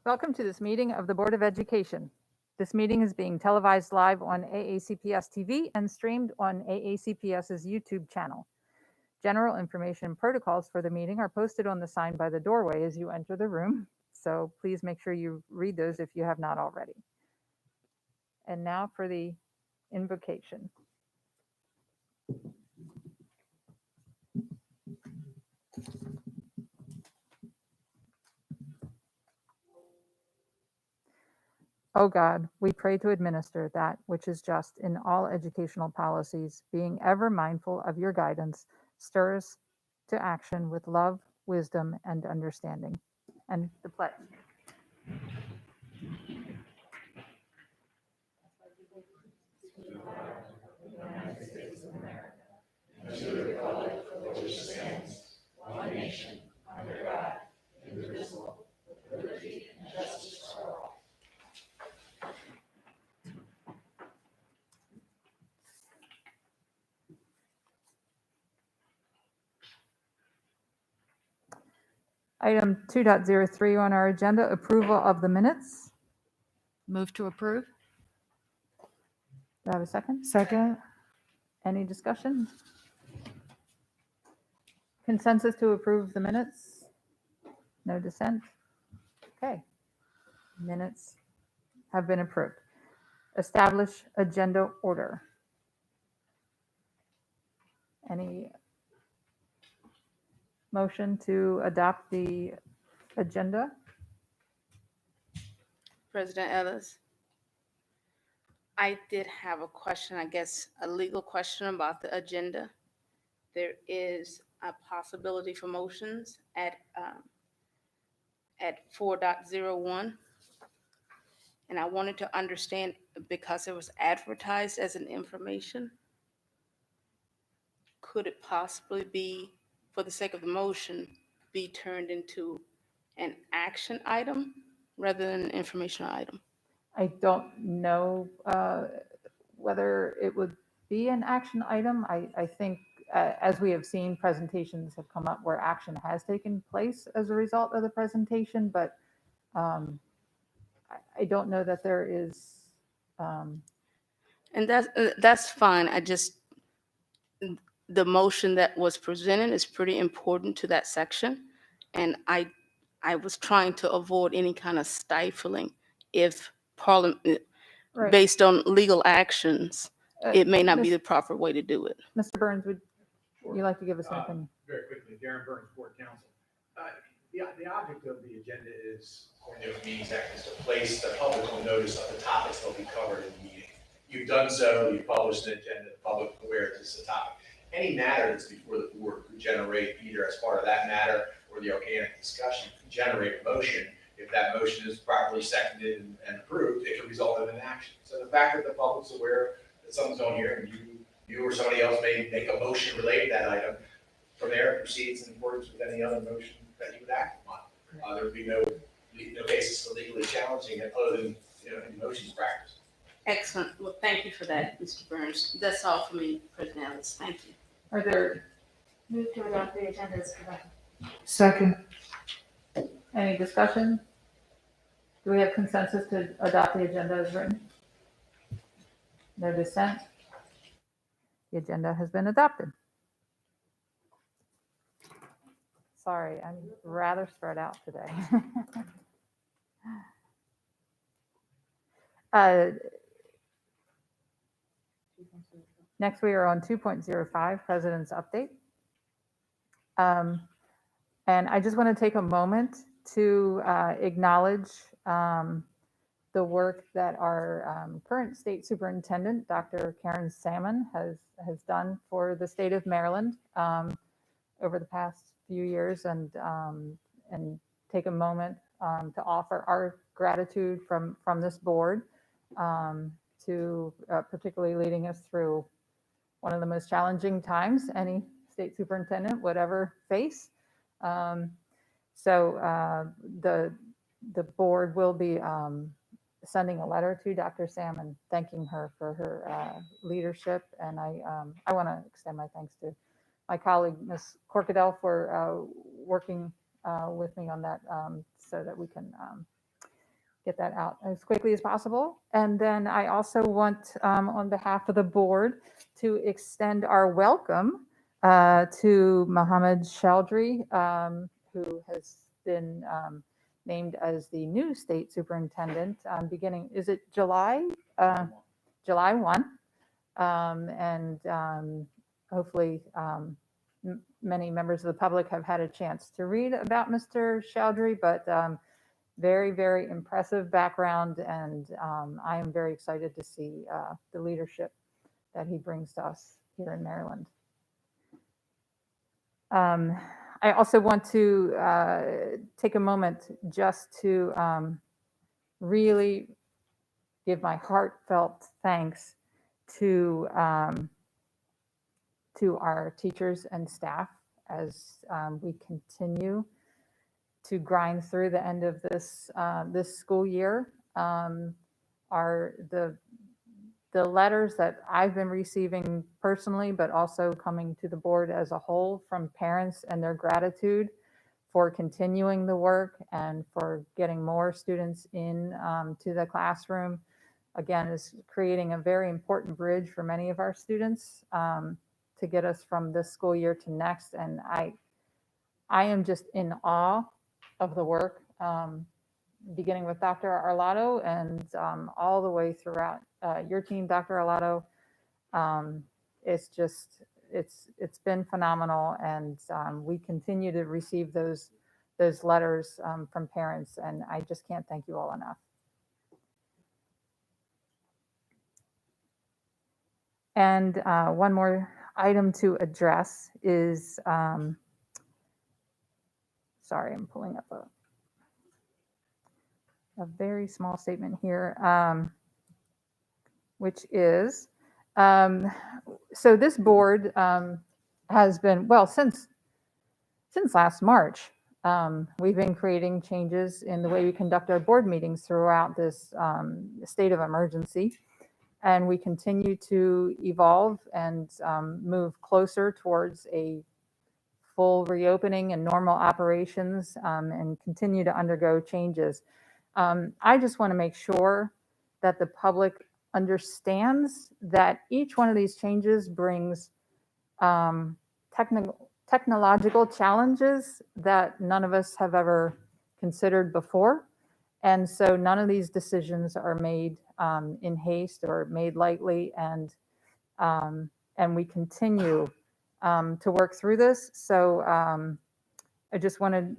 Welcome to this meeting of the Board of Education. This meeting is being televised live on AACPS TV and streamed on AACPS's YouTube channel. General information and protocols for the meeting are posted on the sign by the doorway as you enter the room, so please make sure you read those if you have not already. And now for the invocation. O God, we pray to administer that which is just in all educational policies, being ever mindful of your guidance, stir us to action with love, wisdom, and understanding. And the pledge. United States of America, and to the republic for which it stands, one nation, under God, indivisible, with liberty and justice for all. Item 2.03 on our agenda, approval of the minutes. Move to approve. Do I have a second? Second. Any discussion? Consensus to approve the minutes? No dissent? Okay. Minutes have been approved. Establish agenda order. Any motion to adopt the agenda? President Ellis, I did have a question, I guess, a legal question about the agenda. There is a possibility for motions at 4.01. And I wanted to understand, because it was advertised as an information, could it possibly be, for the sake of the motion, be turned into an action item rather than an informational item? I don't know whether it would be an action item. I think, as we have seen, presentations have come up where action has taken place as a result of the presentation, but I don't know that there is. And that's fine. The motion that was presented is pretty important to that section. And I was trying to avoid any kind of stifling if Parliament, Right. based on legal actions, it may not be Mis- the proper way to do it. Mr. Burns, would you like to give us an opinion? Very quickly, Darren Burns, Board Counsel. The object of the agenda is, according to meetings act, is to place the public on notice of the topics that will be covered in the meeting. You've done so, you've published an agenda, the public aware that this is a topic. Any matter that's before the board could generate, either as part of that matter or the organic discussion, could generate a motion. If that motion is properly seconded and approved, it can result in an action. So the fact that the public's aware that something's on here, and you or somebody else may make a motion related to that item, from there it proceeds in accordance with any other motion that you would act upon. There would be no basis for legally challenging it other than in motions practice. Excellent. Well, thank you for that, Mr. Burns. That's all for me, President Ellis. Thank you. Are there Move to adopt the agenda as presented. Second. any discussion? Do we have consensus to adopt the agenda as written? No dissent? The agenda has been adopted. Sorry, I'm rather spread out today. Next, we are on 2.05, President's Update. And I just want to take a moment to acknowledge the work that our current state superintendent, Dr. Karen Salmon, has done for the state of Maryland over the past few years, and take a moment to offer our gratitude from this board to particularly leading us through one of the most challenging times any state superintendent would ever face. So the board will be sending a letter to Dr. Salmon thanking her for her leadership, and I want to extend my thanks to my colleague, Ms. Corkadell, for working with me on that so that we can get that out as quickly as possible. And then I also want, on behalf of the board, to extend our welcome to Mohammed Chowdhury, who has been named as the new state superintendent beginning, is it July? July 1. And hopefully many members of the public have had a chance to read about Mr. Chowdhury, but very, very impressive background, and I am very excited to see the leadership that he brings to us here in Maryland. I also want to take a moment just to really give my heartfelt thanks to our teachers and staff as we continue to grind through the end of this this school year. The letters that I've been receiving personally, but also coming to the board as a whole from parents and their gratitude for continuing the work and for getting more students in to the classroom, again, is creating a very important bridge for many of our students to get us from this school year to next. And I am just in awe of the work, beginning with Dr. Arlotto and all the way throughout your team, Dr. Arlotto. It's just, it's been phenomenal, and we continue to receive those letters from parents, and I just can't thank you all enough. And one more item to address is, sorry, I'm pulling up a very small statement here, which is, so this board has been, well, since last March, we've been creating changes in the way we conduct our board meetings throughout this state of emergency. And we continue to evolve and move closer towards a full reopening and normal operations, and continue to undergo changes. I just want to make sure that the public understands that each one of these changes brings technological challenges that none of us have ever considered before. And so none of these decisions are made in haste or made lightly, and we continue to work through this. So I just wanted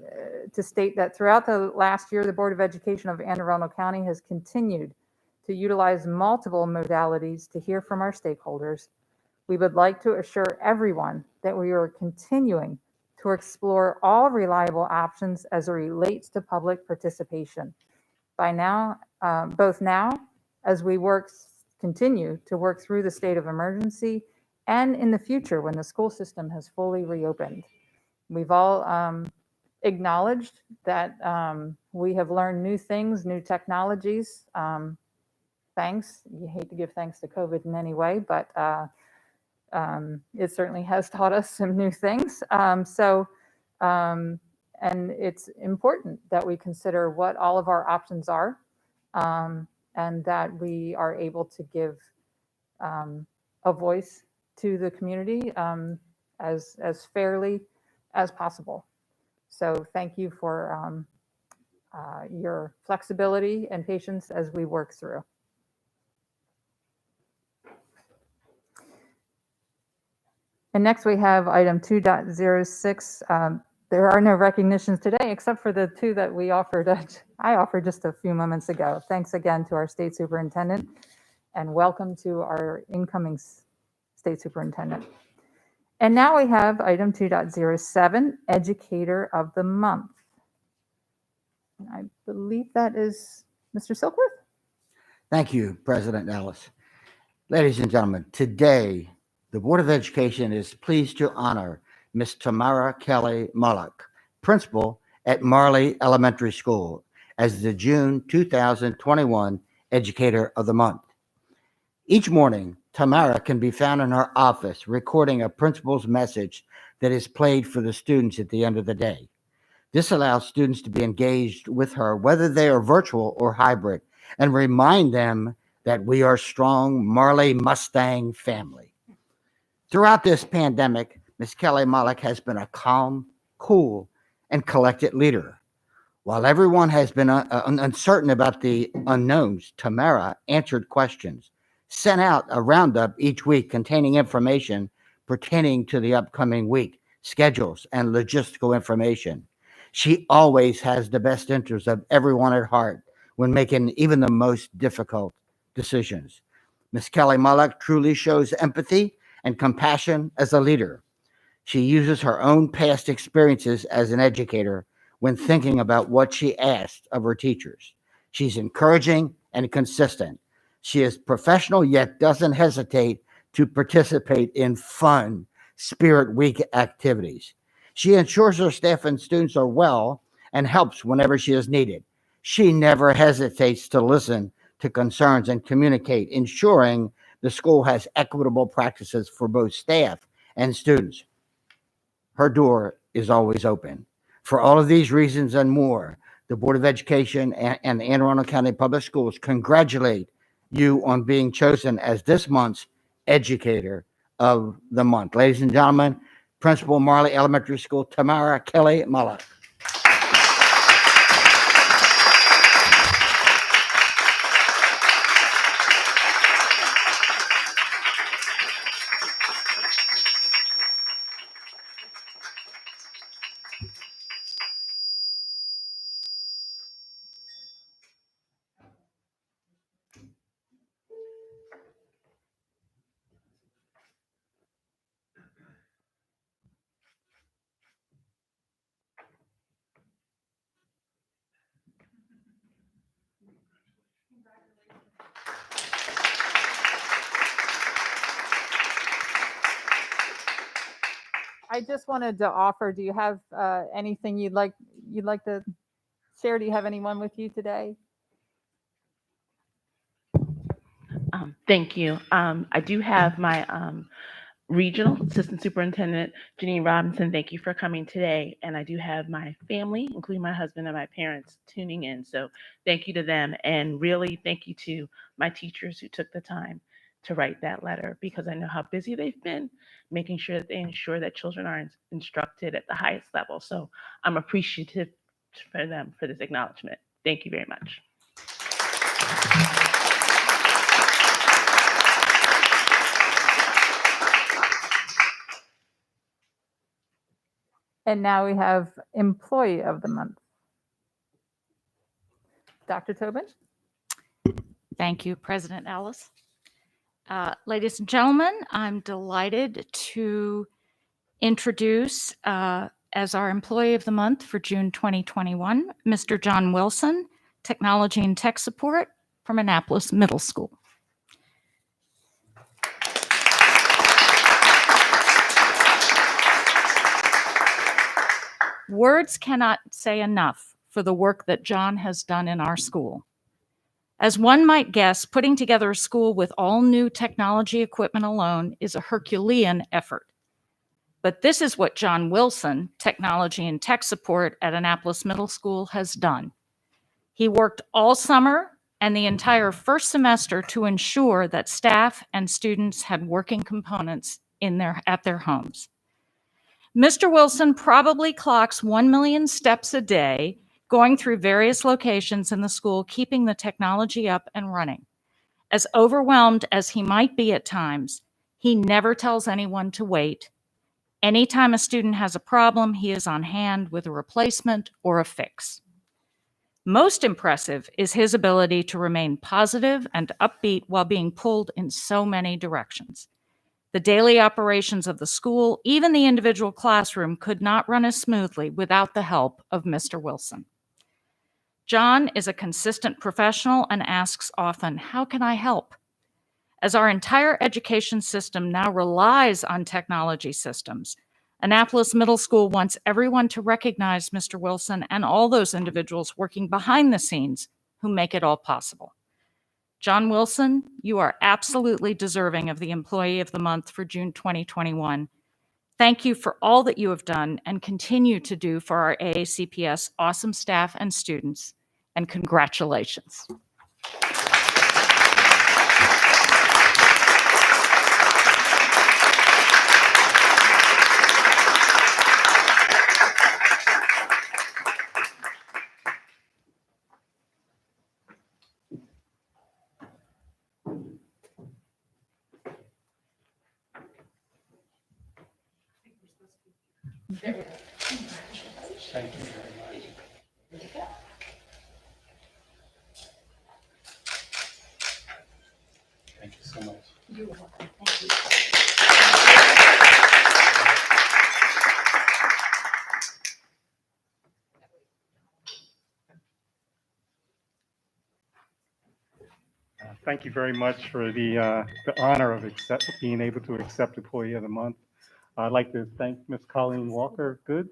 to state that throughout the last year, the Board of Education of Anne Arundel County has continued to utilize multiple modalities to hear from our stakeholders. We would like to assure everyone that we are continuing to explore all reliable options as it relates to public participation. By now, both now, as we continue to work through the state of emergency, and in the future when the school system has fully reopened. We've all acknowledged that we have learned new things, new technologies. Thanks. You hate to give thanks to COVID in any way, but it certainly has taught us some new things. And it's important that we consider what all of our options are, and that we are able to give a voice to the community as fairly as possible. So thank you for your flexibility and patience as we work through. And next we have item 2.06. There are no recognitions today except for the two that we offered. I offered just a few moments ago. Thanks again to our state superintendent, and welcome to our incoming state superintendent. And now we have item 2.07, Educator of the Month. And I believe that is Mr. Silkworth. Thank you, President Ellis. Ladies and gentlemen, today the Board of Education is pleased to honor Ms. Tamara Kelly Mullock, principal at Marley Elementary School, as the June 2021 Educator of the Month. Each morning, Tamara can be found in her office recording a principal's message that is played for the students at the end of the day. This allows students to be engaged with her, whether they are virtual or hybrid, and remind them that we are strong Marley Mustang family. Throughout this pandemic, Ms. Kelly Mullock has been a calm, cool, and collected leader. While everyone has been uncertain about the unknowns, Tamara answered questions, sent out a roundup each week containing information pertaining to the upcoming week, schedules, and logistical information. She always has the best interests of everyone at heart when making even the most difficult decisions. Ms. Kelly Mullock truly shows empathy and compassion as a leader. She uses her own past experiences as an educator when thinking about what she asked of her teachers. She's encouraging and consistent. She is professional, yet doesn't hesitate to participate in fun Spirit Week activities. She ensures her staff and students are well and helps whenever she is needed. She never hesitates to listen to concerns and communicate, ensuring the school has equitable practices for both staff and students. Her door is always open. For all of these reasons and more, the Board of Education and the Anne Arundel County Public Schools congratulate you on being chosen as this month's Educator of the Month. Ladies and gentlemen, Principal Marley Elementary School, Tamara Kelly Mullock. I just wanted to offer, do you have anything you'd like to share? Do you have anyone with you today? Thank you. I do have my Regional Assistant Superintendent, Janine Robinson. Thank you for coming today. And I do have my family, including my husband and my parents, tuning in. So thank you to them. And really thank you to my teachers who took the time to write that letter, because I know how busy they've been, making sure that they ensure that children are instructed at the highest level. So I'm appreciative for them for this acknowledgement. Thank you very much. And now we have Employee of the Month. Dr. Tobin? Thank you, President Ellis. Ladies and gentlemen, I'm delighted to introduce as our Employee of the Month for June 2021, Mr. John Wilson, Technology and Tech Support from Annapolis Middle School. Words cannot say enough for the work that John has done in our school. As one might guess, putting together a school with all new technology equipment alone is a Herculean effort. But this is what John Wilson, Technology and Tech Support at Annapolis Middle School, has done. He worked all summer and the entire first semester to ensure that staff and students had working components at their homes. Mr. Wilson probably clocks 1 million steps a day going through various locations in the school, keeping the technology up and running. As overwhelmed as he might be at times, he never tells anyone to wait. Anytime a student has a problem, he is on hand with a replacement or a fix. Most impressive is his ability to remain positive and upbeat while being pulled in so many directions. The daily operations of the school, even the individual classroom, could not run as smoothly without the help of Mr. Wilson. John is a consistent professional and asks often, "How can I help?" As our entire education system now relies on technology systems, Annapolis Middle School wants everyone to recognize Mr. Wilson and all those individuals working behind the scenes who make it all possible. John Wilson, you are absolutely deserving of the Employee of the Month for June 2021. Thank you for all that you have done and continue to do for our AACPS awesome staff and students, and congratulations. Thank you very much. Thank you so much. You're welcome. Thank you. Thank you very much for the honor of being able to accept Employee of the Month. I'd like to thank Ms. Colleen Walker Good,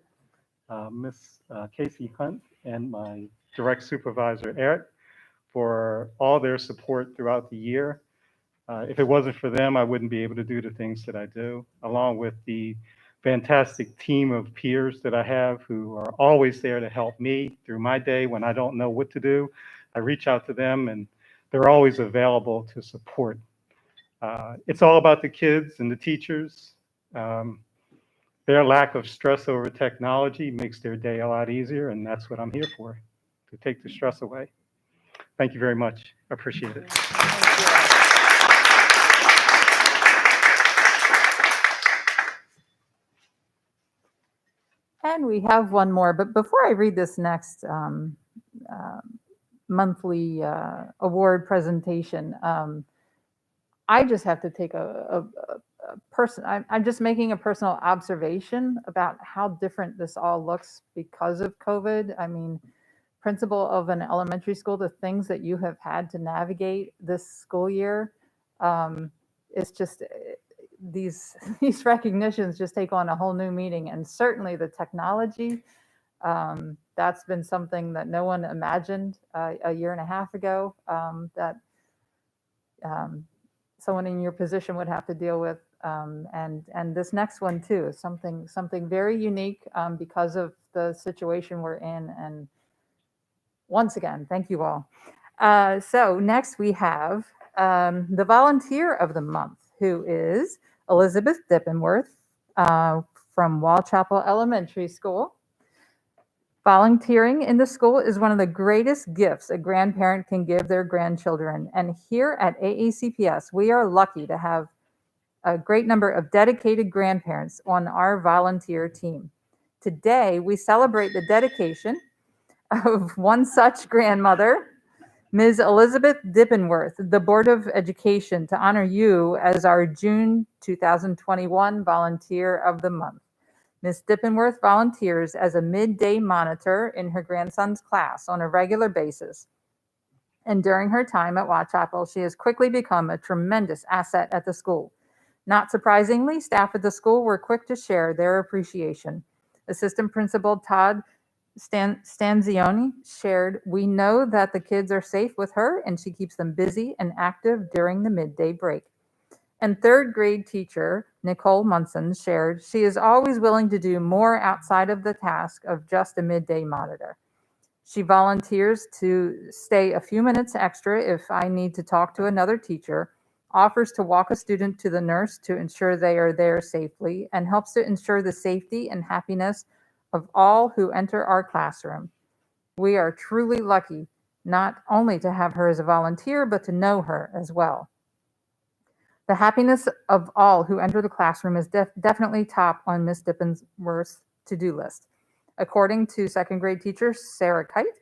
Ms. Casey Hunt, and my direct supervisor, Eric, for all their support throughout the year. If it wasn't for them, I wouldn't be able to do the things that I do, along with the fantastic team of peers that I have who are always there to help me through my day when I don't know what to do. I reach out to them and they're always available to support. It's all about the kids and the teachers. Their lack of stress over technology makes their day a lot easier, and that's what I'm here for, to take the stress away. Thank you very much. I appreciate it. And we have one more, but before I read this next monthly award presentation, I just have to take I'm just making a personal observation about how different this all looks because of COVID. I mean, principal of an elementary school, the things that you have had to navigate this school year, it's just these recognitions just take on a whole new meaning. And certainly the technology, that's been something that no one imagined a year and a half ago, that someone in your position would have to deal with. And this next one too is something very unique because of the situation we're in. And once again, thank you all. So next we have the volunteer of the month, who is Elizabeth Dippenworth from Wall Chapel Elementary School. Volunteering in the school is one of the greatest gifts a grandparent can give their grandchildren. And here at AACPS, we are lucky to have a great number of dedicated grandparents on our volunteer team. Today, we celebrate the dedication of one such grandmother, Ms. Elizabeth Dippenworth, the Board of Education, to honor you as our June 2021 Volunteer of the Month. Ms. Dippenworth volunteers as a midday monitor in her grandson's class on a regular basis. And during her time at Watch Chapel, she has quickly become a tremendous asset at the school. Not surprisingly, staff at the school were quick to share their appreciation. Assistant Principal Todd Stanzioni shared, "We know that the kids are safe with her and she keeps them busy and active during the midday break." And third grade teacher Nicole Munson shared, "She is always willing to do more outside of the task of just a midday monitor. She volunteers to stay a few minutes extra if I need to talk to another teacher, offers to walk a student to the nurse to ensure they are there safely, and helps to ensure the safety and happiness of all who enter our classroom. We are truly lucky not only to have her as a volunteer, but to know her as well. The happiness of all who enter the classroom is definitely top on Ms. Dippenworth's to-do list. According to second grade teacher Sarah Kite,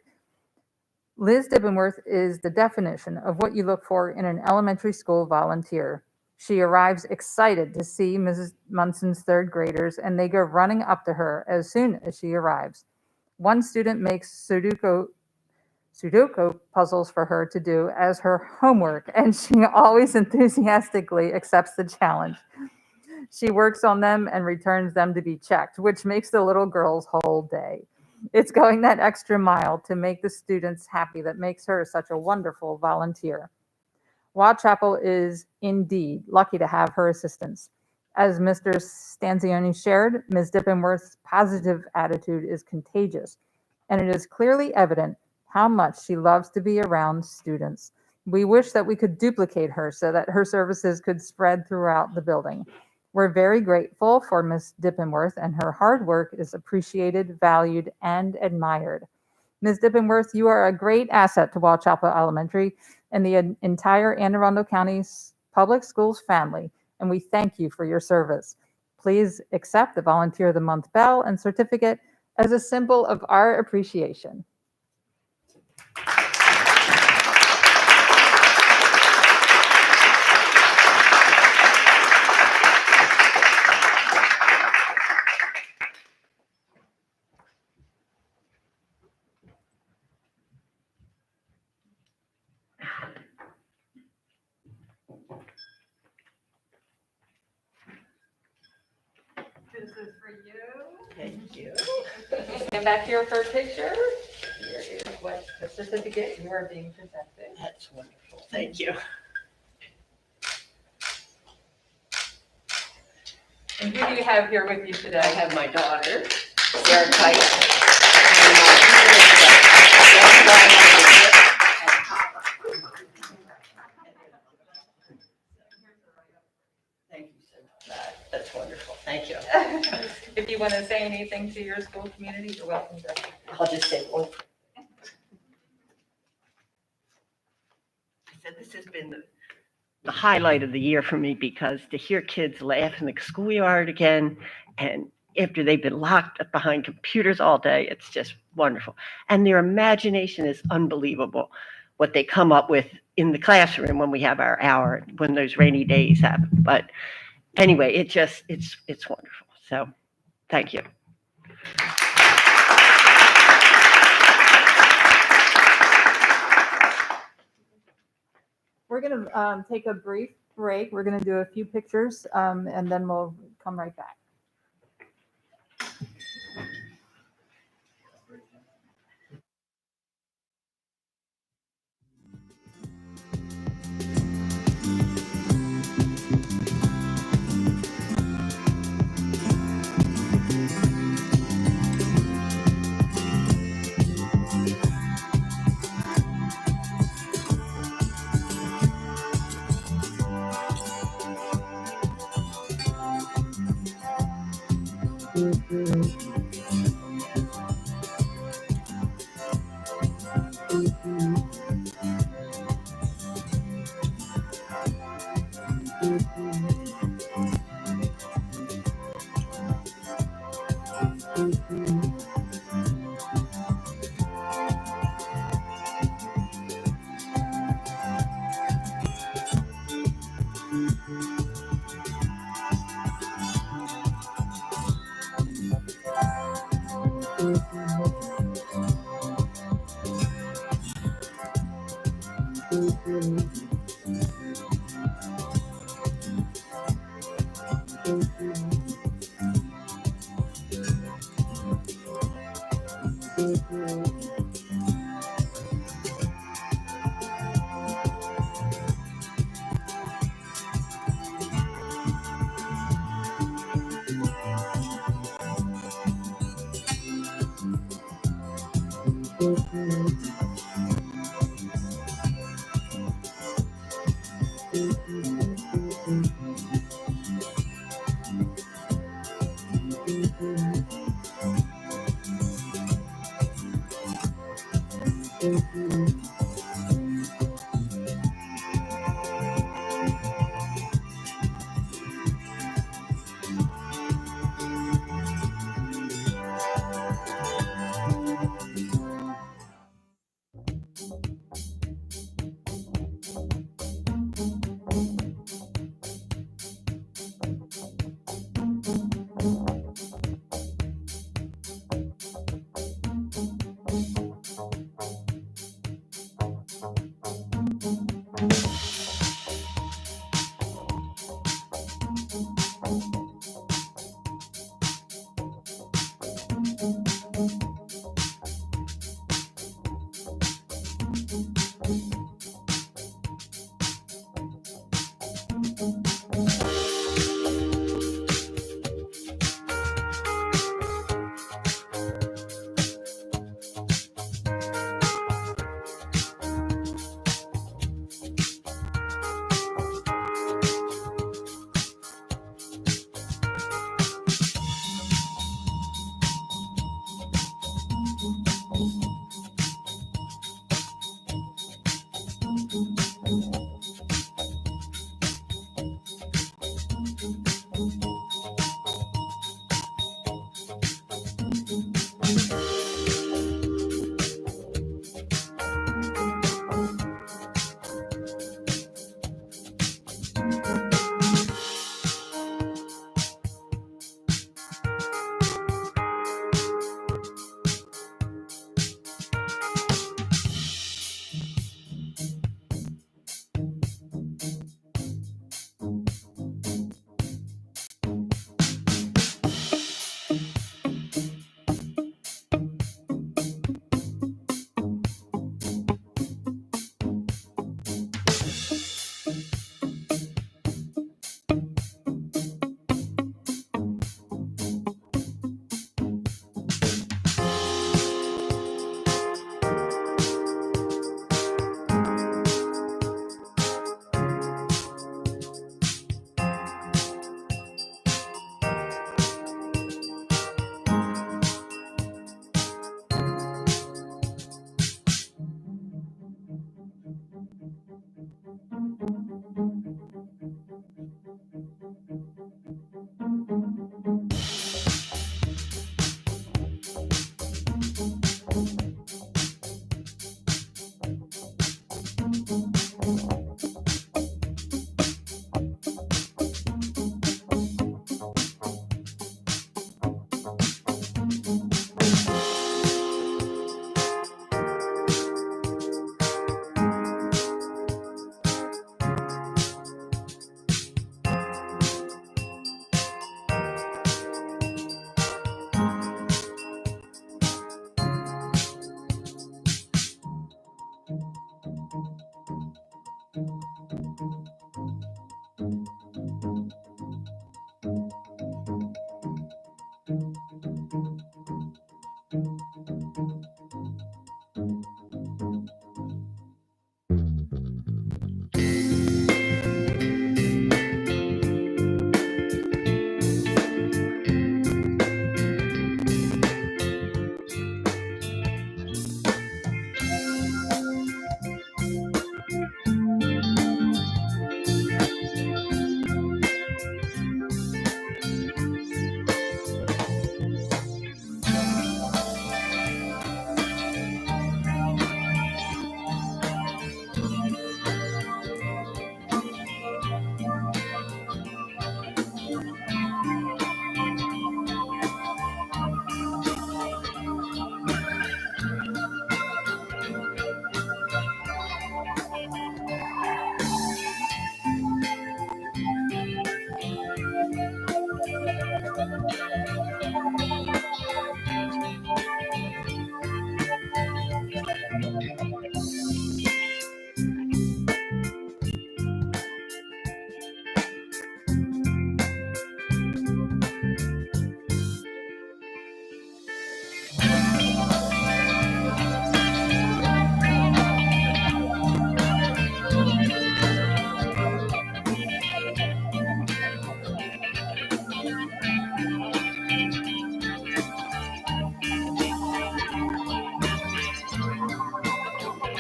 Liz Dippenworth is the definition of what you look for in an elementary school volunteer. She arrives excited to see Mrs. Munson's third graders, and they go running up to her as soon as she arrives. One student makes Sudoku puzzles for her to do as her homework, and she always enthusiastically accepts the challenge. She works on them and returns them to be checked, which makes the little girl's whole day. It's going that extra mile to make the students happy that makes her such a wonderful volunteer. Watt Chapel is indeed lucky to have her assistance. As Mr. Stanzioni shared, Ms. Dippenworth's positive attitude is contagious, and it is clearly evident how much she loves to be around students. We wish that we could duplicate her so that her services could spread throughout the building. We're very grateful for Ms. Dippenworth, and her hard work is appreciated, valued, and admired. Ms. Dippenworth, you are a great asset to Wall Chapel Elementary and the entire Anne Arundel County Public Schools family, and we thank you for your service. Please accept the Volunteer of the Month bell and certificate as a symbol of our appreciation. This is for you. Thank you. Stand back here for a picture. Here is what the certificate you are being presented. That's wonderful. Thank you. And who do you have here with you I today? have my daughter, Sarah Kite. Thank you so much. That's wonderful. Thank you. If you want to say anything to your school community, you're welcome to. I'll just say one. I said this has been the highlight of the year for me, because to hear kids laugh in the schoolyard again, and after they've been locked up behind computers all day, it's just wonderful. And their imagination is unbelievable, what they come up with in the classroom when we have our hour, when those rainy days happen. But anyway, it's wonderful. So thank you. We're going to take a brief break. We're going to do a few pictures, and then we'll come right back.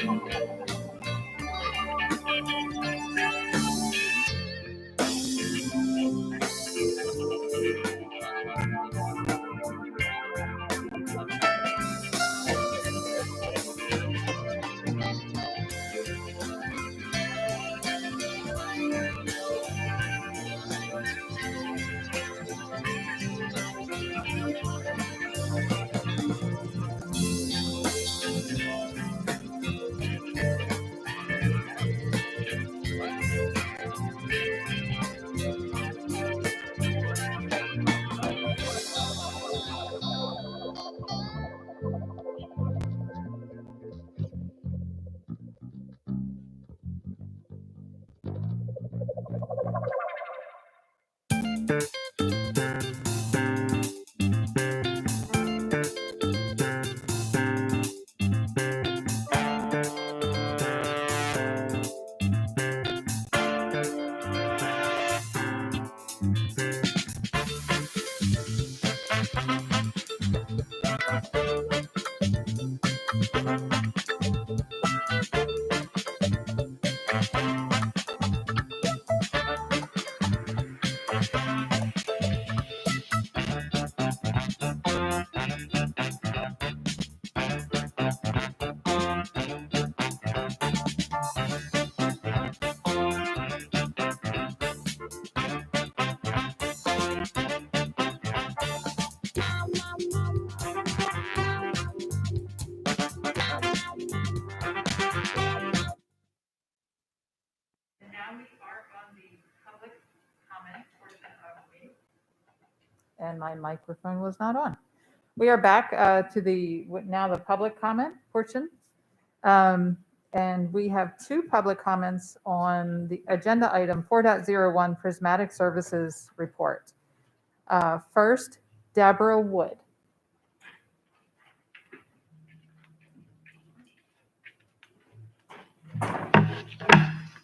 Now we are on the public comment portion of the meeting. And my microphone was not on. We are back to now the public comment portion. And we have two public comments on the agenda item 4.01 Prismatic Services Report. First, Deborah Wood.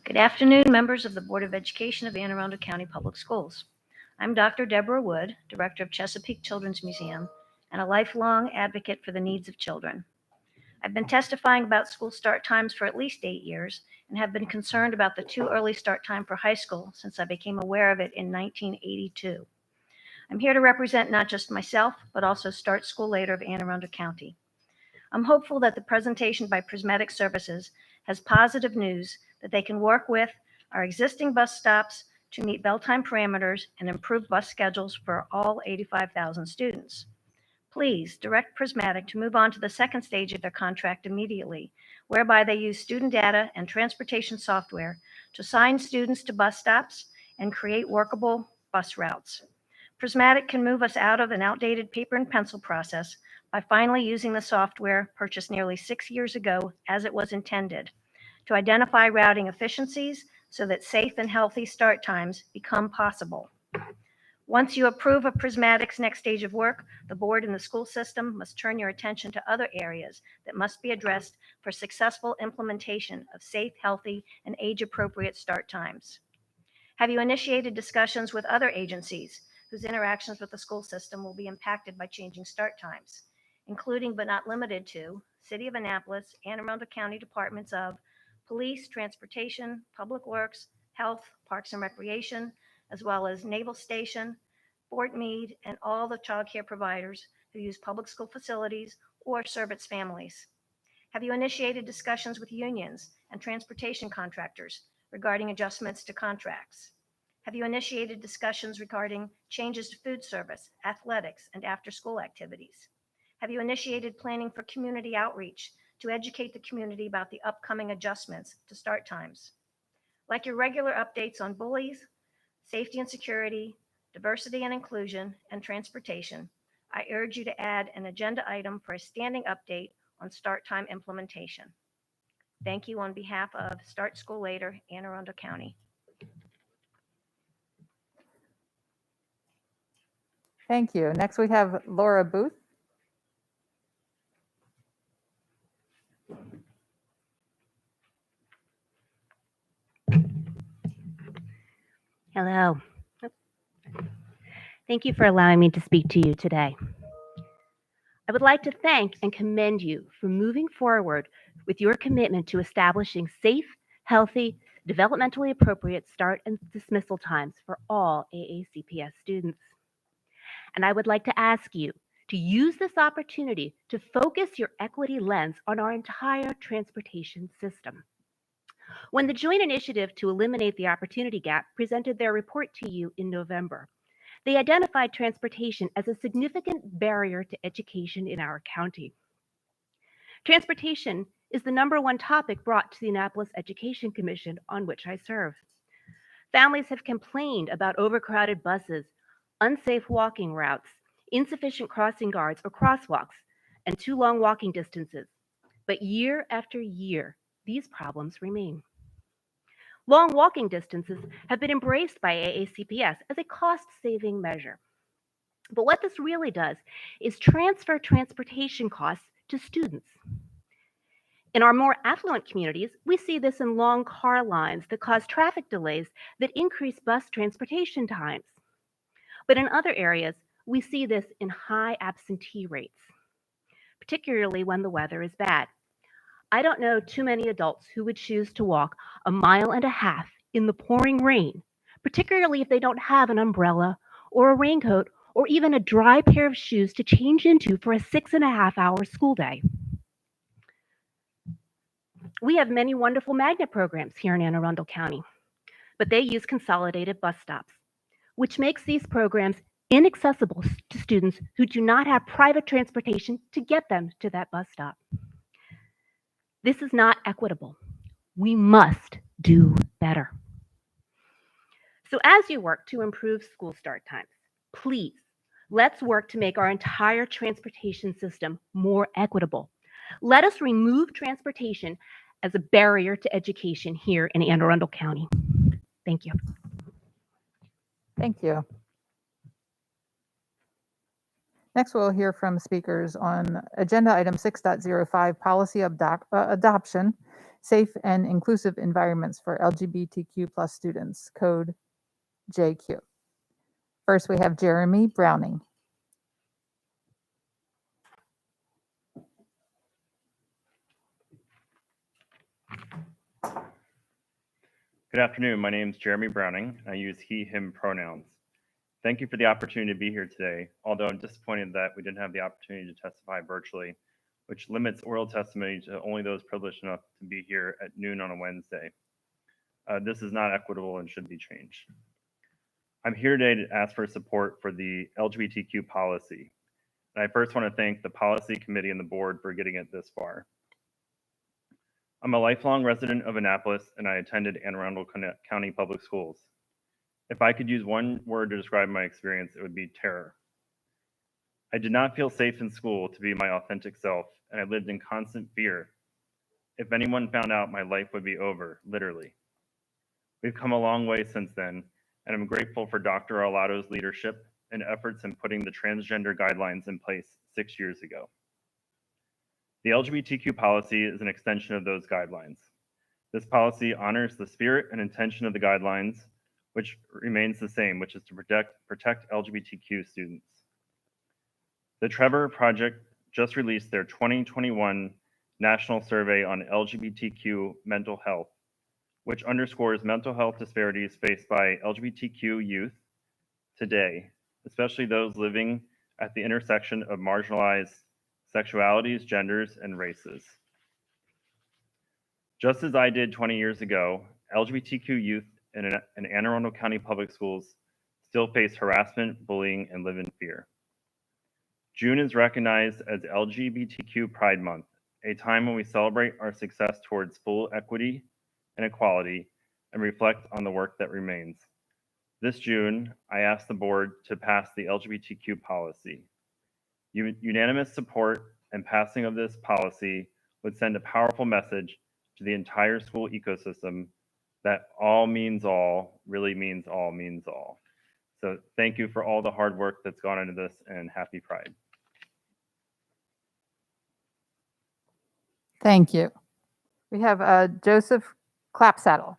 Good afternoon, members of the Board of Education of Anne Arundel County Public Schools. I'm Dr. Deborah Wood, Director of Chesapeake Children's Museum, and a lifelong advocate for the needs of children. I've been testifying about school start times for at least 8 years and have been concerned about the too early start time for high school since I became aware of it in 1982. I'm here to represent not just myself, but also Start School Later of Anne Arundel County. I'm hopeful that the presentation by Prismatic Services has positive news that they can work with our existing bus stops to meet bell time parameters and improve bus schedules for all 85,000 students. Please direct Prismatic to move on to the second stage of their contract immediately, whereby they use student data and transportation software to assign students to bus stops and create workable bus routes. Prismatic can move us out of an outdated paper and pencil process by finally using the software purchased nearly 6 years ago as it was intended, to identify routing efficiencies so that safe and healthy start times become possible. Once you approve of Prismatic's next stage of work, the board and the school system must turn your attention to other areas that must be addressed for successful implementation of safe, healthy, and age-appropriate start times. Have you initiated discussions with other agencies whose interactions with the school system will be impacted by changing start times, including but not limited to City of Annapolis, Anne Arundel County Departments of Police, Transportation, Public Works, Health, Parks and Recreation, as well as Naval Station, Fort Meade, and all the child care providers who use public school facilities or serve its families? Have you initiated discussions with unions and transportation contractors regarding adjustments to contracts? Have you initiated discussions regarding changes to food service, athletics, and after-school activities? Have you initiated planning for community outreach to educate the community about the upcoming adjustments to start times? Like your regular updates on bullies, safety and security, diversity and inclusion, and transportation, I urge you to add an agenda item for a standing update on start time implementation. Thank you on behalf of Start School Later, Anne Arundel County. Thank you. Next, we have Laura Booth. Hello. Thank you for allowing me to speak to you today. I would like to thank and commend you for moving forward with your commitment to establishing safe, healthy, developmentally appropriate start and dismissal times for all AACPS students. And I would like to ask you to use this opportunity to focus your equity lens on our entire transportation system. When the Joint Initiative to Eliminate the Opportunity Gap presented their report to you in November, they identified transportation as a significant barrier to education in our county. Transportation is the #1 topic brought to the Annapolis Education Commission, on which I serve. Families have complained about overcrowded buses, unsafe walking routes, insufficient crossing guards or crosswalks, and too long walking distances. But year after year, these problems remain. Long walking distances have been embraced by AACPS as a cost-saving measure. But what this really does is transfer transportation costs to students. In our more affluent communities, we see this in long car lines that cause traffic delays that increase bus transportation times. But in other areas, we see this in high absentee rates, particularly when the weather is bad. I don't know too many adults who would choose to walk 1.5 miles in the pouring rain, particularly if they don't have an umbrella or a raincoat or even a dry pair of shoes to change into for a 6.5-hour school day. We have many wonderful magnet programs here in Anne Arundel County, but they use consolidated bus stops, which makes these programs inaccessible to students who do not have private transportation to get them to that bus stop. This is not equitable. We must do better. So as you work to improve school start times, please, let's work to make our entire transportation system more equitable. Let us remove transportation as a barrier to education here in Anne Arundel County. Thank you. Thank you. Next, we'll hear from speakers on agenda item 6.05, policy adoption, safe and inclusive environments for LGBTQ plus students, code JQ. First, we have Jeremy Browning. Good afternoon. My name is Jeremy Browning. I use he, him pronouns. Thank you for the opportunity to be here today, although I'm disappointed that we didn't have the opportunity to testify virtually, which limits oral testimony to only those privileged enough to be here at noon on a Wednesday. This is not equitable and should be changed. I'm here today to ask for support for the LGBTQ policy. And I first want to thank the policy committee and the board for getting it this far. I'm a lifelong resident of Annapolis and I attended Anne Arundel County Public Schools. If I could use one word to describe my experience, it would be terror. I did not feel safe in school to be my authentic self, and I lived in constant fear. If anyone found out, my life would be over, literally. We've come a long way since then, and I'm grateful for Dr. Arlotto's leadership and efforts in putting the transgender guidelines in place 6 years ago. The LGBTQ policy is an extension of those guidelines. This policy honors the spirit and intention of the guidelines, which remains the same, which is to protect LGBTQ students. The Trevor Project just released their 2021 National Survey on LGBTQ mental health, which underscores mental health disparities faced by LGBTQ youth today, especially those living at the intersection of marginalized sexualities, genders, and races. Just as I did 20 years ago, LGBTQ youth in Anne Arundel County Public Schools still face harassment, bullying, and live in fear. June is recognized as LGBTQ Pride Month, a time when we celebrate our success towards full equity and equality and reflect on the work that remains. This June, I asked the board to pass the LGBTQ policy. Unanimous support and passing of this policy would send a powerful message to the entire school ecosystem that all means all really means all means all. So thank you for all the hard work that's gone into this, and happy Pride. Thank you. We have Joseph Clapsaddle.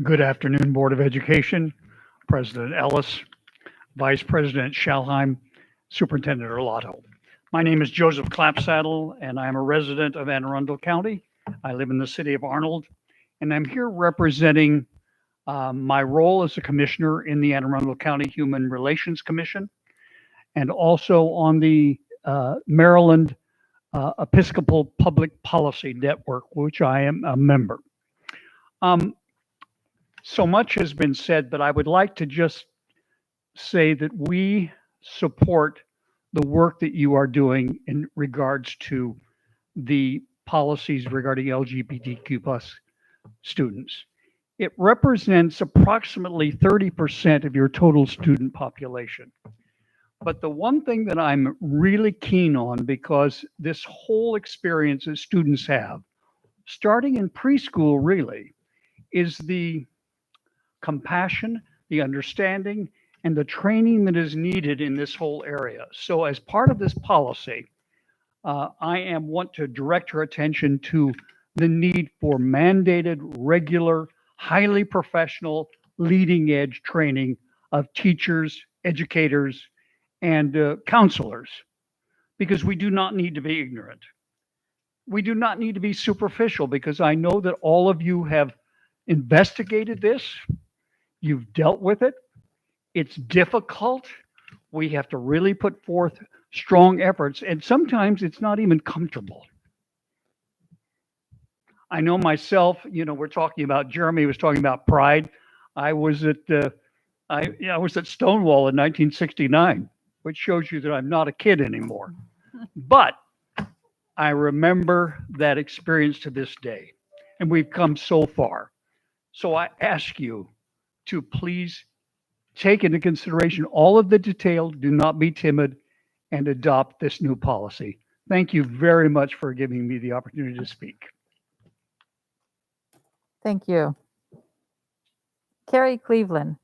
Good afternoon, Board of Education, President Ellis, Vice President Schalheim, Superintendent Orlotto. My name is Joseph Clapsaddle, and I'm a resident of Anne Arundel County. I live in the city of Arnold, and I'm here representing my role as a commissioner in the Anne Arundel County Human Relations Commission, and also on the Maryland Episcopal Public Policy Network, which I am a member. So much has been said, but I would like to just say that we support the work that you are doing in regards to the policies regarding LGBTQ plus students. It represents approximately 30% of your total student population. But the one thing that I'm really keen on, because this whole experience that students have, starting in preschool really, is the compassion, the understanding, and the training that is needed in this whole area. So as part of this policy, I want to direct your attention to the need for mandated, regular, highly professional, leading edge training of teachers, educators, and counselors, because we do not need to be ignorant. We do not need to be superficial, because I know that all of you have investigated this. You've dealt with it. It's difficult. We have to really put forth strong efforts, and sometimes it's not even comfortable. I know myself, we're talking about, Jeremy was talking about pride. I was at I was at Stonewall in 1969, which shows you that I'm not a kid anymore. But I remember that experience to this day, and we've come so far. So I ask you to please take into consideration all of the detail, do not be timid, and adopt this new policy. Thank you very much for giving me the opportunity to speak. Thank you. Carrie Cleveland.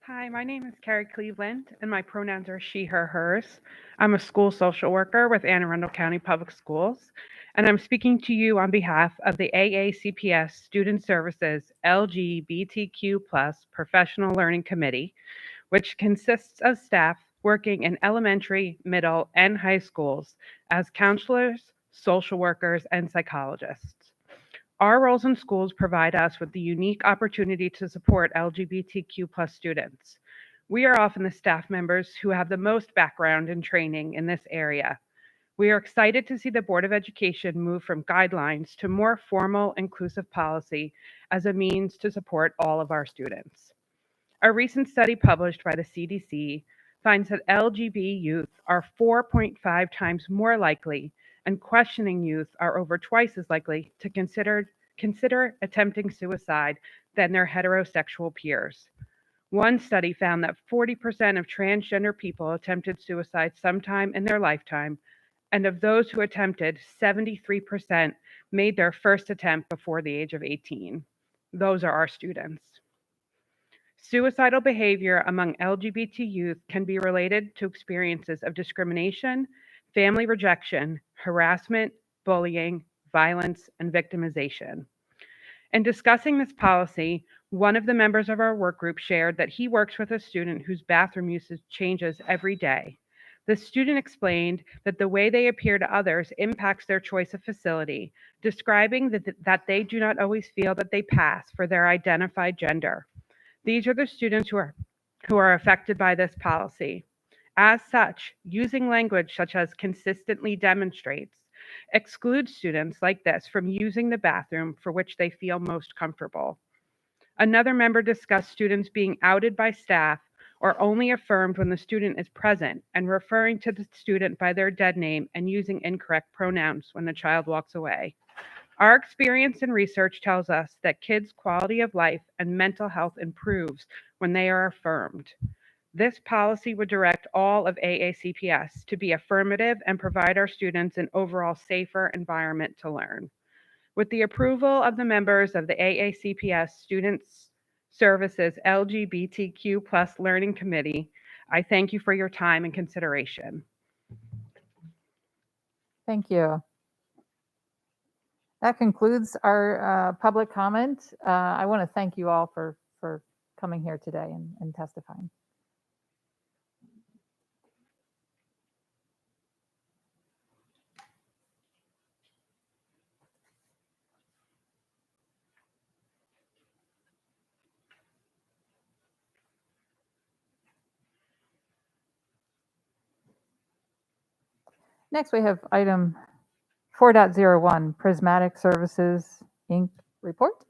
Hi, my name is Carrie Cleveland, and my pronouns are she, her, hers. I'm a school social worker with Anne Arundel County Public Schools, and I'm speaking to you on behalf of the AACPS Student Services LGBTQ+ Professional Learning Committee, which consists of staff working in elementary, middle, and high schools as counselors, social workers, and psychologists. Our roles in schools provide us with the unique opportunity to support LGBTQ+ students. We are often the staff members who have the most background and training in this area. We are excited to see the Board of Education move from guidelines to more formal, inclusive policy as a means to support all of our students. A recent study published by the CDC finds that LGB youth are 4.5 times more likely, and questioning youth are over twice as likely to consider attempting suicide than their heterosexual peers. One study found that 40% of transgender people attempted suicide sometime in their lifetime, and of those who attempted, 73% made their first attempt before the age of 18. Those are our students. Suicidal behavior among LGBT youth can be related to experiences of discrimination, family rejection, harassment, bullying, violence, and victimization. In discussing this policy, one of the members of our work group shared that he works with a student whose bathroom usage changes every day. The student explained that the way they appear to others impacts their choice of facility, describing that they do not always feel that they pass for their identified gender. These are the students who are affected by this policy. As such, using language such as consistently demonstrates excludes students like this from using the bathroom for which they feel most comfortable. Another member discussed students being outed by staff or only affirmed when the student is present, and referring to the student by their dead name and using incorrect pronouns when the child walks away. Our experience and research tells us that kids' quality of life and mental health improves when they are affirmed. This policy would direct all of AACPS to be affirmative and provide our students an overall safer environment to learn. With the approval of the members of the AACPS Students Services LGBTQ+ Learning Committee. I thank you for your time and consideration. Thank you. That concludes our public comment. I want to thank you all for coming here today and testifying. Next, we have item 4.01, Prismatic Services, Inc. report.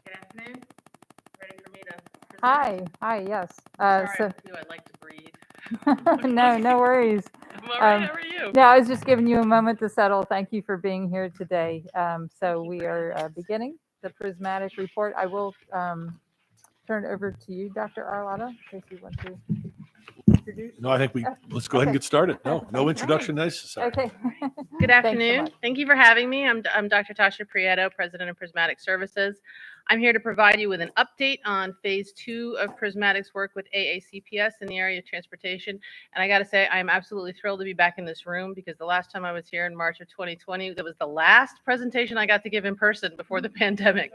Good afternoon. Ready for me to present? Hi, yes. Sorry, So, I'd like to breathe. no worries. I'm all right. How are you? No, I was just giving you a moment to settle. Thank you for being here today. So we are beginning the Prismatic Report. I will turn it over to you, Dr. Arlotta, in case you want to introduce. No, I think let's go ahead and get started. No introduction necessary. Okay. Good Thanks so afternoon. much. Thank you for having me. I'm Dr. Tasha Prieto, President of Prismatic Services. I'm here to provide you with an update on phase 2 of Prismatic's work with AACPS in the area of transportation. And I got to say, I'm absolutely thrilled to be back in this room because the last time I was here in March of 2020, that was the last presentation I got to give in person before the pandemic.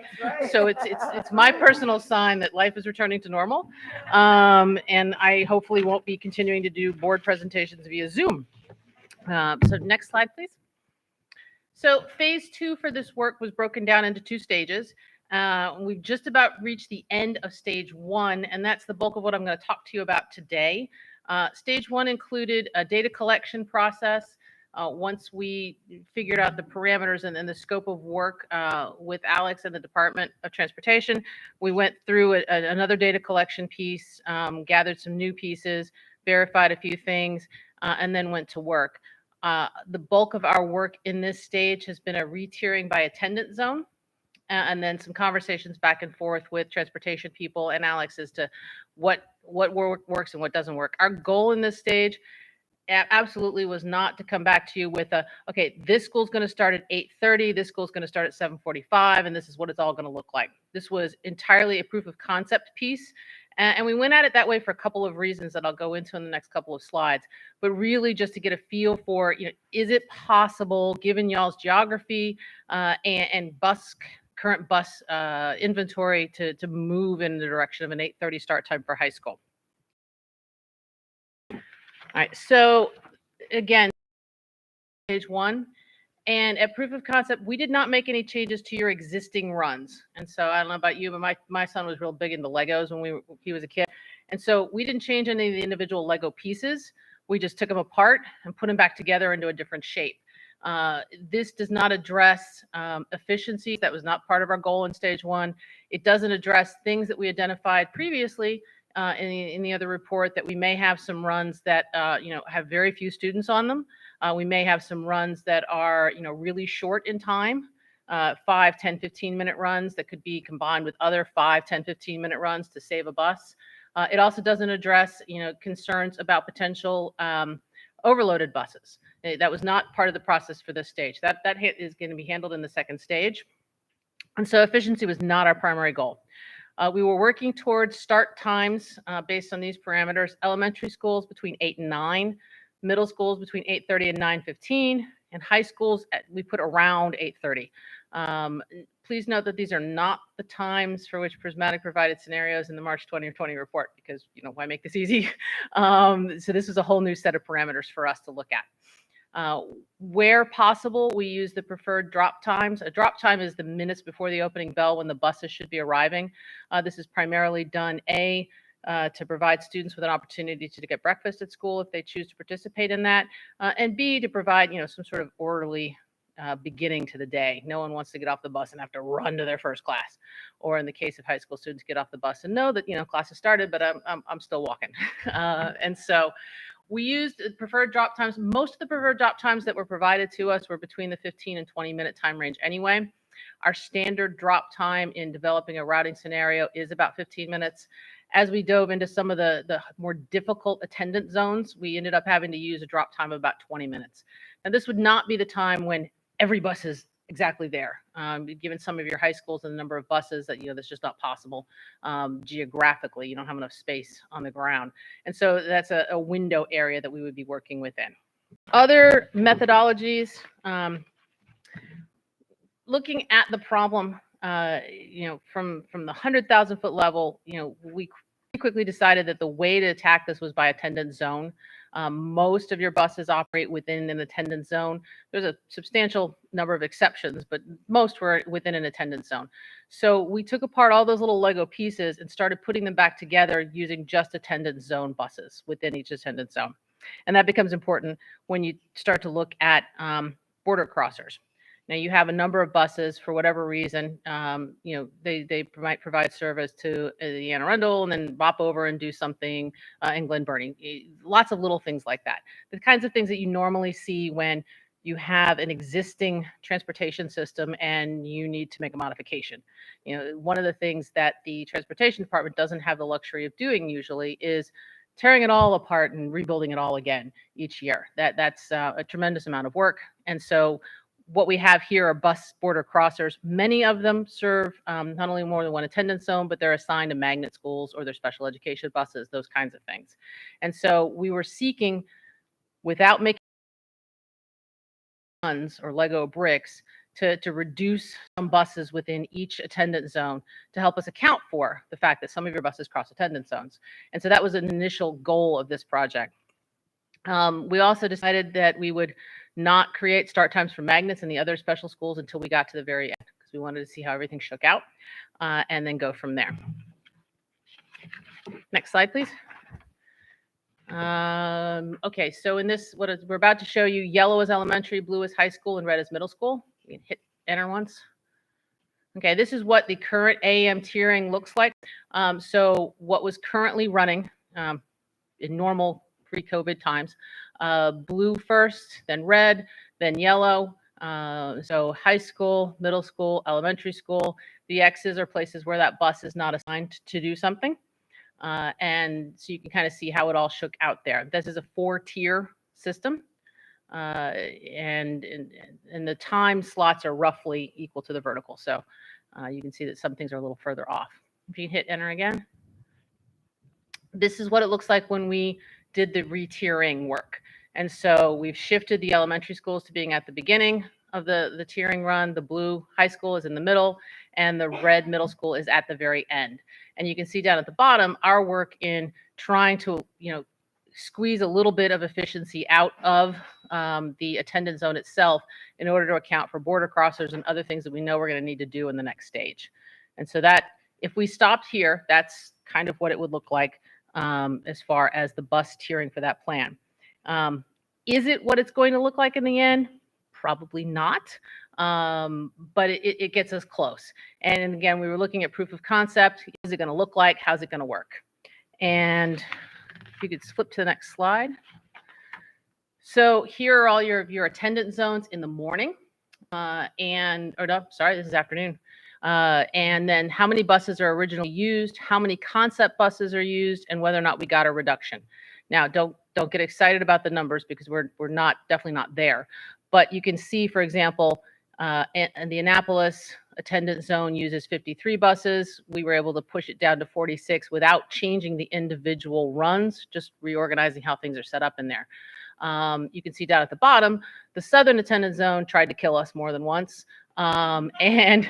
So it's my personal sign that life is returning to normal. And I hopefully won't be continuing to do board presentations via Zoom. So next slide, please. So phase 2 for this work was broken down into 2 stages. We've just about reached the end of stage 1, and that's the bulk of what I'm going to talk to you about today. Stage 1 included a data collection process. Once we figured out the parameters and the scope of work with Alex and the Department of Transportation, we went through another data collection piece, gathered some new pieces, verified a few things, and then went to work. The bulk of our work in this stage has been a retiering by attendance zone, and then some conversations back and forth with transportation people and Alex as to what works and what doesn't work. Our goal in this stage absolutely was not to come back to you with okay, this school's going to start at 8:30, this school's going to start at 7:45, and this is what it's all going to look like. This was entirely a proof of concept piece. And we went at it that way for a couple of reasons that I'll go into in the next couple of slides, but really just to get a feel for, is it possible, given y'all's geography and current bus inventory, to move in the direction of an 8:30 start time for high school. All right, so again, stage one. And at proof of concept, we did not make any changes to your existing runs. And so I don't know about you, but my son was real big into Legos when he was a kid. And so we didn't change any of the individual Lego pieces. We just took them apart and put them back together into a different shape. This does not address efficiencies. That was not part of our goal in stage one. It doesn't address things that we identified previously in the other report, that we may have some runs that have very few students on them. We may have some runs that are really short in time, 5, 10, 15-minute runs that could be combined with other 5, 10, 15-minute runs to save a bus. It also doesn't address concerns about potential overloaded buses. That was not part of the process for this stage. That is going to be handled in the second stage. And so efficiency was not our primary goal. We were working towards start times based on these parameters. Elementary schools between 8 and 9, middle schools between 8:30 and 9:15, and high schools we put around 8:30. Please note that these are not the times for which Prismatic provided scenarios in the March 2020 report, because why make this easy? So this is a whole new set of parameters for us to look at. Where possible, we use the preferred drop times. A drop time is the minutes before the opening bell when the buses should be arriving. This is primarily done, to provide students with an opportunity to get breakfast at school if they choose to participate in that, and B, to provide some sort of orderly beginning to the day. No one wants to get off the bus and have to run to their first class, or in the case of high school students, get off the bus and know that class has started, but I'm still walking. And so we used preferred drop times. Most of the preferred drop times that were provided to us were between the 15 and 20-minute time range anyway. Our standard drop time in developing a routing scenario is about 15 minutes. As we dove into some of the more difficult attendance zones, we ended up having to use a drop time of about 20 minutes. Now, this would not be the time when every bus is exactly there. Given some of your high schools and the number of buses, that that's just not possible geographically. You don't have enough space on the ground, and so that's a window area that we would be working within. Other methodologies, looking at the problem, from the 100,000-foot level, we quickly decided that the way to attack this was by attendance zone. Most of your buses operate within an attendance zone. There's a substantial number of exceptions, but most were within an attendance zone. So we took apart all those little Lego pieces and started putting them back together using just attendance zone buses within each attendance zone. And that becomes important when you start to look at border crossers. Now, you have a number of buses, for whatever reason, they might provide service to the Anne Arundel and then bop over and do something in Glen Burnie. Lots of little things like that. The kinds of things that you normally see when you have an existing transportation system and you need to make a modification. One of the things that the transportation department doesn't have the luxury of doing usually is tearing it all apart and rebuilding it all again each year. That's a tremendous amount of work. And so what we have here are bus border crossers. Many of them serve not only more than one attendance zone, but they're assigned to magnet schools or their special education buses, those kinds of things. And so we were seeking, without making tons or Lego bricks, to reduce some buses within each attendance zone to help us account for the fact that some of your buses cross attendance zones. And so that was an initial goal of this project. We also decided that we would not create start times for magnets in the other special schools until we got to the very end, because we wanted to see how everything shook out and then go from there. Next slide, please. Okay, so in this, we're about to show you, yellow is elementary, blue is high school, and red is middle school. You can hit enter once. Okay, this is what the current AAM tiering looks like. So what was currently running in normal pre-COVID times, blue first, then red, then yellow. So high school, middle school, elementary school. The X's are places where that bus is not assigned to do something. And so you can kind of see how it all shook out there. This is a 4-tier system. And the time slots are roughly equal to the vertical. So you can see that some things are a little further off. If you hit enter again, this is what it looks like when we did the re-tiering work. And so we've shifted the elementary schools to being at the beginning of the tiering run. The blue high school is in the middle, and the red middle school is at the very end. And you can see down at the bottom our work in trying to, squeeze a little bit of efficiency out of the attendance zone itself in order to account for border crossers and other things that we know we're going to need to do in the next stage. And so that, if we stopped here, that's kind of what it would look like as far as the bus tiering for that plan. Is it what it's going to look like in the end? Probably not, but it gets us close. And again, we were looking at proof of concept. Is it going to look like? How's it going to work? And if you could flip to the next slide. So here are all your attendance zones in the morning, this is afternoon. And then how many buses are originally used, how many concept buses are used, and whether or not we got a reduction. Now, don't get excited about the numbers because we're definitely not there. But you can see, for example, in the Annapolis attendance zone uses 53 buses. We were able to push it down to 46 without changing the individual runs, just reorganizing how things are set up in there. You can see down at the bottom, the Southern attendance zone tried to kill us more than once. And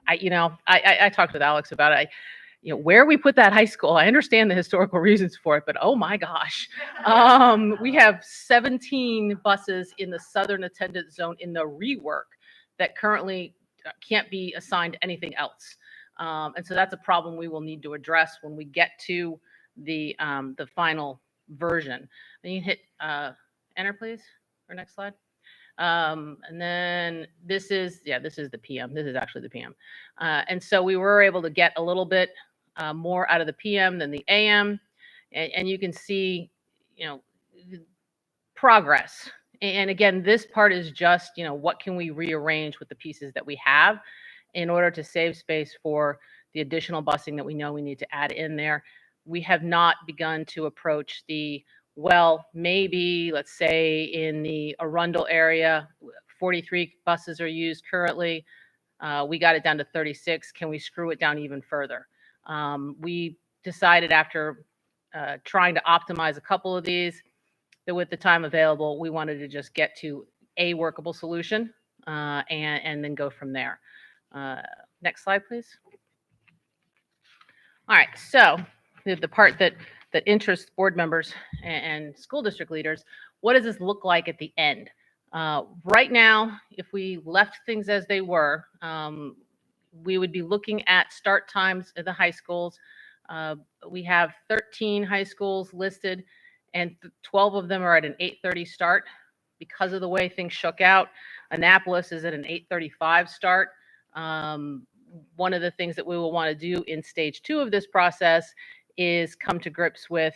I talked with Alex about it. Where we put that high school, I understand the historical reasons for it, but oh my gosh. We have 17 buses in the Southern attendance zone in the rework that currently can't be assigned anything else. And so that's a problem we will need to address when we get to the final version. Then you hit enter, please, or next slide. And then this is the PM. This is actually the PM. And so we were able to get a little bit more out of the PM than the AM. And you can see, progress. And again, this part is just, what can we rearrange with the pieces that we have in order to save space for the additional busing that we know we need to add in there. We have not begun to approach maybe, let's say in the Arundel area, 43 buses are used currently. We got it down to 36. Can we screw it down even further? We decided after trying to optimize a couple of these that with the time available, we wanted to just get to a workable solution and then go from there. Next slide, please. All right, so the part that interests board members and school district leaders, what does this look like at the end? Right now, if we left things as they were, we would be looking at start times at the high schools. We have 13 high schools listed, and 12 of them are at an 8:30 start. Because of the way things shook out, Annapolis is at an 8:35 start. One of the things that we will want to do in stage 2 of this process is come to grips with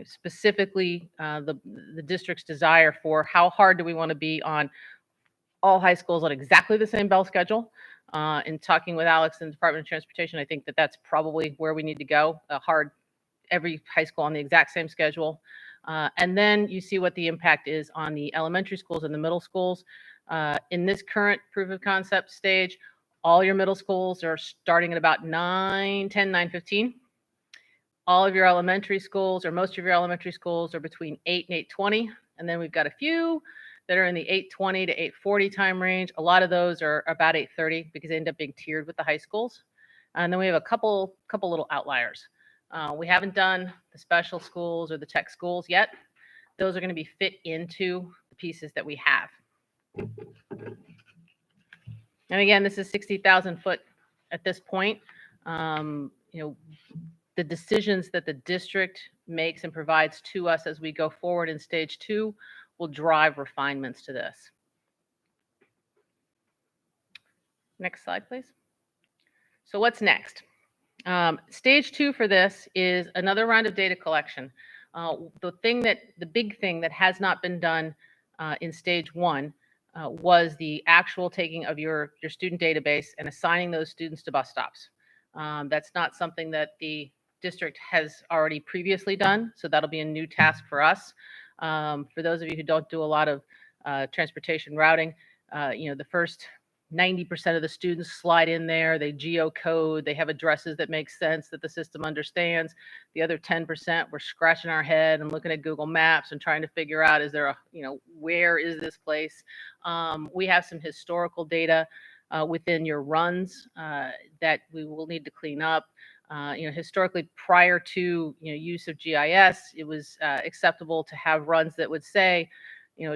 specifically the district's desire for how hard do we want to be on all high schools on exactly the same bell schedule. In talking with Alex in the Department of Transportation, I think that that's probably where we need to go, every high school on the exact same schedule. And then you see what the impact is on the elementary schools and the middle schools. In this current proof of concept stage, all your middle schools are starting at about 9:10, 9:15. All of your elementary schools, or most of your elementary schools, are between 8 and 8:20. And then we've got a few that are in the 8:20 to 8:40 time range. A lot of those are about 8:30 because they end up being tiered with the high schools. And then we have a couple little outliers. We haven't done the special schools or the tech schools yet. Those are going to be fit into the pieces that we have. And again, this is 60,000 foot at this point. The decisions that the district makes and provides to us as we go forward in stage 2 will drive refinements to this. Next slide, please. So what's next? Stage 2 for this is another round of data collection. The big thing that has not been done in stage 1 was the actual taking of your student database and assigning those students to bus stops. That's not something that the district has already previously done, so that'll be a new task for us. For those of you who don't do a lot of transportation routing, the first 90% of the students slide in there, they geocode, they have addresses that make sense, that the system understands. The other 10%, we're scratching our head and looking at Google Maps and trying to figure out, is there where is this place? We have some historical data within your runs that we will need to clean up. Historically, prior to use of GIS, it was acceptable to have runs that would say,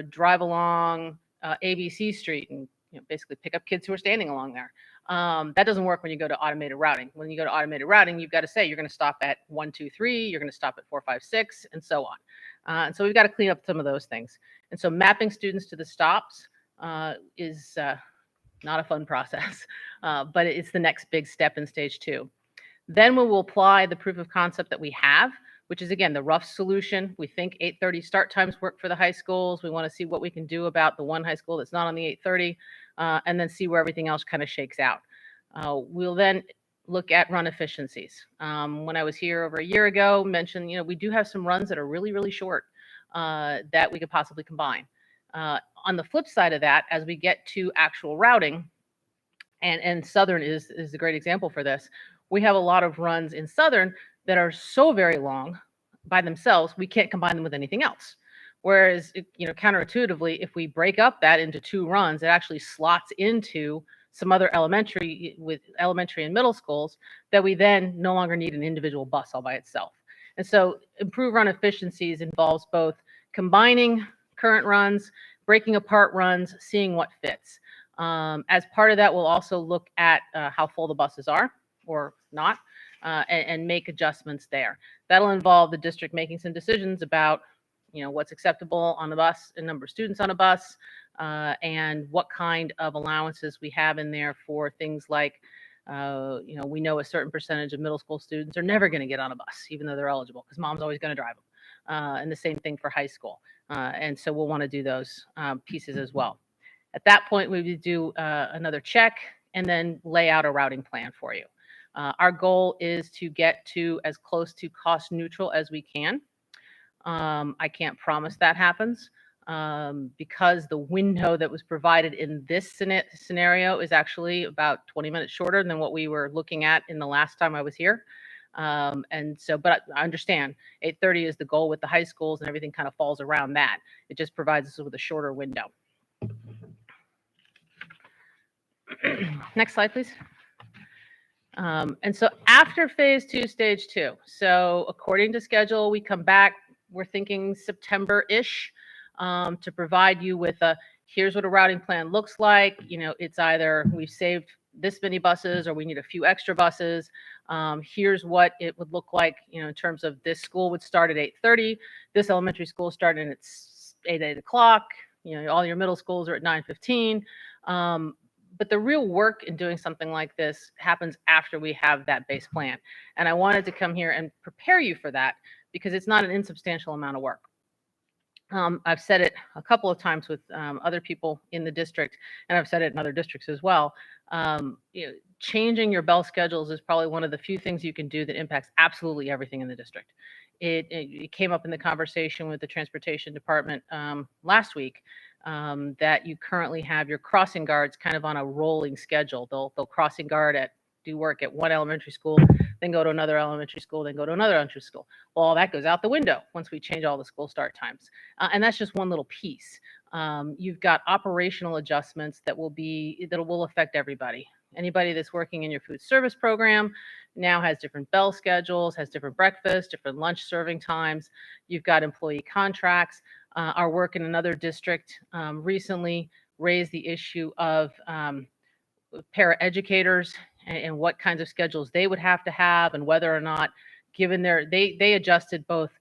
drive along ABC Street and basically pick up kids who are standing along there. That doesn't work when you go to automated routing. When you go to automated routing, you've got to say you're going to stop at 1, 2, 3, you're going to stop at 4, 5, 6, and so on. And so we've got to clean up some of those things. And so mapping students to the stops is not a fun process, but it's the next big step in stage 2. Then we will apply the proof of concept that we have, which is, again, the rough solution. We think 8:30 start times work for the high schools. We want to see what we can do about the one high school that's not on the 8:30, and then see where everything else kind of shakes out. We'll then look at run efficiencies. When I was here over a year ago, mentioned, we do have some runs that are really, really short that we could possibly combine. On the flip side of that, as we get to actual routing, and Southern is a great example for this, we have a lot of runs in Southern that are so very long by themselves, we can't combine them with anything else. Whereas, counterintuitively, if we break up that into 2 runs, it actually slots into some other elementary and middle schools that we then no longer need an individual bus all by itself. And so improve run efficiencies involves both combining current runs, breaking apart runs, seeing what fits. As part of that, we'll also look at how full the buses are or not, and make adjustments there. That'll involve the district making some decisions about, what's acceptable on the bus and number of students on a bus, and what kind of allowances we have in there for things like, we know a certain percentage of middle school students are never going to get on a bus, even though they're eligible, because mom's always going to drive them. And the same thing for high school. And so we'll want to do those pieces as well. At that point, we would do another check and then lay out a routing plan for you. Our goal is to get to as close to cost neutral as we can. I can't promise that happens because the window that was provided in this scenario is actually about 20 minutes shorter than what we were looking at in the last time I was here. And so, but I understand 8:30 is the goal with the high schools and everything kind of falls around that. It just provides us with a shorter window. Next slide, please. And so after phase 2, stage 2, so according to schedule, we come back, we're thinking September-ish to provide you with here's what a routing plan looks like. It's either we've saved this many buses or we need a few extra buses. Here's what it would look like, in terms of this school would start at 8:30. This elementary school starting at 8 o'clock. All your middle schools are at 9:15. But the real work in doing something like this happens after we have that base plan. And I wanted to come here and prepare you for that because it's not an insubstantial amount of work. I've said it a couple of times with other people in the district, and I've said it in other districts as well. Changing your bell schedules is probably one of the few things you can do that impacts absolutely everything in the district. It came up in the conversation with the transportation department last week. That you currently have your crossing guards kind of on a rolling schedule. They'll crossing guard do work at one elementary school, then go to another elementary school, then go to another elementary school. Well, all that goes out the window once we change all the school start times. And that's just one little piece. You've got operational adjustments that will affect everybody. Anybody that's working in your food service program now has different bell schedules, has different breakfast, different lunch serving times. You've got employee contracts. Our work in another district recently raised the issue of paraeducators and what kinds of schedules they would have to have, and whether or not, given they adjusted both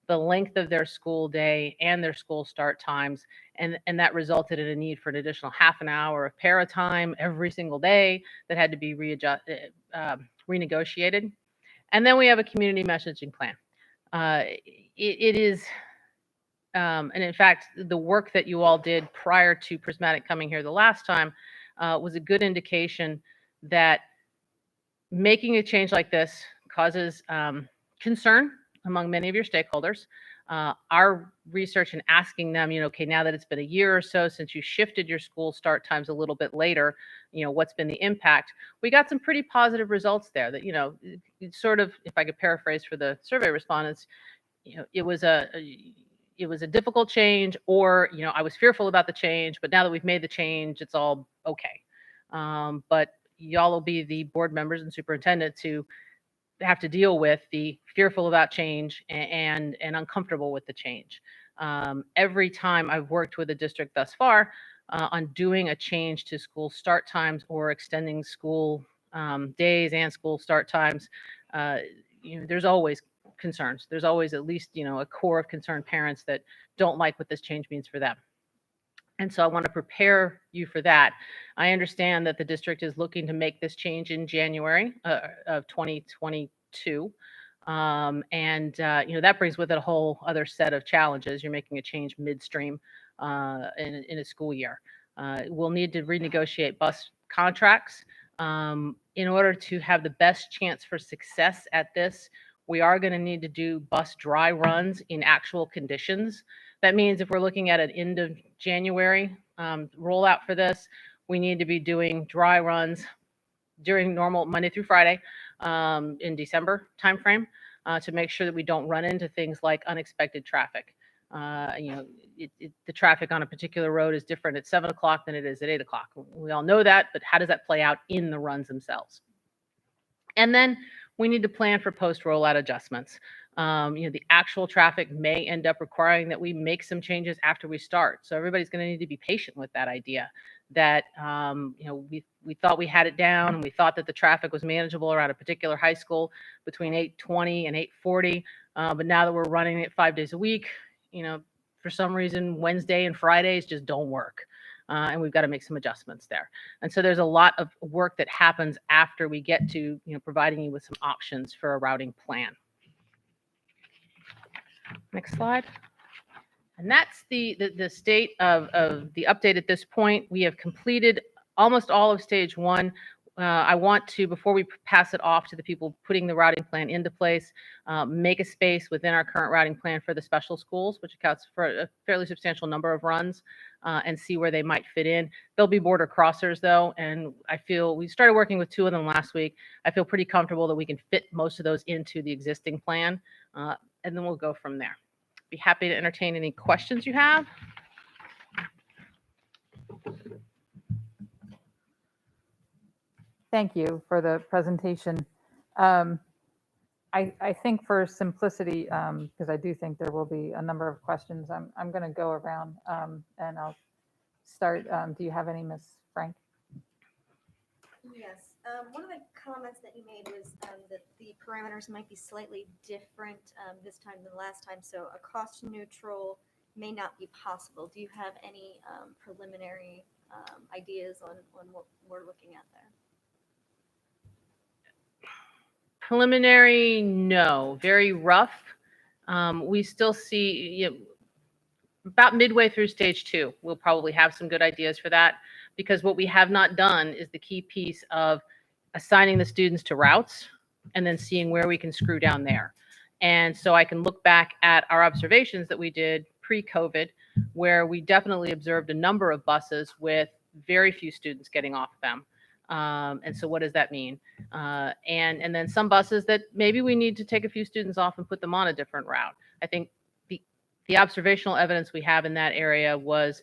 the length of their school day and their school start times, and that resulted in a need for an additional half an hour of para time every single day that had to be renegotiated. And then we have a community messaging plan. It is. And in fact, the work that you all did prior to Prismatic coming here the last time was a good indication that making a change like this causes concern among many of your stakeholders. Our research and asking them, okay, now that it's been a year or so since you shifted your school start times a little bit later, what's been the impact? We got some pretty positive results there that, sort of, if I could paraphrase for the survey respondents, it was a difficult change, or, I was fearful about the change, but now that we've made the change, it's all okay. But y'all will be the board members and superintendent to have to deal with the fearful about change and uncomfortable with the change. Every time I've worked with a district thus far on doing a change to school start times or extending school days and school start times, there's always concerns. There's always at least, a core of concerned parents that don't like what this change means for them. And so I want to prepare you for that. I understand that the district is looking to make this change in January of 2022. That brings with it a whole other set of challenges. You're making a change midstream in a school year. We'll need to renegotiate bus contracts. In order to have the best chance for success at this, we are going to need to do bus dry runs in actual conditions. That means if we're looking at an end of January rollout for this, we need to be doing dry runs during normal Monday through Friday in December timeframe to make sure that we don't run into things like unexpected traffic. The traffic on a particular road is different at 7 o'clock than it is at 8 o'clock. We all know that, but how does that play out in the runs themselves? And then we need to plan for post-rollout adjustments. The actual traffic may end up requiring that we make some changes after we start. So everybody's going to need to be patient with that idea that, we thought we had it down and we thought that the traffic was manageable around a particular high school between 8:20 and 8:40. But now that we're running it 5 days a week, for some reason, Wednesday and Fridays just don't work. And we've got to make some adjustments there. And so there's a lot of work that happens after we get to, providing you with some options for a routing plan. Next slide. And that's the state of the update at this point. We have completed almost all of stage one. I want to, before we pass it off to the people putting the routing plan into place, make a space within our current routing plan for the special schools, which accounts for a fairly substantial number of runs, and see where they might fit in. There'll be border crossers though, and I feel we started working with 2 of them last week. I feel pretty comfortable that we can fit most of those into the existing plan, and then we'll go from there. Be happy to entertain any questions you have. Thank you for the presentation. I think for simplicity, because I do think there will be a number of questions, I'm going to go around and I'll start. Do you have any, Ms. Frank? Yes. One of the comments that you made was that the parameters might be slightly different this time than last time, so a cost neutral may not be possible. Do you have any preliminary ideas on what we're looking at there? Preliminary, no, very rough. We still see about midway through stage 2, we'll probably have some good ideas for that, because what we have not done is the key piece of assigning the students to routes and then seeing where we can screw down there. And so I can look back at our observations that we did pre-COVID, where we definitely observed a number of buses with very few students getting off them. And so what does that mean? And then some buses that maybe we need to take a few students off and put them on a different route. I think the observational evidence we have in that area was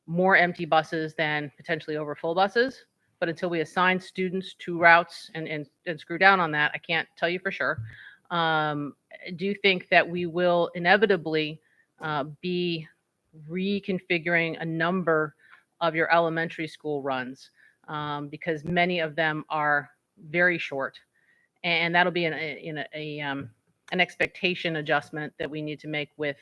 more empty buses than potentially overfull buses. But until we assign students to routes and screw down on that, I can't tell you for sure. I do think that we will inevitably be reconfiguring a number of your elementary school runs. Because many of them are very short, and that'll be an expectation adjustment that we need to make with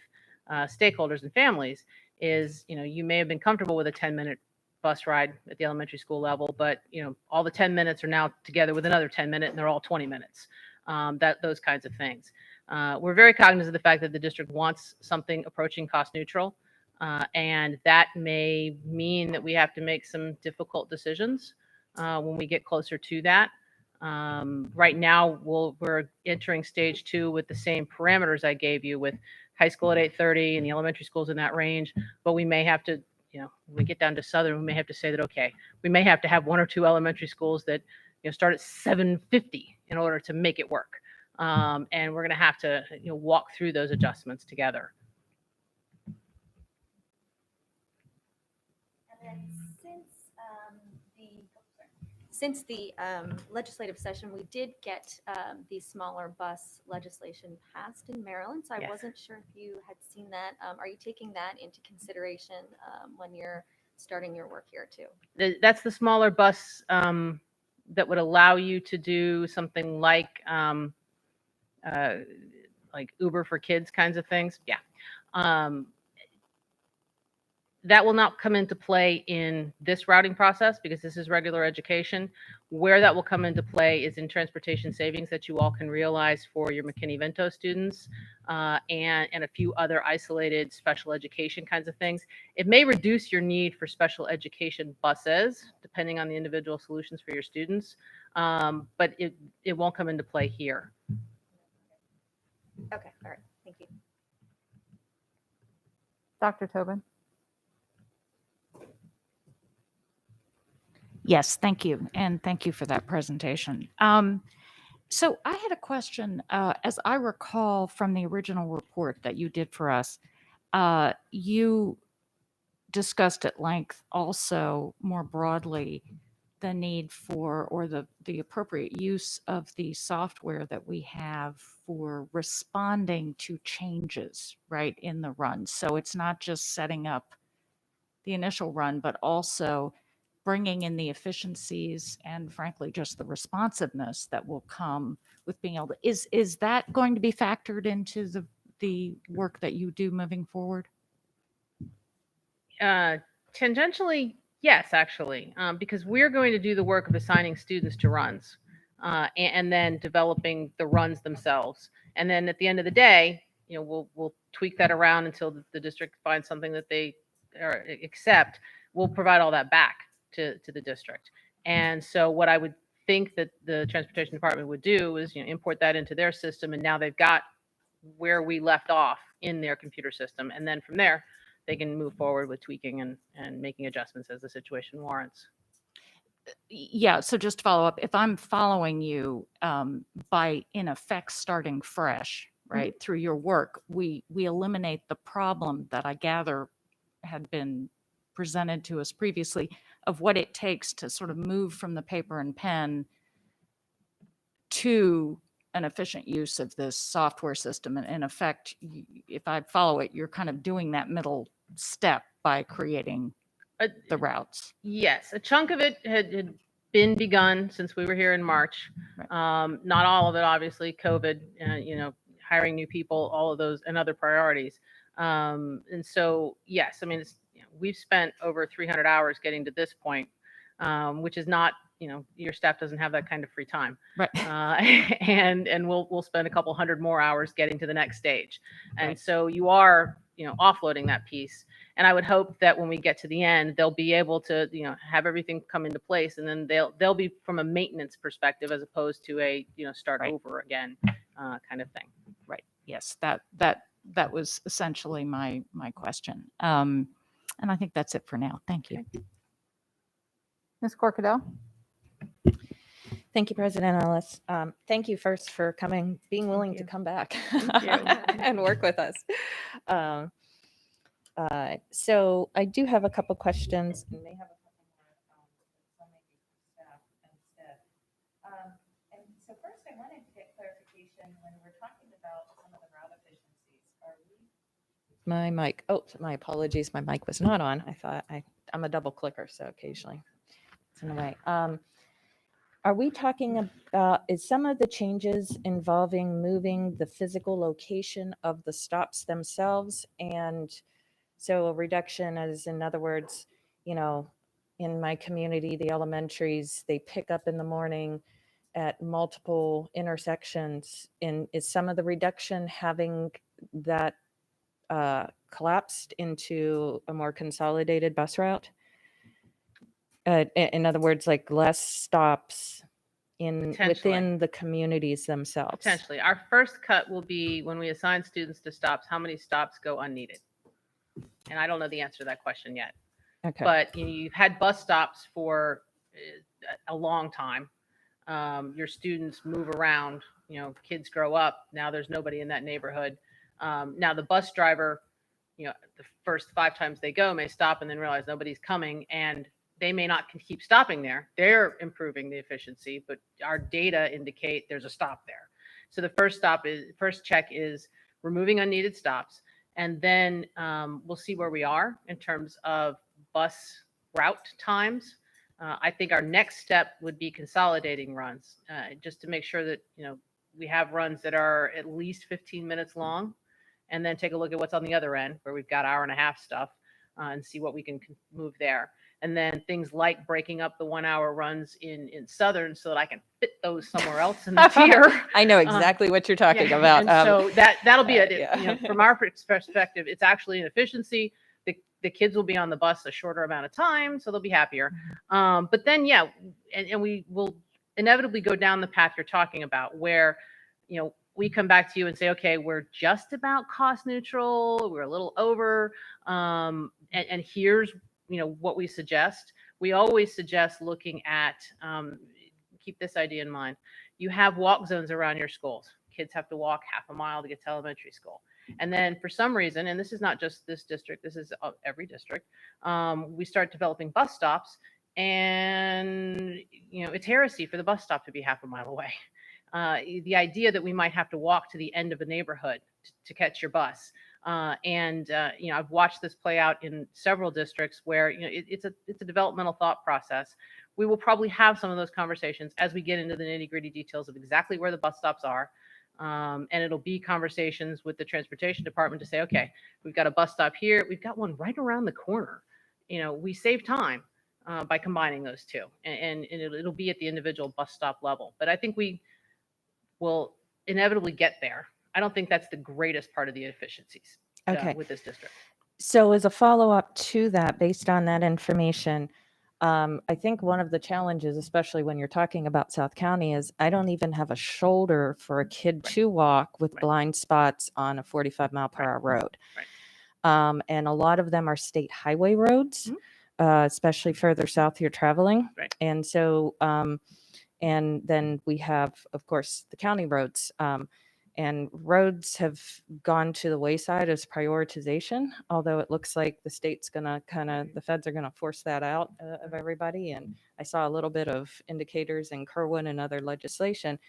stakeholders and families. Is you may have been comfortable with a 10-minute bus ride at the elementary school level, but all the 10 minutes are now together with another 10 minutes, and they're all 20 minutes. Those kinds of things. We're very cognizant of the fact that the district wants something approaching cost neutral. And that may mean that we have to make some difficult decisions when we get closer to that. Right now, we're entering stage 2 with the same parameters I gave you, with high school at 8:30 and the elementary schools in that range. But we may have to, when we get down to Southern, we may have to say that, okay, we may have to have 1 or 2 elementary schools that start at 7:50 in order to make it work. And we're going to have to walk through those adjustments together. Since the legislative session, we did get the smaller bus legislation passed in Maryland. So I Yes. wasn't sure if you had seen that. Are you taking that into consideration when you're starting your work here too? That's the smaller bus that would allow you to do something like Uber for kids kinds of things. Yeah. That will not come into play in this routing process because this is regular education. Where that will come into play is in transportation savings that you all can realize for your McKinney-Vento students and a few other isolated special education kinds of things. It may reduce your need for special education buses, depending on the individual solutions for your students, but it won't come into play here. Okay, all right, thank you. Dr. Tobin? Yes, thank you. And thank you for that presentation. So I had a question. As I recall from the original report that you did for us, you discussed at length also more broadly the need for or the appropriate use of the software that we have for responding to changes, right, in the run. So it's not just setting up the initial run, but also bringing in the efficiencies and frankly just the responsiveness that will come with being able to is that going to be factored into the work that you do moving forward? Tangentially, yes, actually, because we're going to do the work of assigning students to runs and then developing the runs themselves. And then at the end of the day, we'll tweak that around until the district finds something that they accept. We'll provide all that back to the district. And so what I would think that the transportation department would do is import that into their system, and now they've got where we left off in their computer system, and then from there they can move forward with tweaking and making adjustments as the situation warrants. Yeah, so just to follow up, if I'm following you, by in effect starting fresh, right, through your work, we eliminate the problem that I gather had been presented to us previously of what it takes to sort of move from the paper and pen to an efficient use of this software system. And in effect, if I follow it, you're kind of doing that middle step by creating the routes. Yes, a chunk of it had been begun since we were here in March. Right. Not all of it, obviously, COVID, hiring new people, all of those and other priorities. And so, yes, I mean, we've spent over 300 hours getting to this point, which is not, your staff doesn't have that kind of free time. Right. And we'll spend a couple hundred more hours getting to the next stage. And Right. so you are, offloading that piece. And I would hope that when we get to the end, they'll be able to, have everything come into place, and then they'll be from a maintenance perspective as opposed to a, start Right. over again kind of thing. Right. Yes, that was essentially my question. And I think that's it for now. Thank you. Ms. Corkadell? Thank you, President Ellis. Thank you first for being willing to come back and work with us. So I do have a couple questions. And may have a couple more staff instead. And so first, I wanted to get clarification when we're talking about some of the route efficiencies. My mic. Oh, my apologies. My mic was not on. I thought I'm a double clicker, so occasionally it's in the way. Are we talking about, is some of the changes involving moving the physical location of the stops themselves? And so a reduction is, in other words, in my community, the elementaries, they pick up in the morning at multiple intersections. And is some of the reduction having that collapsed into a more consolidated bus route? In other words, like less stops within the communities themselves. Potentially. Our first cut will be when we assign students to stops, how many stops go unneeded? And I don't know the answer to that question yet. Okay. But you've had bus stops for a long time. Your students move around, kids grow up. Now there's nobody in that neighborhood. Now the bus driver, the first 5 times they go may stop and then realize nobody's coming, and they may not keep stopping there. They're improving the efficiency, but our data indicate there's a stop there. So the first check is removing unneeded stops. And then we'll see where we are in terms of bus route times. I think our next step would be consolidating runs, just to make sure that, we have runs that are at least 15 minutes long, and then take a look at what's on the other end where we've got hour-and-a-half stuff, and see what we can move there. And then things like breaking up the 1 hour runs in Southern so that I can fit those somewhere else in the tier. I know exactly what you're talking Yeah, about. and so that'll be it. yeah. From our perspective, it's actually an efficiency. The kids will be on the bus a shorter amount of time, so they'll be happier. But then, and we will inevitably go down the path you're talking about, where, we come back to you and say, okay, we're just about cost neutral, we're a little over, and here's, what we suggest. We always suggest looking at, keep this idea in mind. You have walk zones around your schools. Kids have to walk half a mile to get to elementary school. And then for some reason, and this is not just this district, this is every district, we start developing bus stops, and, it's heresy for the bus stop to be half a mile away. The idea that we might have to walk to the end of a neighborhood to catch your bus. I've watched this play out in several districts where, it's a developmental thought process. We will probably have some of those conversations as we get into the nitty-gritty details of exactly where the bus stops are. And it'll be conversations with the transportation department to say, okay, we've got a bus stop here. We've got one right around the corner. We save time by combining those two, and it'll be at the individual bus stop level. But I think we will inevitably get there. I don't think that's the greatest part of the efficiencies with this district. So as a follow-up to that, based on that information, I think one of the challenges, especially when you're talking about South County, is I don't even have a shoulder for a kid to walk with blind spots on a 45 mile per hour road. And a lot of them are state highway roads, especially further south you're traveling. And so, and then we have, of course, the county roads. And roads have gone to the wayside as prioritization, although it looks like the state's going to the feds are going to force that out of everybody. And I saw a little bit of indicators in Kerwin and other legislation.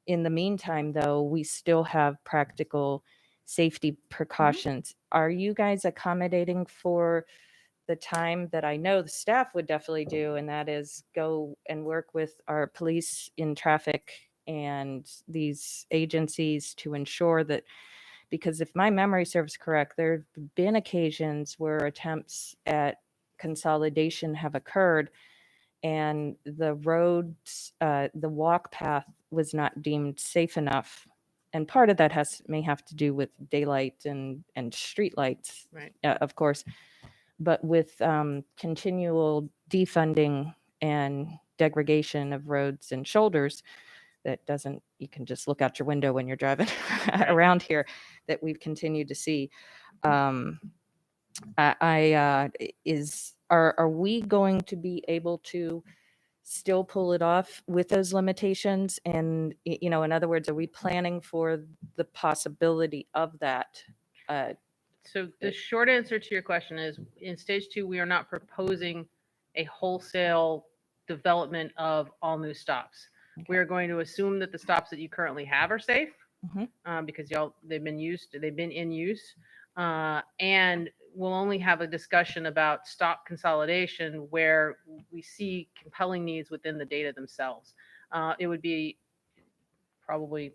In the meantime, though, we still have practical safety precautions. Are you guys accommodating for the time that I know the staff would definitely do, and that is go and work with our police in traffic and these agencies to ensure that, because if my memory serves correct, there have been occasions where attempts at consolidation have occurred and the roads, the walk path was not deemed safe enough. And part of that may have to do with daylight and street lights, of course, but with continual defunding and degradation of roads and shoulders, that doesn't, you can just look out your window when you're driving around here, that we've continued to see. Are we going to be able to still pull it off with those limitations? And, in other words, are we planning for the possibility of that? So the short answer to your question is, in stage 2, we are not proposing a wholesale development of all new stops. We are going to assume that the stops that you currently have are safe, because they've been in use, and we'll only have a discussion about stop consolidation where we see compelling needs within the data themselves. It would be probably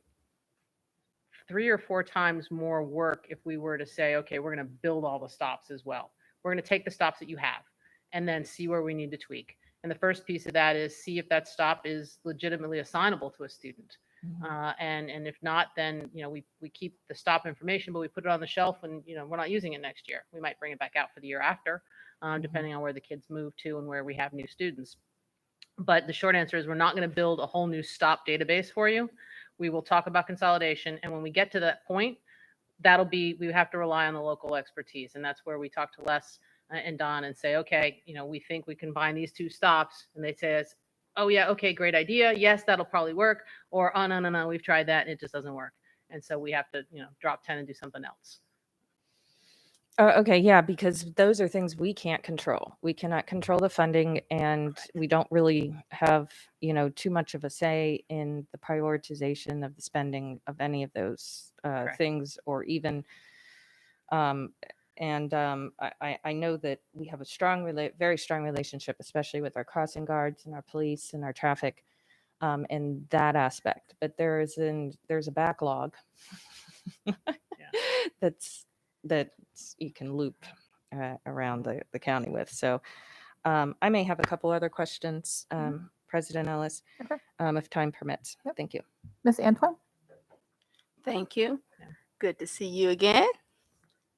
3 or 4 times more work if we were to say, okay, we're going to build all the stops as well. We're going to take the stops that you have and then see where we need to tweak. And the first piece of that is see if that stop is legitimately assignable to a student. And if not, then, we keep the stop information, but we put it on the shelf and, we're not using it next year. We might bring it back out for the year after, depending on where the kids move to and where we have new students. But the short answer is we're not going to build a whole new stop database for you. We will talk about consolidation. And when we get to that point, we have to rely on the local expertise. And that's where we talk to Les and Don and say, okay, we think we combine these 2 stops. And they say, oh yeah, okay, great idea. Yes, that'll probably work. Or, oh, no, we've tried that and it just doesn't work. And so we have to, drop 10 and do something else. Okay, yeah, because those are things we can't control. We cannot control the funding, and we don't really have, too much of a say in the prioritization of the spending of any of those Correct. things, or even, I know that we have a very strong relationship, especially with our crossing guards and our police and our traffic, in that aspect. But there's a backlog that's that you can loop around the county with. So I may have a couple other questions, President Ellis, Okay. if time permits. Thank you. Ms. Antoine? Thank you. Good to see you again.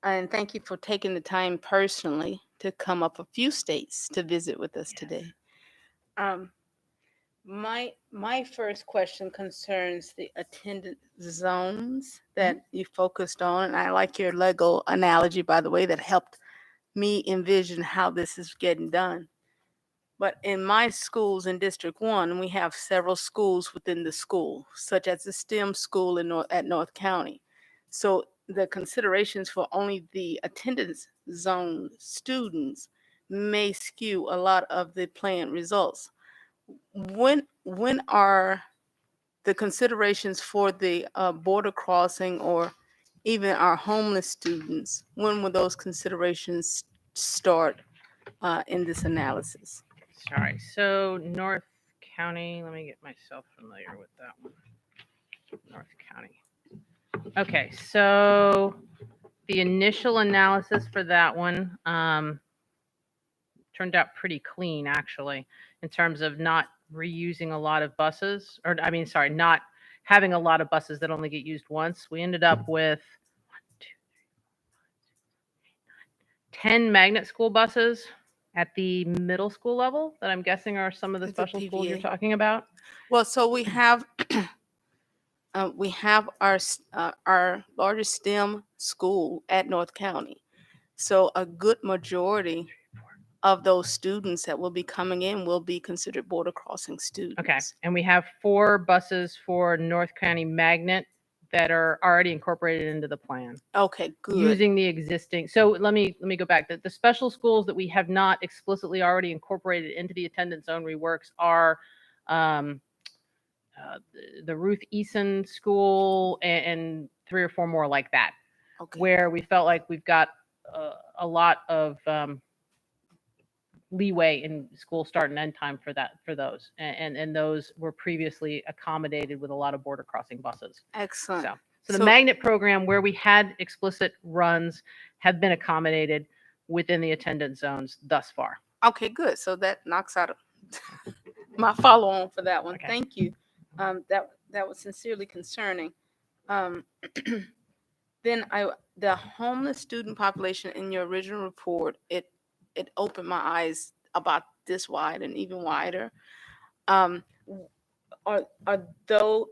And thank you for taking the time personally to come up a few states to visit with us today. My first question concerns the attendance zones that you focused on, and I like your Lego analogy, by the way, that helped me envision how this is getting done. But in my schools in District 1, we have several schools within the school, such as the STEM school at North County. So the considerations for only the attendance zone students may skew a lot of the planned results. When are the considerations for the border crossing or even our homeless students, when will those considerations start in this analysis? Sorry. So North County, let me get myself familiar with that one. North County. Okay, so the initial analysis for that one turned out pretty clean, actually, in terms of not reusing a lot of buses, not having a lot of buses that only get used once. We ended up with 10 magnet school buses at the middle school level that I'm guessing are some of the It's a special schools you're PVA. talking about. Well, so we have our largest STEM school at North County. So a good majority of those students that will be coming in will be considered border crossing students. Okay, and we have 4 buses for North County Magnet that are already incorporated into the plan. Okay, good. Using the existing. So let me go back. The special schools that we have not explicitly already incorporated into the attendance zone reworks are the Ruth Eason School and 3 or 4 more like that, where we felt like we've got a lot of leeway in school start and end time for those, and those were previously accommodated with a lot of border crossing buses. Excellent. So the magnet program, where we had explicit runs, have been accommodated within the attendance zones thus far. Okay, good. So that knocks out my follow on for that one. Okay. Thank you. That was sincerely concerning. Then the homeless student population in your original report, it opened my eyes about this wide and even wider.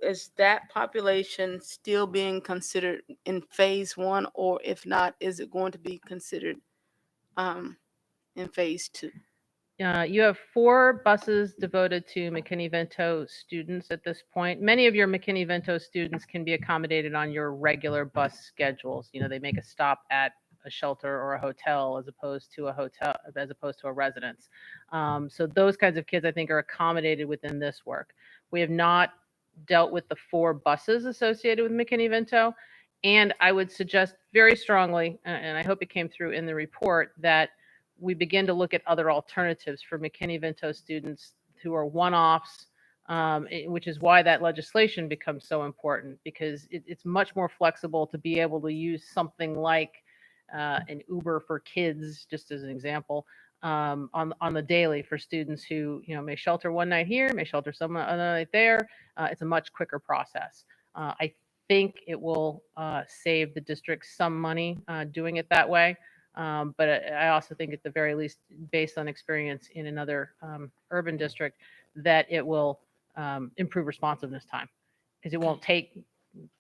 Is that population still being considered in phase 1, or if not, is it going to be considered in phase 2? You have 4 buses devoted to McKinney-Vento students at this point. Many of your McKinney-Vento students can be accommodated on your regular bus schedules. They make a stop at a shelter or a hotel as opposed to a residence. So those kinds of kids, I think, are accommodated within this work. We have not dealt with the 4 buses associated with McKinney-Vento, and I would suggest very strongly, and I hope it came through in the report, that we begin to look at other alternatives for McKinney-Vento students who are one-offs, which is why that legislation becomes so important, because it's much more flexible to be able to use something like an Uber for kids, just as an example, on the daily for students who may shelter one night here, may shelter another night there. It's a much quicker process. I think it will save the district some money doing it that way. But I also think, at the very least, based on experience in another urban district, that it will improve responsiveness time, because it won't take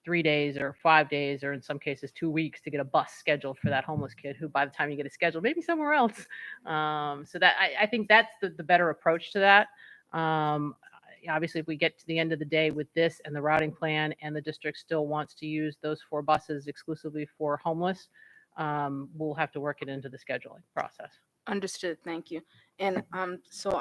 3 days or 5 days, or in some cases 2 weeks, to get a bus scheduled for that homeless kid who, by the time you get it scheduled, maybe somewhere else. So that I think that's the better approach to that. Obviously, if we get to the end of the day with this and the routing plan, and the district still wants to use those 4 buses exclusively for homeless, we'll have to work it into the scheduling process. Understood, thank you. And so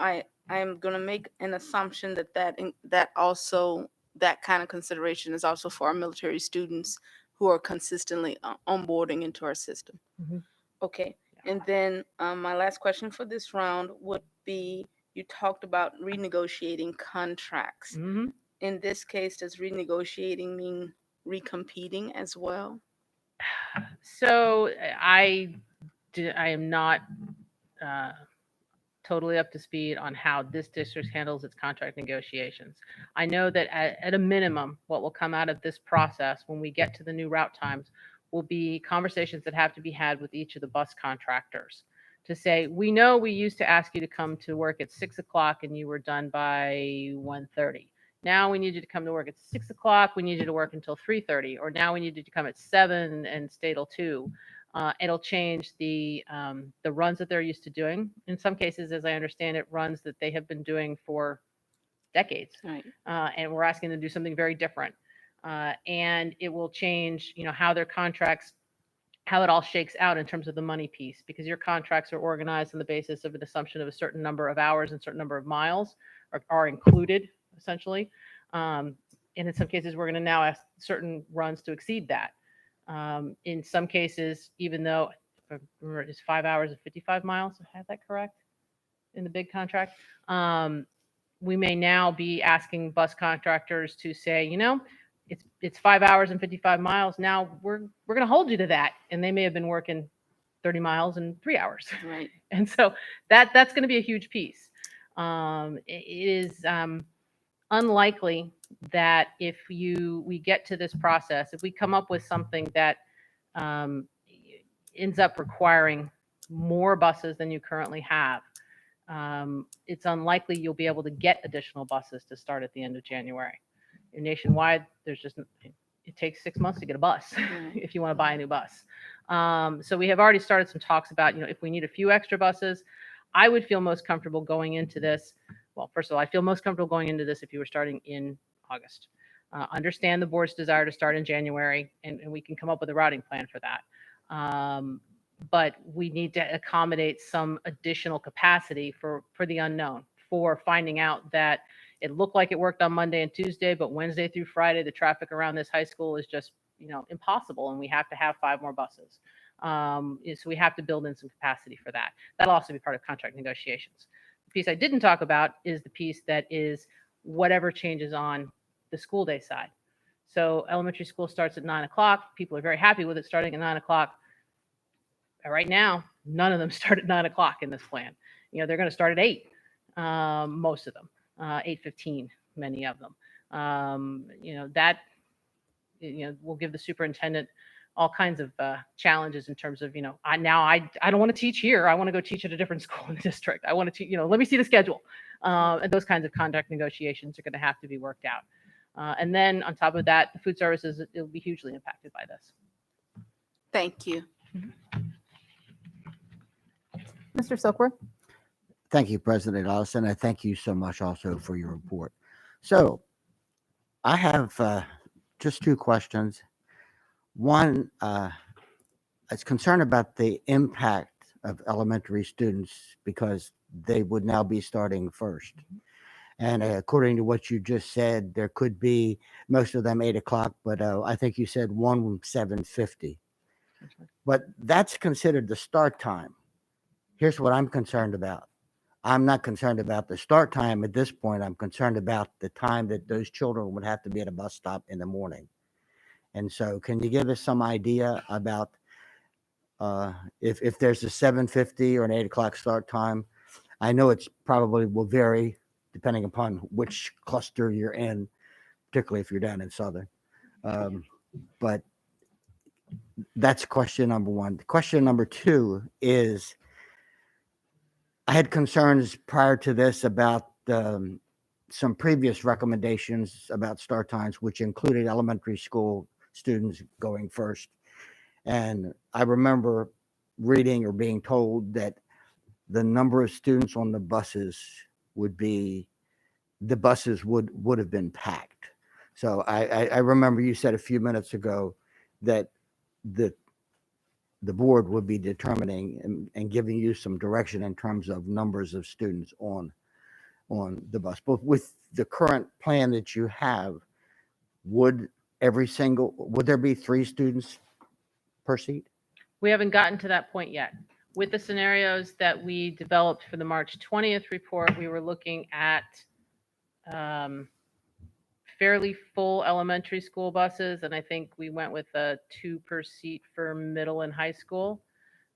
I'm gonna make an assumption that also, that kind of consideration is also for our military students who are consistently onboarding into our system. Mhm. Okay, and then my last question for this round would be, you talked about renegotiating contracts. Mhm. In this case, does renegotiating mean recompeting as well? So I am not totally up to speed on how this district handles its contract negotiations. I know that at a minimum, what will come out of this process when we get to the new route times will be conversations that have to be had with each of the bus contractors to say, we know we used to ask you to come to work at 6 o'clock and you were done by 1:30. Now we need you to come to work at 6 o'clock. We need you to work until 3:30, or now we need you to come at 7 and stay till 2. It'll change the runs that they're used to doing. In some cases, as I understand it, runs that they have been doing for decades. Right. And we're asking them to do something very different. And it will change, how their contracts, how it all shakes out in terms of the money piece, because your contracts are organized on the basis of an assumption of a certain number of hours and certain number of miles are included, essentially. And in some cases, we're going to now ask certain runs to exceed that. In some cases, even though, if I remember, it's 5 hours and 55 miles, I have that correct in the big contract. We may now be asking bus contractors to say, it's 5 hours and 55 miles. Now we're going to hold you to that, and they may have been working 30 miles in 3 hours. Right. And so that's going to be a huge piece. It is unlikely that if we get to this process, if we come up with something that ends up requiring more buses than you currently have, it's unlikely you'll be able to get additional buses to start at the end of January. Nationwide, it takes 6 months to get a bus if you want to buy a new bus. So we have already started some talks about, if we need a few extra buses. I would feel most comfortable going into this. Well, first of all, I feel most comfortable going into this if you were starting in August. Understand the board's desire to start in January, and we can come up with a routing plan for that. But we need to accommodate some additional capacity for the unknown, for finding out that it looked like it worked on Monday and Tuesday, but Wednesday through Friday, the traffic around this high school is just, impossible, and we have to have 5 more buses. So we have to build in some capacity for that. That'll also be part of contract negotiations. The piece I didn't talk about is the piece that is whatever changes on the school day side. So elementary school starts at 9 o'clock. People are very happy with it starting at 9 o'clock. Right now, none of them start at 9 o'clock in this plan. They're going to start at 8, most of them, 8:15, many of them. That will give the superintendent all kinds of challenges in terms of, I don't want to teach here. I want to go teach at a different school in the district. I want to teach, let me see the schedule. And those kinds of contract negotiations are going to have to be worked out. And then on top of that, the food services, it'll be hugely impacted by this. Thank you. Mr. Silkworth? Thank you, President Allison. I thank you so much also for your report. So I have just 2 questions. One, is concerned about the impact of elementary students because they would now be starting first. And according to what you just said, there could be most of them 8 o'clock, but I think you said one 7:50. But that's considered the start time. Here's what I'm concerned about. I'm not concerned about the start time at this point. I'm concerned about the time that those children would have to be at a bus stop in the morning. And so can you give us some idea about if there's a 7:50 or an 8 o'clock start time? I know it's probably will vary depending upon which cluster you're in, particularly if you're down in Southern. But that's question number 1. Question number 2 is, I had concerns prior to this about some previous recommendations about start times, which included elementary school students going first. And I remember reading or being told that the number of students on the buses would have been packed. So I remember you said a few minutes ago that the the board would be determining and giving you some direction in terms of numbers of students on the bus. But with the current plan that you have, would there be 3 students per seat? We haven't gotten to that point yet. With the scenarios that we developed for the March 20th report, we were looking at fairly full elementary school buses, and I think we went with a 2 per seat for middle and high school,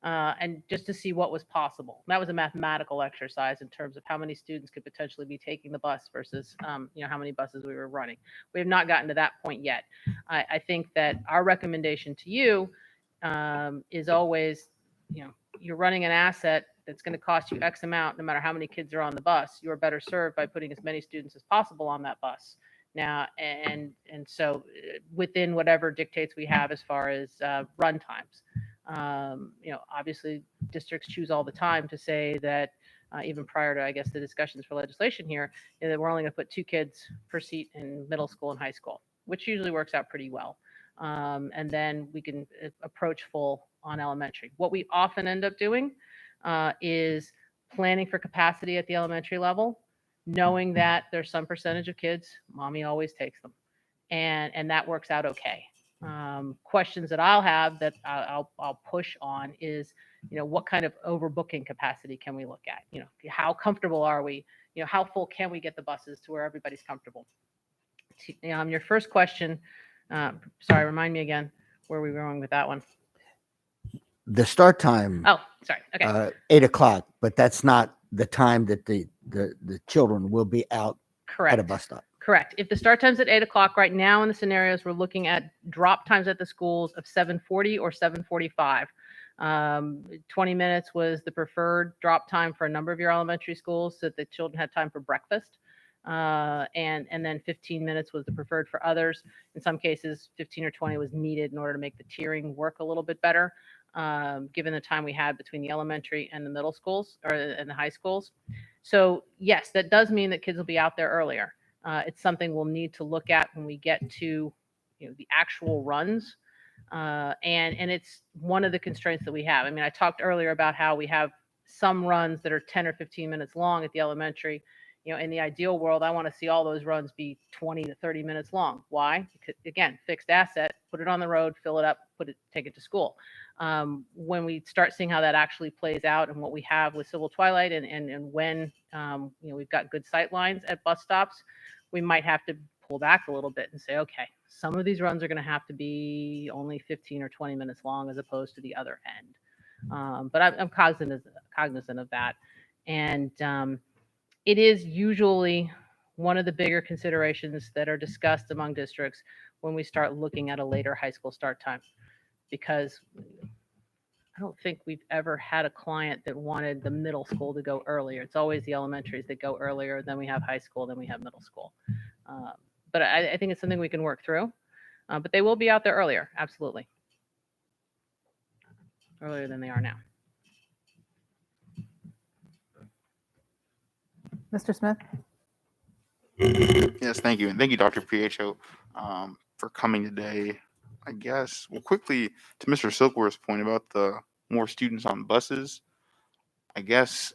and just to see what was possible. That was a mathematical exercise in terms of how many students could potentially be taking the bus versus, how many buses we were running. We have not gotten to that point yet. I think that our recommendation to you is always, you're running an asset that's going to cost you X amount, no matter how many kids are on the bus. You're better served by putting as many students as possible on that bus. Now, and so within whatever dictates we have as far as run times, obviously districts choose all the time to say that even prior to, I guess, the discussions for legislation here, that we're only going to put 2 kids per seat in middle school and high school, which usually works out pretty well. And then we can approach full on elementary. What we often end up doing is planning for capacity at the elementary level, knowing that there's some percentage of kids, mommy always takes them. And that works out okay. Questions that I'll have that I'll push on is, what kind of overbooking capacity can we look at? How comfortable are we? How full can we get the buses to where everybody's comfortable? Your first question, sorry, remind me again where we were going with that one. The start time. Oh, sorry. Okay. 8 o'clock, but that's not the time that the children will be out at a bus stop. Correct. If the start time's at 8 o'clock right now in the scenarios, we're looking at drop times at the schools of 7:40 or 7:45. 20 minutes was the preferred drop time for a number of your elementary schools so that the children had time for breakfast. And then 15 minutes was the preferred for others. In some cases, 15 or 20 was needed in order to make the tiering work a little bit better, given the time we had between the elementary and the middle schools and the high schools. So yes, that does mean that kids will be out there earlier. It's something we'll need to look at when we get to the actual runs. And it's one of the constraints that we have. I mean, I talked earlier about how we have some runs that are 10 or 15 minutes long at the elementary. In the ideal world, I want to see all those runs be 20 to 30 minutes long. Why? Because, again, fixed asset, put it on the road, fill it up, take it to school. When we start seeing how that actually plays out and what we have with Civil Twilight and when we've got good sight lines at bus stops, we might have to pull back a little bit and say, okay, some of these runs are going to have to be only 15 or 20 minutes long as opposed to the other end. But I'm cognizant of that. And it is usually one of the bigger considerations that are discussed among districts when we start looking at a later high school start time, because I don't think we've ever had a client that wanted the middle school to go earlier. It's always the elementaries that go earlier, then we have high school, then we have middle school. But I think it's something we can work through. But they will be out there earlier, absolutely. Earlier than they are now. Mr. Smith? Yes, thank you. And thank you, Dr. Prieto, for coming today. I guess, well, quickly to Mr. Silkworth's point about the more students on buses, I guess,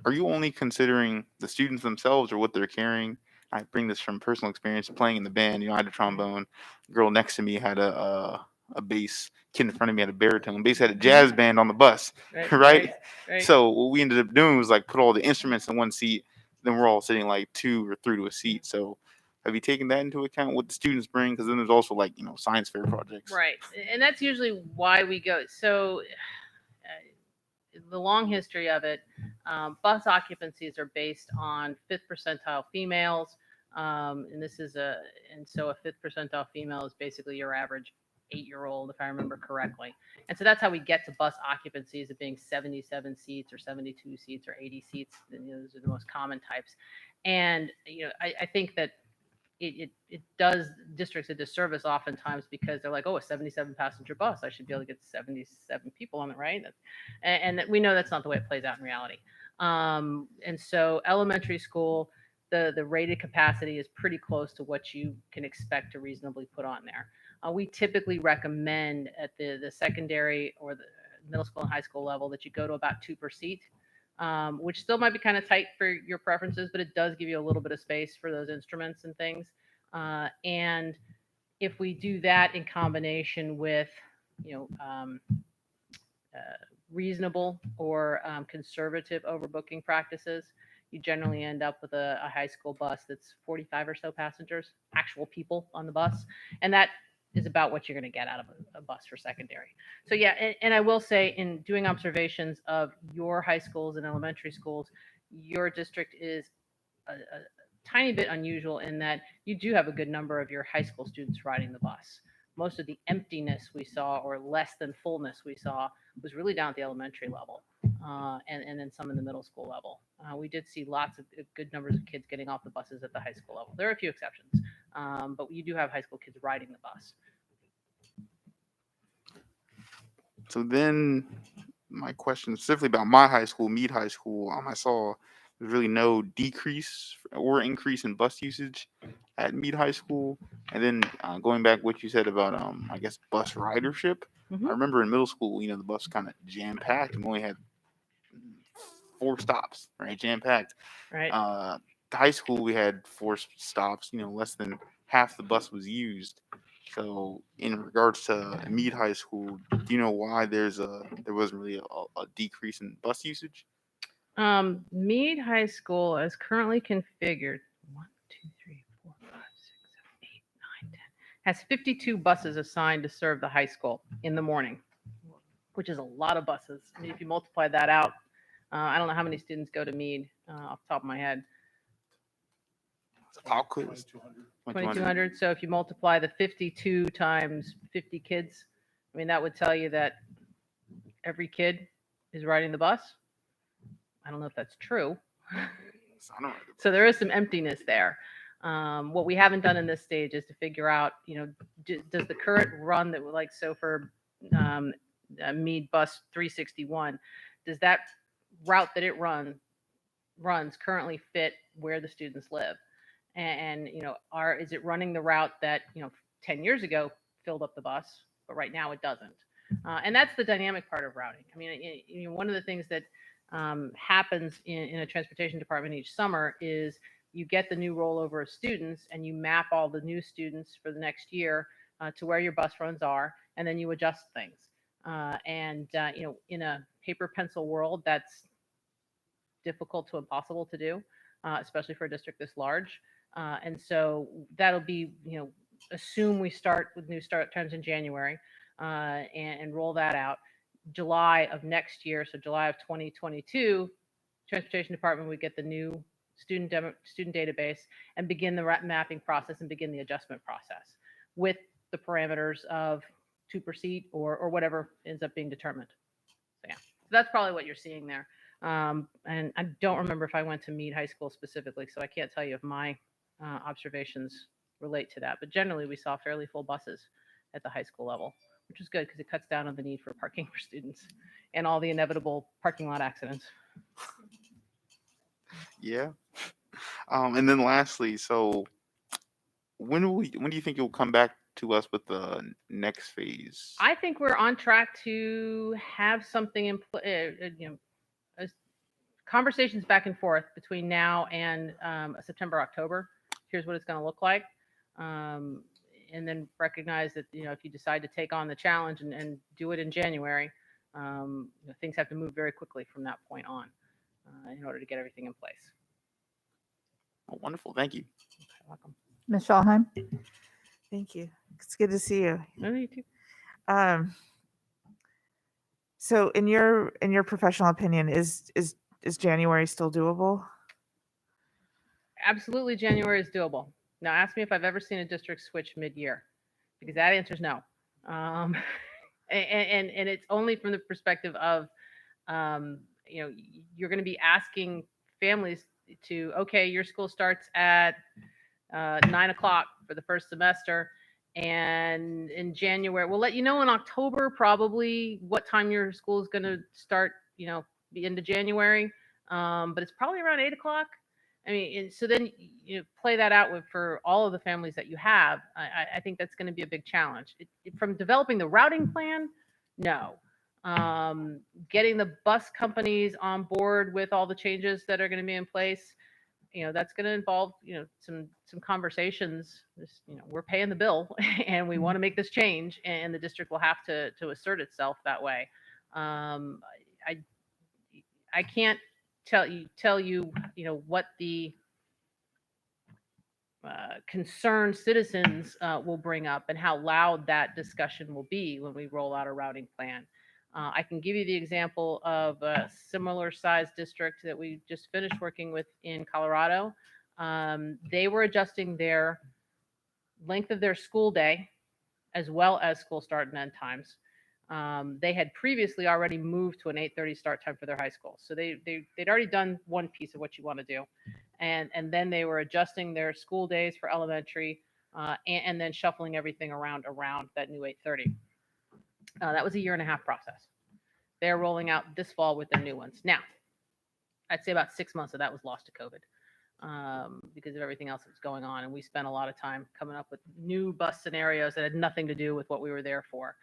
are you only considering the students themselves or what they're carrying? I bring this from personal experience playing in the band. I had a trombone. The girl next to me had a bass. Kid in front of me had a baritone. Bass had a jazz band on the bus, right? So what we ended up doing was put all the instruments in one seat. Then we're all sitting 2 or 3 to a seat. So have you taken that into account, what the students bring? Because then there's also science fair projects. Right. And that's usually why we go. So the long history of it, bus occupancies are based on 5th percentile females. And so a 5th percentile female is basically your average 8-year-old, if I remember correctly. And so that's how we get to bus occupancies of being 77 seats or 72 seats or 80 seats. Those are the most common types. And, I think that it does districts a disservice oftentimes because they're like, oh, a 77 passenger bus, I should be able to get 77 people on it, right? And we know that's not the way it plays out in reality. And so elementary school, the rated capacity is pretty close to what you can expect to reasonably put on there. We typically recommend at the secondary or middle school and high school level that you go to about 2 per seat, which still might be kind of tight for your preferences, but it does give you a little bit of space for those instruments and things. And if we do that in combination with, reasonable or conservative overbooking practices, you generally end up with a high school bus that's 45 or so passengers, actual people on the bus. And that is about what you're going to get out of a bus for secondary. So yeah, and I will say, in doing observations of your high schools and elementary schools, your district is a tiny bit unusual in that you do have a good number of your high school students riding the bus. Most of the emptiness we saw, or less than fullness we saw, was really down at the elementary level, and then some in the middle school level. We did see lots of good numbers of kids getting off the buses at the high school level. There are a few exceptions, but you do have high school kids riding the bus. So then my question specifically about my high school, Meade High School, I saw there's really no decrease or increase in bus usage at Meade High School. And then going back what you said about, I guess, bus ridership. I remember in middle school, the bus kind of jam-packed and we only had 4 stops, right? Jam-packed. Right. High school, we had 4 stops, less than half the bus was used. So in regards to Meade High School, do you know why there wasn't really a decrease in bus usage? Meade High School is currently configured has 52 buses assigned to serve the high school in the morning, which is a lot of buses. I mean, if you multiply that out, I don't know how many students go to Meade off the top of my head. About 2,200. So if you multiply the 52 times 50 kids, I mean, that would tell you that every kid is riding the bus. I don't know if that's true. So there is some emptiness there. What we haven't done in this stage is to figure out, does the current run that for Meade bus 361, does that route that it runs currently fit where the students live? And is it running the route that 10 years ago filled up the bus, but right now it doesn't? And that's the dynamic part of routing. I mean, one of the things that happens in a transportation department each summer is you get the new rollover of students and you map all the new students for the next year to where your bus runs are, and then you adjust things. In a paper pencil world, that's difficult to impossible to do, especially for a district this large. And so that'll be, assume we start with new start times in January and roll that out. July of next year, so July of 2022, Transportation Department would get the new student database and begin the mapping process and begin the adjustment process with the parameters of 2 per seat or whatever ends up being determined. So yeah, so that's probably what you're seeing there. And I don't remember if I went to Meade High School specifically, so I can't tell you if my observations relate to that. But generally, we saw fairly full buses at the high school level, which is good because it cuts down on the need for parking for students and all the inevitable parking lot accidents. Yeah. And then lastly, so when do you think you'll come back to us with the next phase? I think we're on track to have something in conversations back and forth between now and September, October. Here's what it's going to look like. And then recognize that, if you decide to take on the challenge and do it in January, things have to move very quickly from that point on in order to get everything in place. Oh, wonderful. Thank you. You're welcome. Ms. Schalheim? Thank you. It's good to see you. Oh, you too. So in your professional opinion, is January still doable? Absolutely, January is doable. Now, ask me if I've ever seen a district switch mid-year, because that answer is no. And it's only from the perspective of, you're going to be asking families to, okay, your school starts at 9 o'clock for the first semester, and in January, we'll let you know in October probably what time your school is going to start, the end of January, but it's probably around 8 o'clock. I mean, and so then play that out for all of the families that you have. I think that's going to be a big challenge. From developing the routing plan, no. Getting the bus companies on board with all the changes that are going to be in place, that's going to involve, some conversations. We're paying the bill and we want to make this change, and the district will have to assert itself that way. I can't tell you, what the concerned citizens will bring up and how loud that discussion will be when we roll out a routing plan. I can give you the example of a similar sized district that we just finished working with in Colorado. They were adjusting their length of their school day as well as school start and end times. They had previously already moved to an 8:30 start time for their high school. So they'd already done one piece of what you want to do. And then they were adjusting their school days for elementary and then shuffling everything around that new 8:30. That was a 1.5-year process. They're rolling out this fall with their new ones. Now, I'd say about 6 months of that was lost to COVID because of everything else that was going on. And we spent a lot of time coming up with new bus scenarios that had nothing to do with what we were there for.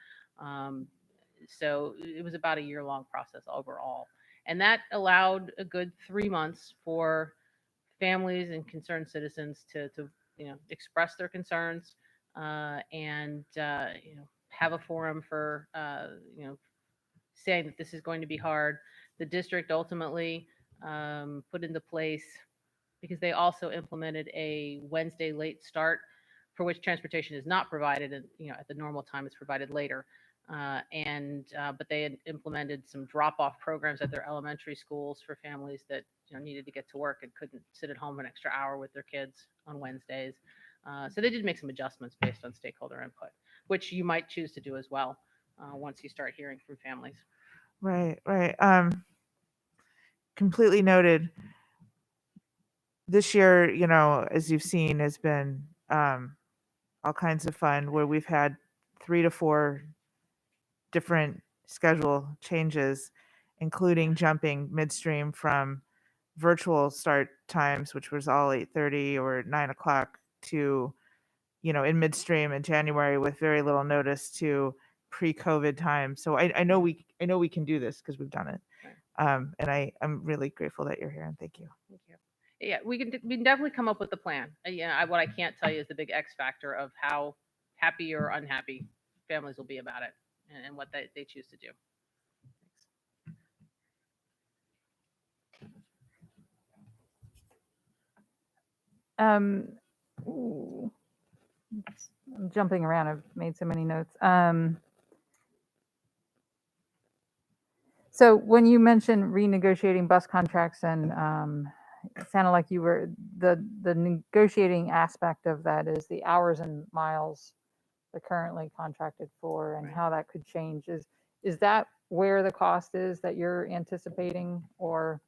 So it was about a 1-year-long process overall. And that allowed a good 3 months for families and concerned citizens to express their concerns and have a forum for saying that this is going to be hard. The district ultimately put into place, because they also implemented a Wednesday late start for which transportation is not provided, and at the normal time it's provided later. But they had implemented some drop-off programs at their elementary schools for families that needed to get to work and couldn't sit at home an extra hour with their kids on Wednesdays. So they did make some adjustments based on stakeholder input, which you might choose to do as well once you start hearing from families. Right. Completely noted. This year, as you've seen, has been all kinds of fun, where we've had 3 to 4 different schedule changes, including jumping midstream from virtual start times, which was all 8:30 or 9 o'clock, to, in midstream in January with very little notice, to pre-COVID time. So I know we can do this because we've done it. And I'm really grateful that you're here, and thank you. Thank you. Yeah, we can definitely come up with a plan. What I can't tell you is the big X factor of how happy or unhappy families will be about it and what they choose to do. Ooh. I'm jumping around. I've made so many notes. So when you mentioned renegotiating bus contracts, and it sounded like you were the negotiating aspect of that is the hours and miles they're currently contracted for, and how that could change. Is that where the cost is that you're anticipating, or?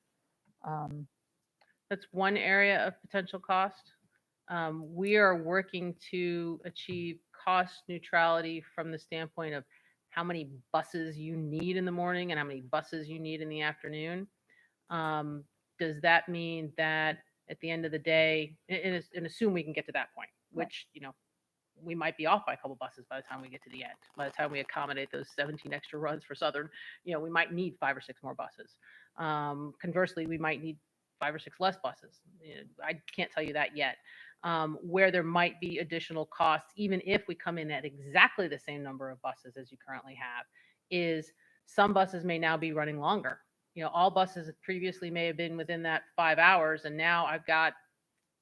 That's one area of potential cost. We are working to achieve cost neutrality from the standpoint of how many buses you need in the morning and how many buses you need in the afternoon. Does that mean that at the end of the day, and assume we can get to that point, which, we might be off by a couple buses by the time we get to the end. By the time we accommodate those 17 extra runs for Southern, we might need 5 or 6 more buses. Conversely, we might need 5 or 6 less buses. I can't tell you that yet. Where there might be additional costs, even if we come in at exactly the same number of buses as you currently have, is some buses may now be running longer. All buses previously may have been within that 5 hours, and now I've got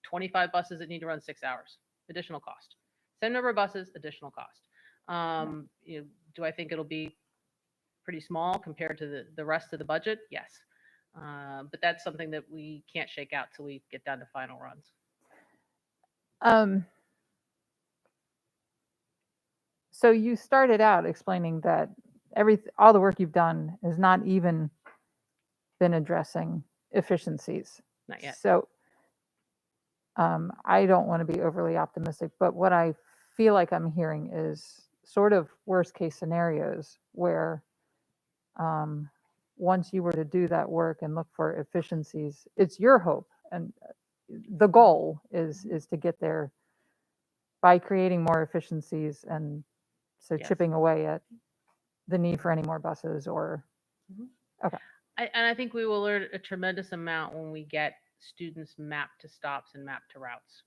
25 buses that need to run 6 hours. Additional cost. Same number of buses, additional cost. Do I think it'll be pretty small compared to the rest of the budget? Yes. But that's something that we can't shake out till we get down to final runs. So you started out explaining that all the work you've done has not even been addressing efficiencies. Not yet. So I don't want to be overly optimistic, but what I feel like I'm hearing is sort of worst case scenarios where once you were to do that work and look for efficiencies, it's your hope, and the goal is to get there by creating more efficiencies, and so Yes. chipping away at the need for any more buses or, okay. And I think we will learn a tremendous amount when we get students mapped to stops and mapped to routes.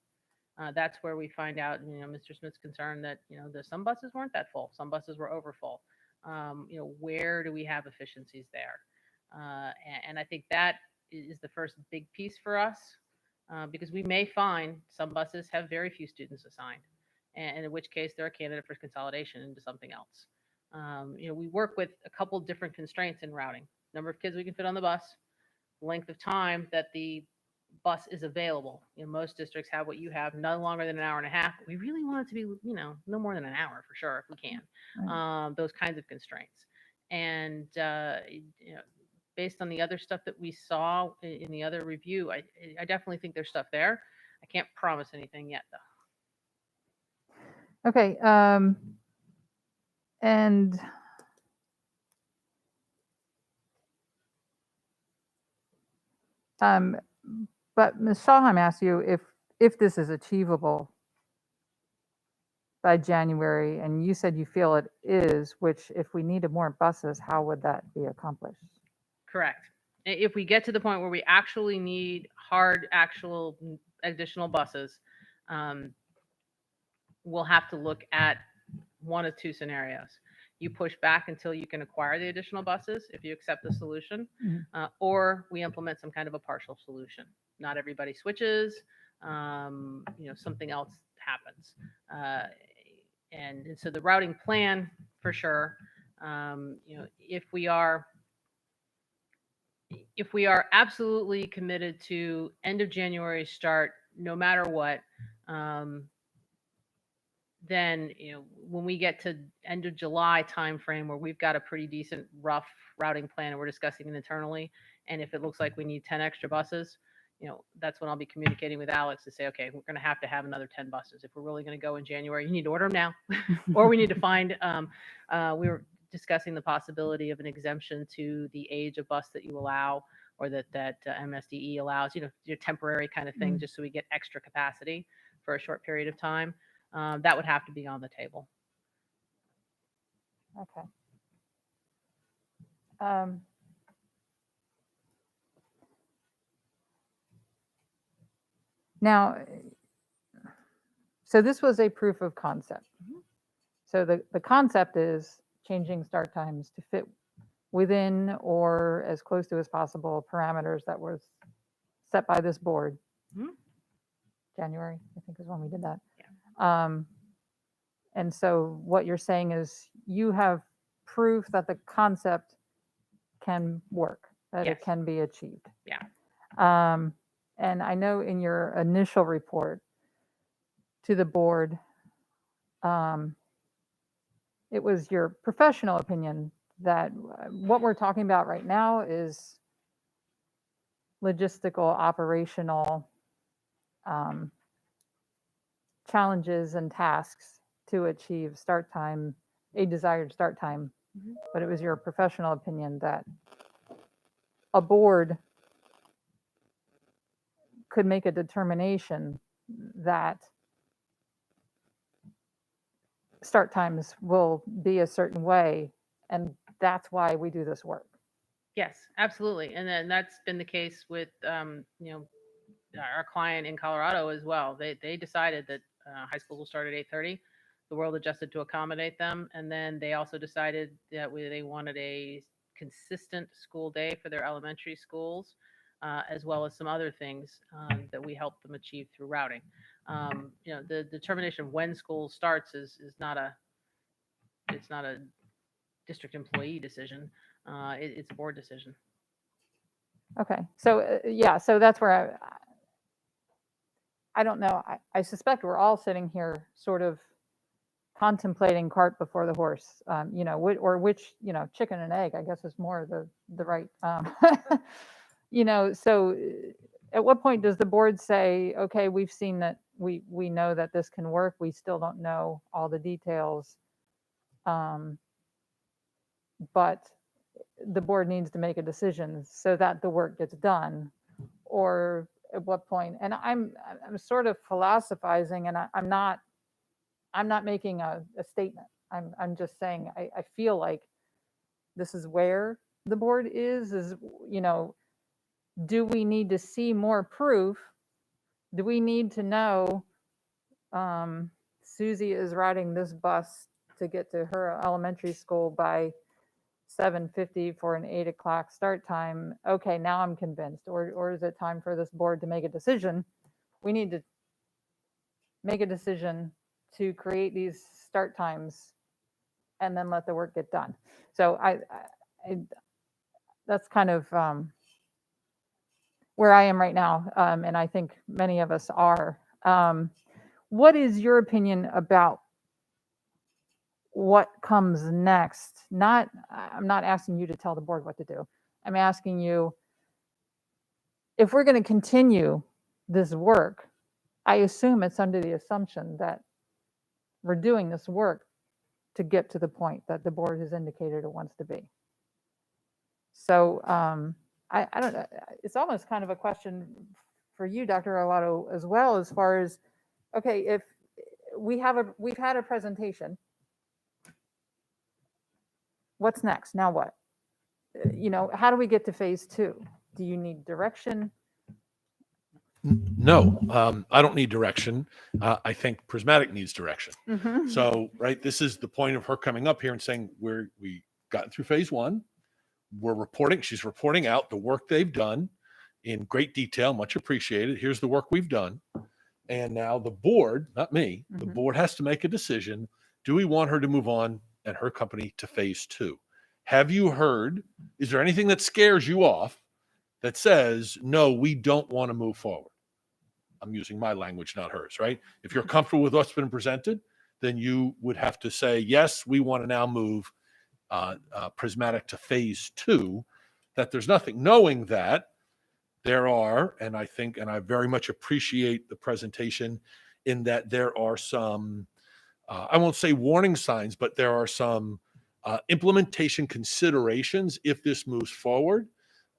That's where we find out, Mr. Smith's concerned that, there's some buses weren't that full, some buses were over full. Where do we have efficiencies there? And I think that is the first big piece for us, because we may find some buses have very few students assigned, and in which case they're a candidate for consolidation into something else. We work with a couple different constraints in routing: number of kids we can fit on the bus, length of time that the bus is available. Most districts have what you have, no longer than an hour and a half. We really want it to be, no more than an hour for sure, if we can. Right. Those kinds of constraints. And, based on the other stuff that we saw in the other review, I definitely think there's stuff there. I can't promise anything yet, though. Okay. And but Ms. Shawheim asked you if this is achievable by January, and you said you feel it is, which if we needed more buses, how would that be accomplished? Correct. If we get to the point where we actually need actual additional buses, we'll have to look at one of two scenarios. You push back until you can acquire the additional buses if you accept the solution, or we implement some kind of a partial solution. Not everybody switches, something else happens. And so the routing plan, for sure, if we are absolutely committed to end of January start, no matter what, then when we get to end of July timeframe, where we've got a pretty decent rough routing plan and we're discussing it internally, and if it looks like we need 10 extra buses, that's when I'll be communicating with Alex to say, okay, we're going to have another 10 buses. If we're really going to go in January, you need to order them now, or we need to find. We were discussing the possibility of an exemption to the age of bus that you allow, or that MSDE allows, your temporary kind of thing, just so we get extra capacity for a short period of time. That would have to be on the table. Okay. Now, so this was a proof of concept. So the concept is changing start times to fit within or as close to as possible parameters that was set by this board. January, I think, is when we did that. Yeah. And so what you're saying is you have proof that the concept can work, that it can be achieved. Yeah. And I know in your initial report to the board, it was your professional opinion that what we're talking about right now is logistical, operational challenges and tasks to achieve start time, a desired start time. But it was your professional opinion that a board could make a determination that start times will be a certain way, and that's why we do this work. Yes, absolutely. And then that's been the case with our client in Colorado as well. They decided that high school will start at 8:30. The world adjusted to accommodate them, and then they also decided that they wanted a consistent school day for their elementary schools, as well as some other things that we helped them achieve through routing. The determination of when school starts is not a district employee decision. It's a board decision. Okay, so yeah, so that's where I don't know. I suspect we're all sitting here sort of contemplating cart before the horse, or which, chicken and egg, I guess is more the right, so at what point does the board say, okay, we've seen that, we know that this can work, we still don't know all the details, but the board needs to make a decision so that the work gets done? Or at what point? And I'm sort of philosophizing, and I'm not making a statement. I'm just saying I feel like this is where the board is, you know, do we need to see more proof? Do we need to know Susie is riding this bus to get to her elementary school by 7:50 for an 8 o'clock start time? Okay, now I'm convinced. Or is it time for this board to make a decision? We need to make a decision to create these start times and then let the work get done. So I that's kind of where I am right now, and I think many of us are. What is your opinion about what comes next? I'm not asking you to tell the board what to do. I'm asking you, if we're going to continue this work, I assume it's under the assumption that we're doing this work to get to the point that the board has indicated it wants to be. So I don't know. It's almost kind of a question for you, Dr. Arlotto, as well, as far as, okay, if we've had a presentation, what's next? Now what? You know, how do we get to phase 2? Do you need direction? No, I don't need direction. I think Prismatic needs direction. Mhm. So, right, this is the point of her coming up here and saying we got through phase 1. We're reporting. She's reporting out the work they've done in great detail. Much appreciated. Here's the work we've done. And now the board, not me, the board has to make a decision. Do we want her to move on and her company to phase 2? Have you heard? Is there anything that scares you off that says, no, we don't want to move forward? I'm using my language, not hers, right? If you're comfortable with what's been presented, then you would have to say, yes, we want to now move Prismatic to phase 2, that there's nothing, knowing that there are, and I think, and I very much appreciate the presentation in that there are some, I won't say warning signs, but there are some implementation considerations if this moves forward,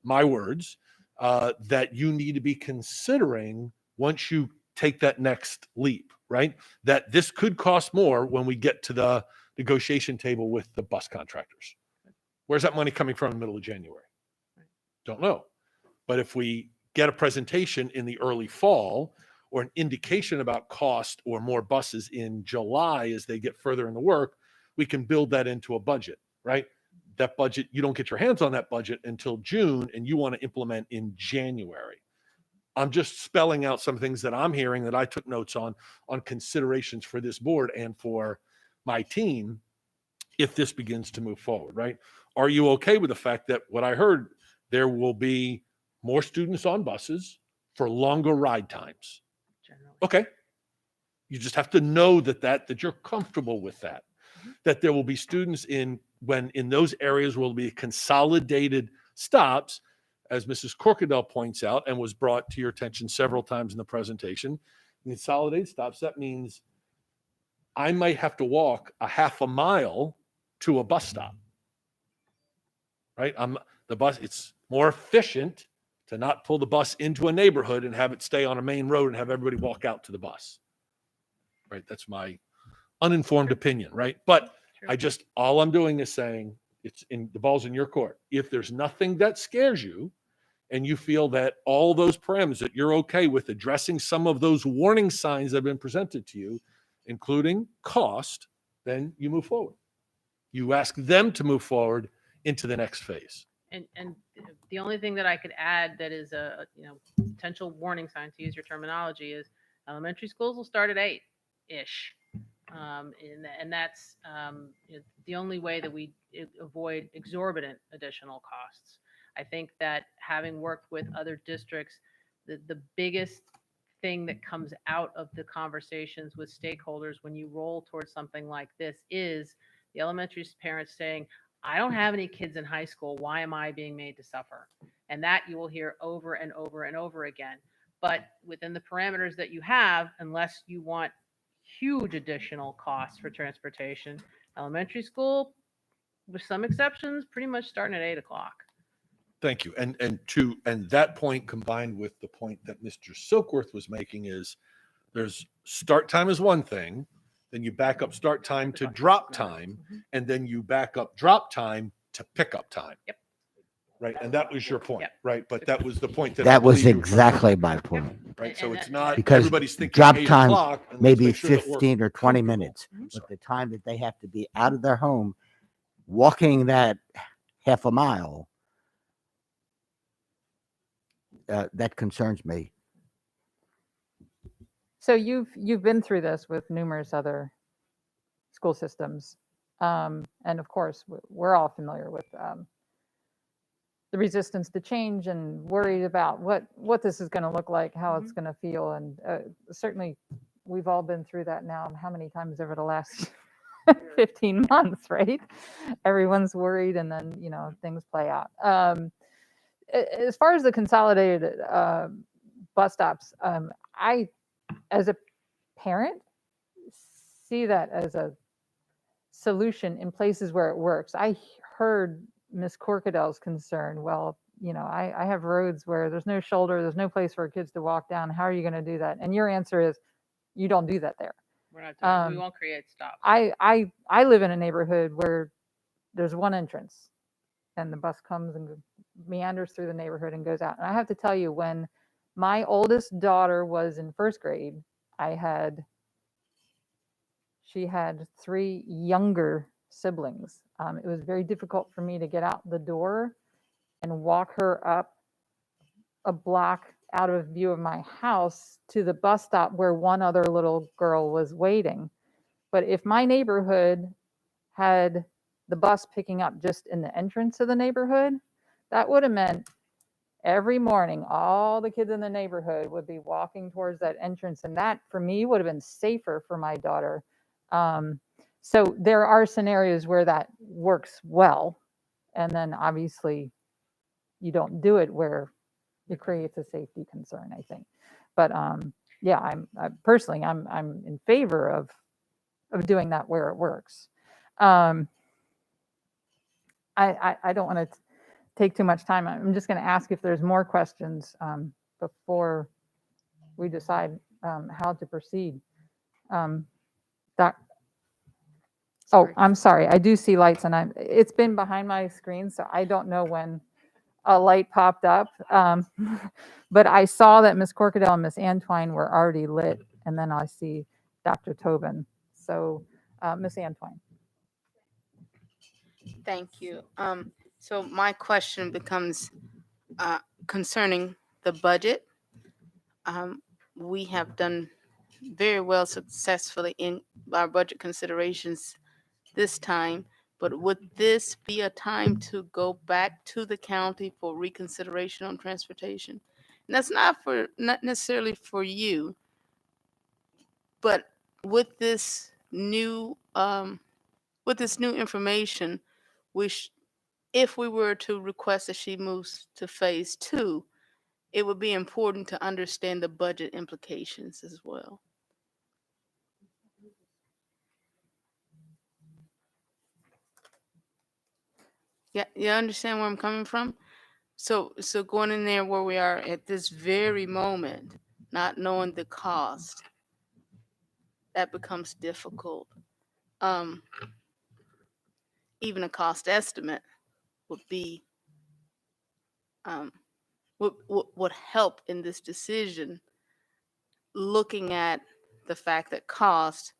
my words, that you need to be considering once you take that next leap, right? That this could cost more when we get to the negotiation table with the bus contractors. Where's that money coming from in the middle of January? Don't know. But if we get a presentation in the early fall or an indication about cost or more buses in July as they get further in the work, we can build that into a budget, right? That budget, you don't get your hands on that budget until June, and you want to implement in January. I'm just spelling out some things that I'm hearing that I took notes on considerations for this board and for my team if this begins to move forward, right? Are you okay with the fact that what I heard, there will be more students on buses for longer ride times? Generally. Okay. You just have to know that you're comfortable with that. That there will be students in those areas will be consolidated stops, as Mrs. Corkadell points out and was brought to your attention several times in the presentation. Consolidated stops, that means I might have to walk a half a mile to a bus stop, right? It's more efficient to not pull the bus into a neighborhood and have it stay on a main road and have everybody walk out to the bus, right? That's my uninformed opinion, right? But all I'm doing is saying the ball's in your court. If there's nothing that scares you and you feel that all those parameters that you're okay with addressing some of those warning signs that have been presented to you, including cost, then you move forward. You ask them to move forward into the next phase. And the only thing that I could add that is a potential warning sign, to use your terminology, is elementary schools will start at 8-ish. And that's the only way that we avoid exorbitant additional costs. I think that having worked with other districts, the biggest thing that comes out of the conversations with stakeholders when you roll towards something like this is the elementary parents saying, I don't have any kids in high school. Why am I being made to suffer? And that you will hear over and over and over again. But within the parameters that you have, unless you want huge additional costs for transportation, elementary school, with some exceptions, pretty much starting at 8 o'clock. Thank you. And that point combined with the point that Mr. Silkworth was making is there's start time is one thing, then you back up start time to drop time, and then you back up drop time to pickup time. Yep. Right, and that was your point, Yep. right? But that was the point that. I That was believe you were trying to exactly make, my point. Right, so And it's that- not, Because everybody's thinking drop 8 time o'clock. and let's maybe make sure that we're 15 or 20 comfortable. minutes, but the time that they have to be out of their home, walking that half a mile, that concerns me. So you've been through this with numerous other school systems, and of course we're all familiar with the resistance to change and worried about what this is going to look like, how it's going to feel, and certainly we've all been through that now. How many times over the last 15 months, right? Everyone's worried, and then things play out. As far as the consolidated bus stops, I, as a parent, see that as a solution in places where it works. I heard Ms. Corkadell's concern. Well, I have roads where there's no shoulder, there's no place for kids to walk down. How are you going to do that? And your answer is, you don't do that there. We're not doing, we won't create stops. I live in a neighborhood where there's one entrance, and the bus comes and meanders through the neighborhood and goes out. And I have to tell you, when my oldest daughter was in first grade, she had 3 younger siblings. It was very difficult for me to get out the door and walk her up a block out of view of my house to the bus stop where one other little girl was waiting. But if my neighborhood had the bus picking up just in the entrance of the neighborhood, that would have meant every morning all the kids in the neighborhood would be walking towards that entrance, and that for me would have been safer for my daughter. So there are scenarios where that works well, and then obviously you don't do it where it creates a safety concern, I think. But yeah, I'm in favor of doing that where it works. I don't want to take too much time. I'm just going to ask if there's more questions before we decide how to proceed. Oh, I'm sorry. I do see lights, and it's been behind my screen, so I don't know when a light popped up. But I saw that Ms. Corkadell and Ms. Antwine were already lit, and then I see Dr. Tobin. So Ms. Antwine. Thank you. So my question becomes concerning the budget. We have done very well successfully in our budget considerations this time, but would this be a time to go back to the county for reconsideration on transportation? And that's not necessarily for you, but with this new information, if we were to request that she moves to phase 2, it would be important to understand the budget implications as well. Yeah, you understand where I'm coming from? So going in there where we are at this very moment, not knowing the cost, that becomes difficult. Even a cost estimate would be would help in this decision, looking at the fact that cost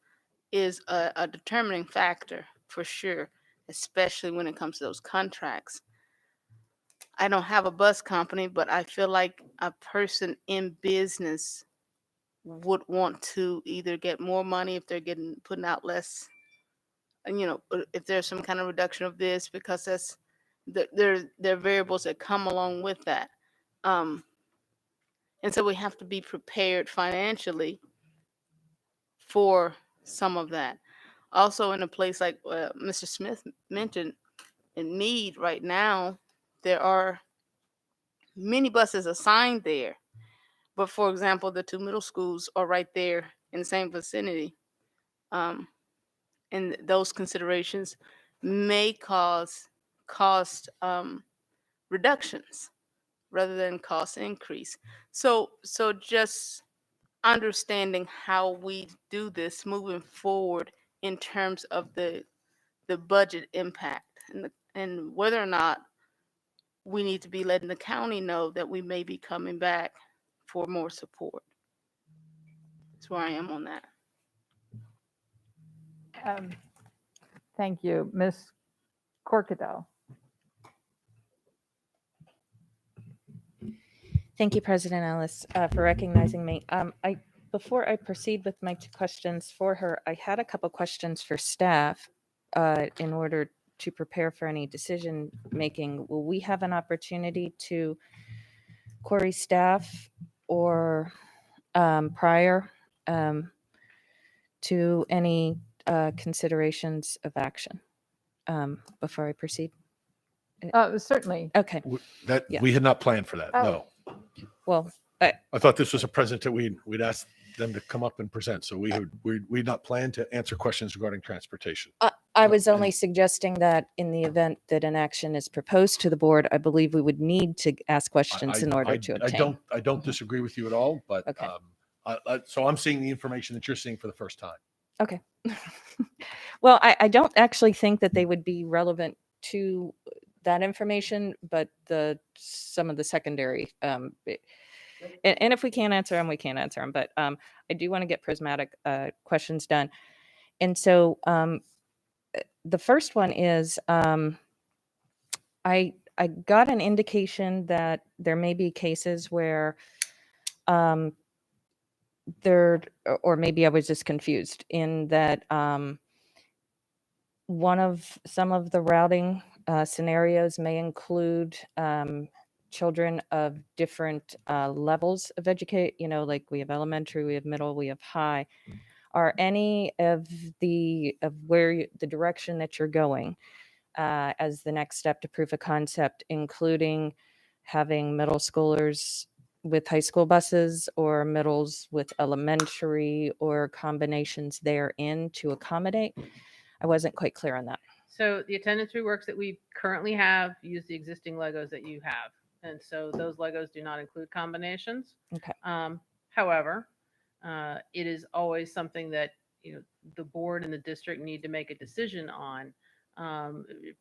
is a determining factor for sure, especially when it comes to those contracts. I don't have a bus company, but I feel like a person in business would want to either get more money if they're putting out less, and if there's some kind of reduction of this, because there are variables that come along with that. And so we have to be prepared financially for some of that. Also, in a place like Mr. Smith mentioned, in Meade right now, there are many buses assigned there. But for example, the 2 middle schools are right there in the same vicinity. And those considerations may cause cost reductions rather than cost increase. So just understanding how we do this moving forward in terms of the budget impact and whether or not we need to be letting the county know that we may be coming back for more support. That's where I am on that. Thank you. Ms. Corkadell. Thank you, President Ellis, for recognizing me. Before I proceed with my 2 questions for her, I had a couple questions for staff in order to prepare for any decision making. Will we have an opportunity to query staff or prior to any considerations of action before I proceed? Certainly. Okay. That Yeah. we had not planned for that. Oh. No. Well, I thought this was a present that we'd ask them to come up and present. So we'd not planned to answer questions regarding transportation. I was only suggesting that in the event that an action is proposed to the board, I believe we would need to ask questions in order to obtain. I don't disagree with you at all, but Okay. so I'm seeing the information that you're seeing for the first time. Okay. Well, I don't actually think that they would be relevant to that information, but some of the secondary. And if we can't answer them, we can't answer them. But I do want to get Prismatic questions done. And so the first one is I got an indication that there may be cases where or maybe I was just confused in that some of the routing scenarios may include children of different levels of educate, like we have elementary, we have middle, we have high. Are any of the direction that you're going as the next step to proof of concept, including having middle schoolers with high school buses or middles with elementary or combinations therein to accommodate? I wasn't quite clear on that. So the attendance reworks that we currently have use the existing Legos that you have. And so those Legos do not include combinations. Okay. However, it is always something that, the board and the district need to make a decision on,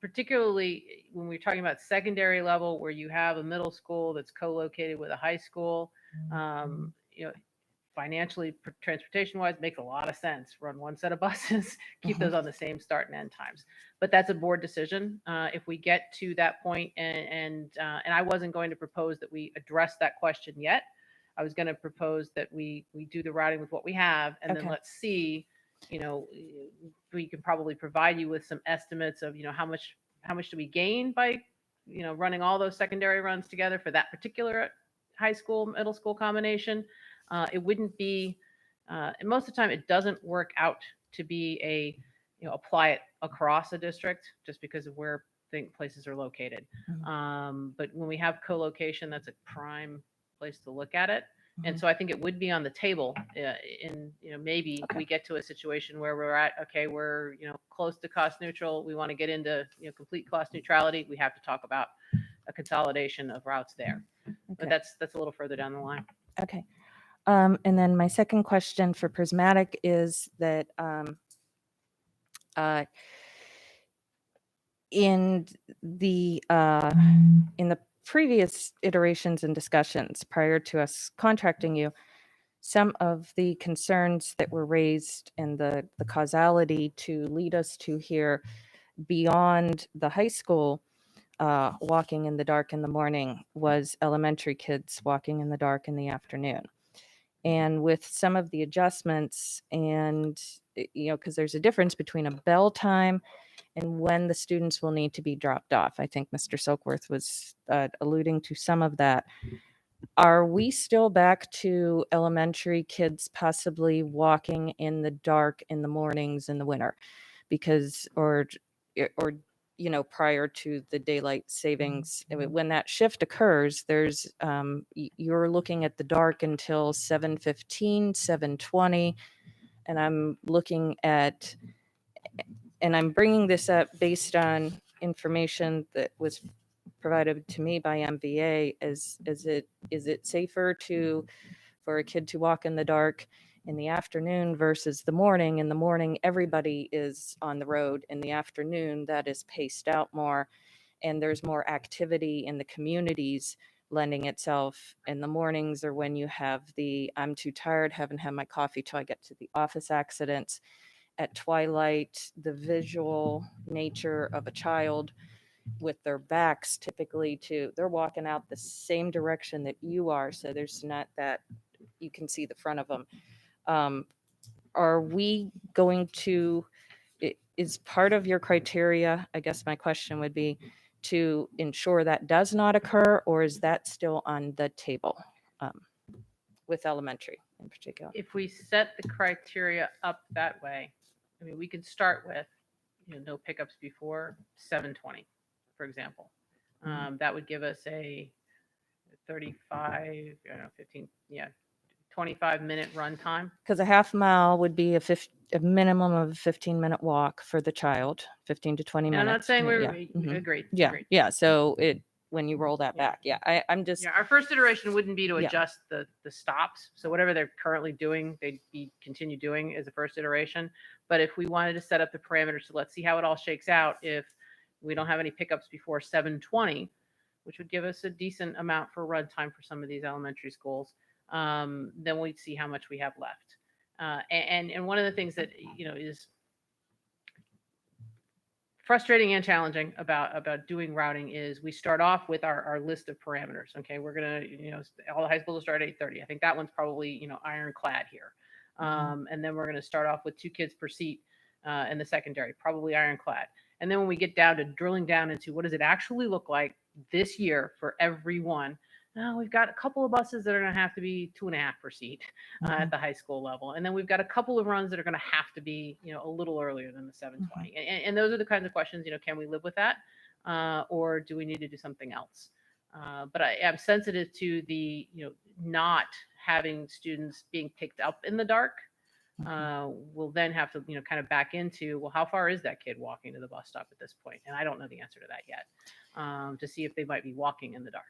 particularly when we're talking about secondary level where you have a middle school that's co-located with a high school. Financially, transportation wise, makes a lot of sense. Run one set of buses, keep those on the same start and end times. But that's a board decision. If we get to that point, and I wasn't going to propose that we address that question yet. I was going to propose that we do the routing with what we have, and then let's see. We can probably provide you with some estimates of how much do we gain by running all those secondary runs together for that particular high school middle school combination. It wouldn't be, and most of the time it doesn't work out to be apply it across a district just because of where places are located. But when we have co-location, that's a prime place to look at it. And so I think it would be on the table maybe we get to a situation where we're close to cost neutral. We want to get into, complete cost neutrality. We have to talk about a consolidation of routes there. But that's a little further down the line. Okay. And then my second question for Prismatic is that in the previous iterations and discussions prior to us contracting you, some of the concerns that were raised and the causality to lead us to here beyond the high school walking in the dark in the morning was elementary kids walking in the dark in the afternoon. And with some of the adjustments and, because there's a difference between a bell time and when the students will need to be dropped off. I think Mr. Silkworth was alluding to some of that. Are we still back to elementary kids possibly walking in the dark in the mornings in the winter? Because, or prior to the daylight savings, when that shift occurs, there's you're looking at the dark until 7:15, 7:20, and I'm looking at, and I'm bringing this up based on information that was provided to me by MVA. Is it safer for a kid to walk in the dark in the afternoon versus the morning. In the morning, everybody is on the road. In the afternoon, that is paced out more, and there's more activity in the communities lending itself. In the mornings are when you have the I'm too tired, haven't had my coffee till I get to the office accidents. At twilight, the visual nature of a child with their backs typically to, they're walking out the same direction that you are. So there's not that you can see the front of them. Are we going to, is part of your criteria, I guess my question would be, to ensure that does not occur, or is that still on the table with elementary in particular? If we set the criteria up that way, I mean, we could start with, no pickups before 7:20, for example. That would give us a 35, 15, 25-minute run time. Because a half mile would be a minimum of a 15-minute walk for the child, 15 to 20 And minutes. I'm not saying we're Mhm. agreed. Yeah, agreed. yeah. So when you roll that back, I'm just. Yeah, our first iteration wouldn't be to Yeah. adjust the stops. So whatever they're currently doing, they'd be continue doing as a first iteration. But if we wanted to set up the parameters, so let's see how it all shakes out. If we don't have any pickups before 7:20, which would give us a decent amount for run time for some of these elementary schools, then we'd see how much we have left. And one of the things that is frustrating and challenging about doing routing is we start off with our list of parameters. Okay, we're gonna all the high schools will start at 8:30. I think that one's probably ironclad here. And then we're gonna start off with 2 kids per seat in the secondary, probably ironclad. And then when we get down to drilling down into what does it actually look like this year for everyone, we've got a couple of buses that are going to have to be 2.5 per seat at the high school level. And then we've got a couple of runs that are going to have to be, a little earlier than the 7:20. And those are the kinds of questions, can we live with that? Or do we need to do something else? But I am sensitive to the, not having students being picked up in the dark. We'll then have to, kind of back into, well, how far is that kid walking to the bus stop at this point? And I don't know the answer to that yet, to see if they might be walking in the dark.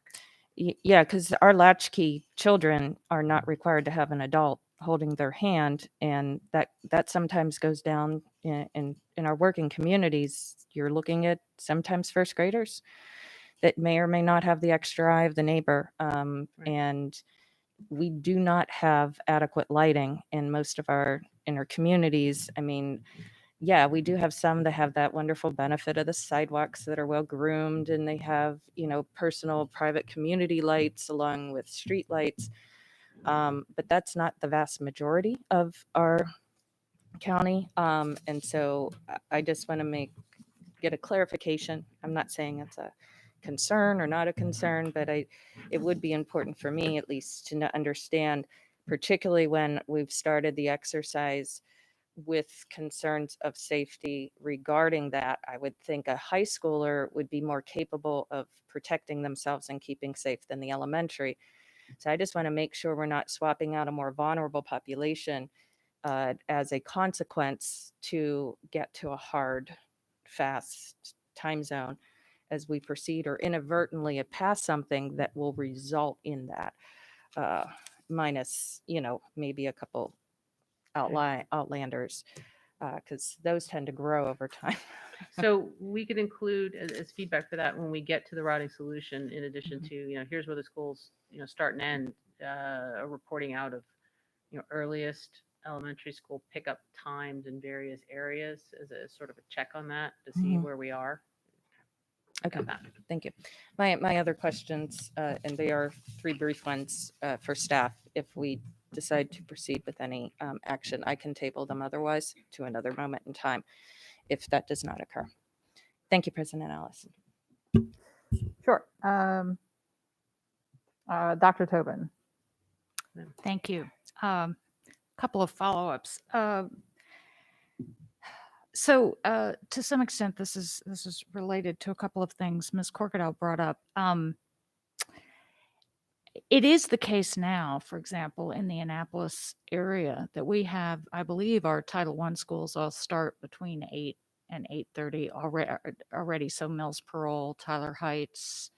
Yeah, because our latchkey children are not required to have an adult holding their hand, and that sometimes goes down in our working communities. You're looking at sometimes first graders that may or may not have the extra eye of the neighbor, and we do not have adequate lighting in most of our inner communities. I mean, yeah, we do have some that have that wonderful benefit of the sidewalks that are well groomed, and they have, personal private community lights along with street lights. But that's not the vast majority of our county. And so I just want to get a clarification. I'm not saying it's a concern or not a concern, but it would be important for me at least to understand, particularly when we've started the exercise with concerns of safety regarding that. I would think a high schooler would be more capable of protecting themselves and keeping safe than the elementary. So I just want to make sure we're not swapping out a more vulnerable population as a consequence to get to a hard, fast time zone as we proceed, or inadvertently pass something that will result in that, minus, maybe a couple outlanders, because those tend to grow over time. So we could include as feedback for that when we get to the routing solution, in addition to, here's where the schools, start and end, reporting out of, earliest elementary school pickup times in various areas as a sort of a check on that to see where we are. Okay, thank you. My other questions, and they are 3 brief ones for staff. If we decide to proceed with any action, I can table them otherwise to another moment in time if that does not occur. Thank you, President Allison. Sure. Dr. Tobin. Thank you. Couple of follow-ups. So to some extent, this is related to a couple of things Ms. Corkadell brought up. It is the case now, for example, in the Annapolis area that we have, I believe, our Title I schools all start between 8 and 8:30 already. So Mills Parole, Tyler Heights,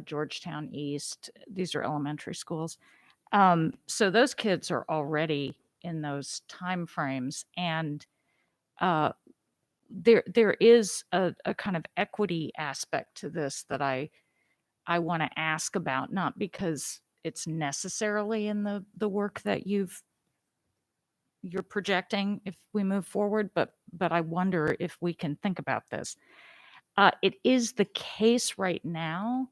Georgetown East, these are elementary schools. So those kids are already in those timeframes. And there is a kind of equity aspect to this that I want to ask about, not because it's necessarily in the work that you're projecting if we move forward, but I wonder if we can think about this. It is the case right now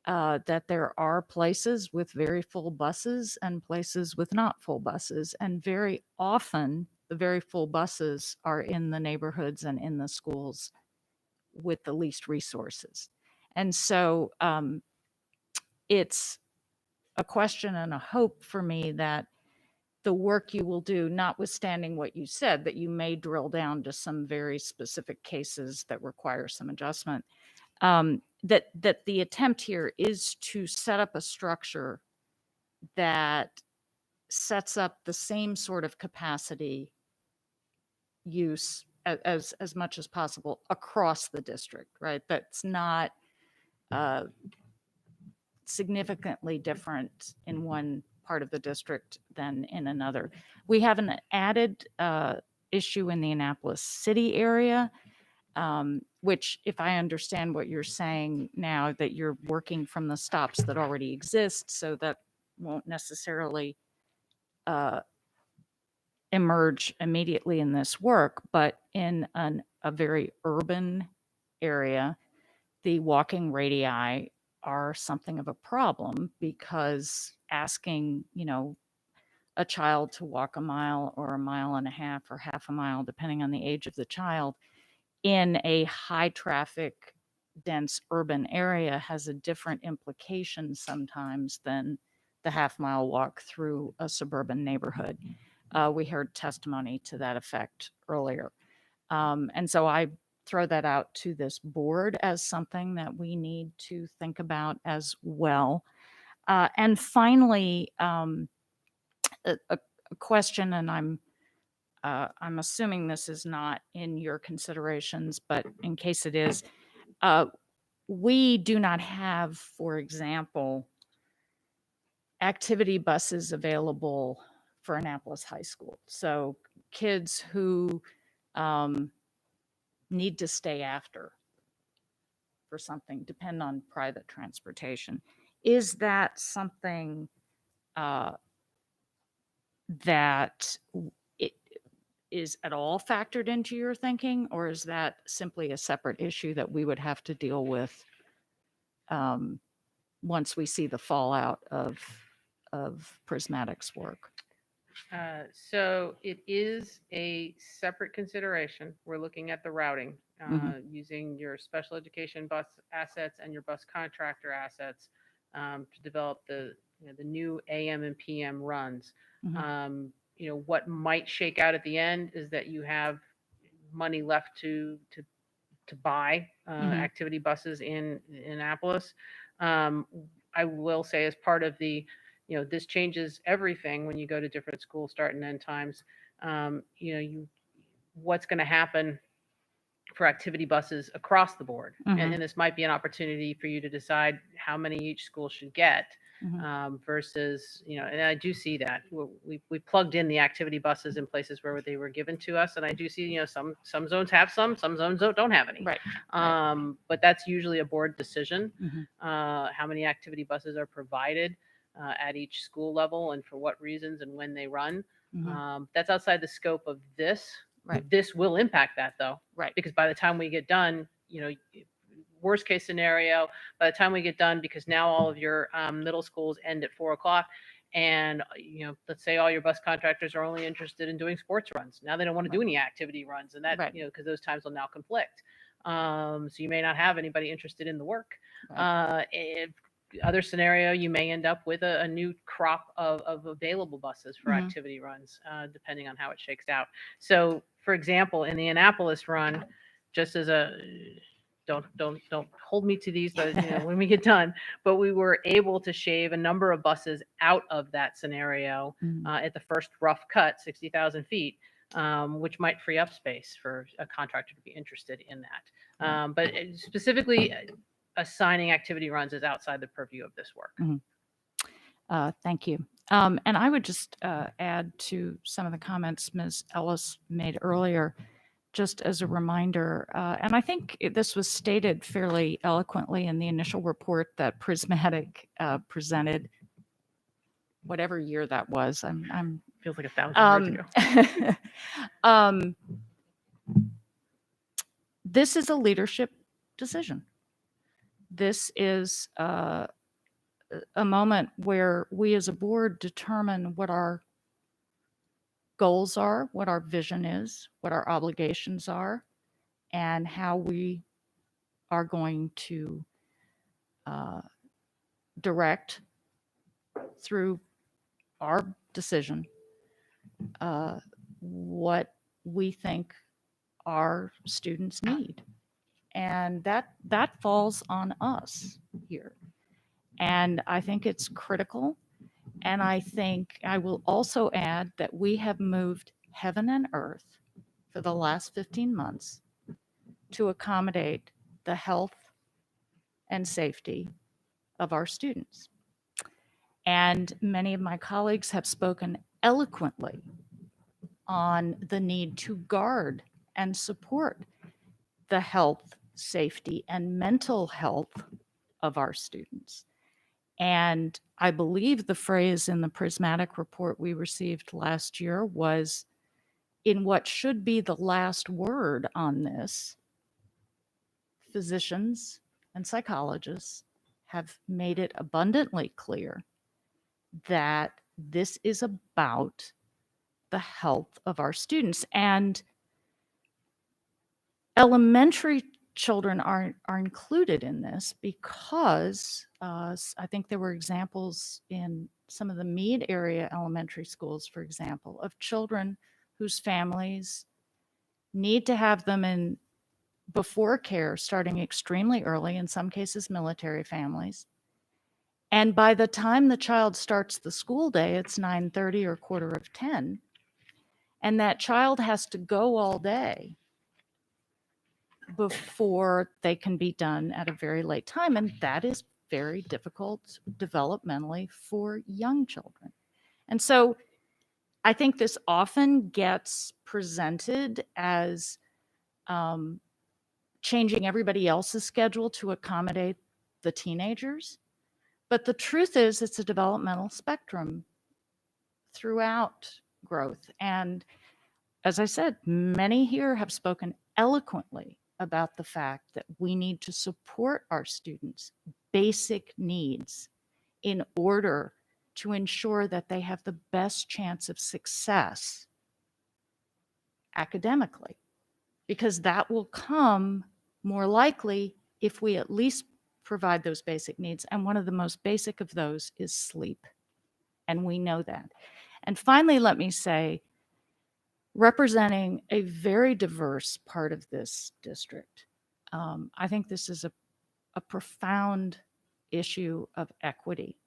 that there are places with very full buses and places with not full buses, and very often the very full buses are in the neighborhoods and in the schools with the least resources. And so it's a question and a hope for me that the work you will do, notwithstanding what you said, that you may drill down to some very specific cases that require some adjustment, that the attempt here is to set up a structure that sets up the same sort of capacity use as much as possible across the district, right? That's not significantly different in one part of the district than in another. We have an added issue in the Annapolis City area, which, if I understand what you're saying now, that you're working from the stops that already exist, so that won't necessarily emerge immediately in this work, but in a very urban area, the walking radii are something of a problem, because asking, a child to walk a mile or a mile and a half or half a mile, depending on the age of the child, in a high traffic, dense urban area has a different implication sometimes than the half-mile walk through a suburban neighborhood. We heard testimony to that effect earlier. And so I throw that out to this board as something that we need to think about as well. And finally, a question, and I'm assuming this is not in your considerations, but in case it is, we do not have, for example, activity buses available for Annapolis High School. So kids who need to stay after for something depend on private transportation. Is that something that it is at all factored into your thinking, or is that simply a separate issue that we would have to deal with once we see the fallout of Prismatic's work? So it is a separate consideration. We're looking at the routing, using your special education bus assets and your bus contractor assets to develop the new AM and PM runs. What might shake out at the end is that you have money left to buy activity buses in Annapolis. I will say, as part of the, this changes everything when you go to different school start and end times. What's going to happen for activity buses across the board, and this might be an opportunity for you to decide how many each school should get. Versus, and I do see that we plugged in the activity buses in places where they were given to us, and I do see, some zones have some zones don't have any. Right. But that's usually a board decision. How many activity buses are provided at each school level, and for what reasons, and when they run. That's outside the scope of this. Right. This will impact that, though. Right. Because by the time we get done, worst case scenario, by the time we get done, because now all of your middle schools end at 4:00, and let's say all your bus contractors are only interested in doing sports runs. Now they don't want to do any activity runs, and that because those times will now conflict. So you may not have anybody interested in the work. If other scenario, you may end up with a new crop of available buses for activity runs, depending on how it shakes out. So, for example, in the Annapolis run, just as a don't hold me to these, but when we get done. But we were able to shave a number of buses out of that scenario at the first rough cut, 60,000 feet, which might free up space for a contractor to be interested in that. But specifically, assigning activity runs is outside the purview of this work. Thank you. And I would just add to some of the comments Ms. Ellis made earlier, just as a reminder, and I think this was stated fairly eloquently in the initial report that Prismatic presented, whatever year that was. I'm Feels like 1,000 years ago. This is a leadership decision. This is a moment where we as a board determine what our goals are, what our vision is, what our obligations are, and how we are going to direct through our decision what we think our students need. And that falls on us here. And I think it's critical. And I think I will also add that we have moved heaven and earth for the last 15 months to accommodate the health and safety of our students. And many of my colleagues have spoken eloquently on the need to guard and support the health, safety, and mental health of our students. And I believe the phrase in the Prismatic Report we received last year was, in what should be the last word on this, physicians and psychologists have made it abundantly clear that this is about the health of our students. And elementary children are included in this because I think there were examples in some of the Meade area elementary schools, for example, of children whose families need to have them in before care starting extremely early, in some cases military families. And by the time the child starts the school day, it's 9:30 or 9:45, and that child has to go all day before they can be done at a very late time. And that is very difficult developmentally for young children. And so I think this often gets presented as changing everybody else's schedule to accommodate the teenagers. But the truth is, it's a developmental spectrum throughout growth. And as I said, many here have spoken eloquently about the fact that we need to support our students' basic needs in order to ensure that they have the best chance of success academically, because that will come more likely if we at least provide those basic needs. And one of the most basic of those is sleep. And we know that. And finally, let me say, representing a very diverse part of this district, I think this is a profound issue of equity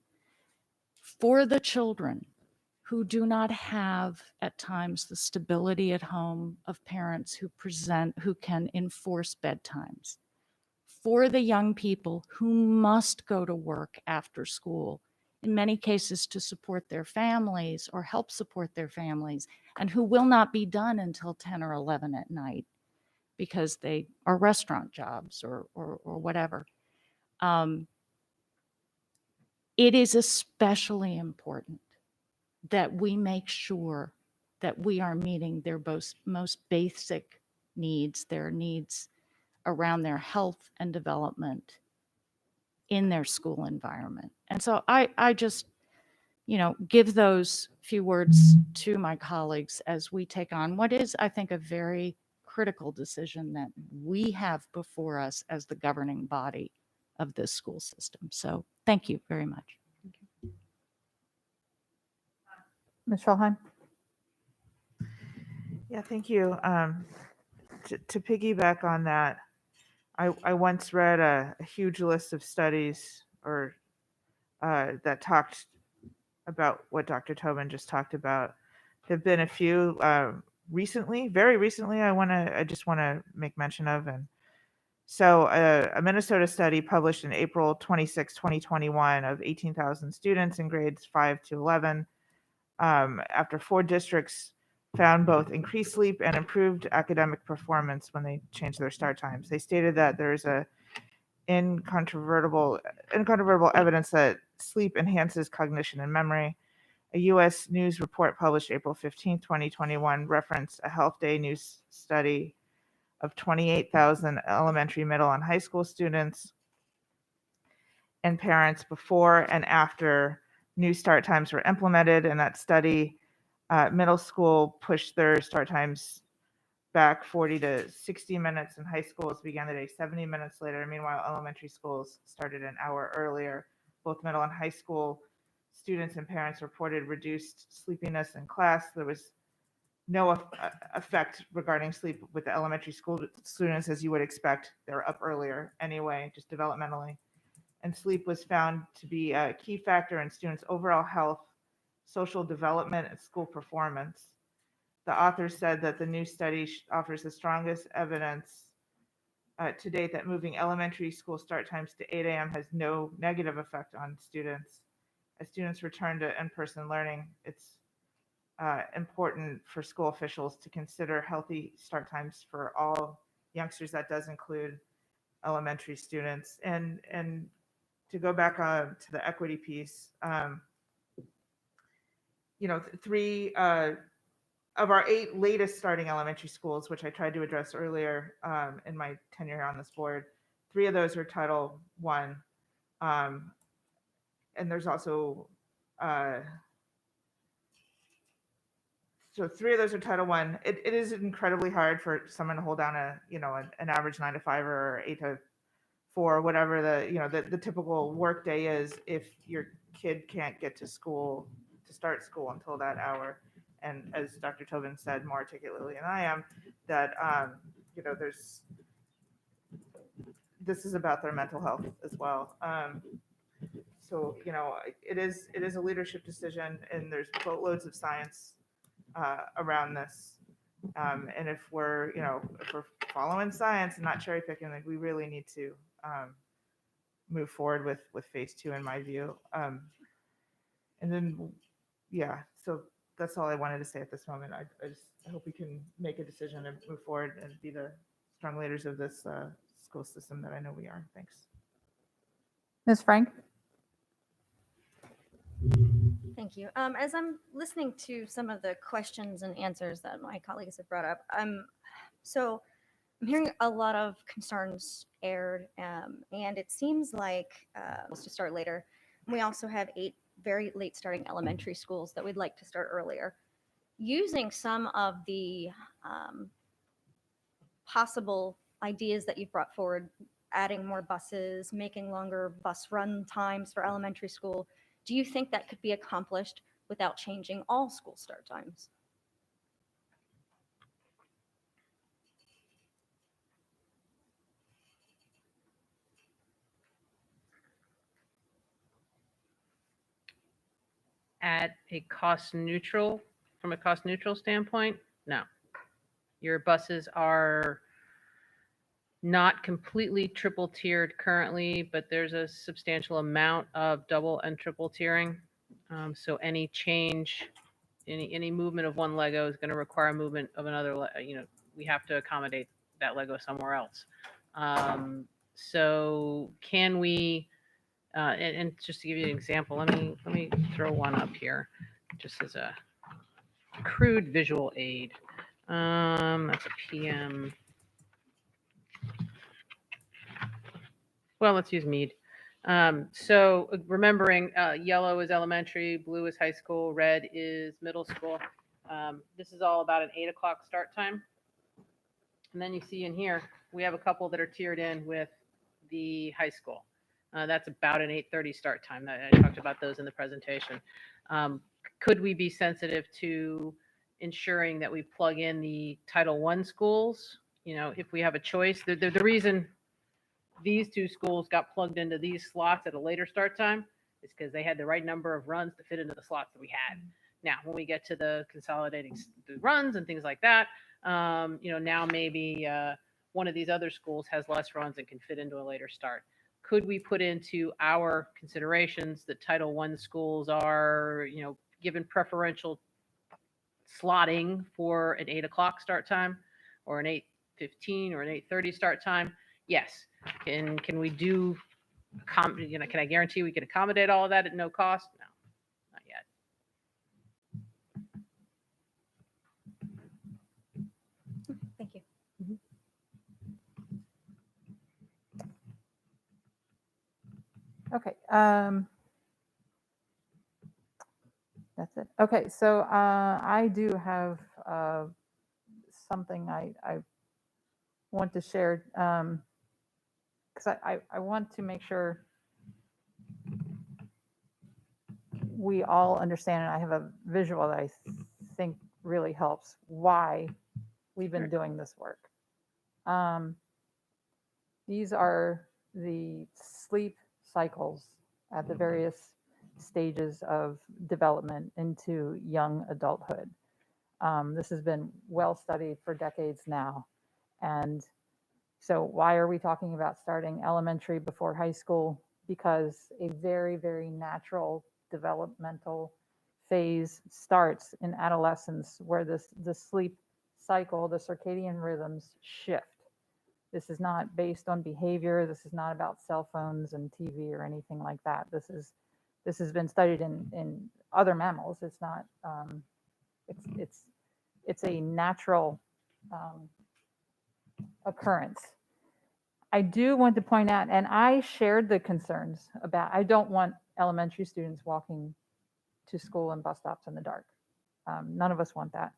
for the children who do not have at times the stability at home of parents who can enforce bedtimes, for the young people who must go to work after school, in many cases to support their families or help support their families, and who will not be done until 10 or 11 at night because they are restaurant jobs or whatever. It is especially important that we make sure that we are meeting their most basic needs, their needs around their health and development in their school environment. And so I just, give those few words to my colleagues as we take on what is, I think, a very critical decision that we have before us as the governing body of this school system. So thank you very much. Ms. Schulheim? Yeah, thank you. To piggyback on that, I once read a huge list of studies that talked about what Dr. Tobin just talked about. There have been a few recently, very recently, I just want to make mention of. And So a Minnesota study published in April 26, 2021 of 18,000 students in grades 5 to 11, after 4 districts found both increased sleep and improved academic performance when they changed their start times. They stated that there's a incontrovertible evidence that sleep enhances cognition and memory. A U.S. News report published April 15, 2021 referenced a Health Day News study of 28,000 elementary, middle, and high school students and parents before and after new start times were implemented. In that study, middle school pushed their start times back 40 to 60 minutes, and high schools began the day 70 minutes later. Meanwhile, elementary schools started an hour earlier. Both middle and high school students and parents reported reduced sleepiness in class. There was no effect regarding sleep with the elementary school students, as you would expect. They're up earlier anyway, just developmentally. And sleep was found to be a key factor in students' overall health, social development, and school performance. The authors said that the new study offers the strongest evidence to date that moving elementary school start times to 8 a.m. has no negative effect on students. As students return to in-person learning, it's important for school officials to consider healthy start times for all youngsters. That does include elementary students. And to go back to the equity piece, 3 of our 8 latest starting elementary schools, which I tried to address earlier in my tenure on this board, 3 of those are Title I. And there's also, so 3 of those are Title I. It is incredibly hard for someone to hold down an average 9 to 5 or 8 to 4, whatever the typical work day is, if your kid can't get to start school until that hour. And as Dr. Tobin said more articulately than I am, that this is about their mental health as well. So it is a leadership decision, and there's boatloads of science around this. And if we're following science and not cherry picking, like, we really need to move forward with phase 2, in my view. And then, so that's all I wanted to say at this moment. I hope we can make a decision and move forward and be the strong leaders of this school system that I know we are. Thanks. Ms. Frank? Thank you. As I'm listening to some of the questions and answers that my colleagues have brought up, I'm hearing a lot of concerns aired, and it seems like to start later. We also have 8 very late starting elementary schools that we'd like to start earlier. Using some of the possible ideas that you've brought forward, adding more buses, making longer bus run times for elementary school, do you think that could be accomplished without changing all school start times? From a cost neutral standpoint, no. Your buses are not completely triple tiered currently, but there's a substantial amount of double and triple tiering. So any change, any movement of one Lego is going to require movement of another. We have to accommodate that Lego somewhere else. So can we? And just to give you an example, let me throw one up here, just as a crude visual aid. That's a PM. Well, let's use Meade. So remembering yellow is elementary, blue is high school, red is middle school. This is all about an 8 o'clock start time. And then you see in here, we have a couple that are tiered in with the high school. That's about an 8:30 start time. I talked about those in the presentation. Could we be sensitive to ensuring that we plug in the Title I schools? If we have a choice, the reason these 2 schools got plugged into these slots at a later start time is because they had the right number of runs to fit into the slots that we had. Now, when we get to the consolidating the runs and things like that, now maybe one of these other schools has less runs and can fit into a later start. Could we put into our considerations that Title I schools are, given preferential slotting for an 8 o'clock start time or an 8:15 or an 8:30 start time? Yes. Can we do, can I guarantee we can accommodate all of that at no cost? No, not yet. Thank you. Okay. That's it. Okay. So I do have something I want to share because I want to make sure we all understand, and I have a visual that I think really helps why we've been doing this work. These are the sleep cycles at the various stages of development into young adulthood. This has been well studied for decades now. And so why are we talking about starting elementary before high school? Because a very, very natural developmental phase starts in adolescence where the sleep cycle, the circadian rhythms shift. This is not based on behavior. This is not about cell phones and TV or anything like that. This has been studied in other mammals. It's not. It's a natural occurrence. I do want to point out, and I shared the concerns about. I don't want elementary students walking to school and bus stops in the dark. None of us want that.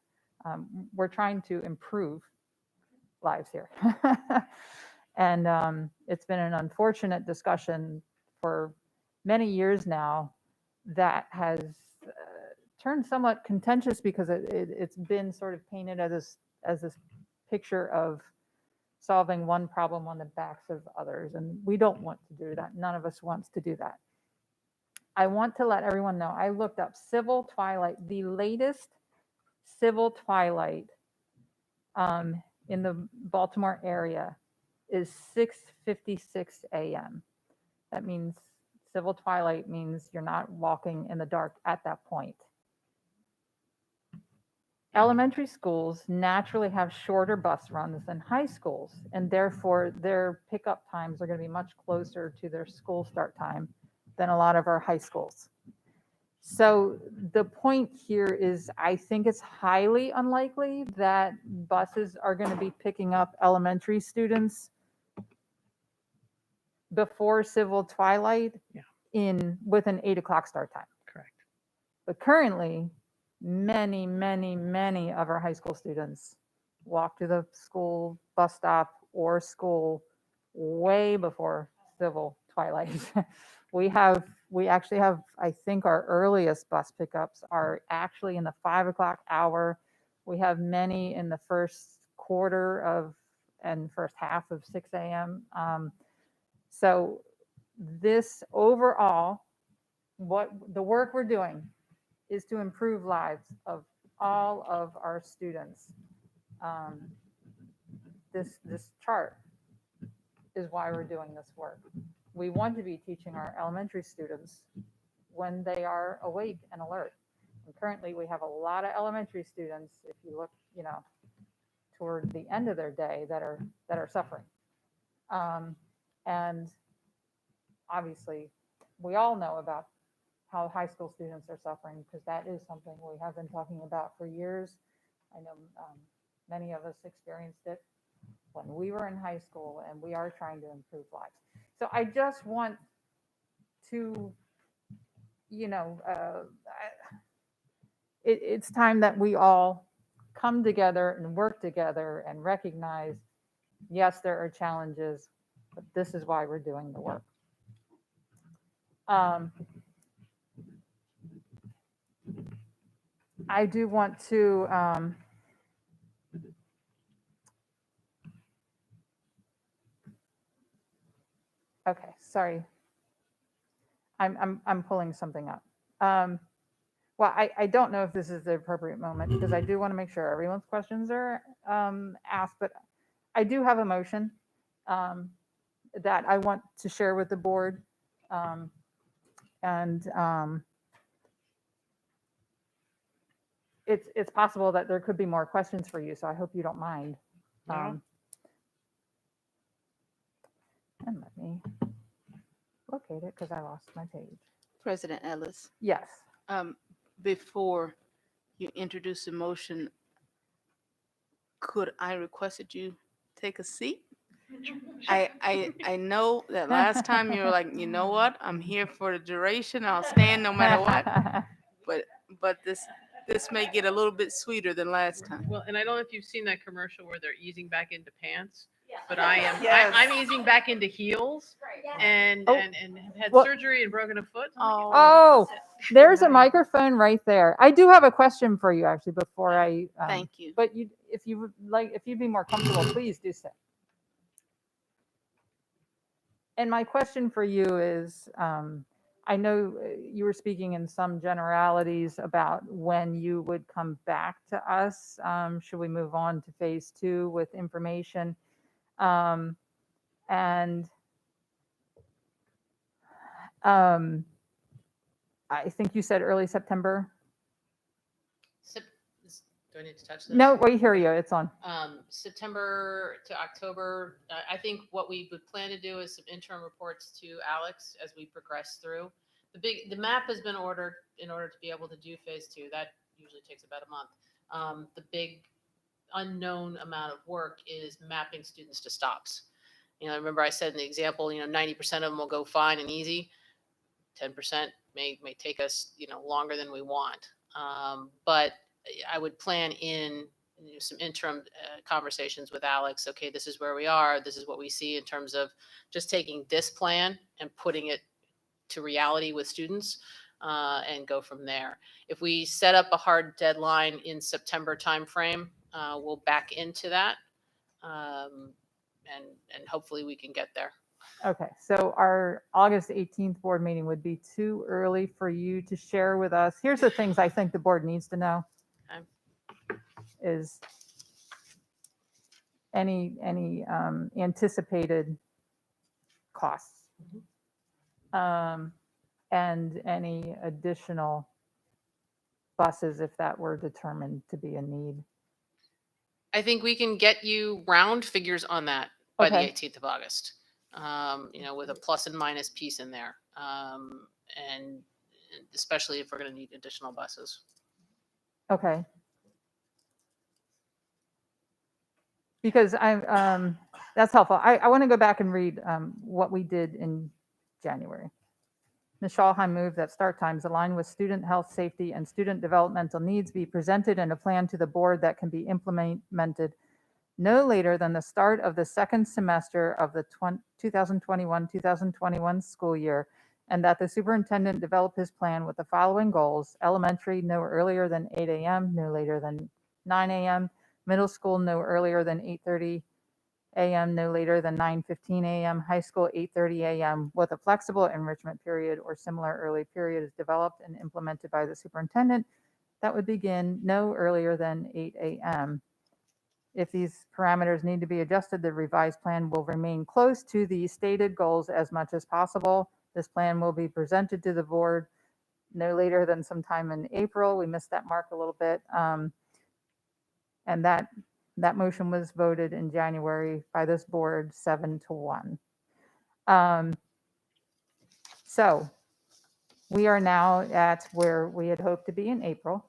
We're trying to improve lives here. And it's been an unfortunate discussion for many years now that has turned somewhat contentious because it's been sort of painted as this picture of solving one problem on the backs of others. And we don't want to do that. None of us wants to do that. I want to let everyone know, I looked up civil twilight, the latest civil twilight in the Baltimore area is 6:56 a.m. That means civil twilight means you're not walking in the dark at that point. Elementary schools naturally have shorter bus runs than high schools, and therefore their pickup times are going to be much closer to their school start time than a lot of our high schools. So the point here is I think it's highly unlikely that buses are going to be picking up elementary students before civil twilight with an 8 o'clock start time. Correct. But currently, many, many, many of our high school students walk to the school bus stop or school way before civil twilight. We actually have, I think our earliest bus pickups are actually in the 5 o'clock hour. We have many in the first quarter of and first half of 6 a.m. So this overall, what the work we're doing is to improve lives of all of our students. This chart is why we're doing this work. We want to be teaching our elementary students when they are awake and alert. And currently we have a lot of elementary students, if you look, toward the end of their day that are suffering. And obviously we all know about how high school students are suffering because that is something we have been talking about for years. I know many of us experienced it when we were in high school, and we are trying to improve lives. So I just want to, it's time that we all come together and work together and recognize, yes, there are challenges, but this is why we're doing the work. I do want to okay, sorry. I'm pulling something up. Well, I don't know if this is the appropriate moment because I do want to make sure everyone's questions are asked, but I do have a motion that I want to share with the board. And it's possible that there could be more questions for you, so I hope you don't mind. No. And let me locate it because I lost my page. President Ellis, Yes. before you introduce the motion, could I request that you take a seat? I know that last time you were like, you know what, I'm here for the duration, I'll stand no matter what. But this may get a little bit sweeter than last time. Well, and I don't know if you've seen that commercial where they're easing back into pants, but I am, Yes. I'm easing back into heels and, Oh. and have had Well- surgery and broken a foot. Oh, there's a microphone right there. I do have a question for you actually before I. Thank you. But you, if you would like, if you'd be more comfortable, please do so. And my question for you is, I know you were speaking in some generalities about when you would come back to us. Should we move on to phase 2 with information? And I think you said early September. Do I need to touch this? No, we hear you. It's on. September to October, I think what we would plan to do is some interim reports to Alex as we progress through. The map has been ordered in order to be able to do phase 2. That usually takes about a month. The big unknown amount of work is mapping students to stops. Remember I said in the example, 90% of them will go fine and easy. 10% may take us, longer than we want. But I would plan in some interim conversations with Alex. Okay, this is where we are. This is what we see in terms of just taking this plan and putting it to reality with students and go from there. If we set up a hard deadline in September timeframe, we'll back into that and hopefully we can get there. Okay, so our August 18th board meeting would be too early for you to share with us. Here's the things I think the board needs to know. Is any anticipated costs and any additional buses if that were determined to be a need. I think we can get you round figures on that by Okay. the 18th of August, with a plus and minus piece in there. And especially if we're going to need additional buses. Okay. Because that's helpful. I want to go back and read what we did in January. Ms. Schalheim moved that start times aligned with student health, safety, and student developmental needs be presented in a plan to the board that can be implemented no later than the start of the second semester of the 2021-2021 school year, and that the superintendent develop his plan with the following goals: elementary, no earlier than 8 a.m., no later than 9 a.m., middle school, no earlier than 8:30 a.m., no later than 9:15 a.m., high school, 8:30 a.m., with a flexible enrichment period or similar early period is developed and implemented by the superintendent that would begin no earlier than 8 a.m. If these parameters need to be adjusted, the revised plan will remain close to the stated goals as much as possible. This plan will be presented to the board no later than sometime in April. We missed that mark a little bit. And that motion was voted in January by this board 7-1. So we are now at where we had hoped to be in April.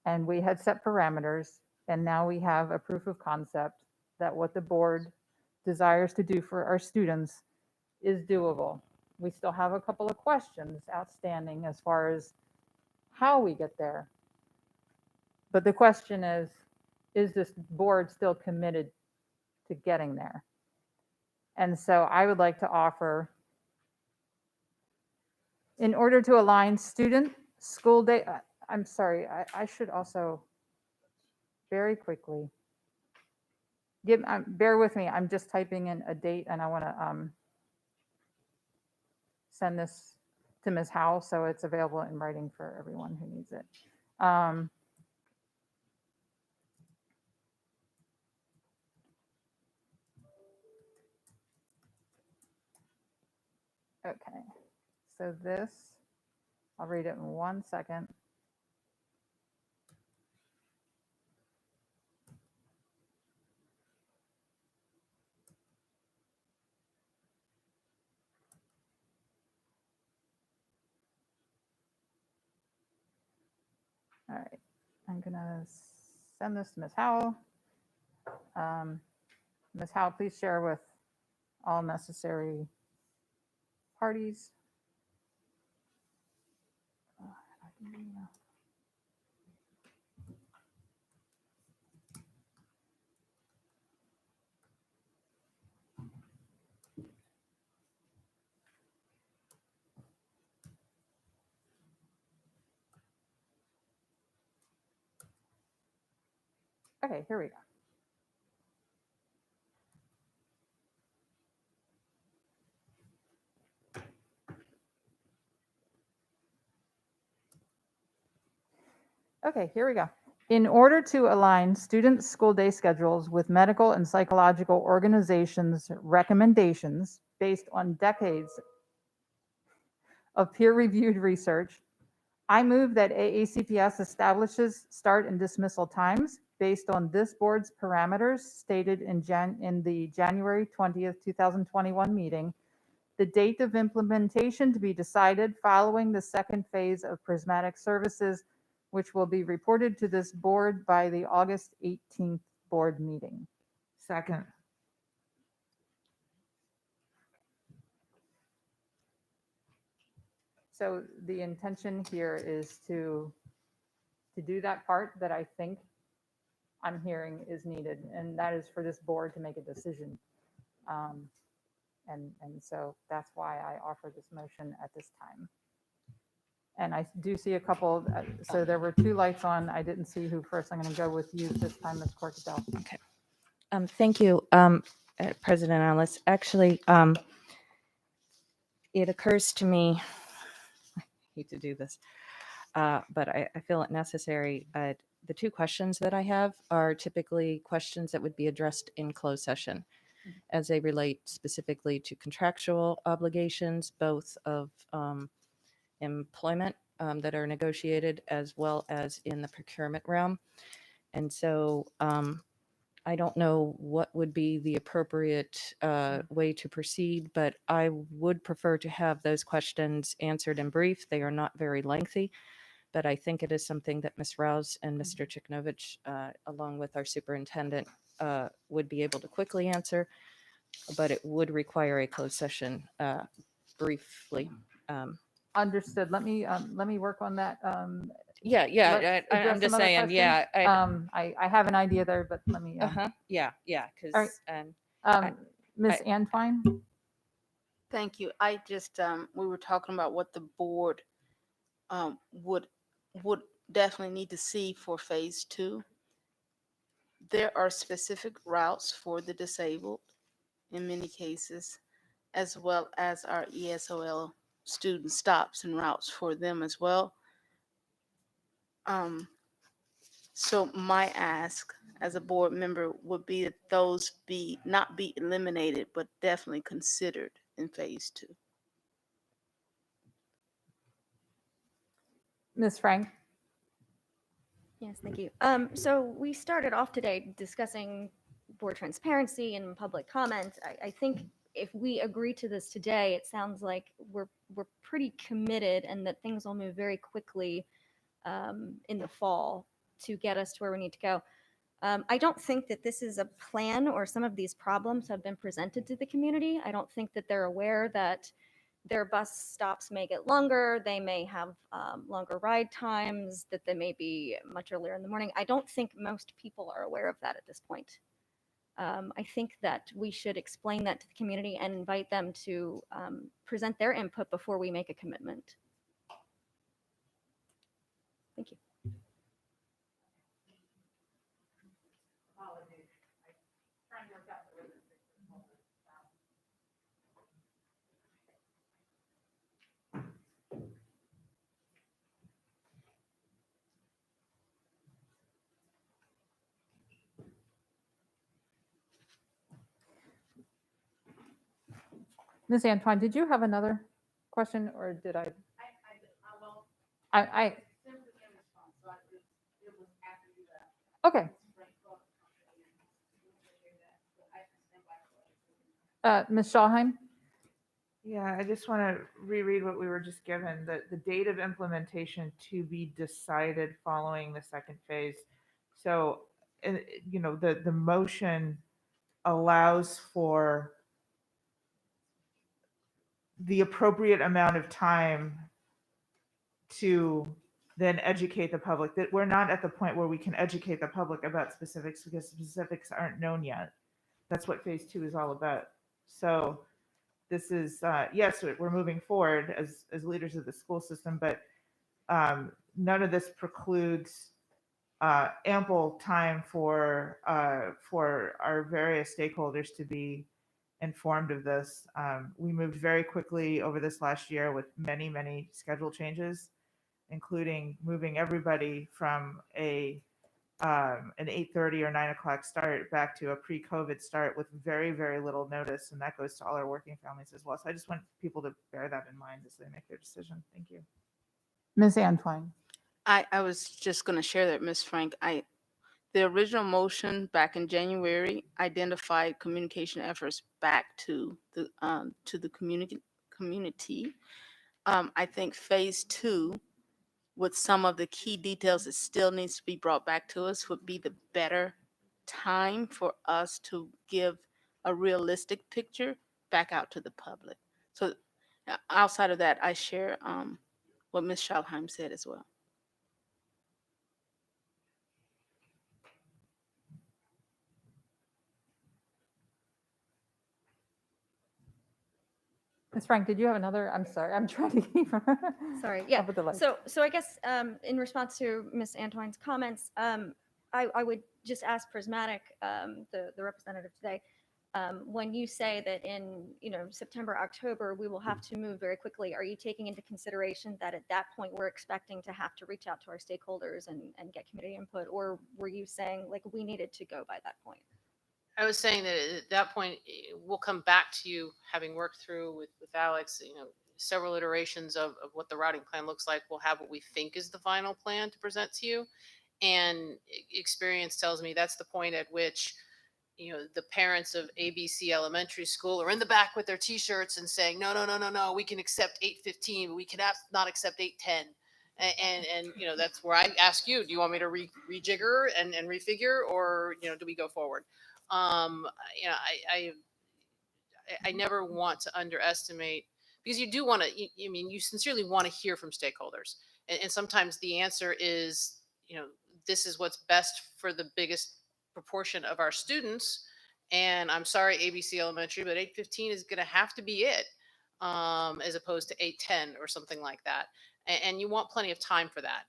And we had set parameters. And now we have a proof of concept that what the board desires to do for our students is doable. We still have a couple of questions outstanding as far as how we get there. But the question is this board still committed to getting there? And so I would like to offer, in order to align student school day, I'm sorry, I should also very quickly bear with me. I'm just typing in a date and I want to send this to Ms. Howell so it's available in writing for everyone who needs it. Okay, so this, I'll read it in 1 second. All right, I'm gonna send this to Ms. Howell. Ms. Howell, please share with all necessary parties. Okay, here we go. Okay, here we go. In order to align students' school day schedules with medical and psychological organizations' recommendations based on decades of peer-reviewed research, I move that AACPS establishes start and dismissal times based on this board's parameters stated in the January 20th, 2021 meeting, the date of implementation to be decided following the second phase of Prismatic services, which will be reported to this board by the August 18th board meeting. Second. So the intention here is to do that part that I think I'm hearing is needed, and that is for this board to make a decision. And so that's why I offer this motion at this time. And I do see a couple, so there were 2 lights on. I didn't see who first. I'm going to go with you this time, Ms. Corkadell. Okay. Thank you, President Alice. Actually, it occurs to me, I hate to do this, but I feel it necessary. The 2 questions that I have are typically questions that would be addressed in closed session as they relate specifically to contractual obligations, both of employment that are negotiated as well as in the procurement realm. And so I don't know what would be the appropriate way to proceed, but I would prefer to have those questions answered in brief. They are not very lengthy, but I think it is something that Ms. Rouse and Mr. Chiknovich, along with our superintendent, would be able to quickly answer, but it would require a closed session briefly. Understood. Let me work on that. I'm address just some other saying, questions. yeah. I have an idea there, but let me. Yeah, All right. because Ms. Anfine? Thank you. I just, we were talking about what the board would definitely need to see for phase 2. There are specific routes for the disabled in many cases, as well as our ESOL student stops and routes for them as well. So my ask as a board member would be that those not be eliminated, but definitely considered in phase 2. Ms. Frank? Yes, thank you. So we started off today discussing board transparency and public comment. I think if we agree to this today, it sounds like we're pretty committed and that things will move very quickly in the fall to get us to where we need to go. I don't think that this is a plan or some of these problems have been presented to the community. I don't think that they're aware that their bus stops may get longer, they may have longer ride times, that they may be much earlier in the morning. I don't think most people are aware of that at this point. I think that we should explain that to the community and invite them to present their input before we make a commitment. Thank you. Ms. Antoine, did you have another question, or did I? Okay. Ms. Shawheim? Yeah, I just want to reread what we were just given, the date of implementation to be decided following the second phase. So, the motion allows for the appropriate amount of time to then educate the public. That we're not at the point where we can educate the public about specifics because specifics aren't known yet. That's what phase 2 is all about. So this is, yes, we're moving forward as leaders of the school system, but none of this precludes ample time for our various stakeholders to be informed of this. We moved very quickly over this last year with many schedule changes, including moving everybody from an 8:30 or 9 o'clock start back to a pre-COVID start with very little notice, and that goes to all our working families as well. So I just want people to bear that in mind as they make their decision. Thank you. Ms. Antwine? I was just going to share that, Ms. Frank. The original motion back in January identified communication efforts back to the community. I think phase 2, with some of the key details that still needs to be brought back to us, would be the better time for us to give a realistic picture back out to the public. So outside of that, I share what Ms. Schaldheim said as well. Ms. Frank, did you have another? I'm sorry, I'm trying to keep. Sorry, yeah. Up with the light. So I guess in response to Ms. Antwine's comments, I would just ask Prismatic, the representative today, when you say that in September, October, we will have to move very quickly, are you taking into consideration that at that point we're expecting to have to reach out to our stakeholders and get community input, or were you saying like we needed to go by that point? I was saying that at that point, we'll come back to you, having worked through with Alex, several iterations of what the routing plan looks like. We'll have what we think is the final plan to present to you. And experience tells me that's the point at which, the parents of ABC Elementary School are in the back with their T-shirts and saying, no, we can accept 8:15, but we can not accept 8:10. And that's where I ask you, do you want me to rejigger and refigure, or, do we go forward? I never want to underestimate, because you do want to, you sincerely want to hear from stakeholders. And sometimes the answer is, this is what's best for the biggest proportion of our students. And I'm sorry, ABC Elementary, but 8:15 is going to have to be it, as opposed to 8:10 or something like that. And you want plenty of time for that.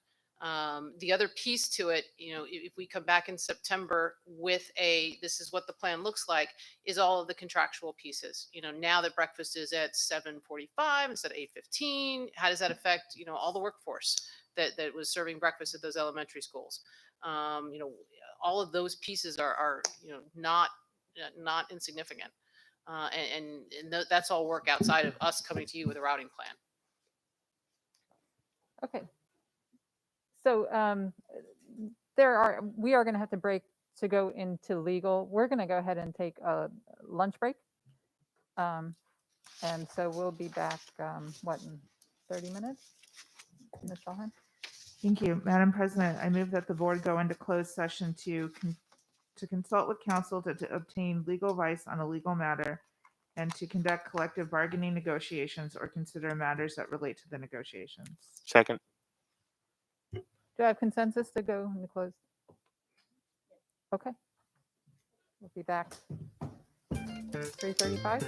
The other piece to it, if we come back in September with this is what the plan looks like, is all of the contractual pieces. Now that breakfast is at 7:45 instead of 8:15, how does that affect, all the workforce that was serving breakfast at those elementary schools? All of those pieces are not insignificant. And that's all work outside of us coming to you with a routing plan. Okay. So we are going to have to break to go into legal. We're going to go ahead and take a lunch break. And so we'll be back, in 30 minutes? Ms. Shawhan? Thank you, Madam President. I move that the board go into closed session to consult with counsel to obtain legal advice on a legal matter and to conduct collective bargaining negotiations or consider matters that relate to the negotiations. Second. Do I have consensus to go into closed? Okay. We'll be back 3:35.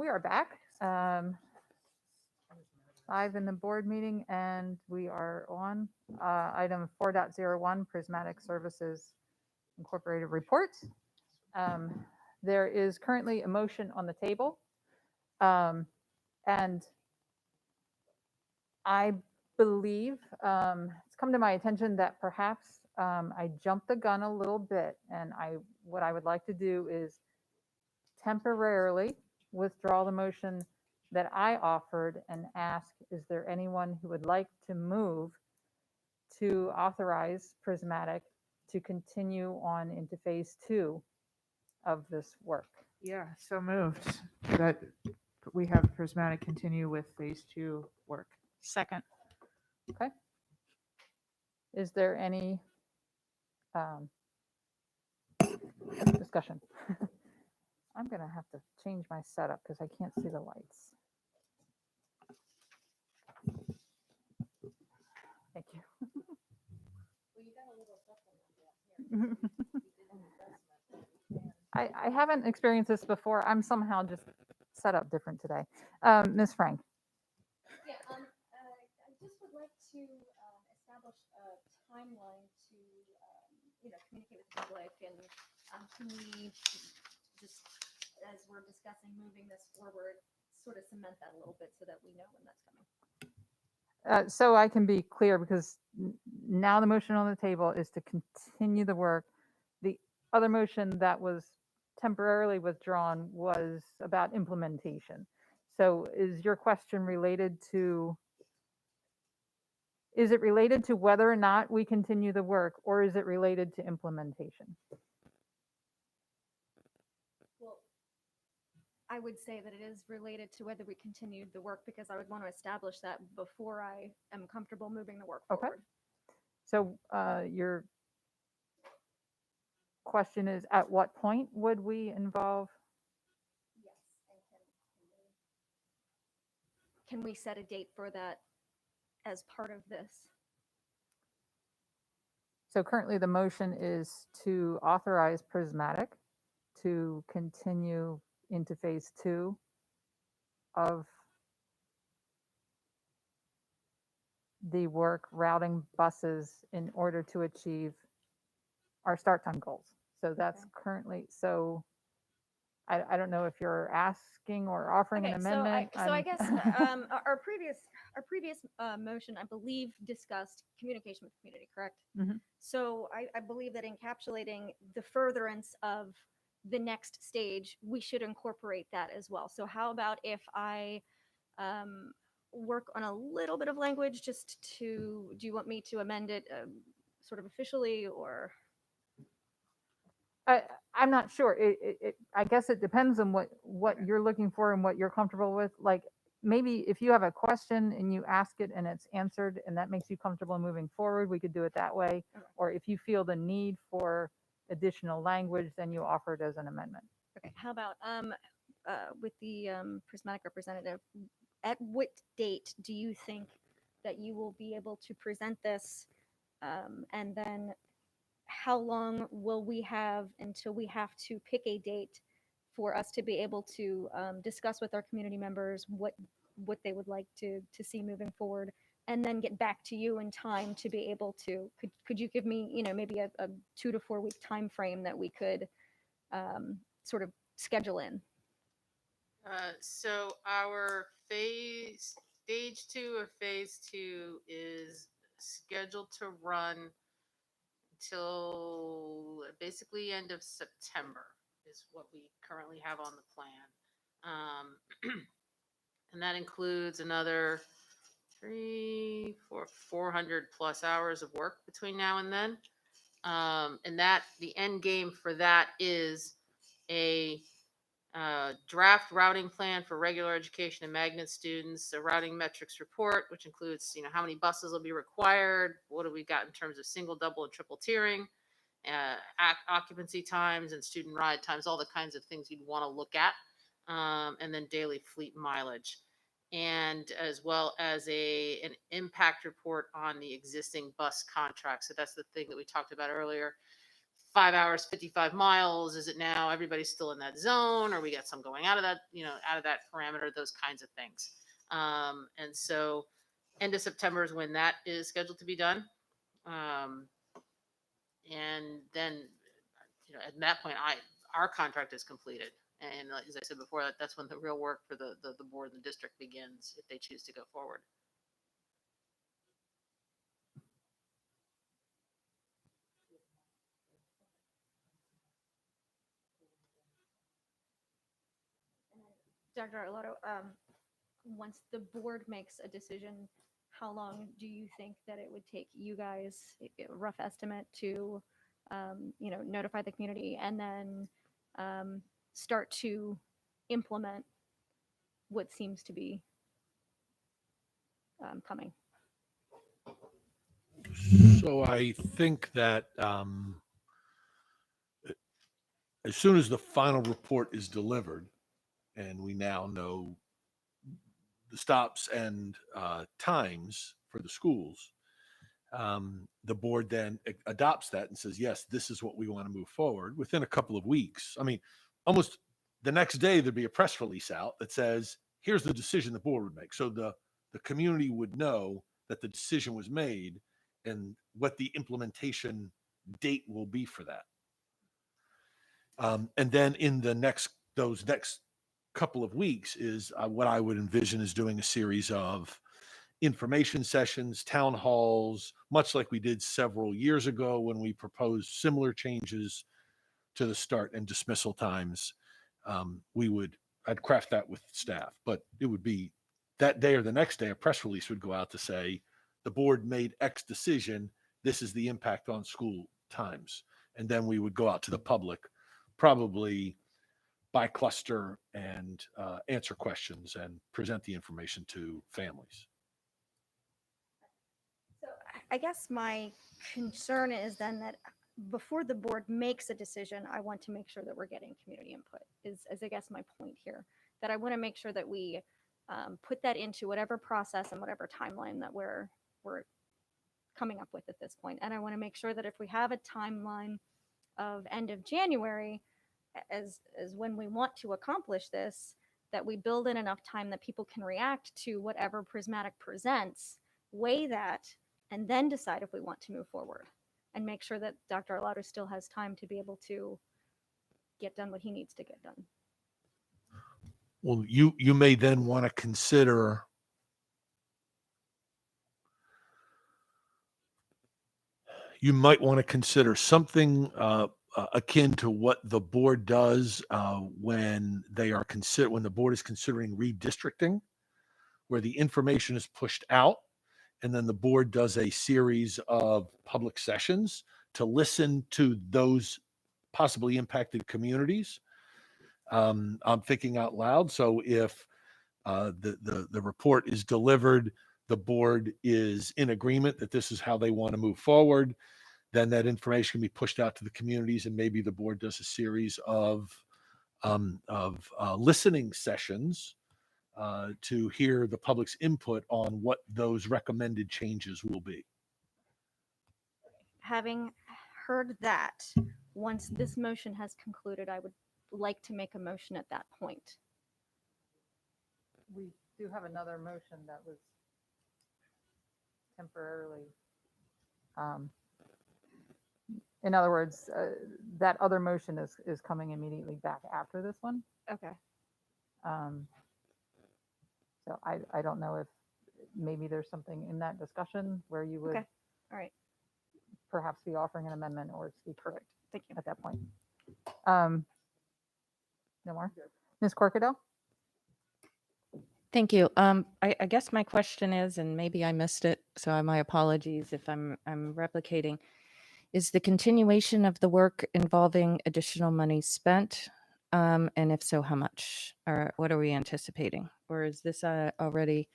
We are back. Live in the board meeting, and we are on item 4.01, Prismatic Services Incorporated Report. There is currently a motion on the table. And I believe it's come to my attention that perhaps I jumped the gun a little bit, and what I would like to do is temporarily withdraw the motion that I offered and ask, is there anyone who would like to move to authorize Prismatic to continue on into phase 2 of this work? Yeah, so moved that we have Prismatic continue with phase 2 work. Second. Okay. Is there any discussion? I'm going to have to change my setup because I can't see the lights. Thank you. I haven't experienced this before. I'm somehow just set up different today. Ms. Frank. Yeah, I just would like to establish a timeline to, communicate with the public, and can we just, as we're discussing moving this forward, sort of cement that a little bit so that we know when that's coming. So I can be clear, because now the motion on the table is to continue the work. The other motion that was temporarily withdrawn was about implementation. So is your question related to, is it related to whether or not we continue the work, or is it related to implementation? Well, I would say that it is related to whether we continued the work, because I would want to establish that before I am comfortable moving the work Okay. forward. So your question is, at what point would we involve? Yes. And can we set a date for that as part of this? So currently the motion is to authorize Prismatic to continue into phase 2 of the work routing buses in order to achieve our start time goals. So that's currently, so I don't know if you're asking or offering an amendment. So I guess our previous motion, I believe, discussed communication with community, correct? Mhm. So I believe that encapsulating the furtherance of the next stage, we should incorporate that as well. So how about if I work on a little bit of language just to, do you want me to amend it sort of officially, or? I'm not sure. I guess it depends on what you're looking for and what you're comfortable with. Like, maybe if you have a question and you ask it and it's answered and that makes you comfortable moving forward, we could do it that way. Okay. Or if you feel the need for additional language, then you offer it as an amendment. Okay, how about with the Prismatic representative, at what date do you think that you will be able to present this? And then how long will we have until we have to pick a date for us to be able to discuss with our community members what they would like to see moving forward, and then get back to you in time to be able to, could you give me, maybe a 2 to 4 week time frame that we could sort of schedule in? So our stage 2 of phase 2 is scheduled to run until basically end of September is what we currently have on the plan. And that includes another 400 plus hours of work between now and then. And that the end game for that is a draft routing plan for regular education and magnet students, a routing metrics report, which includes, how many buses will be required, what have we got in terms of single, double, and triple tiering, occupancy times and student ride times, all the kinds of things you'd want to look at, and then daily fleet mileage, and as well as an impact report on the existing bus contract. So that's the thing that we talked about earlier. 5 hours, 55 miles? Is it now everybody's still in that zone, or we got some going out of that, out of that parameter, those kinds of things. And so end of September is when that is scheduled to be done. And then, at that point, our contract is completed. And as I said before, that's when the real work for the board and the district begins, if they choose to go forward. Dr. Arlotto, once the board makes a decision, how long do you think that it would take you guys, a rough estimate, to, notify the community and then start to implement what seems to be coming? So I think that as soon as the final report is delivered, and we now know the stops and times for the schools, the board then adopts that and says, yes, this is what we want to move forward within a couple of weeks. I mean, almost the next day, there'd be a press release out that says, here's the decision the board would make. So the community would know that the decision was made and what the implementation date will be for that. And then in those next couple of weeks is what I would envision is doing a series of information sessions, town halls, much like we did several years ago when we proposed similar changes to the start and dismissal times. I'd craft that with staff, but it would be that day or the next day, a press release would go out to say, the board made X decision. This is the impact on school times. And then we would go out to the public, probably by cluster, and answer questions and present the information to families. So I guess my concern is then that before the board makes a decision, I want to make sure that we're getting community input, is I guess my point here, that I want to make sure that we put that into whatever process and whatever timeline that we're coming up with at this point. And I want to make sure that if we have a timeline of end of January as when we want to accomplish this, that we build in enough time that people can react to whatever Prismatic presents, weigh that, and then decide if we want to move forward, and make sure that Dr. Arlotto still has time to be able to get done what he needs to get done. Well, you may then want to consider something akin to what the board does when the board is considering redistricting, where the information is pushed out, and then the board does a series of public sessions to listen to those possibly impacted communities. I'm thinking out loud. So if the report is delivered, the board is in agreement that this is how they want to move forward, then that information can be pushed out to the communities, and maybe the board does a series of listening sessions to hear the public's input on what those recommended changes will be. Having heard that, once this motion has concluded, I would like to make a motion at that point. We do have another motion that was temporarily, in other words, that other motion is coming immediately back after this one. Okay. So I don't know if maybe there's something in that discussion where you would Okay. All right. perhaps be offering an amendment or speak Perfect. Thank you. at that point. No more? Ms. Corkadell? Thank you. I guess my question is, and maybe I missed it, so my apologies if I'm replicating, is the continuation of the work involving additional money spent? And if so, how much? Or what are we anticipating? Or is this already,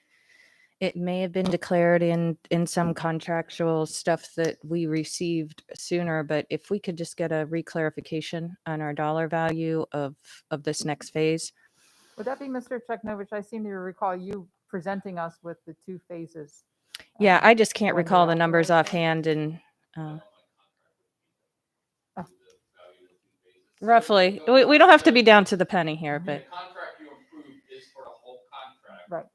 it may have been declared in some contractual stuff that we received sooner, but if we could just get a reclarification on our dollar value of this next phase. Would that be Mr. Cheknovich? I seem to recall you presenting us with the two phases. Yeah, I just can't when we recall the numbers authorized it. offhand, and Roughly. We don't have to be down to the penny here, but The contract you approved is for the whole contract. Right.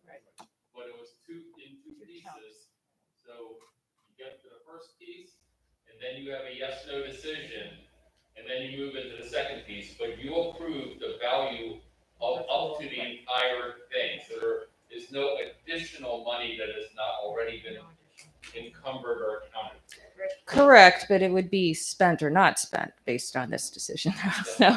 But it was in two pieces. So you get to the first piece, and then you have a yes, no decision, and then you move into the second piece. But you approved the value of up to the entire thing. So there is no additional money that has not already been encumbered or accounted for. correct, but it would be spent or not spent based on this decision. So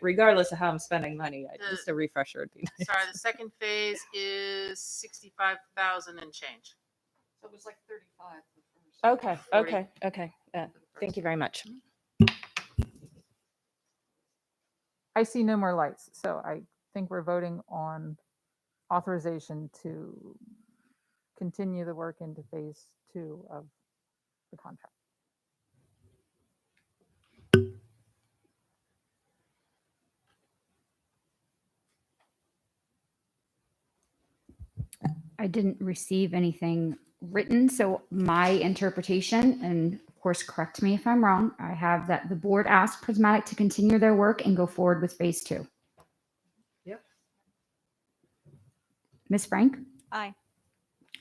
regardless of how I'm spending money, just a refresher would be nice. Sorry, the second phase is 65,000 and change. So it was like 35. Okay, 40. okay. Thank you very much. I see no more lights, so I think we're voting on authorization to continue the work into phase 2 of the contract. I didn't receive anything written, so my interpretation, and of course, correct me if I'm wrong, I have that the board asked Prismatic to continue their work and go forward with phase 2. Yep. Ms. Frank? Aye.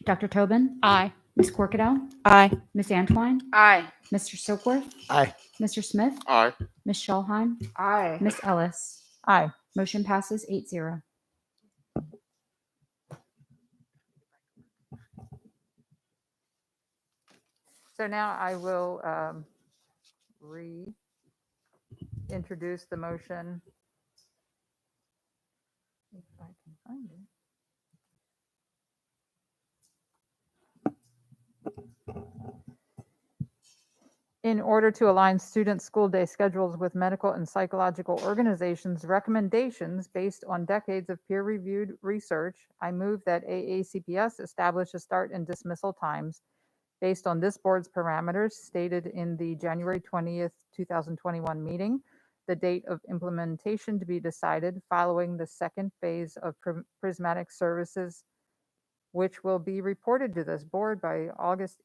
Dr. Tobin? Aye. Ms. Corkadell? Aye. Ms. Antwine? Aye. Mr. Silkworth? Aye. Mr. Smith? Aye. Ms. Schallheim? Aye. Ms. Ellis? Aye. Motion passes 8-0. So now I will reintroduce the motion. If I can find it. In order to align student school day schedules with medical and psychological organizations' recommendations based on decades of peer-reviewed research, I move that AACPS establish a start and dismissal times based on this board's parameters stated in the January 20th, 2021 meeting, the date of implementation to be decided following the second phase of Prismatic services, which will be reported to this board by the August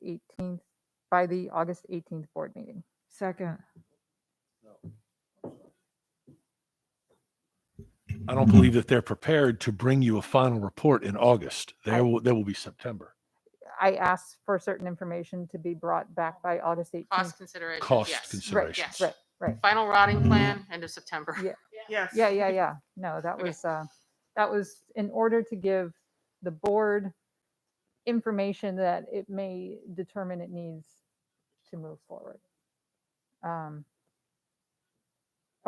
18th board meeting. Second. I don't believe that they're prepared to bring you a final report in August. There will be September. I asked for certain information to be brought back by August 18th. Cost considerations, Cost yes. considerations. Yes. Right. Final routing plan, end of September. Yeah. Yes. Yeah. No, that was in order to give the board information that it may determine it needs to move forward.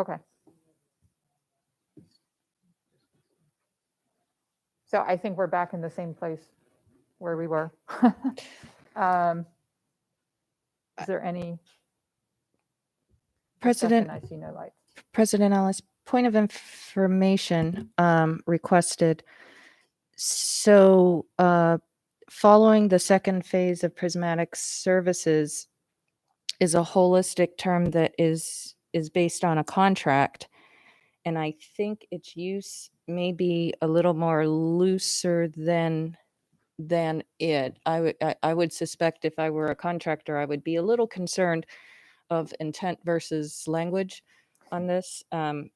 Okay. So I think we're back in the same place where we were. Is there any President, discussion? I see no lights. President Ellis, point of information requested. So following the second phase of Prismatic services is a holistic term that is based on a contract. And I think its use may be a little more looser than it. I would suspect if I were a contractor, I would be a little concerned of intent versus language on this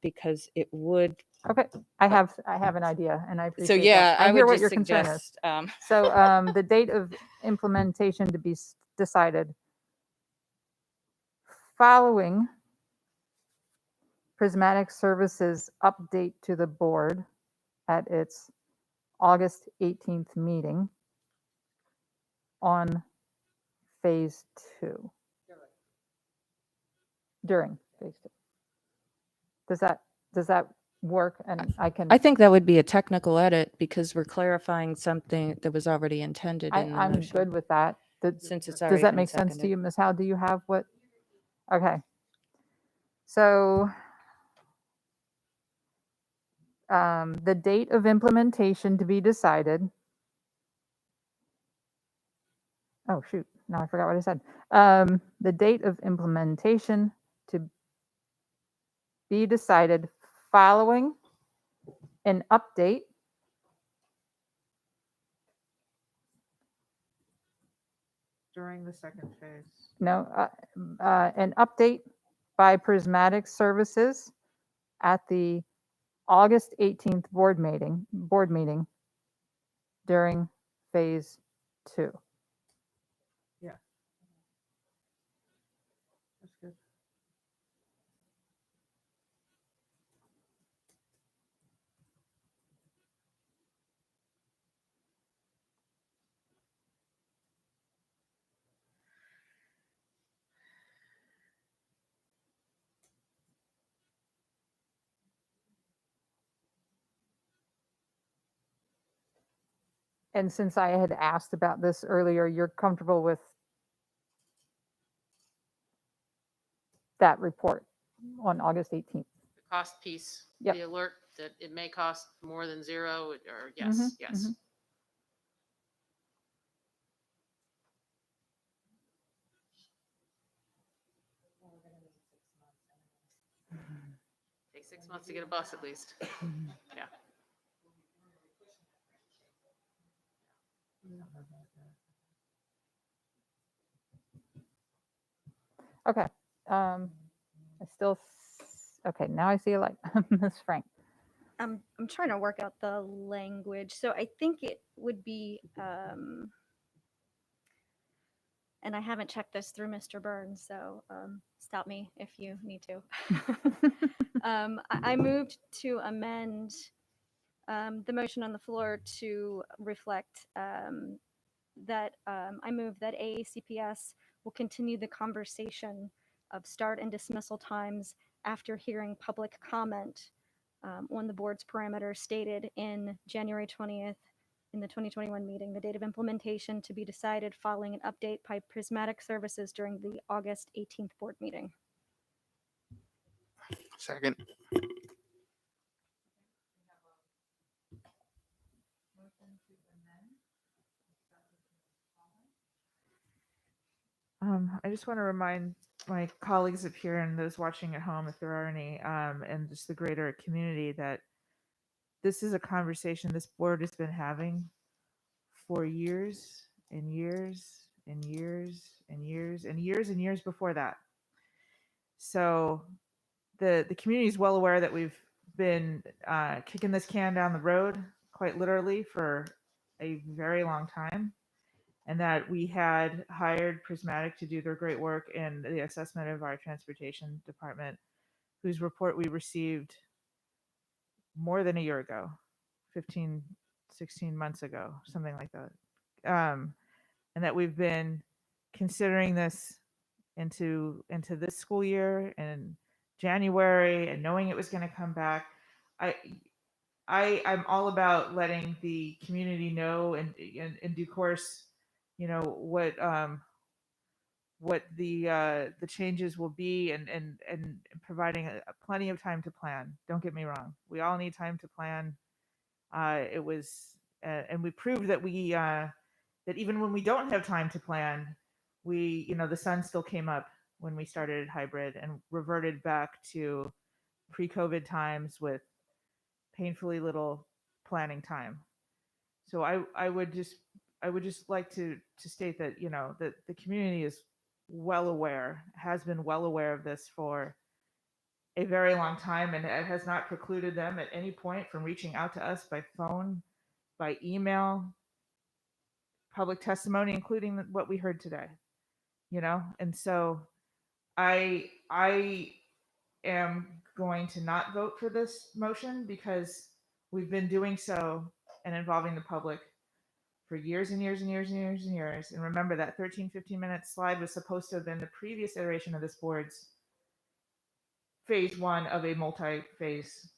because it would. Okay, I have an idea, and I appreciate yeah, that. I hear would what your just concern is. suggest. So the date of implementation to be decided following Prismatic Services update to the board at its August 18th meeting on phase 2. During phase 2. Does that work? And I think that would be a technical edit because we're clarifying something that was already intended in the I'm motion. good with that. Since it's Does already that been make sense to seconded. you, Ms. Howe? Do you have what? Okay. So the date of implementation to be decided. Oh, shoot. Now I forgot what I said. The date of implementation to be decided following an update During the second phase. no, an update by Prismatic Services at the August 18th board meeting during phase 2. Yeah. That's good. And since I had asked about this earlier, you're comfortable with that report on August 18th? The cost piece, Yep. the alert that it may cost more than zero, or yes, yes. Take 6 months to get a bus at least. Yeah. Okay. Okay, now I see a light. Ms. Frank. I'm trying to work out the language. So I think it would be, and I haven't checked this through Mr. Burns, so stop me if you need to. I moved to amend the motion on the floor to reflect that I move that AACPS will continue the conversation of start and dismissal times after hearing public comment on the board's parameters stated in January 20th in the 2021 meeting, the date of implementation to be decided following an update by Prismatic Services during the August 18th board meeting. Second. I just want to remind my colleagues up here and those watching at home, if there are any, and just the greater community, that this is a conversation this board has been having for years and years and years and years and years and years before that. So the community is well aware that we've been kicking this can down the road, quite literally, for a very long time, and that we had hired Prismatic to do their great work in the assessment of our transportation department, whose report we received more than a year ago, 15, 16 months ago, something like that. And that we've been considering this into this school year and January, and knowing it was going to come back. I'm all about letting the community know and in due course, you know, what the changes will be, and providing plenty of time to plan. Don't get me wrong, we all need time to plan. It was and we proved that we that even when we don't have time to plan, we, you know, the sun still came up when we started hybrid and reverted back to pre-COVID times with painfully little planning time. So I would just like to state that, you know, that the community is well aware, has been well aware of this for a very long time, and it has not precluded them at any point from reaching out to us by phone, by email, public testimony, including what we heard today, you know. And so I am going to not vote for this motion because we've been doing so and involving the public for years and years and years and years and years. And remember, that 15-minute slide was supposed to have been the previous iteration of this board's phase 1 of a multi-phase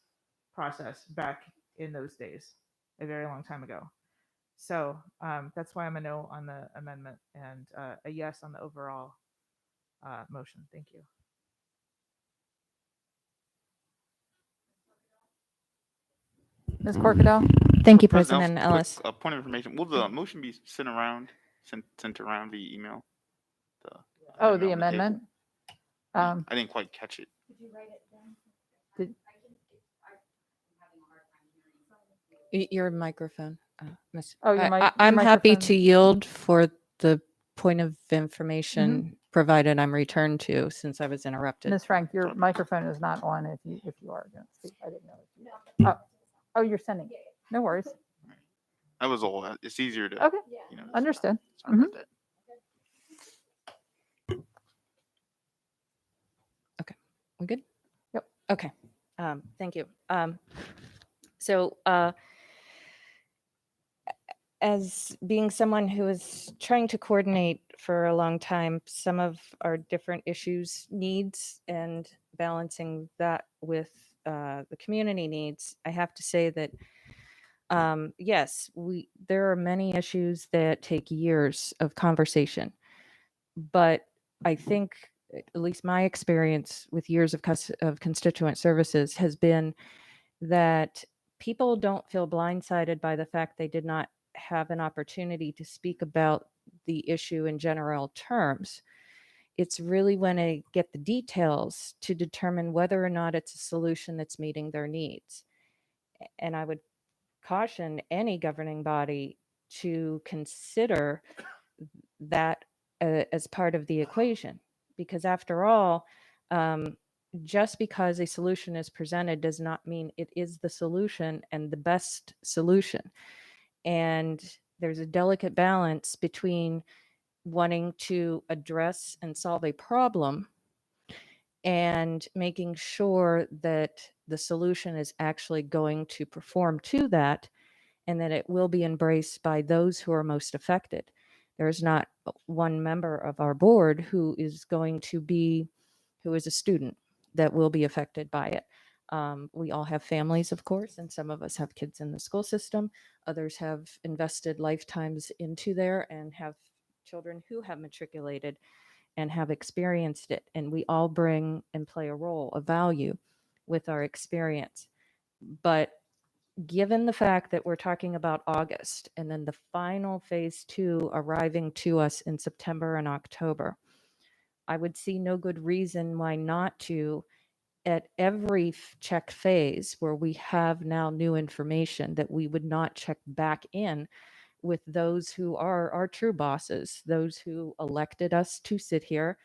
process back in those days, a very long time ago. So that's why I'm a no on the amendment and a yes on the overall motion. Thank you. Ms. Corkadell? Thank you, President President Ellis, Ellis. quick, point of information. Will the motion be sent around via email? The amendment? I didn't quite catch it. Did you write it down? Your microphone, Miss. Oh, your I'm happy microphone. to yield for the point of information provided I'm returned to since I was interrupted. Ms. Frank, your microphone is not on if you are going to speak. I didn't know if you. Oh, you're sending. No worries. That was all. It's easier to. Okay. You know, Understood. sorry about that. We good? Yep. Okay. Thank you. As being someone who is trying to coordinate for a long time some of our different issues, needs, and balancing that with the community needs, I have to say that yes, there are many issues that take years of conversation, but I think at least my experience with years of constituent services has been that people don't feel blindsided by the fact they did not have an opportunity to speak about the issue in general terms. It's really when I get the details to determine whether or not it's a solution that's meeting their needs. And I would caution any governing body to consider that as part of the equation, because after all, just because a solution is presented does not mean it is the solution and the best solution. And there's a delicate balance between wanting to address and solve a problem and making sure that the solution is actually going to perform to that and that it will be embraced by those who are most affected. There's not one member of our board who is a student that will be affected by it. We all have families, of course, and some of us have kids in the school system. Others have invested lifetimes into there and have children who have matriculated and have experienced it. And we all bring and play a role, a value with our experience. But given the fact that we're talking about August and then the final phase 2 arriving to us in September and October, I would see no good reason why not to, at every check phase where we have now new information, that we would not check back in with those who are our true bosses, those who elected us to sit here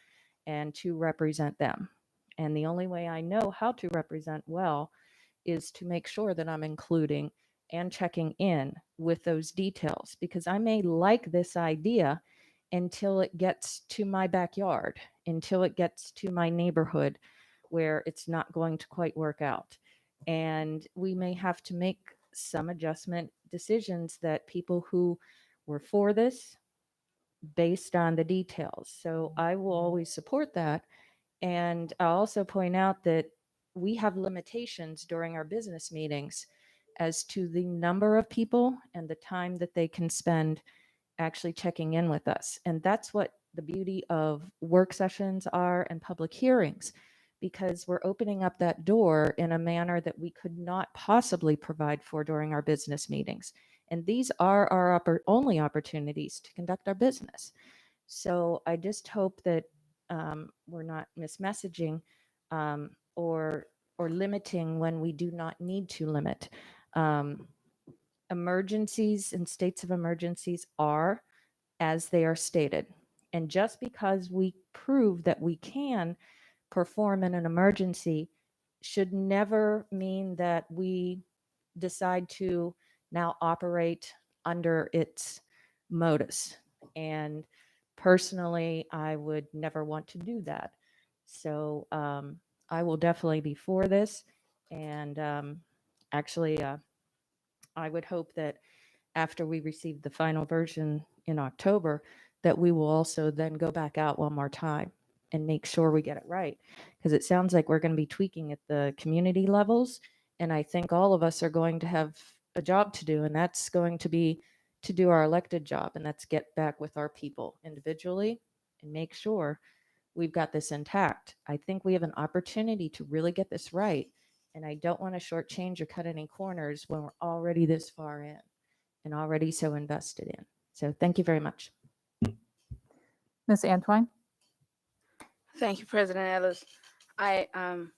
and to represent them. And the only way I know how to represent well is to make sure that I'm including and checking in with those details, because I may like this idea until it gets to my backyard, until it gets to my neighborhood where it's not going to quite work out. And we may have to make some adjustment decisions that people who were for this based on the details. So I will always support that. And I'll also point out that we have limitations during our business meetings as to the number of people and the time that they can spend actually checking in with us. And that's what the beauty of work sessions are and public hearings, because we're opening up that door in a manner that we could not possibly provide for during our business meetings. And these are our only opportunities to conduct our business. So I just hope that we're not mismessaging or limiting when we do not need to limit. Emergencies and states of emergencies are as they are stated. And just because we prove that we can perform in an emergency should never mean that we decide to now operate under its modus. And personally, I would never want to do that. So I will definitely be for this. And actually, I would hope that after we receive the final version in October, that we will also then go back out one more time and make sure we get it right. Because it sounds like we're going to be tweaking at the community levels. And I think all of us are going to have a job to do, and that's going to be to do our elected job, and that's get back with our people individually and make sure we've got this intact. I think we have an opportunity to really get this right, and I don't want to shortchange or cut any corners when we're already this far in and already so invested in. So thank you very much. Ms. Antwine? Thank you, President Ellis. I'm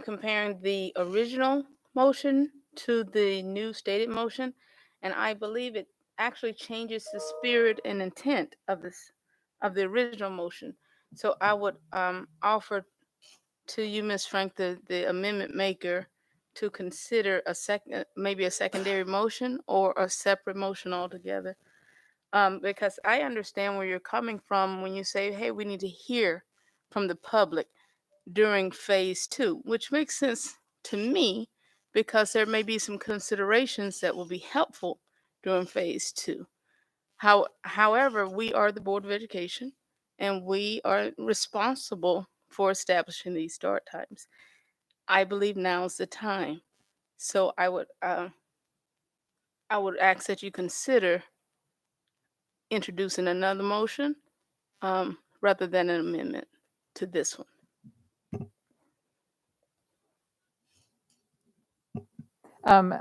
comparing the original motion to the new stated motion, and I believe it actually changes the spirit and intent of of the original motion. So I would offer to you, Ms. Frank, the amendment maker, to consider a second, maybe a secondary motion or a separate motion altogether. Because I understand where you're coming from when you say, hey, we need to hear from the public during phase 2, which makes sense to me because there may be some considerations that will be helpful during phase 2. However, we are the Board of Education and we are responsible for establishing these start times. I believe now is the time. So I would ask that you consider introducing another motion rather than an amendment to this one. Um,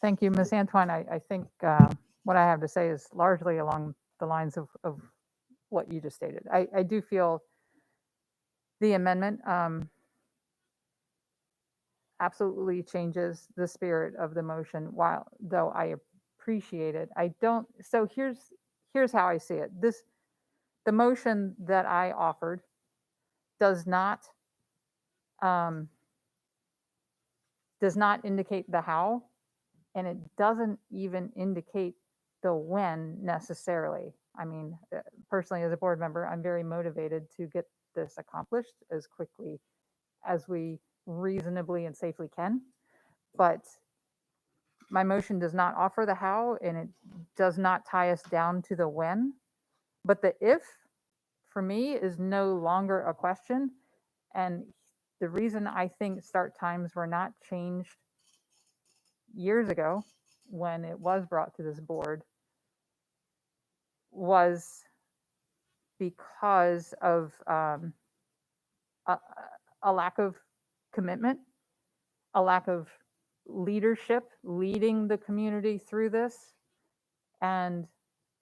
Thank you, Ms. Antoine. I think what I have to say is largely along the lines of what you just stated. I do feel the amendment absolutely changes the spirit of the motion, while though I appreciate it. I don't, so here's how I see it. The motion that I offered does not indicate the how, and it doesn't even indicate the when necessarily. I mean, personally, as a board member, I'm very motivated to get this accomplished as quickly as we reasonably and safely can. But my motion does not offer the how, and it does not tie us down to the when. But the if, for me, is no longer a question. And the reason I think start times were not changed years ago when it was brought to this board was because of a lack of commitment, a lack of leadership leading the community through this, and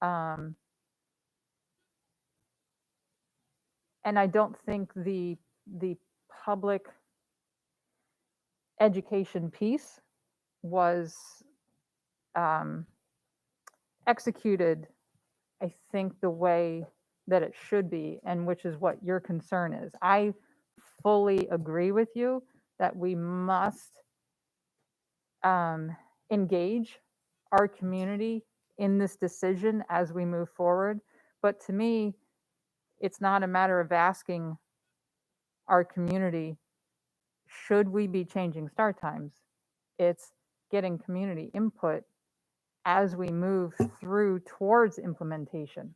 I don't think the public education piece was executed, I think, the way that it should be, and which is what your concern is. I fully agree with you that we must engage our community in this decision as we move forward. But to me, it's not a matter of asking our community, should we be changing start times? It's getting community input as we move through towards implementation.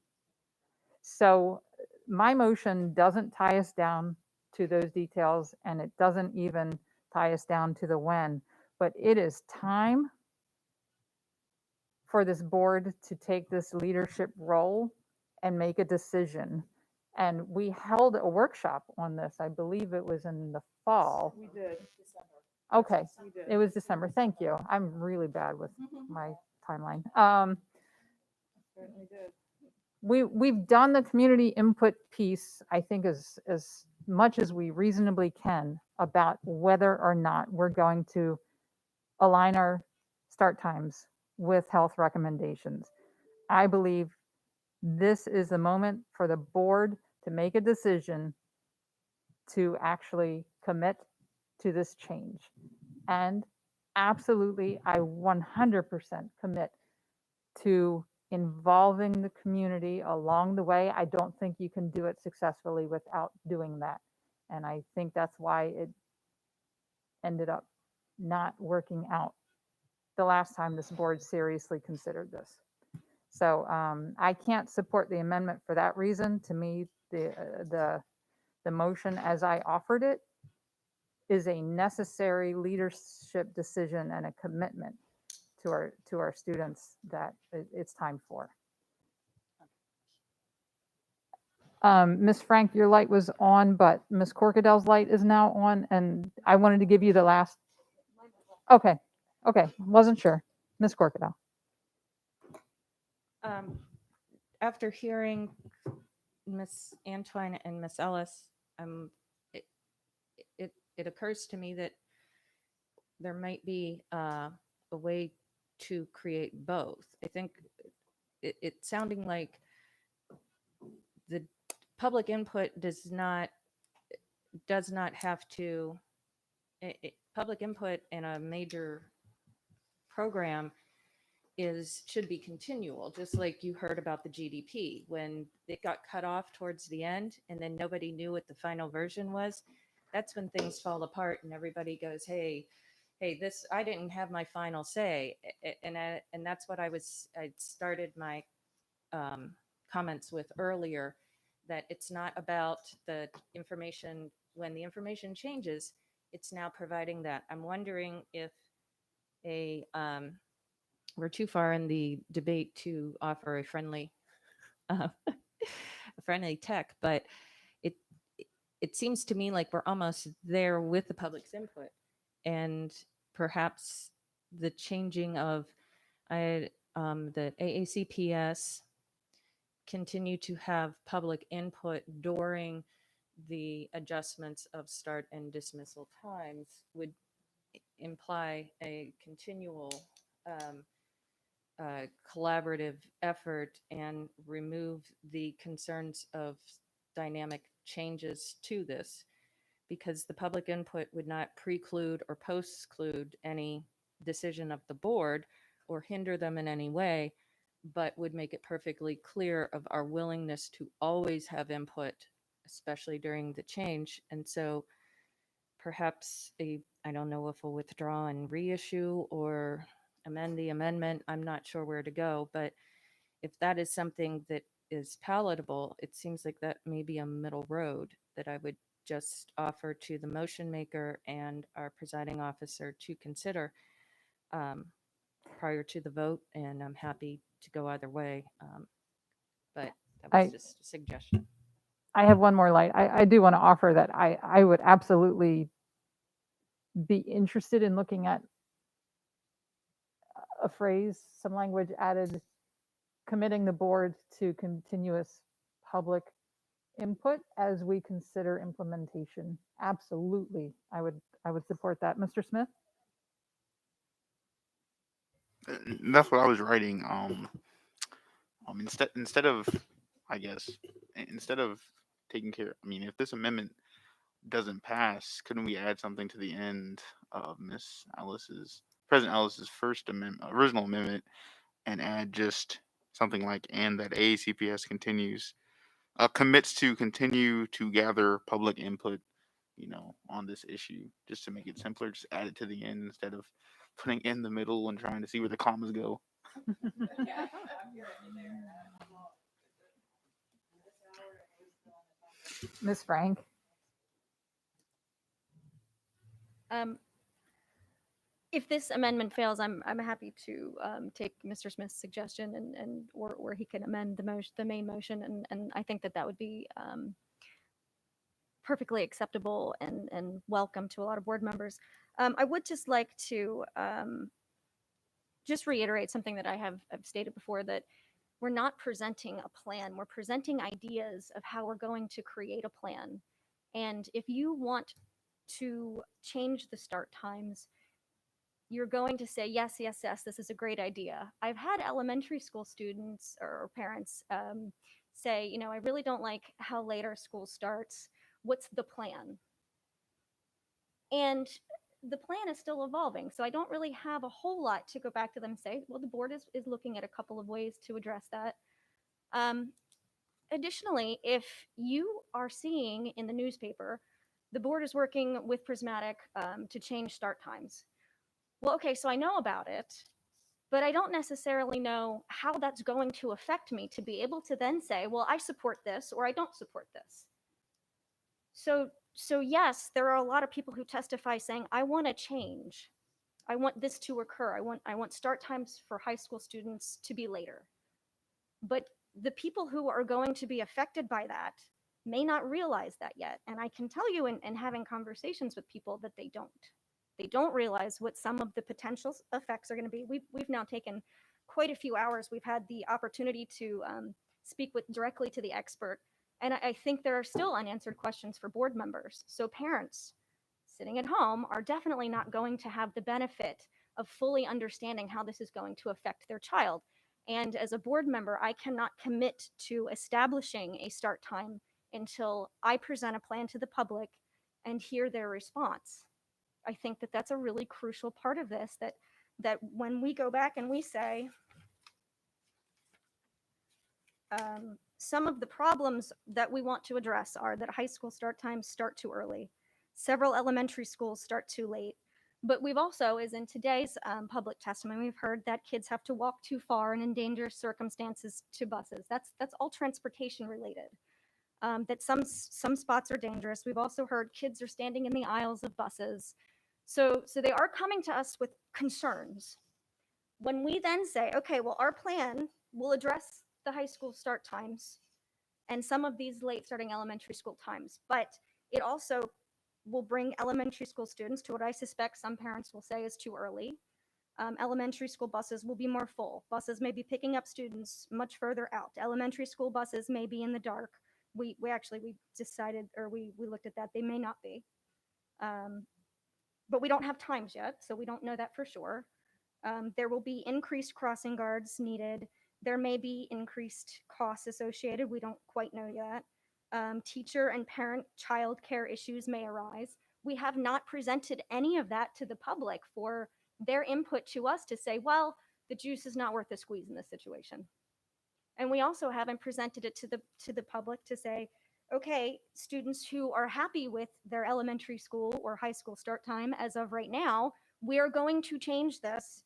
So my motion doesn't tie us down to those details, and it doesn't even tie us down to the when, but it is time for this board to take this leadership role and make a decision. And we held a workshop on this. I believe it was in the fall. We did. December. Okay, Yes, we did. it was December. Thank you. I'm really bad with my timeline. Certainly did. We've done the community input piece, I think, as much as we reasonably can about whether or not we're going to align our start times with health recommendations. I believe this is the moment for the board to make a decision to actually commit to this change. And absolutely, I 100% commit to involving the community along the way. I don't think you can do it successfully without doing that. And I think that's why it ended up not working out the last time this board seriously considered this. So I can't support the amendment for that reason. To me, the motion as I offered it is a necessary leadership decision and a commitment to our students that it's time for. Ms. Frank, your light was on, but Ms. Corkadell's light is now on, and I wanted to give you the last. Okay, wasn't sure. Ms. Corkadell. After hearing Ms. Antoine and Ms. Ellis, it occurs to me that there might be a way to create both. I think it's sounding like public input does not have to, public input in a major program should be continual, just like you heard about the GDP when it got cut off towards the end and then nobody knew what the final version was. That's when things fall apart and everybody goes, hey, this, I didn't have my final say. And that's what I started my comments with earlier, that it's not about the information. When the information changes, it's now providing that. I'm wondering if we're too far in the debate to offer a friendly tech, but it seems to me like we're almost there with the public's input, and perhaps the changing of the AACPS continue to have public input during the adjustments of start and dismissal times would imply a continual collaborative effort and remove the concerns of dynamic changes to this, because the public input would not preclude or postclude any decision of the board or hinder them in any way, but would make it perfectly clear of our willingness to always have input, especially during the change. And so perhaps I don't know if we'll withdraw and reissue or amend the amendment. I'm not sure where to go, but if that is something that is palatable, it seems like that may be a middle road that I would just offer to the motion maker and our presiding officer to consider prior to the vote. And I'm happy to go either way. But that was just a suggestion. I have one more light. I do want to offer that I would absolutely be interested in looking at a phrase, some language added, committing the board to continuous public input as we consider implementation. Absolutely. I would support that. Mr. Smith? That's what I was writing. Instead of, I guess, instead of taking care, I mean, if this amendment doesn't pass, couldn't we add something to the end of President Ellis's first amendment, original amendment, and add just something like, and that AACPS commits to continue to gather public input, on this issue, just to make it simpler. Just add it to the end instead of putting in the middle and trying to see where the commas go. Ms. Frank? If this amendment fails, I'm happy to take Mr. Smith's suggestion or he can amend the main motion, and I think that would be perfectly acceptable and welcome to a lot of board members. I would just like to just reiterate something that I've stated before, that we're not presenting a plan. We're presenting ideas of how we're going to create a plan. And if you want to change the start times, you're going to say, yes, yes, yes, this is a great idea. I've had elementary school students or parents say, I really don't like how late our school starts. What's the plan? And the plan is still evolving. So I don't really have a whole lot to go back to them and say, well, the board is looking at a couple of ways to address that. Additionally, if you are seeing in the newspaper, the board is working with Prismatic to change start times. Well, okay, so I know about it, but I don't necessarily know how that's going to affect me to be able to then say, well, I support this or I don't support this. So yes, there are a lot of people who testify saying, I want to change. I want this to occur. I want start times for high school students to be later. But the people who are going to be affected by that may not realize that yet. And I can tell you in having conversations with people that they don't. They don't realize what some of the potential effects are going to be. We've now taken quite a few hours. We've had the opportunity to speak directly to the expert. And I think there are still unanswered questions for board members. So parents sitting at home are definitely not going to have the benefit of fully understanding how this is going to affect their child. And as a board member, I cannot commit to establishing a start time until I present a plan to the public and hear their response. I think that that's a really crucial part of this, that when we go back and we say, some of the problems that we want to address are that high school start times start too early. Several elementary schools start too late. But we've also, as in today's public testimony, we've heard that kids have to walk too far and in dangerous circumstances to buses. That's all transportation related. That some spots are dangerous. We've also heard kids are standing in the aisles of buses. So they are coming to us with concerns. When we then say, okay, well, our plan will address the high school start times and some of these late starting elementary school times, but it also will bring elementary school students to what I suspect some parents will say is too early. Elementary school buses will be more full. Buses may be picking up students much further out. Elementary school buses may be in the dark. We decided, or we looked at that. They may not be. But we don't have times yet, so we don't know that for sure. There will be increased crossing guards needed. There may be increased costs associated. We don't quite know yet. Teacher and parent-child care issues may arise. We have not presented any of that to the public for their input to us to say, well, the juice is not worth the squeeze in this situation. And we also haven't presented it to the public to say, okay, students who are happy with their elementary school or high school start time as of right now, we are going to change this.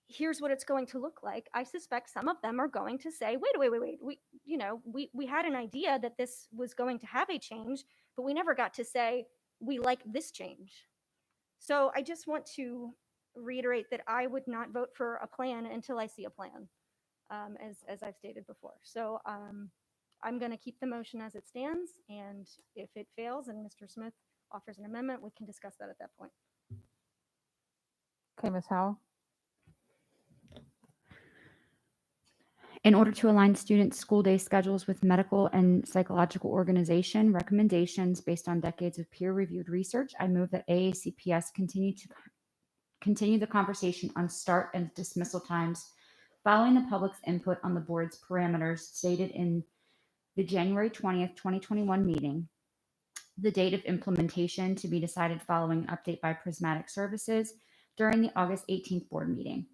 Here's what it's going to look like. I suspect some of them are going to say, wait. We had an idea that this was going to have a change, but we never got to say, we like this change. So I just want to reiterate that I would not vote for a plan until I see a plan, as I've stated before. So I'm going to keep the motion as it stands, and if it fails and Mr. Smith offers an amendment, we can discuss that at that point. Okay, Ms. Howell? In order to align students' school day schedules with medical and psychological organization recommendations based on decades of peer-reviewed research, I move that AACPS continue the conversation on start and dismissal times following the public's input on the board's parameters stated in the January 20th, 2021 meeting. The date of implementation to be decided following update by Prismatic Services during the August 18th board meeting.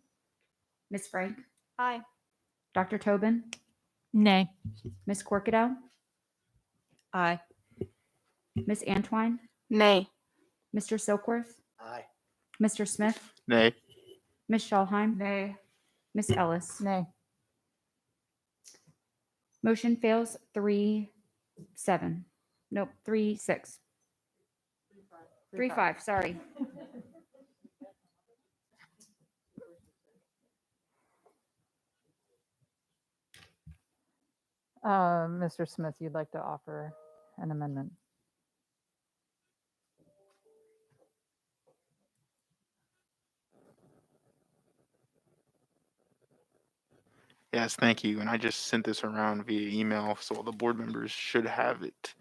Ms. Frank? Aye. Dr. Tobin? Nay. Ms. Corkadell? Aye. Ms. Antwine? Nay. Mr. Silkworth? Aye. Mr. Smith? Nay. Ms. Schalheim? Nay. Ms. Ellis? Nay. Motion fails 3-7. Nope, 3-6. 3-5, sorry. Mr. Smith, you'd like to offer an amendment? Yes, thank you. And I just sent this around via email, so all the board members should have it.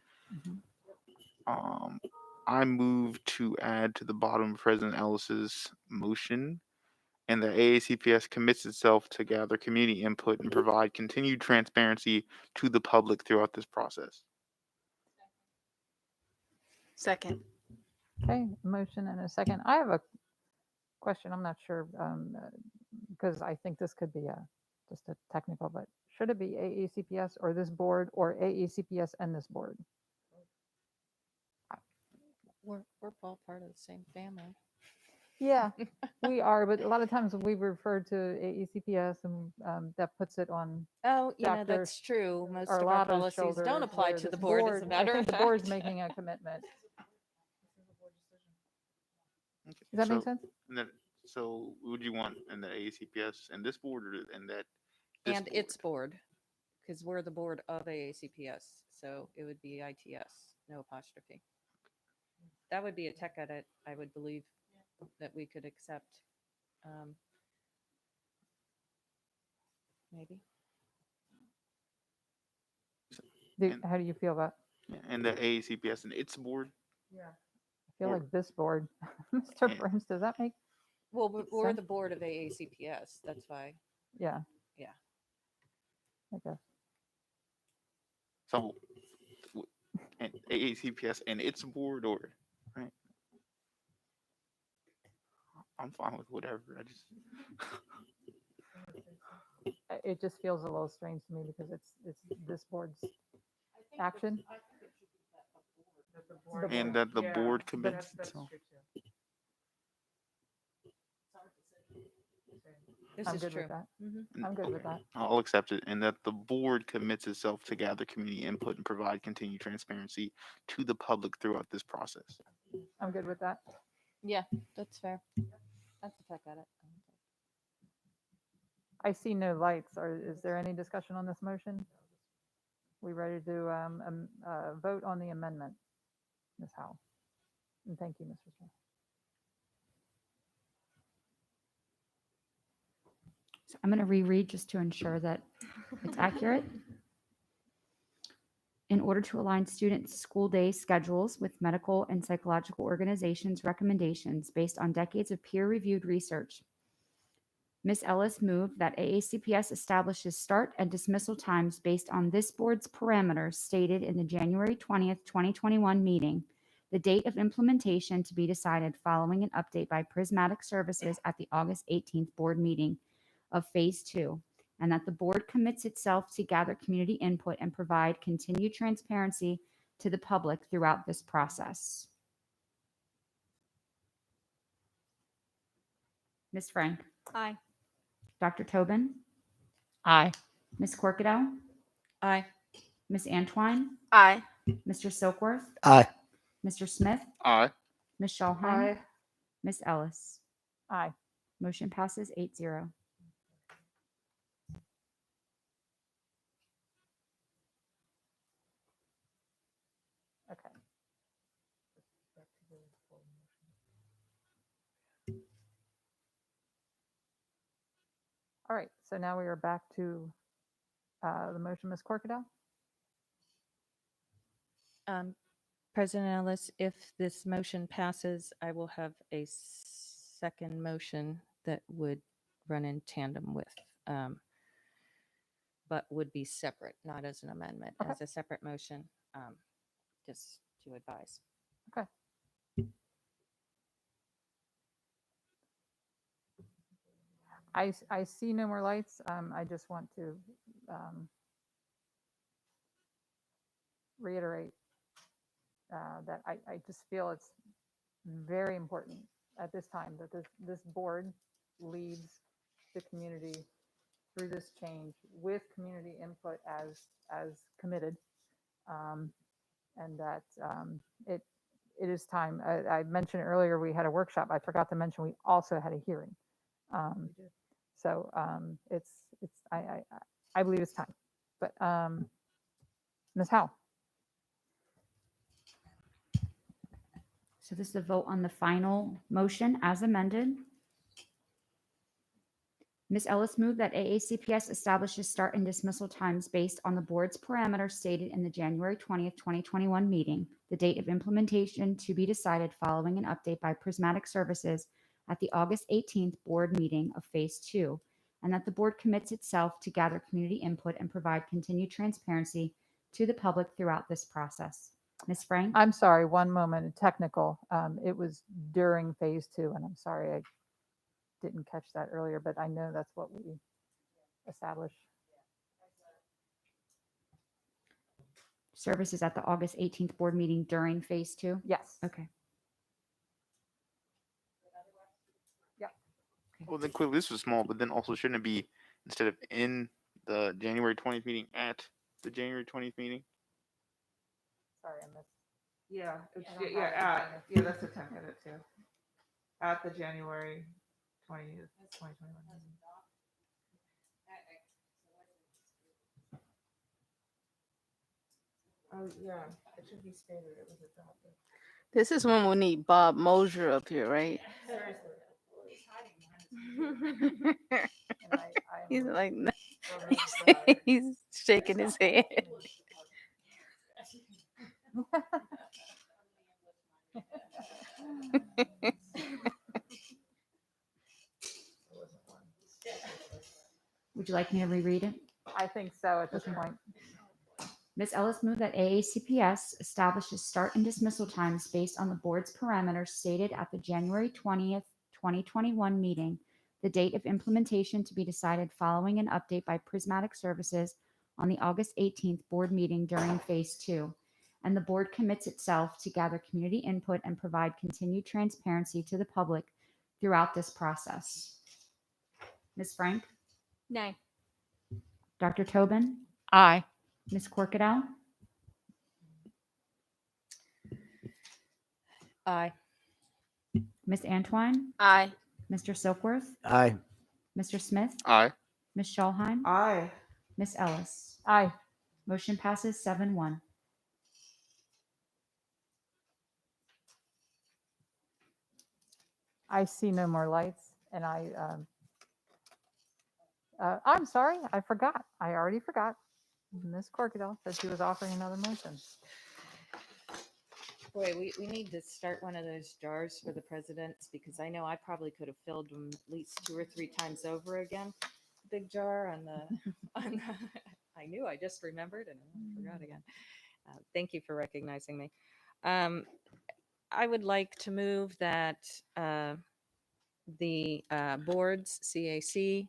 I move to add to the bottom of President Ellis's motion, and the AACPS commits itself to gather community input and provide continued transparency to the public throughout this process. Second. Okay, motion and a second. I have a question. I'm not sure, because I think this could be just a technical, but should it be AACPS or this board, or AACPS and this board? We're all part of the same family. Yeah, we are, but a lot of times we refer to AECPS and that puts it on. Oh, Dr. that's true. Most or of our Lava's policies don't shoulders, apply where to the this board, as a matter I of think the board's fact. making a commitment. Okay, Does that make so- sense? And then, so would you want in the AACPS and this board, or and that? This And its board, because we're the board of AACPS, so it would be ITS, no apostrophe. That would be a tech edit, I would believe, that we could accept. Maybe. How do you feel about? And the AACPS and its board? Yeah. I feel Or- like this board, Mr. Burns, does that make? Well, we're sense? the board of AACPS, that's why. Yeah. Yeah. I guess. So, and AACPS and its board, or right? I'm fine with whatever. I just It just feels a little strange to me because it's this board's action. and that the board commits That's itself. true too. This I'm is good true. with that. Mhm. I'm good with that. I'll accept it, and that the board commits itself to gather community input and provide continued transparency to the public throughout this process. I'm good with that. Yeah, that's fair. That's if I got it. I see no lights. Is there any discussion on this motion? We ready to vote on the amendment, Ms. Howell? And thank you, Mr. Smith. So I'm going to reread just to ensure that it's accurate. In order to align students' school day schedules with medical and psychological organizations' recommendations based on decades of peer-reviewed research, Ms. Ellis moved that AACPS establishes start and dismissal times based on this board's parameters stated in the January 20th, 2021 meeting, the date of implementation to be decided following an update by Prismatic Services at the August 18th board meeting of Phase 2, and that the board commits itself to gather community input and provide continued transparency to the public throughout this process. Ms. Frank? Aye. Dr. Tobin? Aye. Ms. Corkadell? Aye. Ms. Antwine? Aye. Mr. Silkworth? Aye. Mr. Smith? Aye. Ms. Schallheim? Aye. Ms. Ellis? Aye. Motion passes 8-0. Okay. All right, so now we are back to the motion, Ms. Corkadell. President Ellis, if this motion passes, I will have a second motion that would run in tandem with, but would be separate, not as an amendment, Okay. as a separate motion, just to advise. Okay. I see no more lights. I just want to reiterate that I just feel it's very important at this time that this board leads the community through this change with community input as committed, and that it is time. I mentioned earlier we had a workshop. I forgot to mention we also had a hearing. So I believe it's time. But Ms. Howe. So this is a vote on the final motion as amended. Ms. Ellis moved that AACPS establishes start and dismissal times based on the board's parameters stated in the January 20th, 2021 meeting, the date of implementation to be decided following an update by Prismatic Services at the August 18th board meeting of Phase 2, and that the board commits itself to gather community input and provide continued transparency to the public throughout this process. Ms. Frank? I'm sorry, one moment, technical. It was during Phase 2, and I'm sorry I didn't catch that earlier, but I know that's what we established. Services at the August 18th board meeting during Phase 2? Yes. Okay. Yep. Well, then quickly, this was small, but then also shouldn't it be instead of in the January 20th meeting at the January 20th meeting? Sorry, I missed. Yeah, it's, I don't yeah, have it. yeah, that's a 10-minute too. At the January 20th, 2021 meeting. Oh, yeah, it should be stated it was adopted. This is when we need Bob Mosier up here, right? He's like, he's shaking his head. Would you like me to reread it? I think so at this point. Ms. Ellis moved that AACPS establishes start and dismissal times based on the board's parameters stated at the January 20th, 2021 meeting, the date of implementation to be decided following an update by Prismatic Services on the August 18th board meeting during Phase 2, and the board commits itself to gather community input and provide continued transparency to the public throughout this process. Ms. Frank? Nay. Dr. Tobin? Aye. Ms. Corkadell? Aye. Ms. Antwine? Aye. Mr. Silkworth? Aye. Mr. Smith? Aye. Ms. Schulheim? Aye. Ms. Ellis? Aye. Motion passes 7-1. I see no more lights, and I'm sorry, I forgot. I already forgot. Ms. Corkadell said she was offering another motion. Boy, we need to start one of those jars for the presidents, because I know I probably could have filled them at least 2 or 3 times over again. Big jar on the, I knew, I just remembered and I forgot again. Thank you for recognizing me. I would like to move that the boards, CAC,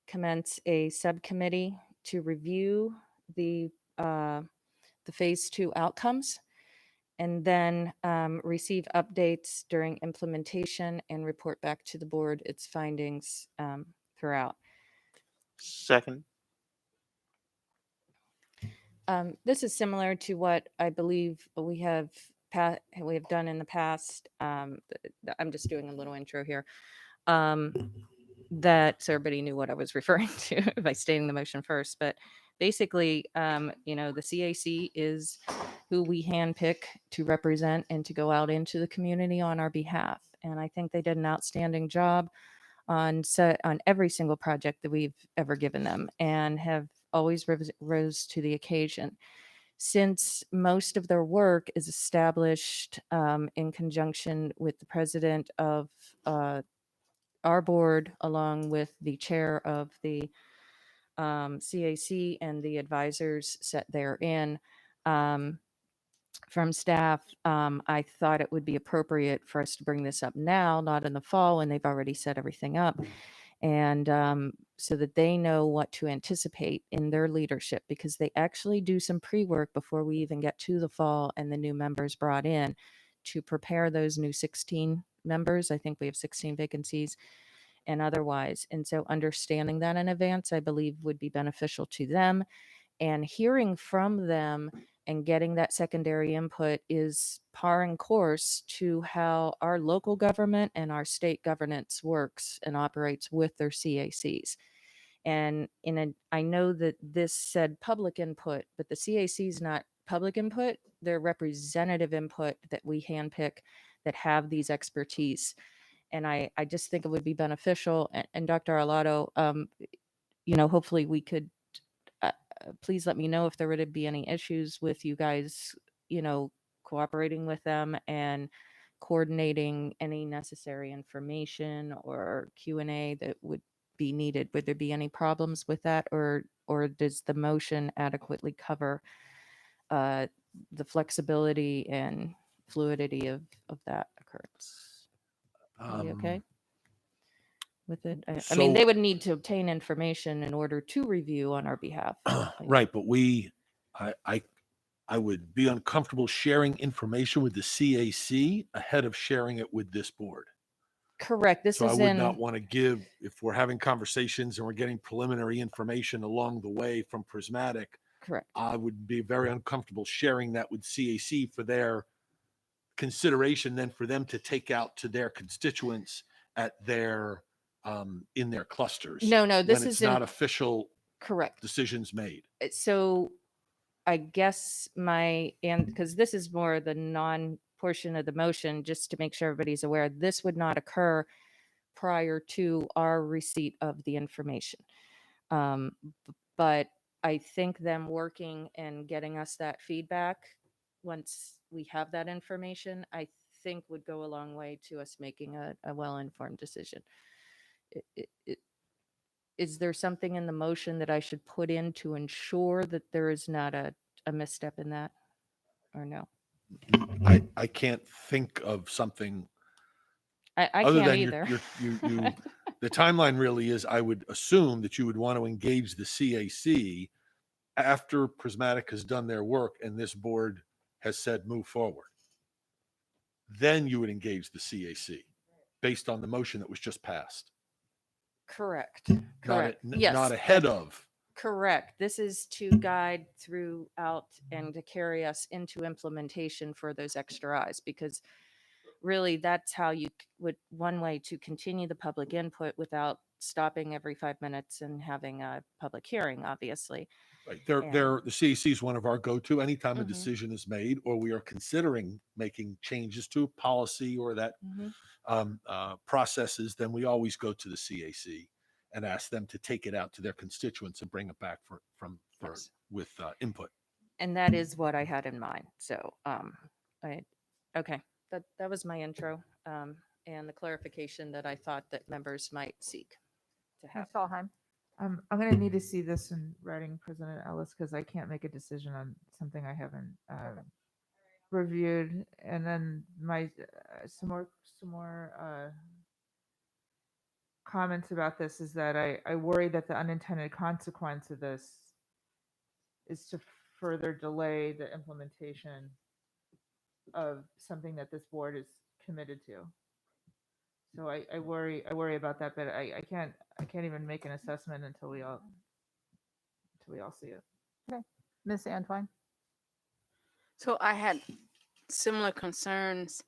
commence a subcommittee to review the Phase 2 outcomes, and then receive updates during implementation and report back to the board its findings throughout. Second. This is similar to what I believe we have done in the past. I'm just doing a little intro here. That so everybody knew what I was referring to by stating the motion first. But basically, the CAC is who we handpick to represent and to go out into the community on our behalf. And I think they did an outstanding job on every single project that we've ever given them, and have always rose to the occasion. Since most of their work is established in conjunction with the president of our board, along with the chair of the CAC and the advisors set therein from staff, I thought it would be appropriate for us to bring this up now, not in the fall when they've already set everything up, and so that they know what to anticipate in their leadership, because they actually do some pre-work before we even get to the fall and the new members brought in to prepare those new 16 members. I think we have 16 vacancies and otherwise. And so understanding that in advance, I believe, would be beneficial to them. And hearing from them and getting that secondary input is par and course to how our local government and our state governance works and operates with their CACs. And I know that this said public input, but the CAC is not public input. They're representative input that we handpick that have these expertise. And I just think it would be beneficial. And Dr. Arlotto, hopefully we could, please let me know if there would be any issues with you guys, cooperating with them and coordinating any necessary information or Q&A that would be needed. Would there be any problems with that, or does the motion adequately cover the flexibility and fluidity of that occurrence? Are you okay with it? I mean, they would need to obtain information in order to review on our behalf. Right, but I would be uncomfortable sharing information with the CAC ahead of sharing it with this board. Correct. This So I is would not want to give, if we're having conversations and we're getting preliminary information along the way from Prismatic. Correct. I would be very uncomfortable sharing that with CAC for their consideration, then for them to take out to their constituents at their in their clusters. No, this when it's is not official. Correct. Decisions made. So I guess because this is more the non-portion of the motion, just to make sure everybody's aware, this would not occur prior to our receipt of the information. But I think them working and getting us that feedback once we have that information, I think would go a long way to us making a well-informed decision. Is there something in the motion that I should put in to ensure that there is not a a misstep in that or no? I can't think of something I other can't than either. the timeline really is, I would assume that you would want to engage the CAC after Prismatic has done their work and this board has said move forward. Then you would engage the CAC based on the motion that was just passed. Correct. Not, Correct. a- Yes. not ahead of. Correct. This is to guide throughout and to carry us into implementation for those extra eyes, because really that's how you would, one way to continue the public input without stopping every 5 minutes and having a public hearing, obviously. Right. And- The CAC is one of our go-to anytime a Mhm. decision is made, or we are considering making changes to a policy or that Mhm. processes, then we always go to the CAC and ask them to take it out to their constituents and bring it back Yes. with input. And that is what I had in mind. So, okay, that was my intro, and the clarification that I thought that members might seek to have. Ms. Solheim? I'm going to need to see this in writing, President Ellis, because I can't make a decision on something I haven't reviewed. And then my some more comments about this is that I worry that the unintended consequence of this is to further delay the implementation of something that this board is committed to. So I worry about that, but I can't even make an assessment until we all see it. Okay. Ms. Antwine? So I had similar concerns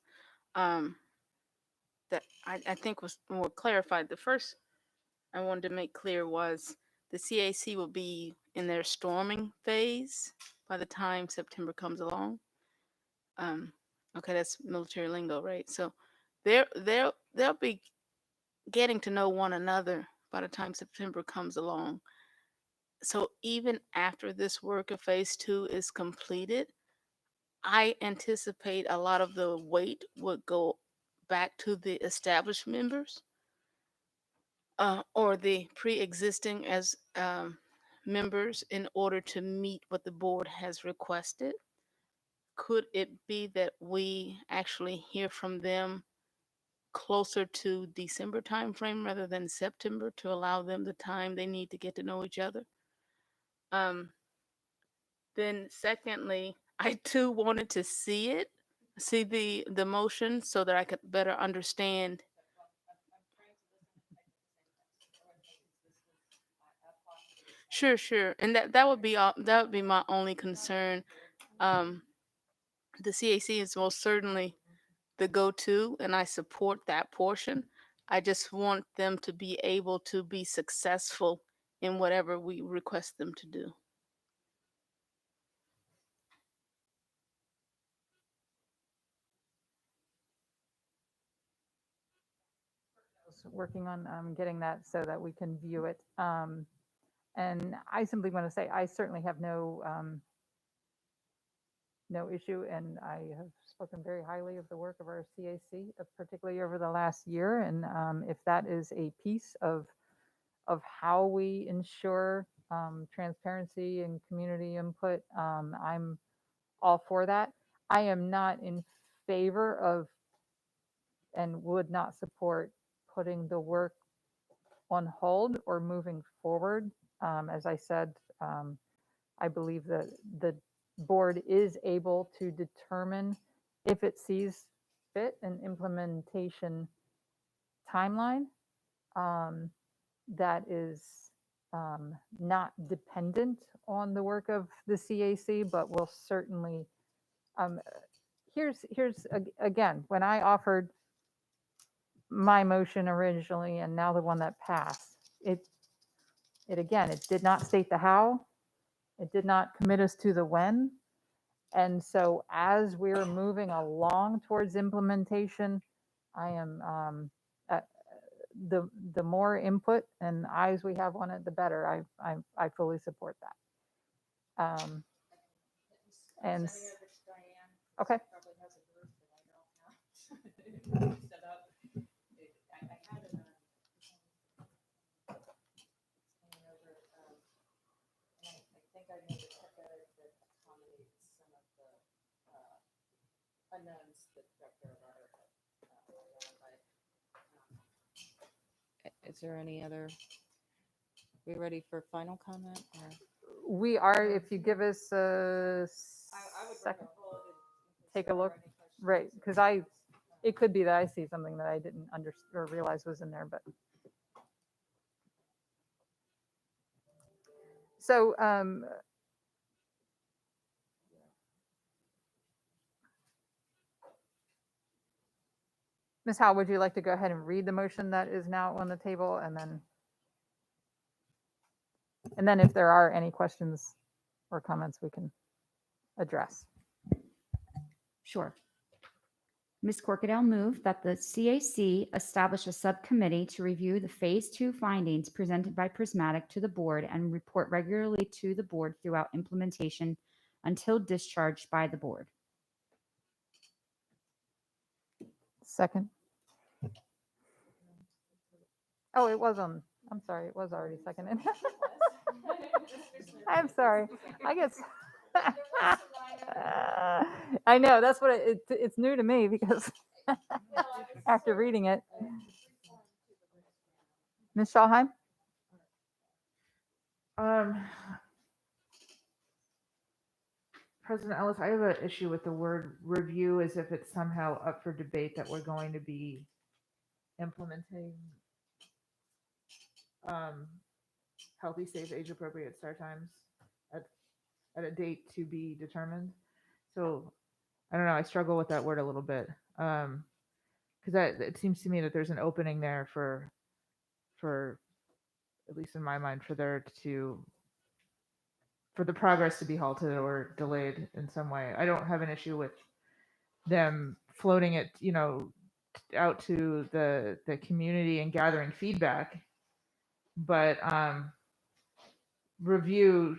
that I think was more clarified. The first I wanted to make clear was the CAC will be in their storming phase by the time September comes along. Okay, that's military lingo, right? So they'll be getting to know one another by the time September comes along. So even after this work of phase 2 is completed, I anticipate a lot of the weight would go back to the established members or the pre-existing as members in order to meet what the board has requested. Could it be that we actually hear from them closer to December timeframe rather than September to allow them the time they need to get to know each other? Then secondly, I too wanted to see the motion so that I could better understand. Sure. And that would be all, that would be my only concern. The CAC is most certainly the go-to, and I support that portion. I just want them to be able to be successful in whatever we request them to do. Working on getting that so that we can view it. And I simply want to say I certainly have no issue, and I have spoken very highly of the work of our CAC, particularly over the last year. And if that is a piece of how we ensure transparency and community input, I'm all for that. I am not in favor of and would not support putting the work on hold or moving forward. As I said, I believe that the board is able to determine if it sees fit an implementation timeline that is not dependent on the work of the CAC, but will certainly, here's again, when I offered my motion originally and now the one that passed, it again, it did not state the how, it did not commit us to the when. And so as we're moving along towards implementation, I am the more input and eyes we have on it, the better. I fully support that. And okay. unknowns that Director Is there any other, we ready for final comment or? We are, if you give us a second, take a look, right, because it could be that I see something that I didn't understand or realize was in there, but. So, Ms. Howe, would you like to go ahead and read the motion that is now on the table, and then if there are any questions or comments we can address? Sure. Ms. Corkadale moved that the CAC establish a subcommittee to review the Phase 2 findings presented by Prismatic to the board and report regularly to the board throughout implementation until discharged by the board. Second. Oh, it was on, I'm sorry, it was already seconded. I'm sorry. I guess. I know, that's what it's new to me because after reading it. Ms. Schalheim? President Ellis, I have an issue with the word review as if it's somehow up for debate that we're going to be implementing healthy, safe, age-appropriate start times at a date to be determined. So I don't know, I struggle with that word a little bit. Because it seems to me that there's an opening there for at least in my mind, for the progress to be halted or delayed in some way. I don't have an issue with them floating it, out to the community and gathering feedback, but review,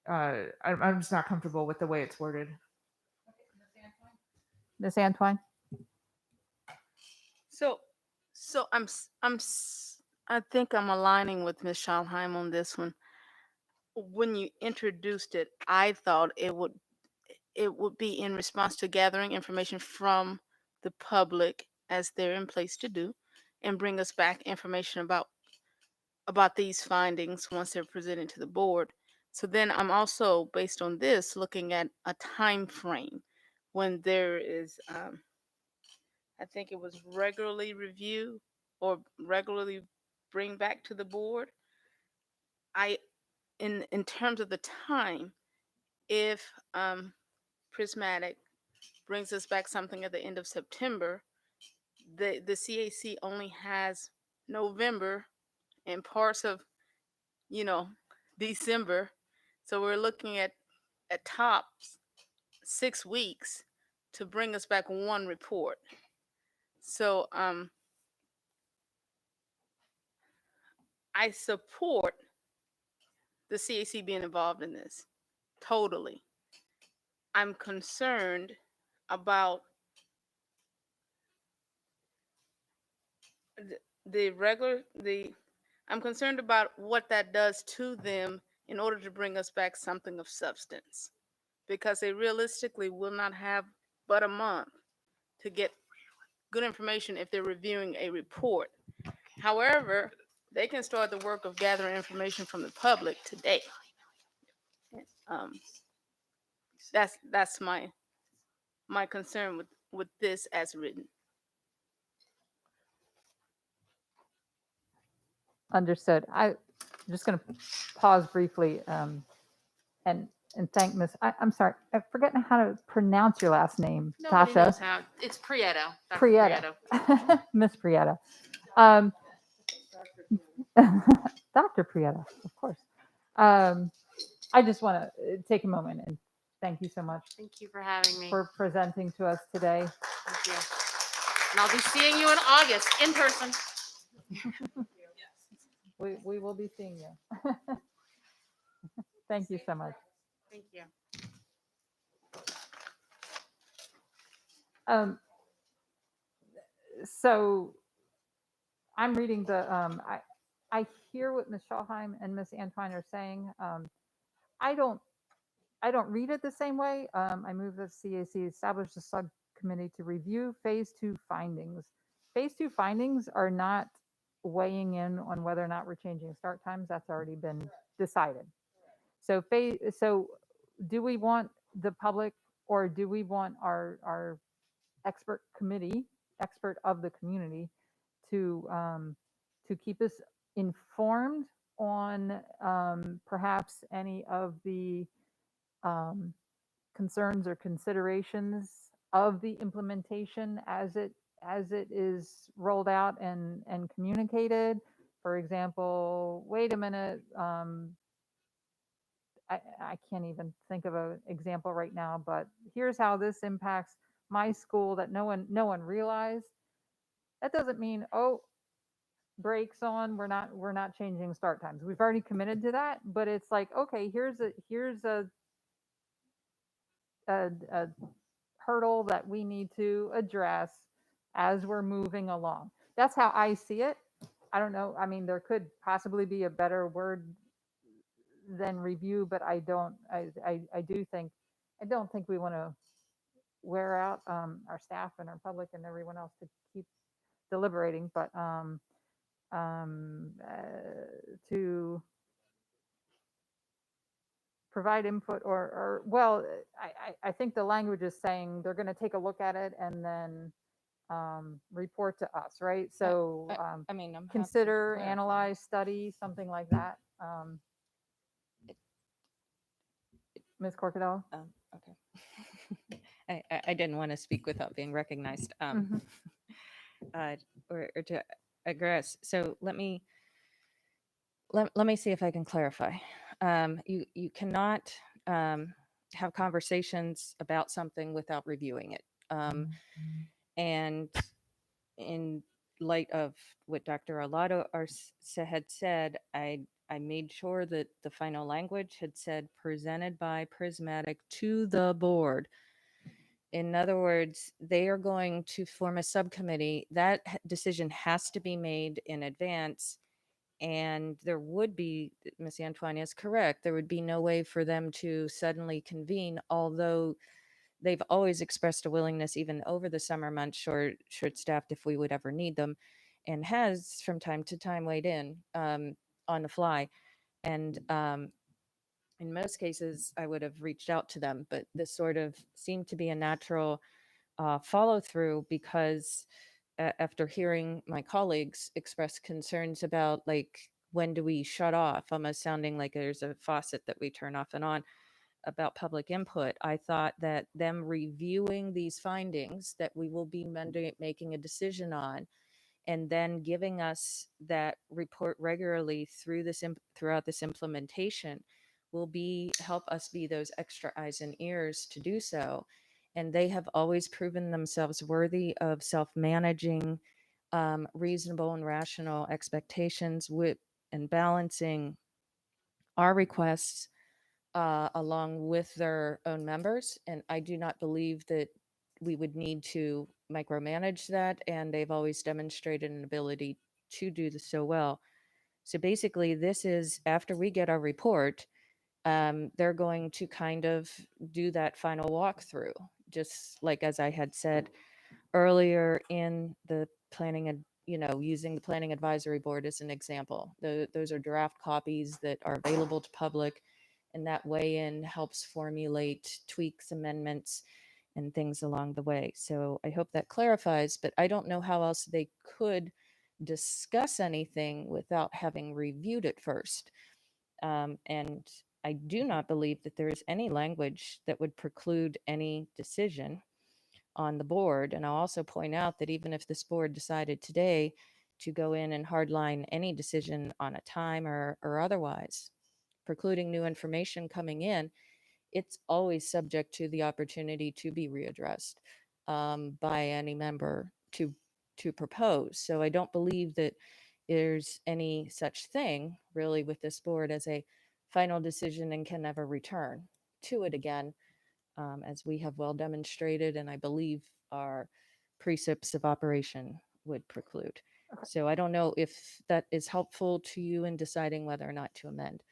I'm just not comfortable with the way it's worded. Ms. Antwine? So I think I'm aligning with Ms. Schalheim on this one. When you introduced it, I thought it would be in response to gathering information from the public as they're in place to do, and bring us back information about these findings once they're presented to the board. So then I'm also, based on this, looking at a time frame when there is, I think it was regularly review or regularly bring back to the board. In terms of the time, if Prismatic brings us back something at the end of September, the CAC only has November and parts of, December. So we're looking at tops 6 weeks to bring us back one report. So I support the CAC being involved in this totally. I'm concerned about I'm concerned about what that does to them in order to bring us back something of substance, because they realistically will not have but a month to get good information if they're reviewing a report. However, they can start the work of gathering information from the public today. That's my concern with this as written. Understood. I'm just going to pause briefly and thank Miss. I'm sorry, I'm forgetting how to pronounce your last name. Nobody Tasha. knows how. It's Prieto. Dr. Prieto. Miss Prieto. Dr. Prieto, of course. I just want to take a moment and thank you so much. Thank you for having me. For presenting to us today. Thank you. And I'll be seeing you in August in person. We will be seeing you. Thank you so much. Thank you. So I'm reading the, I hear what Ms. Schalheim and Ms. Antwine are saying. I don't I don't read it the same way. I move that CAC establish a subcommittee to review phase 2 findings. Phase 2 findings are not weighing in on whether or not we're changing start times. That's already been decided. So do we want the public, or do we want our expert of the community to keep us informed on perhaps any of the concerns or considerations of the implementation as it is rolled out and communicated? For example, wait a minute, I can't even think of an example right now, but here's how this impacts my school that no one realized. That doesn't mean, oh, brakes on, we're not changing start times. We've already committed to that, but it's like, okay, here's a hurdle that we need to address as we're moving along. That's how I see it. I don't know. I mean, there could possibly be a better word than review, but I don't think we want to wear out our staff and our public and everyone else to keep deliberating, but to provide input or well, I think the language is saying they're going to take a look at it and then report to us, right? So I mean, I'm happy to consider, clarify. analyze, study, something like that. Ms. Corcadell? Okay. I didn't want to speak without being recognized, or to aggress. So let me see if I can clarify. You cannot have conversations about something without reviewing it. And in light of what Dr. Arlotto had said, I made sure that the final language had said presented by Prismatic to the board. In other words, they are going to form a subcommittee. That decision has to be made in advance. And there would be, Ms. Antoine is correct, there would be no way for them to suddenly convene, although they've always expressed a willingness, even over the summer months, short-staffed if we would ever need them, and has from time to time weighed in on the fly. And in most cases, I would have reached out to them, but this sort of seemed to be a natural follow through because after hearing my colleagues express concerns about, like, when do we shut off, almost sounding like there's a faucet that we turn off and on about public input, I thought that them reviewing these findings that we will be making a decision on, and then giving us that report regularly throughout this implementation will help us be those extra eyes and ears to do so. And they have always proven themselves worthy of self-managing reasonable and rational expectations and balancing our requests along with their own members. And I do not believe that we would need to micromanage that. And they've always demonstrated an ability to do this so well. So basically, this is after we get our report, they're going to kind of do that final walkthrough, just like as I had said earlier in the planning and, using the Planning Advisory Board as an example. Those are draft copies that are available to public, and that weigh-in helps formulate tweaks, amendments, and things along the way. So I hope that clarifies, but I don't know how else they could discuss anything without having reviewed it first. And I do not believe that there is any language that would preclude any decision on the board. And I'll also point out that even if this board decided today to go in and hardline any decision on a time or otherwise, precluding new information coming in, it's always subject to the opportunity to be readdressed by any member to propose. So I don't believe that there's any such thing really with this board as a final decision and can never return to it again, as we have well demonstrated, and I believe our precepts of operation would preclude. Okay. So I don't know if that is helpful to you in deciding whether or not to amend.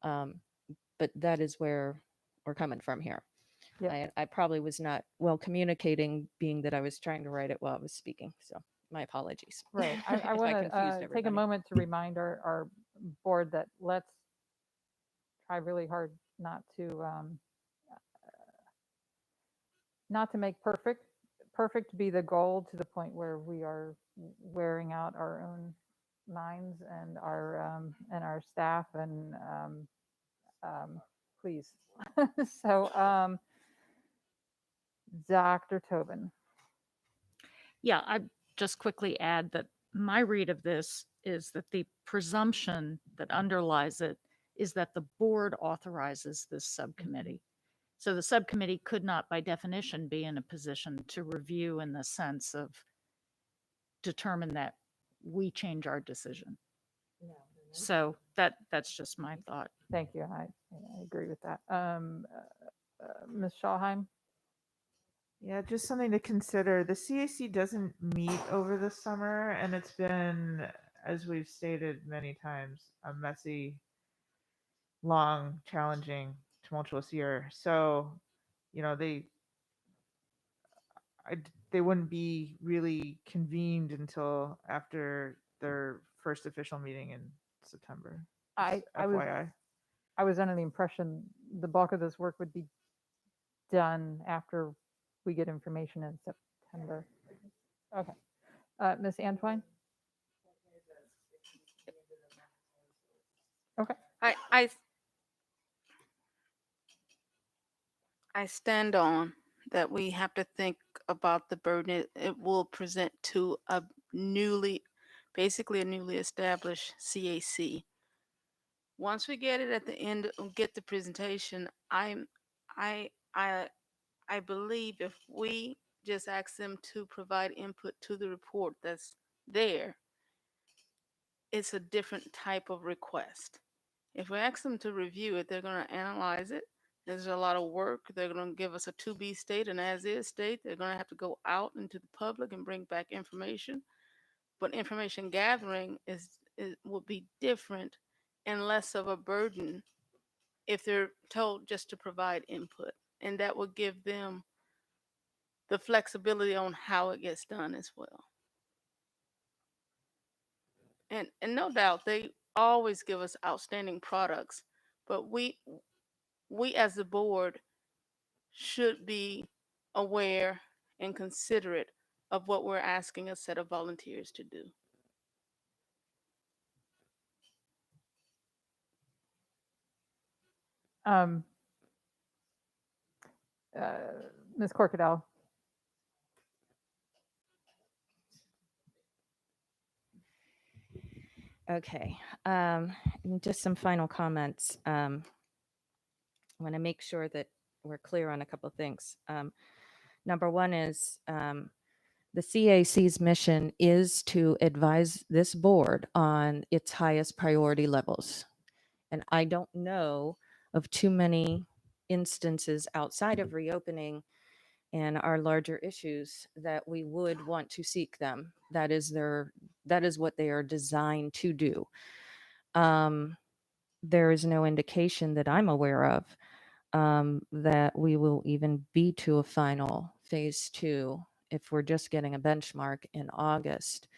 But that is where we're coming from here. Yeah. I probably was not well communicating, being that I was trying to write it while I was speaking. So my apologies. Right. I if want confused to take a everybody. moment to remind our board that let's try really hard not to make perfect be the goal to the point where we are wearing out our own minds and our staff and please. So Dr. Tobin. Yeah, I just quickly add that my read of this is that the presumption that underlies it is that the board authorizes this subcommittee. So the subcommittee could not, by definition, be in a position to review in the sense of determine that we change our decision. So that's just my thought. Thank you. I agree with that. Ms. Schallheim? Yeah, just something to consider. The CAC doesn't meet over the summer, and it's been, as we've stated many times, a messy, long, challenging, tumultuous year. So, they wouldn't be really convened until after their first official meeting in September. I FYI. was under the impression the bulk of this work would be done after we get information in September. Okay. Ms. Antwine? Okay. I stand on that we have to think about the burden it will present to basically a newly established CAC. Once we get it at the end, get the presentation, I believe if we just ask them to provide input to the report that's there, it's a different type of request. If we ask them to review it, they're going to analyze it. There's a lot of work. They're going to give us a to-be state and as-is state. They're going to have to go out into the public and bring back information. But information gathering will be different and less of a burden if they're told just to provide input. And that will give them the flexibility on how it gets done as well. And no doubt they always give us outstanding products, but we as the board should be aware and considerate of what we're asking a set of volunteers to do. Ms. Corkadell? Okay, just some final comments. I want to make sure that we're clear on a couple of things. Number one is the CAC's mission is to advise this board on its highest priority levels. And I don't know of too many instances outside of reopening and our larger issues that we would want to seek them. That is what they are designed to do. There is no indication that I'm aware of that we will even be to a final phase 2 if we're just getting a benchmark in August.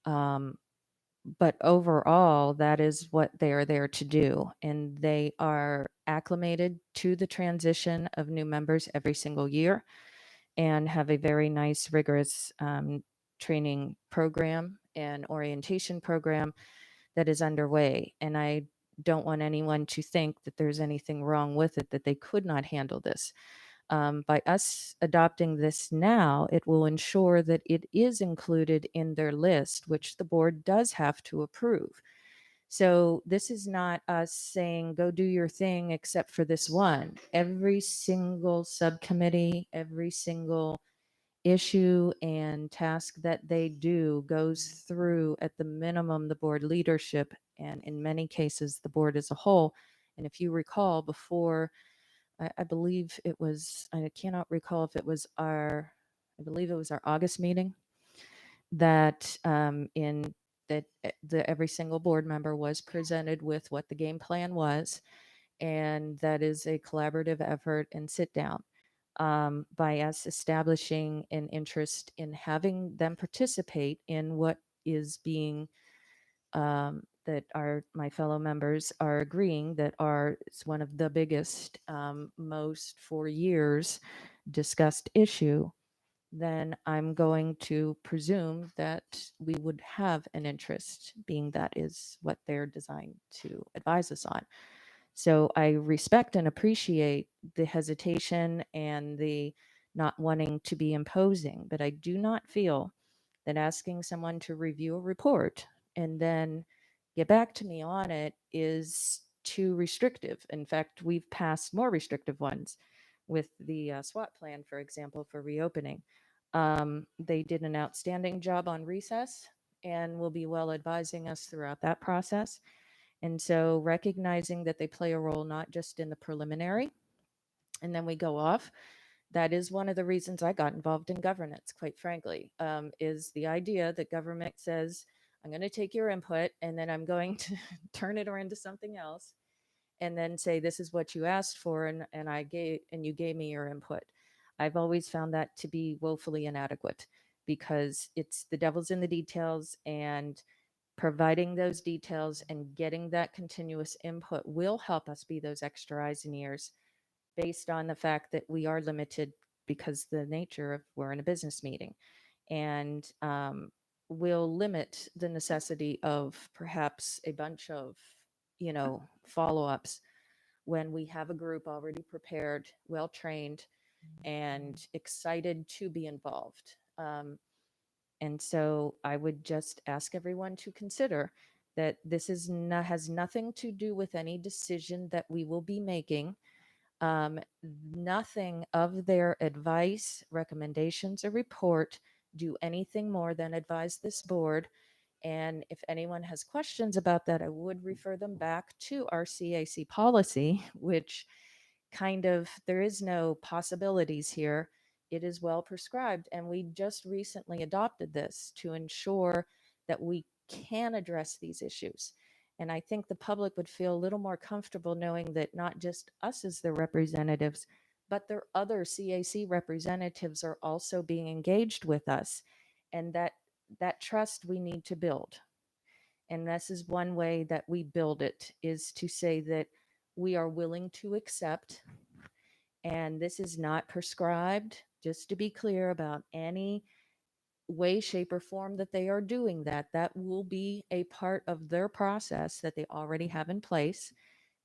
But overall, that is what they are there to do. And they are acclimated to the transition of new members every single year and have a very nice, rigorous training program and orientation program that is underway. And I don't want anyone to think that there's anything wrong with it, that they could not handle this. By us adopting this now, it will ensure that it is included in their list, which the board does have to approve. So this is not us saying, go do your thing except for this one. Every single subcommittee, every single issue and task that they do goes through at the minimum the board leadership, and in many cases the board as a whole. And if you recall, before I believe it was, I cannot recall if it was I believe it was our August meeting, that every single board member was presented with what the game plan was And that is a collaborative effort and sit down by us establishing an interest in having them participate in what is being that my fellow members are agreeing that it's one of the biggest, most for years discussed issue, then I'm going to presume that we would have an interest, being that is what they're designed to advise us on. So I respect and appreciate the hesitation and the not wanting to be imposing, but I do not feel that asking someone to review a report and then get back to me on it is too restrictive. In fact, we've passed more restrictive ones with the SWAT plan, for example, for reopening. They did an outstanding job on recess and will be well advising us throughout that process. And so recognizing that they play a role not just in the preliminary, and then we go off. That is one of the reasons I got involved in governance, quite frankly, is the idea that government says, I'm going to take your input and then I'm going to turn it into something else and then say, this is what you asked for and you gave me your input. I've always found that to be woefully inadequate because it's the devil's in the details, and providing those details and getting that continuous input will help us be those extra eyes and ears based on the fact that we are limited because the nature of we're in a business meeting, and will limit the necessity of perhaps a bunch of, follow-ups when we have a group already prepared, well trained, and excited to be involved. And so I would just ask everyone to consider that this has nothing to do with any decision that we will be making. Nothing of their advice, recommendations, or report do anything more than advise this board. And if anyone has questions about that, I would refer them back to our CAC policy, which there is no possibilities here. It is well prescribed. And we just recently adopted this to ensure that we can address these issues. And I think the public would feel a little more comfortable knowing that not just us as their representatives, but their other CAC representatives are also being engaged with us. And that trust we need to build. And this is one way that we build it, is to say that we are willing to accept. And this is not prescribed, just to be clear about any way, shape, or form that they are doing that. That will be a part of their process that they already have in place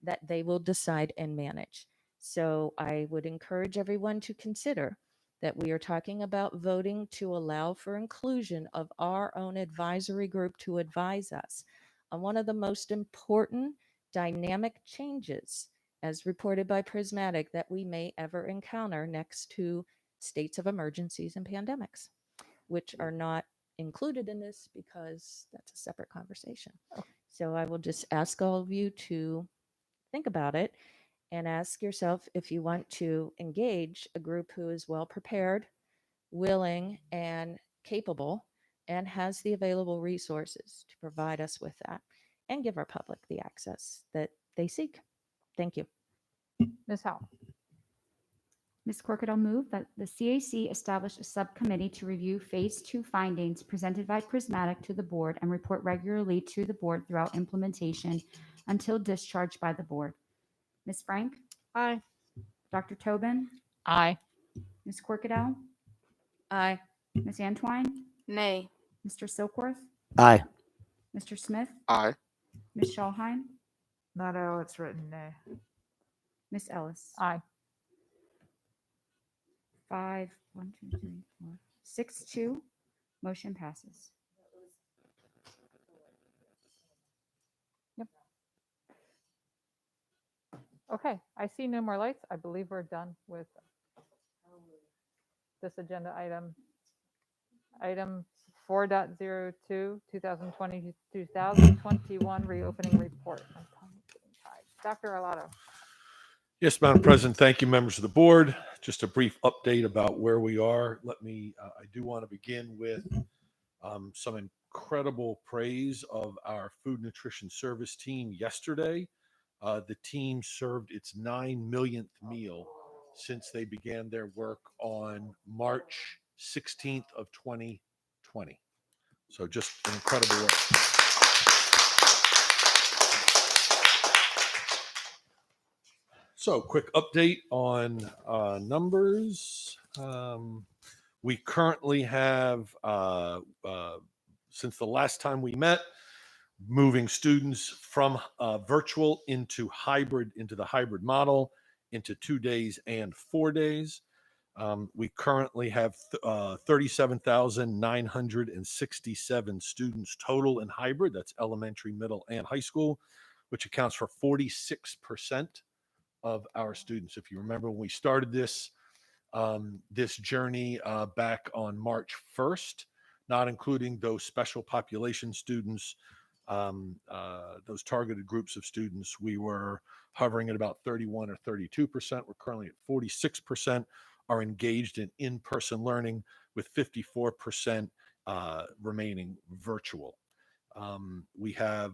that they will decide and manage. So I would encourage everyone to consider that we are talking about voting to allow for inclusion of our own advisory group to advise us on one of the most important dynamic changes, as reported by Prismatic, that we may ever encounter next to states of emergencies and pandemics, which are not included in this because that's a separate conversation. So I will just ask all of you to think about it and ask yourself if you want to engage a group who is well prepared, willing, and capable, and has the available resources to provide us with that and give our public the access that they seek. Thank you. Ms. Howell. Ms. Corkett, move that the CAC establish a subcommittee to review Phase 2 findings presented by Prismatic to the board and report regularly to the board throughout implementation until discharged by the board. Ms. Frank? Aye. Dr. Tobin? Aye. Ms. Corkett? Aye. Ms. Antwine? Nay. Mr. Silkworth? Aye. Mr. Smith? Aye. Ms. Schallheim? Not how it's written, nay. Ms. Ellis? Aye. 5, 1, 2, 3, 4, 6, 2. Motion passes. Yep. Okay, I see no more lights. I believe we're done with this agenda item. Item 4.02, 2020-2021 reopening report. My tongue is getting tied. Dr. Arlotto. Yes, Madam President, thank you, members of the board. Just a brief update about where we are. I do want to begin with some incredible praise of our food nutrition service team yesterday. The team served its 9 millionth meal since they began their work on March 16th of 2020. So just an incredible work. So quick update on numbers. We currently have, since the last time we met, moving students from virtual into the hybrid model, into 2 days and 4 days. We currently have 37,967 students total in hybrid. That's elementary, middle, and high school, which accounts for 46% of our students. If you remember when we started this journey back on March 1st, not including those special population students, those targeted groups of students, we were hovering at about 31 or 32%. We're currently at 46% are engaged in in-person learning, with 54% remaining virtual. We have,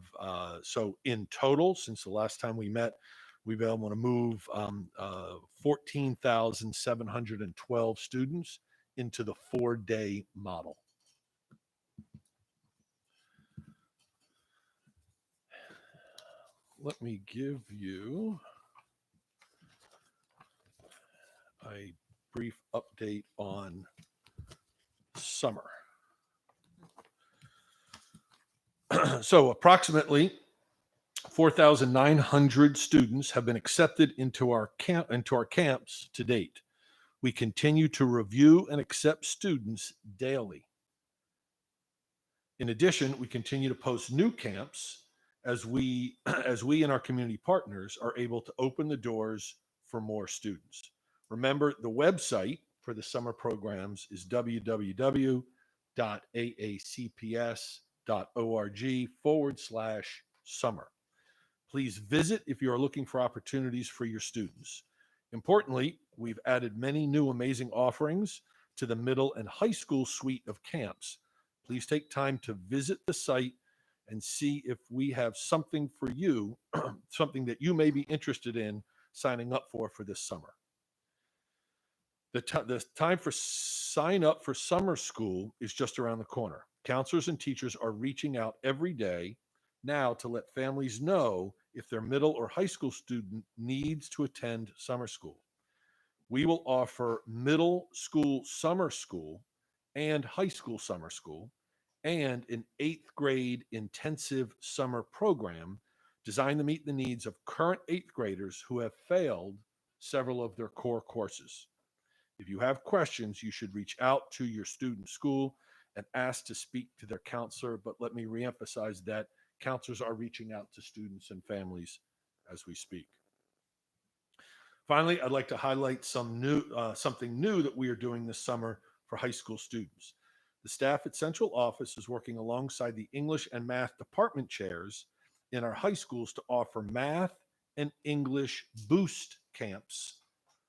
so in total, since the last time we met, we've been able to move 14,712 students into the 4-day model. Let me give you a brief update on summer. So approximately 4,900 students have been accepted into our camps to date. We continue to review and accept students daily. In addition, we continue to post new camps as we and our community partners are able to open the doors for more students. Remember, the website for the summer programs is www.aacps.org/summer. Please visit if you are looking for opportunities for your students. Importantly, we've added many new amazing offerings to the middle and high school suite of camps. Please take time to visit the site and see if we have something for you, something that you may be interested in signing up for this summer. The time for sign up for summer school is just around the corner. Counselors and teachers are reaching out every day now to let families know if their middle or high school student needs to attend summer school. We will offer middle school summer school and high school summer school, and an 8th grade intensive summer program designed to meet the needs of current 8th graders who have failed several of their core courses. If you have questions, you should reach out to your student school and ask to speak to their counselor. But let me reemphasize that counselors are reaching out to students and families as we speak. Finally, I'd like to highlight something new that we are doing this summer for high school students. The staff at Central Office is working alongside the English and Math department chairs in our high schools to offer math and English boost camps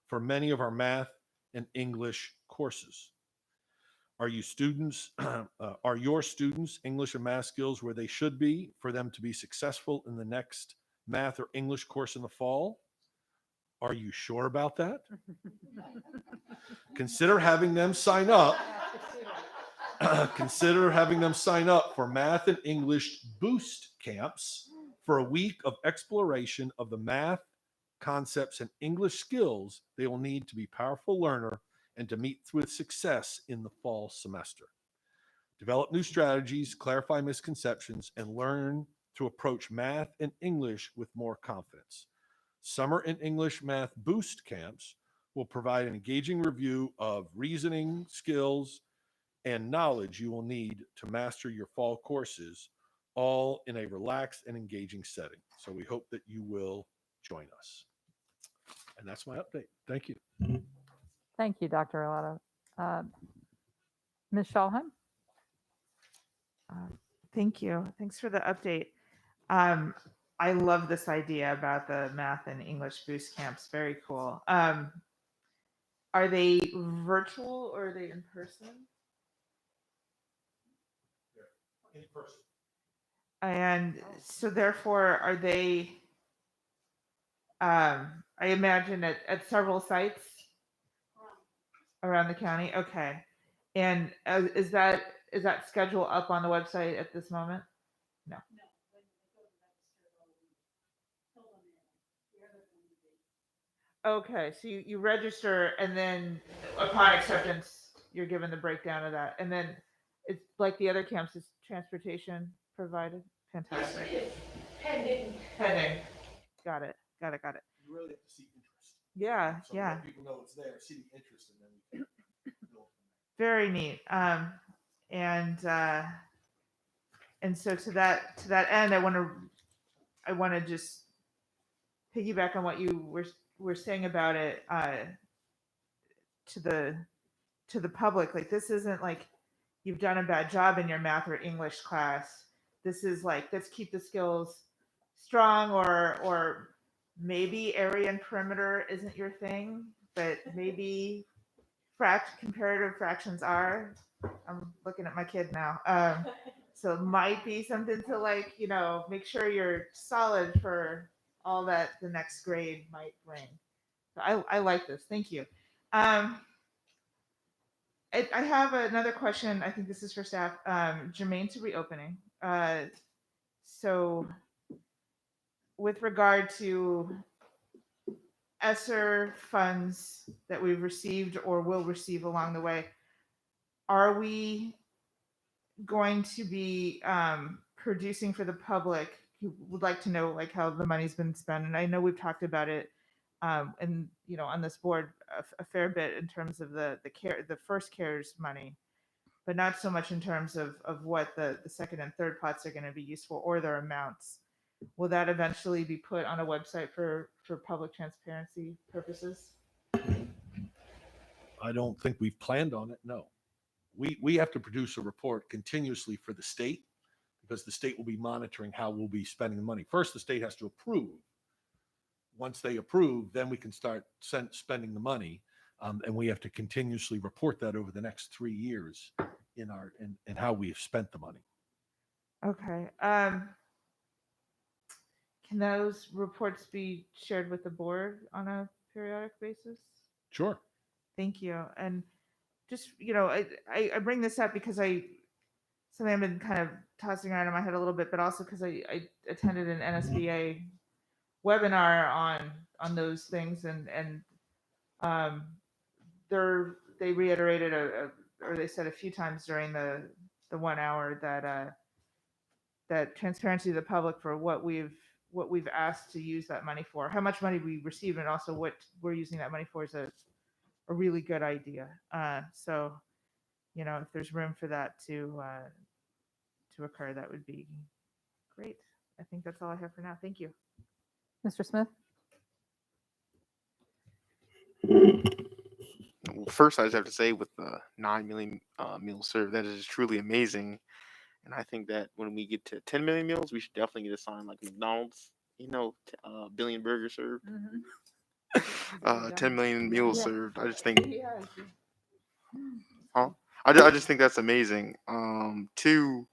for many of our math and English courses. Are your students English and math skills where they should be for them to be successful in the next math or English course in the fall? Are you sure about that? Consider having them sign up. Consider having them sign up for math and English boost camps for a week of exploration of the math concepts and English skills they will need to be a powerful learner and to meet with success in the fall semester. Develop new strategies, clarify misconceptions, and learn to approach math and English with more confidence. Summer and English Math Boost camps will provide an engaging review of reasoning skills and knowledge you will need to master your fall courses, all in a relaxed and engaging setting. So we hope that you will join us. And that's my update. Thank you. Thank you, Dr. Arlotto. Ms. Schalheim? Thank you. Thanks for the update. I love this idea about the math and English boost camps. Very cool. Are they virtual or are they in person? In person. And so therefore, are they I imagine at several sites around the county. Okay. And is that schedule up on the website at this moment? No. Okay, so you register and then upon acceptance, you're given the breakdown of that. And then it's like the other camps, is transportation provided? Fantastic. Pending. Pending. Got it. Got it. You really have to see interest. Yeah, So yeah. let people know it's there, see the interest, and then we can build from Very neat. And so to that end, I want to just piggyback on what you were saying about it to the public. Like, this isn't like you've done a bad job in your math or English class. This is like, let's keep the skills strong, or maybe area and perimeter isn't your thing, but maybe comparative fractions are. I'm looking at my kid now. So it might be something to, like, make sure you're solid for all that the next grade might bring. So I like this. Thank you. I have another question. I think this is for staff, germane to reopening. So with regard to ESSER funds that we've received or will receive along the way, are we going to be producing for the public who would like to know, like, how the money's been spent? And I know we've talked about it and on this board a fair bit in terms of the first CARES money, but not so much in terms of what the second and third pots are going to be used for, or their amounts. Will that eventually be put on a website for public transparency purposes? I don't think we've planned on it. No. We have to produce a report continuously for the state, because the state will be monitoring how we'll be spending the money. First, the state has to approve. Once they approve, then we can start spending the money. And we have to continuously report that over the next 3 years in how we have spent the money. Okay. Can those reports be shared with the board on a periodic basis? Sure. Thank you. And just, I bring this up because something I've been kind of tossing around in my head a little bit, but also because I attended an NSBA webinar on those things, and they reiterated or they said a few times during the 1 hour that transparency to the public for what we've asked to use that money for, how much money we receive, and also what we're using that money for, is a really good idea. So, if there's room for that to occur, that would be great. I think that's all I have for now. Thank you. Mr. Smith? Well, first, I just have to say, with the 9 million meals served, that is truly amazing. And I think that when we get to 10 million meals, we should definitely get a sign like McDonald's, billion burgers served. 10 million meals served. I just think, I just think that's amazing. Two,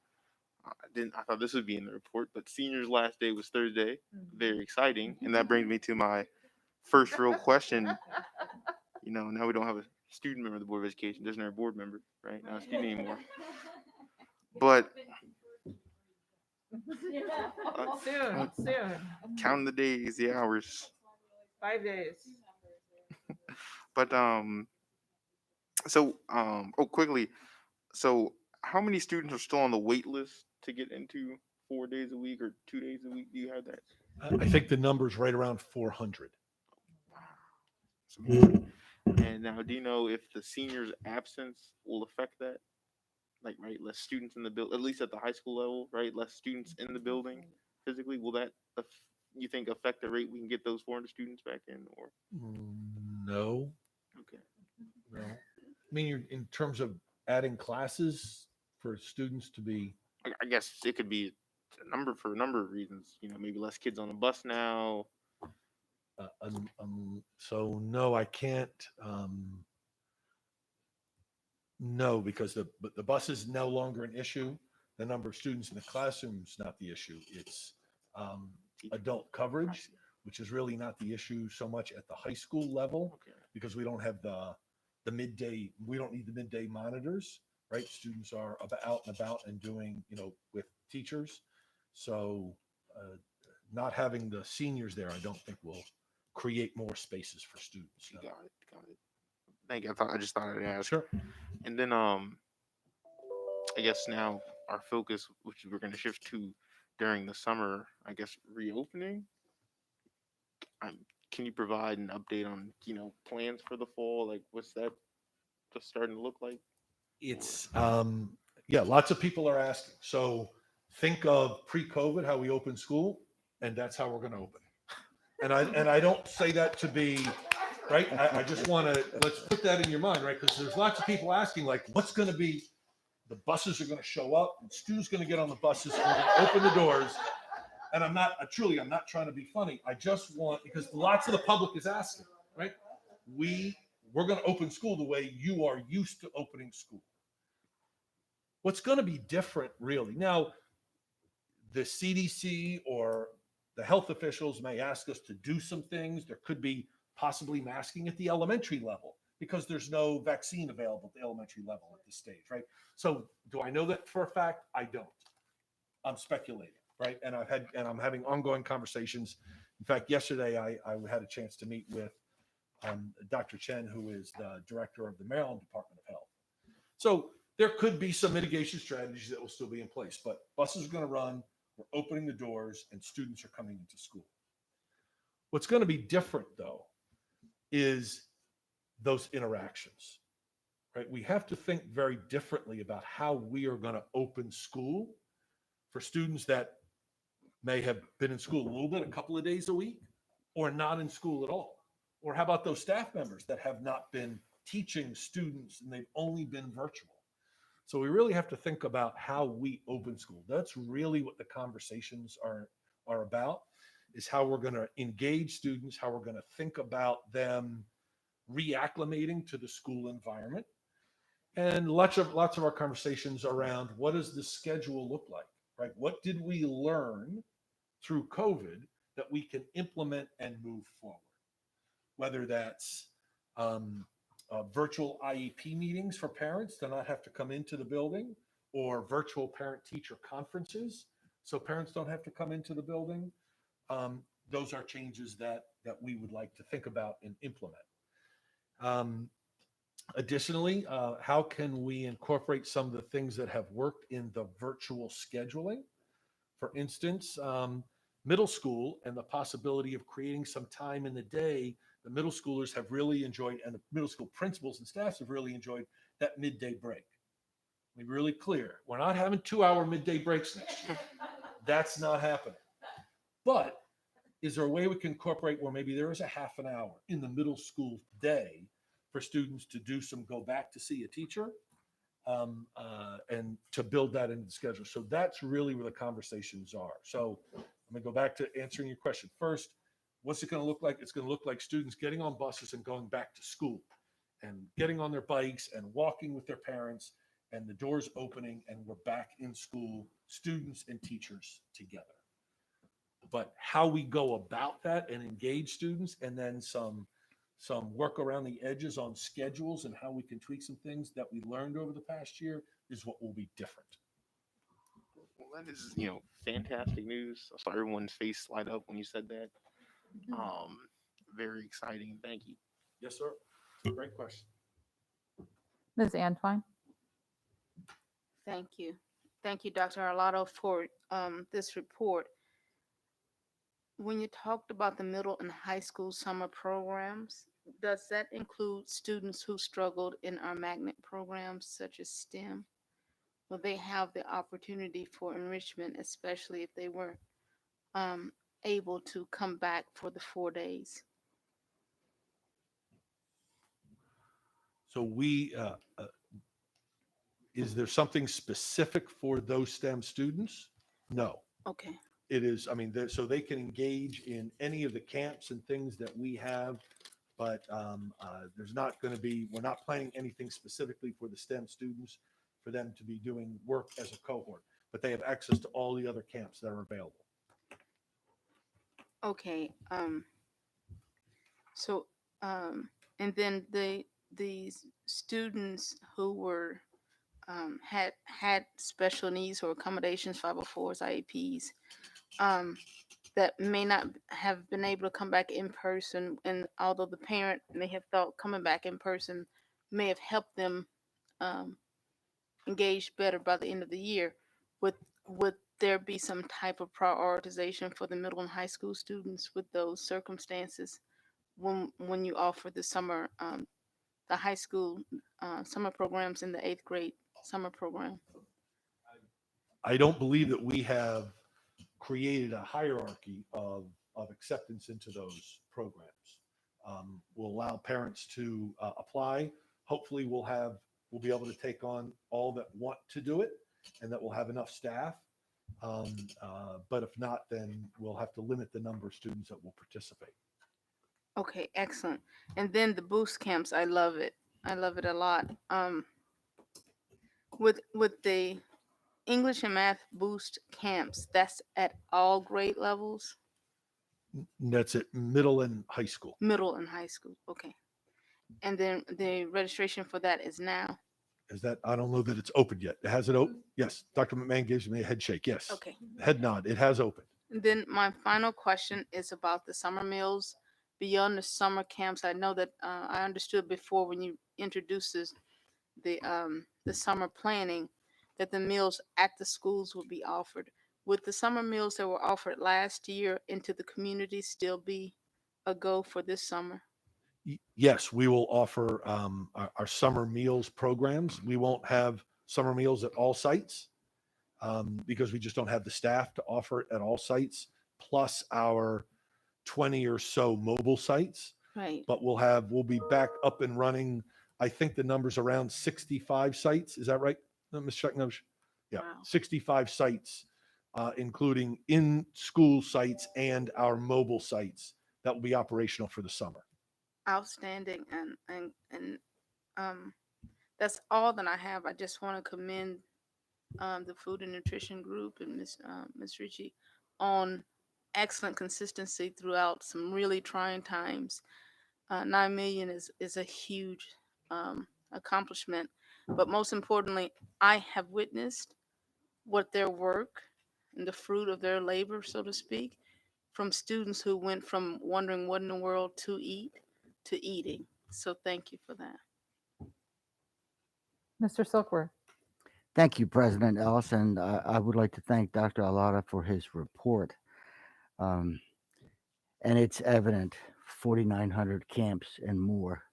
I thought this would be in the report, but seniors' last day was Thursday. Very exciting. And that brings me to my first real question. Now we don't have a student member of the Board of Education. There's no board member, right? Not a student anymore. But soon. Counting the days, the hours. 5 days. But quickly. So how many students are still on the wait list to get into 4 days a week or 2 days a week? Do you have that? I think the number's right around 400. And now, do you know if the seniors' absence will affect that? Like, right, less students in the building, at least at the high school level, right? Less students in the building physically. Will that, you think, affect the rate we can get those 400 students back in? Or No. Okay. No. I mean, you're, in terms of adding classes for students to be. I guess it could be for a number of reasons. Maybe less kids on the bus now. So no, I can't. No, because the bus is no longer an issue. The number of students in the classroom is not the issue. It's adult coverage, which is really not the issue so much at the high school level, because we don't have the midday, we don't need the midday monitors, right? Students are out and about and doing, with teachers. So not having the seniors there, I don't think will create more spaces for students. No. Got it. Thank you. I just thought I'd ask. Sure. And then I guess now our focus, which we're going to shift to during the summer, I guess reopening. Can you provide an update on plans for the fall? Like, what's that just starting to look like? It's lots of people are asking. So think of pre-COVID, how we opened school, and that's how we're going to open. And I don't say that to be right. I just want to, let's put that in your mind, right? Because there's lots of people asking, like, what's going to be, the buses are going to show up, and Stu's going to get on the buses, and we're going to open the doors. And I'm not trying to be funny. I just want, because lots of the public is asking, right? We're going to open school the way you are used to opening school. What's going to be different, really? Now, the CDC or the health officials may ask us to do some things. There could be possibly masking at the elementary level because there's no vaccine available at the elementary level at this stage, right? So do I know that for a fact? I don't. I'm speculating, right? And I'm having ongoing conversations. In fact, yesterday I had a chance to meet with Dr. Chen, who is the director of the Maryland Department of Health. So there could be some mitigation strategies that will still be in place, but buses are going to run, we're opening the doors, and students are coming into school. What's going to be different, though, is those interactions, right? We have to think very differently about how we are going to open school for students that may have been in school a little bit, a couple of days a week, or not in school at all. Or how about those staff members that have not been teaching students and they've only been virtual? So we really have to think about how we open school. That's really what the conversations are about, is how we're going to engage students, how we're going to think about them reacclimating to the school environment. And lots of our conversations around what does the schedule look like, right? What did we learn through COVID that we can implement and move forward? Whether that's virtual IEP meetings for parents to not have to come into the building, or virtual parent-teacher conferences so parents don't have to come into the building. Those are changes that we would like to think about and implement. Additionally, how can we incorporate some of the things that have worked in the virtual scheduling? For instance, middle school and the possibility of creating some time in the day. The middle schoolers have really enjoyed, and the middle school principals and staffs have really enjoyed that midday break. Be really clear. We're not having 2-hour midday breaks next year. That's not happening. But is there a way we can incorporate where maybe there is a half an hour in the middle school day for students to do some go back to see a teacher and to build that into the schedule? So that's really where the conversations are. So I'm going to go back to answering your question. First, what's it going to look like? It's going to look like students getting on buses and going back to school and getting on their bikes and walking with their parents, and the doors opening and we're back in school, students and teachers together. But how we go about that and engage students, and then some work around the edges on schedules and how we can tweak some things that we learned over the past year, is what will be different. Well, that is, fantastic news. I saw everyone's face light up when you said that. Very exciting. Thank you. Yes, sir. Great question. Ms. Antwine? Thank you. Thank you, Dr. Arlotto, for this report. When you talked about the middle and high school summer programs, does that include students who struggled in our magnet programs such as STEM? Will they have the opportunity for enrichment, especially if they were able to come back for the 4 days? So is there something specific for those STEM students? No. Okay. It is, so they can engage in any of the camps and things that we have, but there's not going to be, we're not planning anything specifically for the STEM students for them to be doing work as a cohort, but they have access to all the other camps that are available. Okay, so, and then the students who were, had special needs or accommodations, 504s, IEPs, that may not have been able to come back in person, and although the parent may have thought coming back in person may have helped them, um, engage better by the end of the year, would would there be some type of prioritization for the middle and high school students with those circumstances when you offer the summer, the high school, summer programs in the 8th grade summer program? I don't believe that we have created a hierarchy of acceptance into those programs. We'll allow parents to apply. Hopefully we'll be able to take on all that want to do it and that we'll have enough staff. But if not, then we'll have to limit the number of students that will participate. Okay, excellent. And then the boost camps, I love it. I love it a lot. With the English and math boost camps, that's at all grade levels? That's at middle and high school. Middle and high school, okay. And then the registration for that is now? Is that, I don't know that it's open yet. It has it open? Yes. Dr. McMahon gives me a head shake. Yes. Okay. Head nod. It has opened. And then my final question is about the summer meals beyond the summer camps. I know that, I understood before when you introduced this, the summer planning, that the meals at the schools would be offered. Would the summer meals that were offered last year into the community still be a go for this summer? Yes, we will offer our summer meals programs. We won't have summer meals at all sites because we just don't have the staff to offer it at all sites, plus our 20 or so mobile sites. Right. But we'll be back up and running. I think the number's around 65 sites. Is that right, Ms. Sheknosh? Yeah, Wow. 65 sites, including in-school sites and our mobile sites that will be operational for the summer. Outstanding, and that's all that I have. I just want to commend the Food and Nutrition Group and Ms. Ritchie on excellent consistency throughout some really trying times. 9 million is a huge accomplishment, but most importantly, I have witnessed what their work and the fruit of their labor, so to speak, from students who went from wondering what in the world to eat to eating. So thank you for that. Mr. Silkworth. Thank you, President Ellis, and I would like to thank Dr. Alada for his report. And it's evident, 4,900 camps and more.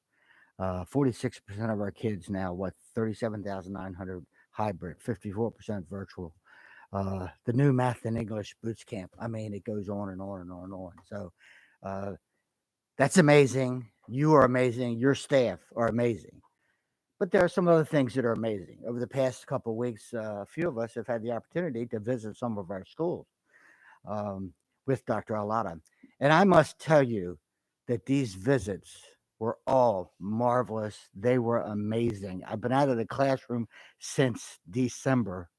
46% of our kids now, 37,900 hybrid, 54% virtual. The new math and English boots camp. I mean, it goes on and on and on and on. So that's amazing. You are amazing. Your staff are amazing. But there are some other things that are amazing. Over the past couple of weeks, a few of us have had the opportunity to visit some of our schools with Dr. Alada. And I must tell you that these visits were all marvelous. They were amazing. I've been out of the classroom since December,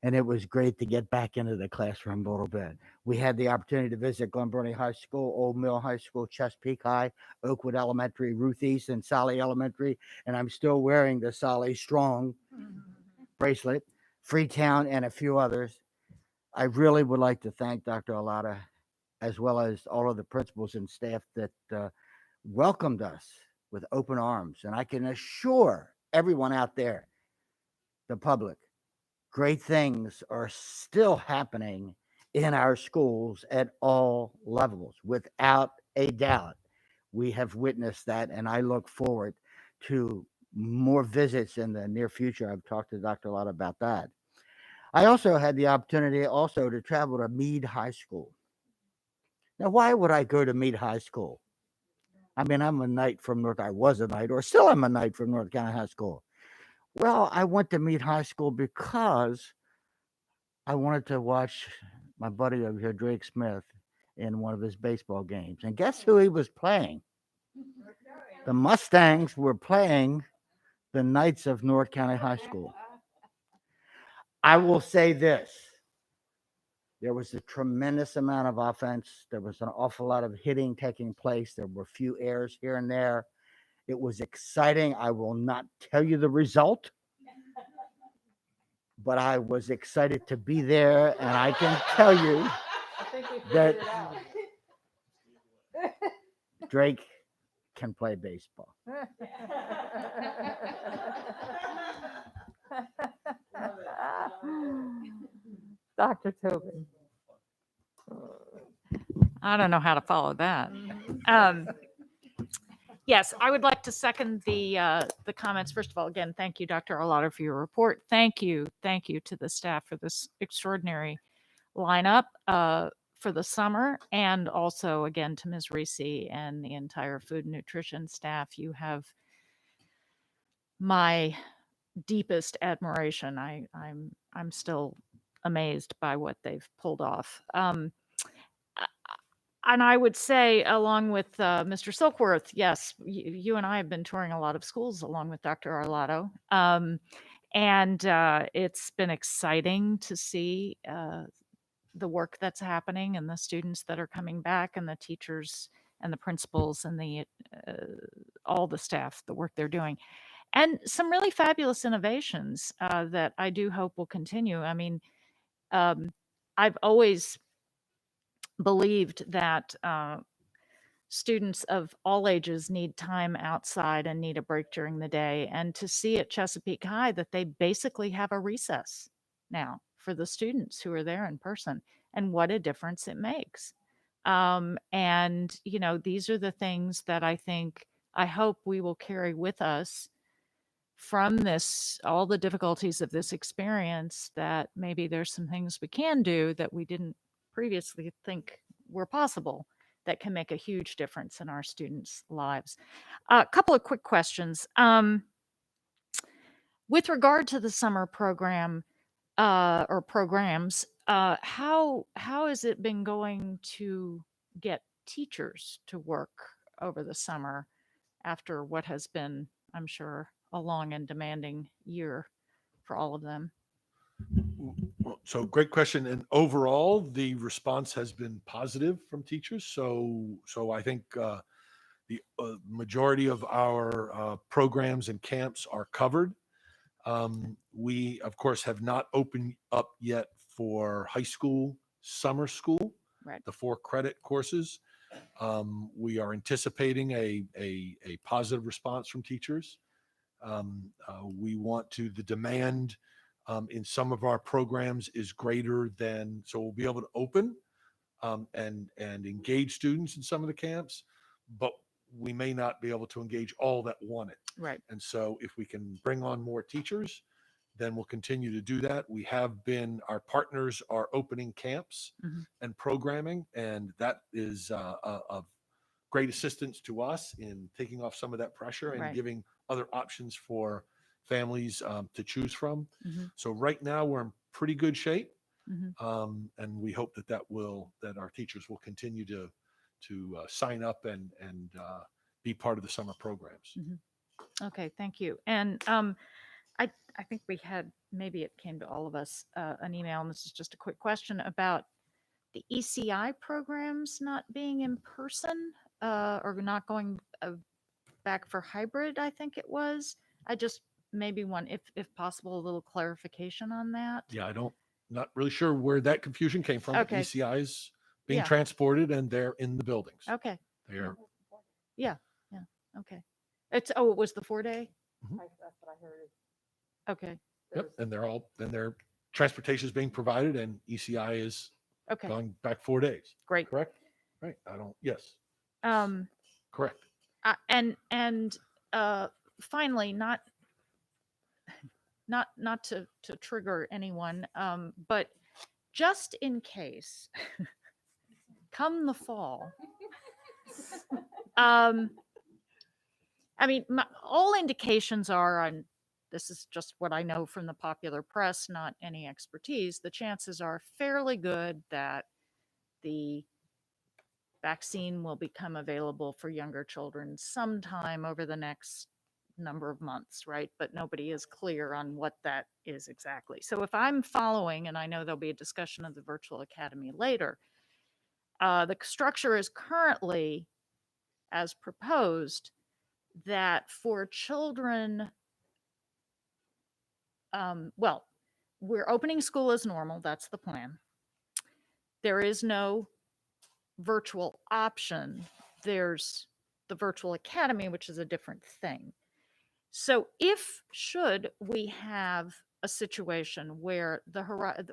and it was great to get back into the classroom a little bit. We had the opportunity to visit Glen Burnie High School, Old Mill High School, Chesapeake High, Oakwood Elementary, Ruth East, and Solly Elementary. And I'm still wearing the Solly Strong bracelet, Freetown, and a few others. I really would like to thank Dr. Alada, as well as all of the principals and staff that welcomed us with open arms. And I can assure everyone out there, the public, great things are still happening in our schools at all levels, without a doubt. We have witnessed that, and I look forward to more visits in the near future. I've talked to Dr. Alada about that. I also had the opportunity to travel to Meade High School. Now, why would I go to Meade High School? I mean, I was a Knight, or still am a Knight from North Carolina High School. Well, I went to Meade High School because I wanted to watch my buddy over here, Drake Smith, in one of his baseball games. And guess who he was playing? The Mustangs were playing the Knights of North Carolina High School. I will say this. There was a tremendous amount of offense. There was an awful lot of hitting taking place. There were a few errors here and there. It was exciting. I will not tell you the result, but I was excited to be there, and I can tell you I think we that figured it out. Drake can play baseball. Dr. Tobin. I don't know how to follow that. Yes, I would like to second the comments. First of all, again, thank you, Dr. Arlotto, for your report. Thank you to the staff for this extraordinary lineup for the summer, and also again to Ms. Reese and the entire food and nutrition staff. You have my deepest admiration. I'm still amazed by what they've pulled off. And I would say, along with Mr. Silkworth, yes, you and I have been touring a lot of schools along with Dr. Arlotto. And it's been exciting to see the work that's happening and the students that are coming back and the teachers and the principals and all the staff, the work they're doing. And some really fabulous innovations that I do hope will continue. I mean, I've always believed that students of all ages need time outside and need a break during the day. And to see at Chesapeake High that they basically have a recess now for the students who are there in person, and what a difference it makes. And, you know, these are the things that I hope we will carry with us from this, all the difficulties of this experience, that maybe there's some things we can do that we didn't previously think were possible that can make a huge difference in our students' lives. A couple of quick questions. With regard to the summer program or programs, how has it been going to get teachers to work over the summer after what has been, I'm sure, a long and demanding year for all of them? So great question. And overall, the response has been positive from teachers. So I think the majority of our programs and camps are covered. We, of course, have not opened up yet for high school summer school, right, the 4 credit courses. We are anticipating a positive response from teachers. We want to, the demand in some of our programs is greater than, so we'll be able to open and engage students in some of the camps, but we may not be able to engage all that want it. Right. And so if we can bring on more teachers, then we'll continue to do that. We have been, our partners are opening camps and programming, and that is of great assistance to us in taking off some of that pressure and Right. giving other options for families to choose from. Mhm. So right now we're in pretty good shape. Mhm. And we hope that that our teachers will continue to sign up and be part of the summer programs. Mhm. Okay, thank you. And I think we had, maybe it came to all of us, an email, and this is just a quick question about the ECI programs not being in person or not going back for hybrid, I think it was. I just maybe want, if possible, a little clarification on that. Yeah, not really sure where that confusion came from. Okay. ECI is being Yeah. transported and they're in the buildings. Okay. They're Yeah. Okay. It was the 4-day? That's what I heard. Okay. Yep, and their transportation is being provided, and ECI is Okay. going back 4 days. Great. Correct? Right. Yes. Um, Correct. and finally, not to trigger anyone, but just in case, come the fall, I mean, all indications are, on this is just what I know from the popular press, not any expertise, the chances are fairly good that the vaccine will become available for younger children sometime over the next number of months, right? But nobody is clear on what that is exactly. So if I'm following, and I know there'll be a discussion of the virtual academy later, the structure is currently as proposed that for children, well, we're opening school as normal. That's the plan. There is no virtual option. There's the virtual academy, which is a different thing. So should we have a situation where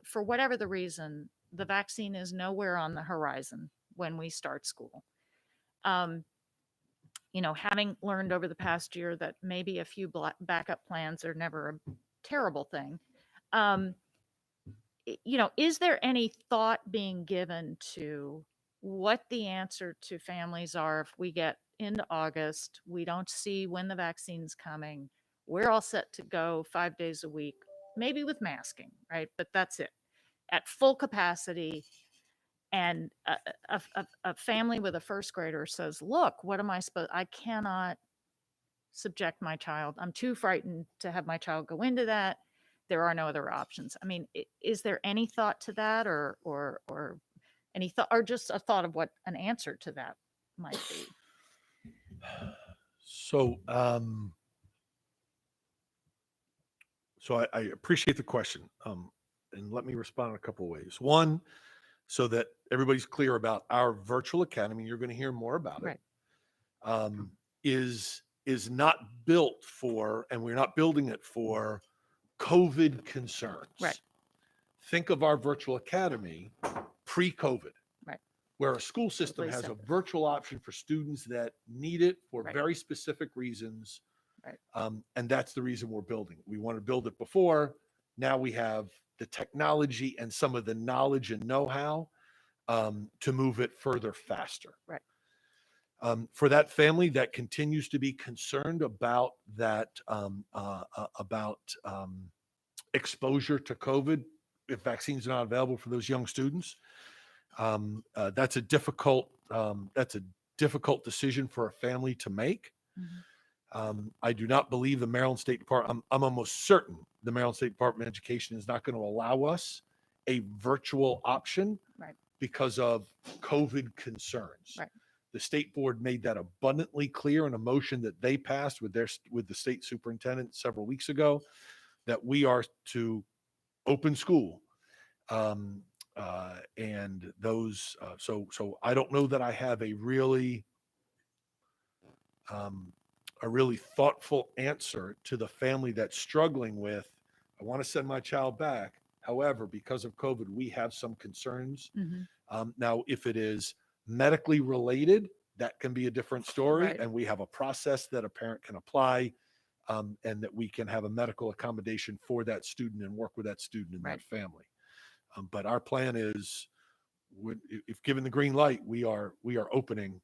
for whatever the reason, the vaccine is nowhere on the horizon when we start school, having learned over the past year that maybe a few backup plans are never a terrible thing. Is there any thought being given to what the answer to families are if we get into August, we don't see when the vaccine's coming, we're all set to go 5 days a week, maybe with masking, right? But that's it, at full capacity. And a family with a first grader says, look, what am I supposed, I cannot subject my child. I'm too frightened to have my child go into that. There are no other options. I mean, is there any thought to that or any thought, or just a thought of what an answer to that might be? So, I appreciate the question. And let me respond in a couple of ways. One, so that everybody's clear about our virtual academy, you're going to hear more about it, is not built for, and we're not building it for COVID concerns. Right. Think of our virtual academy pre-COVID, right, where a school system has a virtual option for students that need it for very specific reasons. Right. And that's the reason we're building it. We want to build it before. Now we have the technology and some of the knowledge and know-how to move it further faster. Right. For that family that continues to be concerned about that, exposure to COVID, if vaccines are not available for those young students, that's a difficult decision for a family to make. Mm-hmm. I do not believe the Maryland State Department, I'm almost certain the Maryland State Department of Education is not going to allow us a virtual option because of COVID concerns. Right. The state board made that abundantly clear in a motion that they passed with the state superintendent several weeks ago, that we are to open school. And those, so I don't know that I have a really thoughtful answer to the family that's struggling with, I want to send my child back. However, because of COVID, we have some concerns. Mm-hmm. Now, if it is medically related, that can be a different story. Right. And we have a process that a parent can apply, and that we can have a medical accommodation for that student and work with that student and that family. But our plan is, if given the green light, we are opening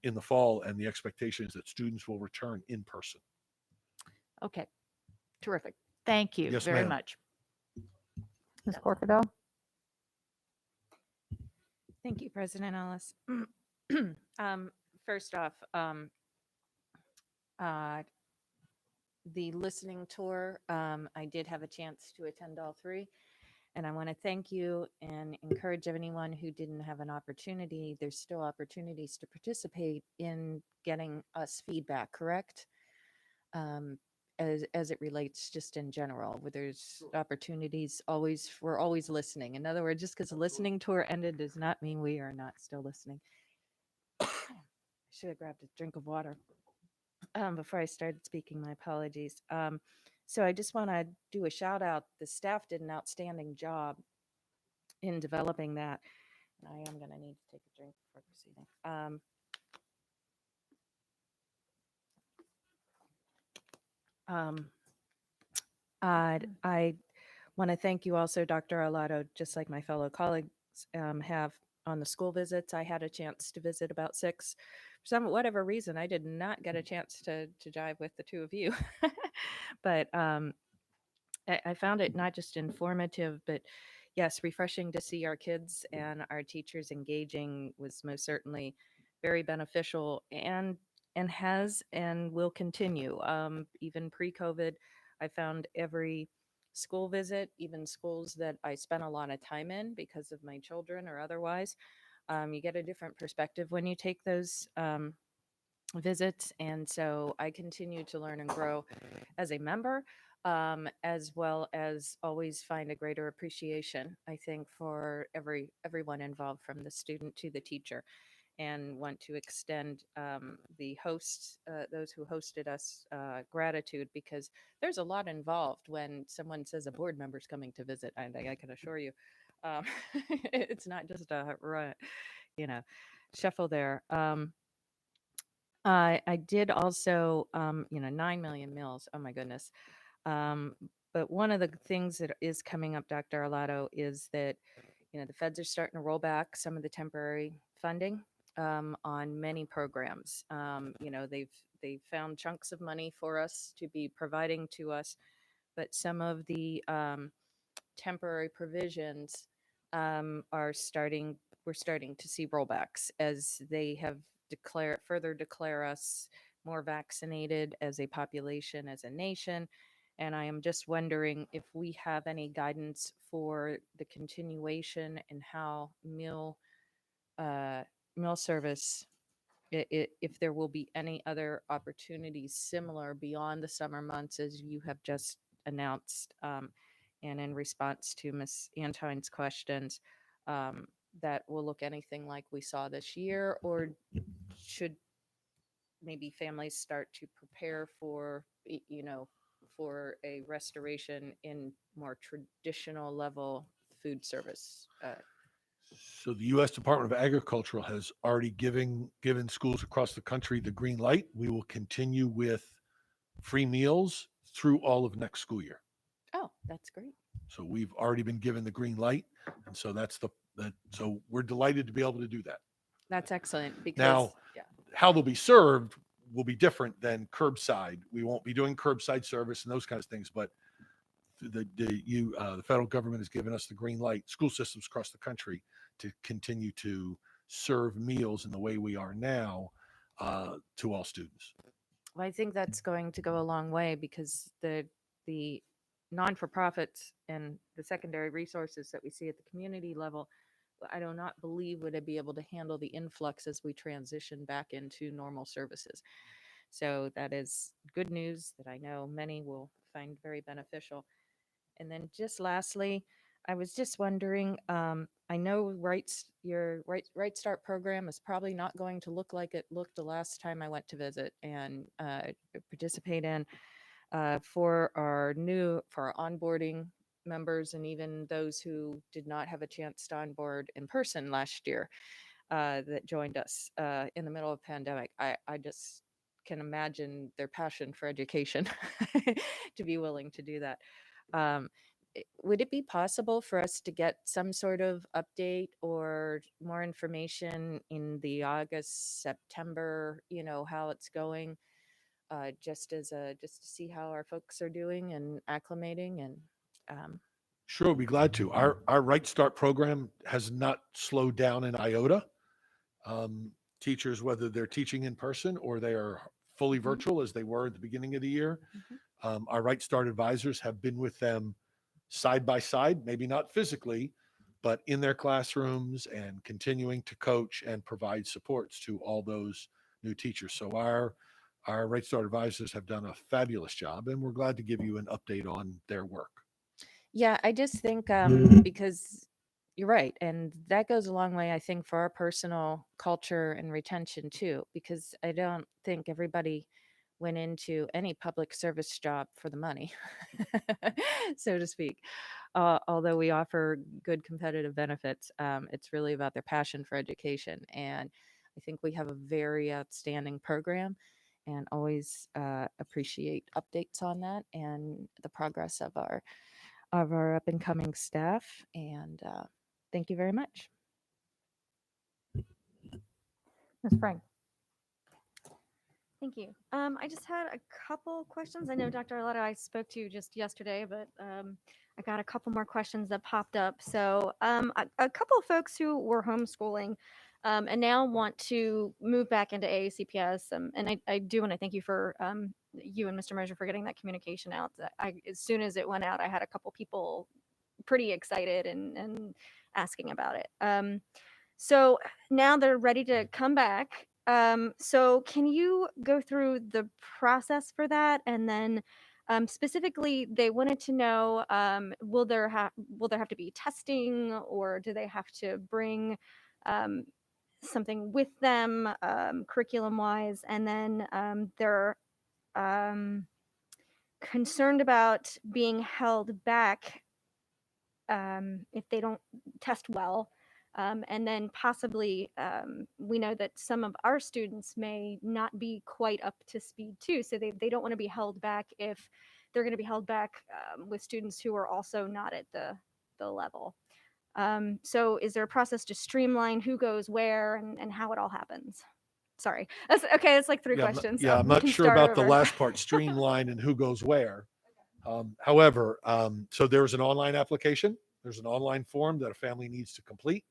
in the fall, and the expectation is that students will return in person. Okay, terrific. Thank you very much. Ms. Corfadel? Thank you, President Ellis. First off, the listening tour, I did have a chance to attend all three. And I want to thank you and encourage anyone who didn't have an opportunity. There's still opportunities to participate in getting us feedback, correct? As it relates just in general, where there's opportunities we're always listening. In other words, just because the listening tour ended does not mean we are not still listening. I should have grabbed a drink of water before I started speaking. My apologies. So I just want to do a shout out. The staff did an outstanding job in developing that. And I am going to need to take a drink before proceeding. I want to thank you also, Dr. Arlotto, just like my fellow colleagues have on the school visits. I had a chance to visit about 6. For whatever reason, I did not get a chance to jive with the two of you. But I found it not just informative, but yes, refreshing to see our kids and our teachers engaging was most certainly very beneficial. And and has and will continue. Even pre-COVID, I found every school visit, even schools that I spent a lot of time in because of my children or otherwise, you get a different perspective when you take those visits. And so I continue to learn and grow as a member, as well as always find a greater appreciation, I think, for everyone involved, from the student to the teacher, and want to extend the hosts, those who hosted us, gratitude, because there's a lot involved when someone says a board member's coming to visit. I can assure you, it's not just a shuffle there. I did also, 9 million meals. Oh my goodness. But one of the things that is coming up, Dr. Arlotto, is that, the feds are starting to roll back some of the temporary funding on many programs. They've found chunks of money for us to be providing to us, but some of the temporary provisions we're starting to see rollbacks as they have further declare us more vaccinated as a population, as a nation. And I am just wondering if we have any guidance for the continuation and how meal service, if there will be any other opportunities similar beyond the summer months as you have just announced. And in response to Ms. Antine's questions, that will look anything like we saw this year, or should maybe families start to prepare for, for a restoration in more traditional level food service? So the U.S. Department of Agriculture has already given schools across the country the green light. We will continue with free meals through all of next school year. Oh, that's great. So we've already been given the green light, and so so we're delighted to be able to do that. That's excellent, because Now, how they'll be served will be different than curbside. We won't be doing curbside service and those kinds of things, but the federal government has given us the green light, school systems across the country, to continue to serve meals in the way we are now to all students. Well, I think that's going to go a long way, because the non-for-profits and the secondary resources that we see at the community level, I do not believe would be able to handle the influx as we transition back into normal services. So that is good news that I know many will find very beneficial. And then just lastly, I was just wondering, I know your Right Start program is probably not going to look like it looked the last time I went to visit and participate in, for our onboarding members, and even those who did not have a chance to onboard in person last year, that joined us in the middle of pandemic. I just can imagine their passion for education to be willing to do that. Would it be possible for us to get some sort of update or more information in the August, September, how it's going, just to see how our folks are doing and acclimating? And Sure, we'll be glad to. Our Right Start program has not slowed down an iota. Teachers, whether they're teaching in person or they are fully virtual, as they were at the beginning of the year, our Right Start advisors have been with them side by side, maybe not physically, but in their classrooms, and continuing to coach and provide supports to all those new teachers. So our Right Start advisors have done a fabulous job, and we're glad to give you an update on their work. yeah, I just think, because you're right, and that goes a long way, I think, for our personal culture and retention too, because I don't think everybody went into any public service job for the money, so to speak. Although we offer good competitive benefits, it's really about their passion for education. And I think we have a very outstanding program, and always appreciate updates on that and the progress of our up and coming staff. And thank you very much. Ms. Frank. Thank you. I just had a couple questions. I know Dr. Arlotto, I spoke to you just yesterday, but I got a couple more questions that popped up. So a couple of folks who were homeschooling and now want to move back into AACPS. And I do want to thank you for you and Mr. Mosier for getting that communication out. As soon as it went out, I had a couple people pretty excited and asking about it. So now they're ready to come back. So can you go through the process for that? And then specifically, they wanted to know, will there have to be testing, or do they have to bring something with them curriculum wise? And then they're concerned about being held back if they don't test well. And then possibly, we know that some of our students may not be quite up to speed too. So they don't want to be held back if they're going to be held back with students who are also not at the level. So is there a process to streamline who goes where and how it all happens? Sorry. That's okay. It's like three questions. Yeah, I'm We not can sure start about the over. last part, streamline and who goes where. However, so there's an online application. There's an online form that a family needs to complete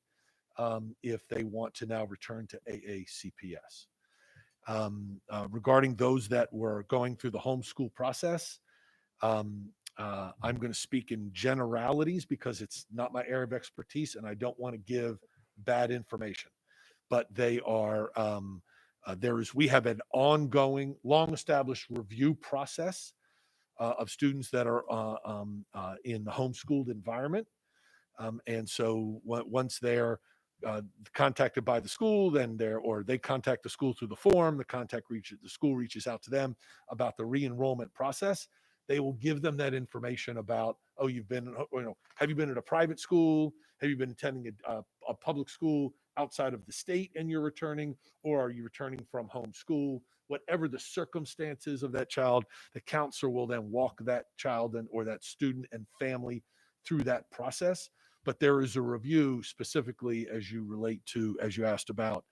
if they want to now return to AACPS. Regarding those that were going through the homeschool process, I'm going to speak in generalities because it's not my area of expertise and I don't want to give bad information. But they are, we have an ongoing, long-established review process of students that are in the homeschooled environment. And so once they're contacted by the school, then they contact the school through the form, the school reaches out to them about the re-enrollment process. They will give them that information about, have you been at a private school? Have you been attending a public school outside of the state and you're returning, or are you returning from homeschool? Whatever the circumstances of that child, the counselor will then walk that child or that student and family through that process. But there is a review specifically as you asked about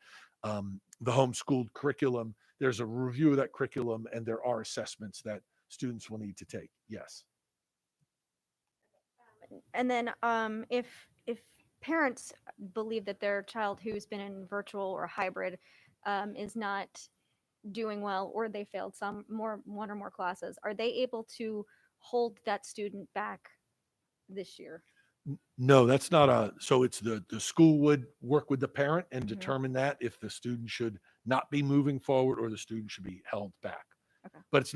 the homeschooled curriculum. There's a review of that curriculum and there are assessments that students will need to take. Yes. And then if parents believe that their child who's been in virtual or hybrid is not doing well, or they failed one or more classes, are they able to hold that student back this year? No, that's not so it's the school would work with the parent and Mm-hmm. determine that if the student should not be moving forward or the student should be held back. Okay. But it's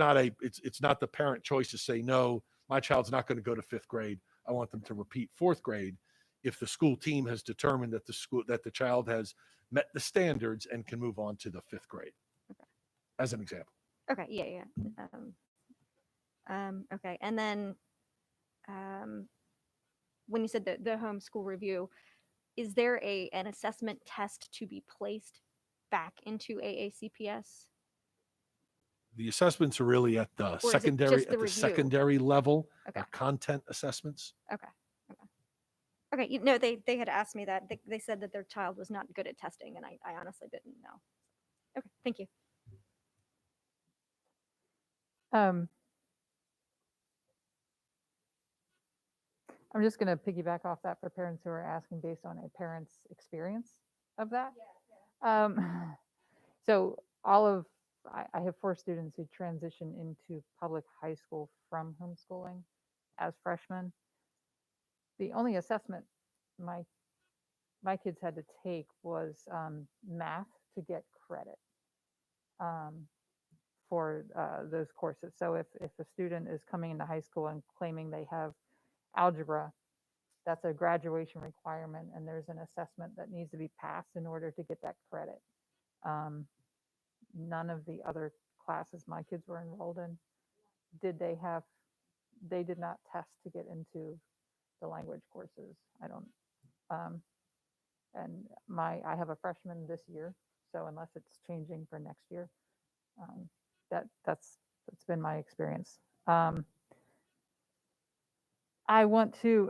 not the parent choice to say, no, my child's not going to go to 5th grade. I want them to repeat 4th grade. If the school team has determined that the child has met the standards and can move on to the 5th grade, as an example. Okay. Yeah. Okay. And then when you said the homeschool review, is there an assessment test to be placed back into AACPS? The assessments are really at the Or is it secondary just the review? secondary level, Okay. content assessments. Okay. They had asked me that. They said that their child was not good at testing, and I honestly didn't know. Okay. Thank you. I'm just going to piggyback off that for parents who are asking based on a parent's experience of that. So I have 4 students who transition into public high school from homeschooling as freshmen. The only assessment my kids had to take was math to get credit for those courses. So if a student is coming into high school and claiming they have algebra, that's a graduation requirement, and there's an assessment that needs to be passed in order to get that credit. None of the other classes my kids were enrolled in they did not test to get into the language courses. And I have a freshman this year, so unless it's changing for next year, that's been my experience. I want to.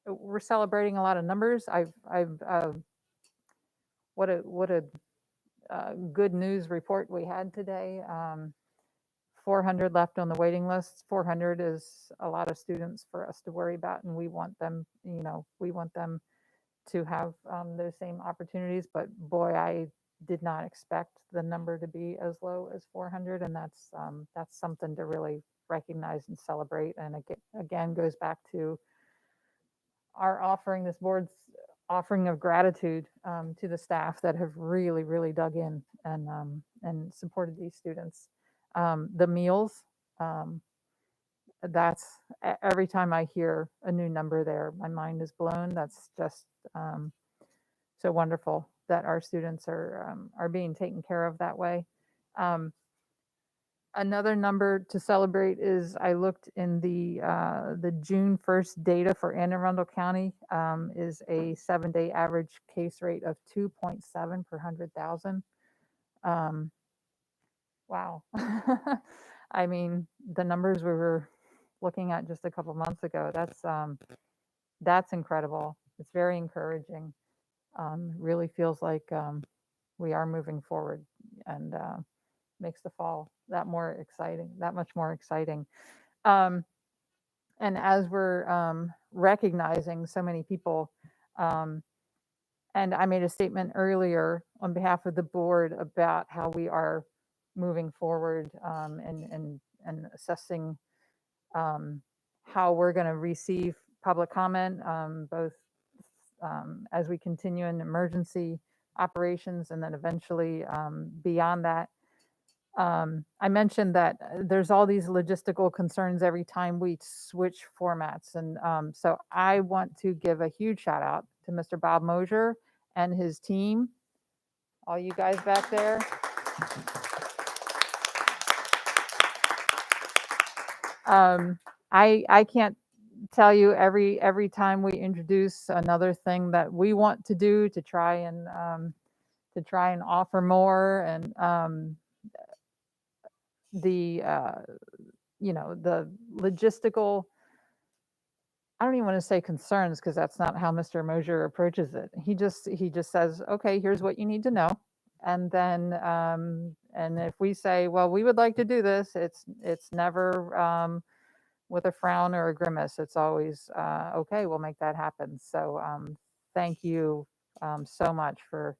We're celebrating a lot of numbers. What a good news report we had today. 400 left on the waiting list. 400 is a lot of students for us to worry about, and we want them. We want them to have those same opportunities. But boy, I did not expect the number to be as low as 400, and that's something to really recognize and celebrate. And again goes back to our offering, this board's offering of gratitude to the staff that have really, really dug in and supported these students. The meals, that's every time I hear a new number there, my mind is blown. That's just so wonderful that our students are being taken care of that way. Another number to celebrate is I looked in the June 1st data for Anne Arundel County is a 7-day average case rate of 2.7 per 100,000. Wow. I mean, the numbers we were looking at just a couple months ago, that's incredible. It's very encouraging. Really feels like we are moving forward, and makes the fall that much more exciting. And as we're recognizing so many people, and I made a statement earlier on behalf of the board about how we are moving forward and assessing how we're going to receive public comment, both as we continue in emergency operations and then eventually beyond that. I mentioned that there's all these logistical concerns every time we switch formats. And so I want to give a huge shout out to Mr. Bob Mosier and his team, all you guys back there. I can't tell you every time we introduce another thing that we want to do to try and offer more, and the logistical, I don't even want to say concerns, because that's not how Mr. Mosier approaches it. He just says, okay, here's what you need to know. And then and if we say, well, we would like to do this, it's never with a frown or a grimace. It's always okay, we'll make that happen. So thank you so much for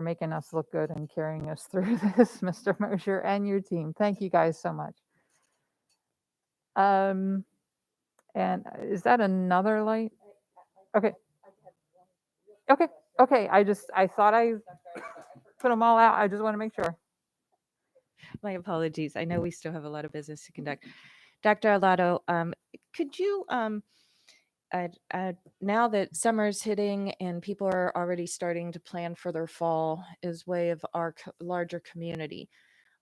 making us look good and carrying us through this, Mr. Mosier and your team. Thank you guys so much. And is that another light? Okay. Okay. I thought I put them all out. I just want to make sure. My apologies. I know we still have a lot of business to conduct. Dr. Alato, could you, now that summer's hitting and people are already starting to plan for their fall as way of our larger community,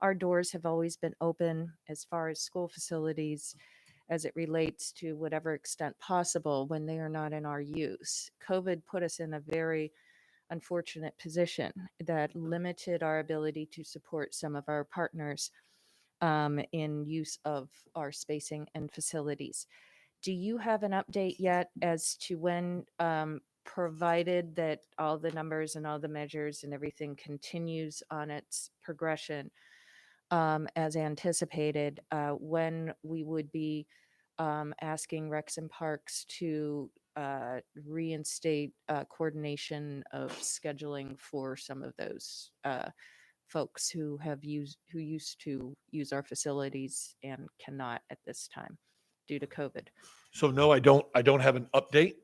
our doors have always been open as far as school facilities as it relates to whatever extent possible when they are not in our use. COVID put us in a very unfortunate position that limited our ability to support some of our partners in use of our spacing and facilities. Do you have an update yet as to when, provided that all the numbers and all the measures and everything continues on its progression as anticipated, when we would be asking Recs and Parks to reinstate coordination of scheduling for some of those folks who used to use our facilities and cannot at this time due to COVID? So no, I don't have an update,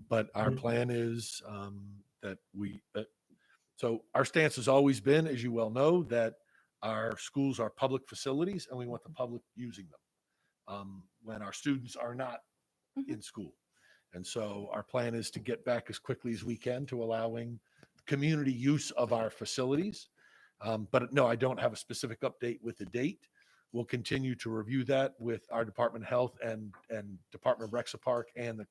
but our plan is so our stance has always been, as you well know, that our schools are public facilities and we want the public using them when our students are not in school. And so our plan is to get back as quickly as we can to allowing community use of our facilities. But no, I don't have a specific update with the date. We'll continue to review that with our Department of Health and Department of Recs Park and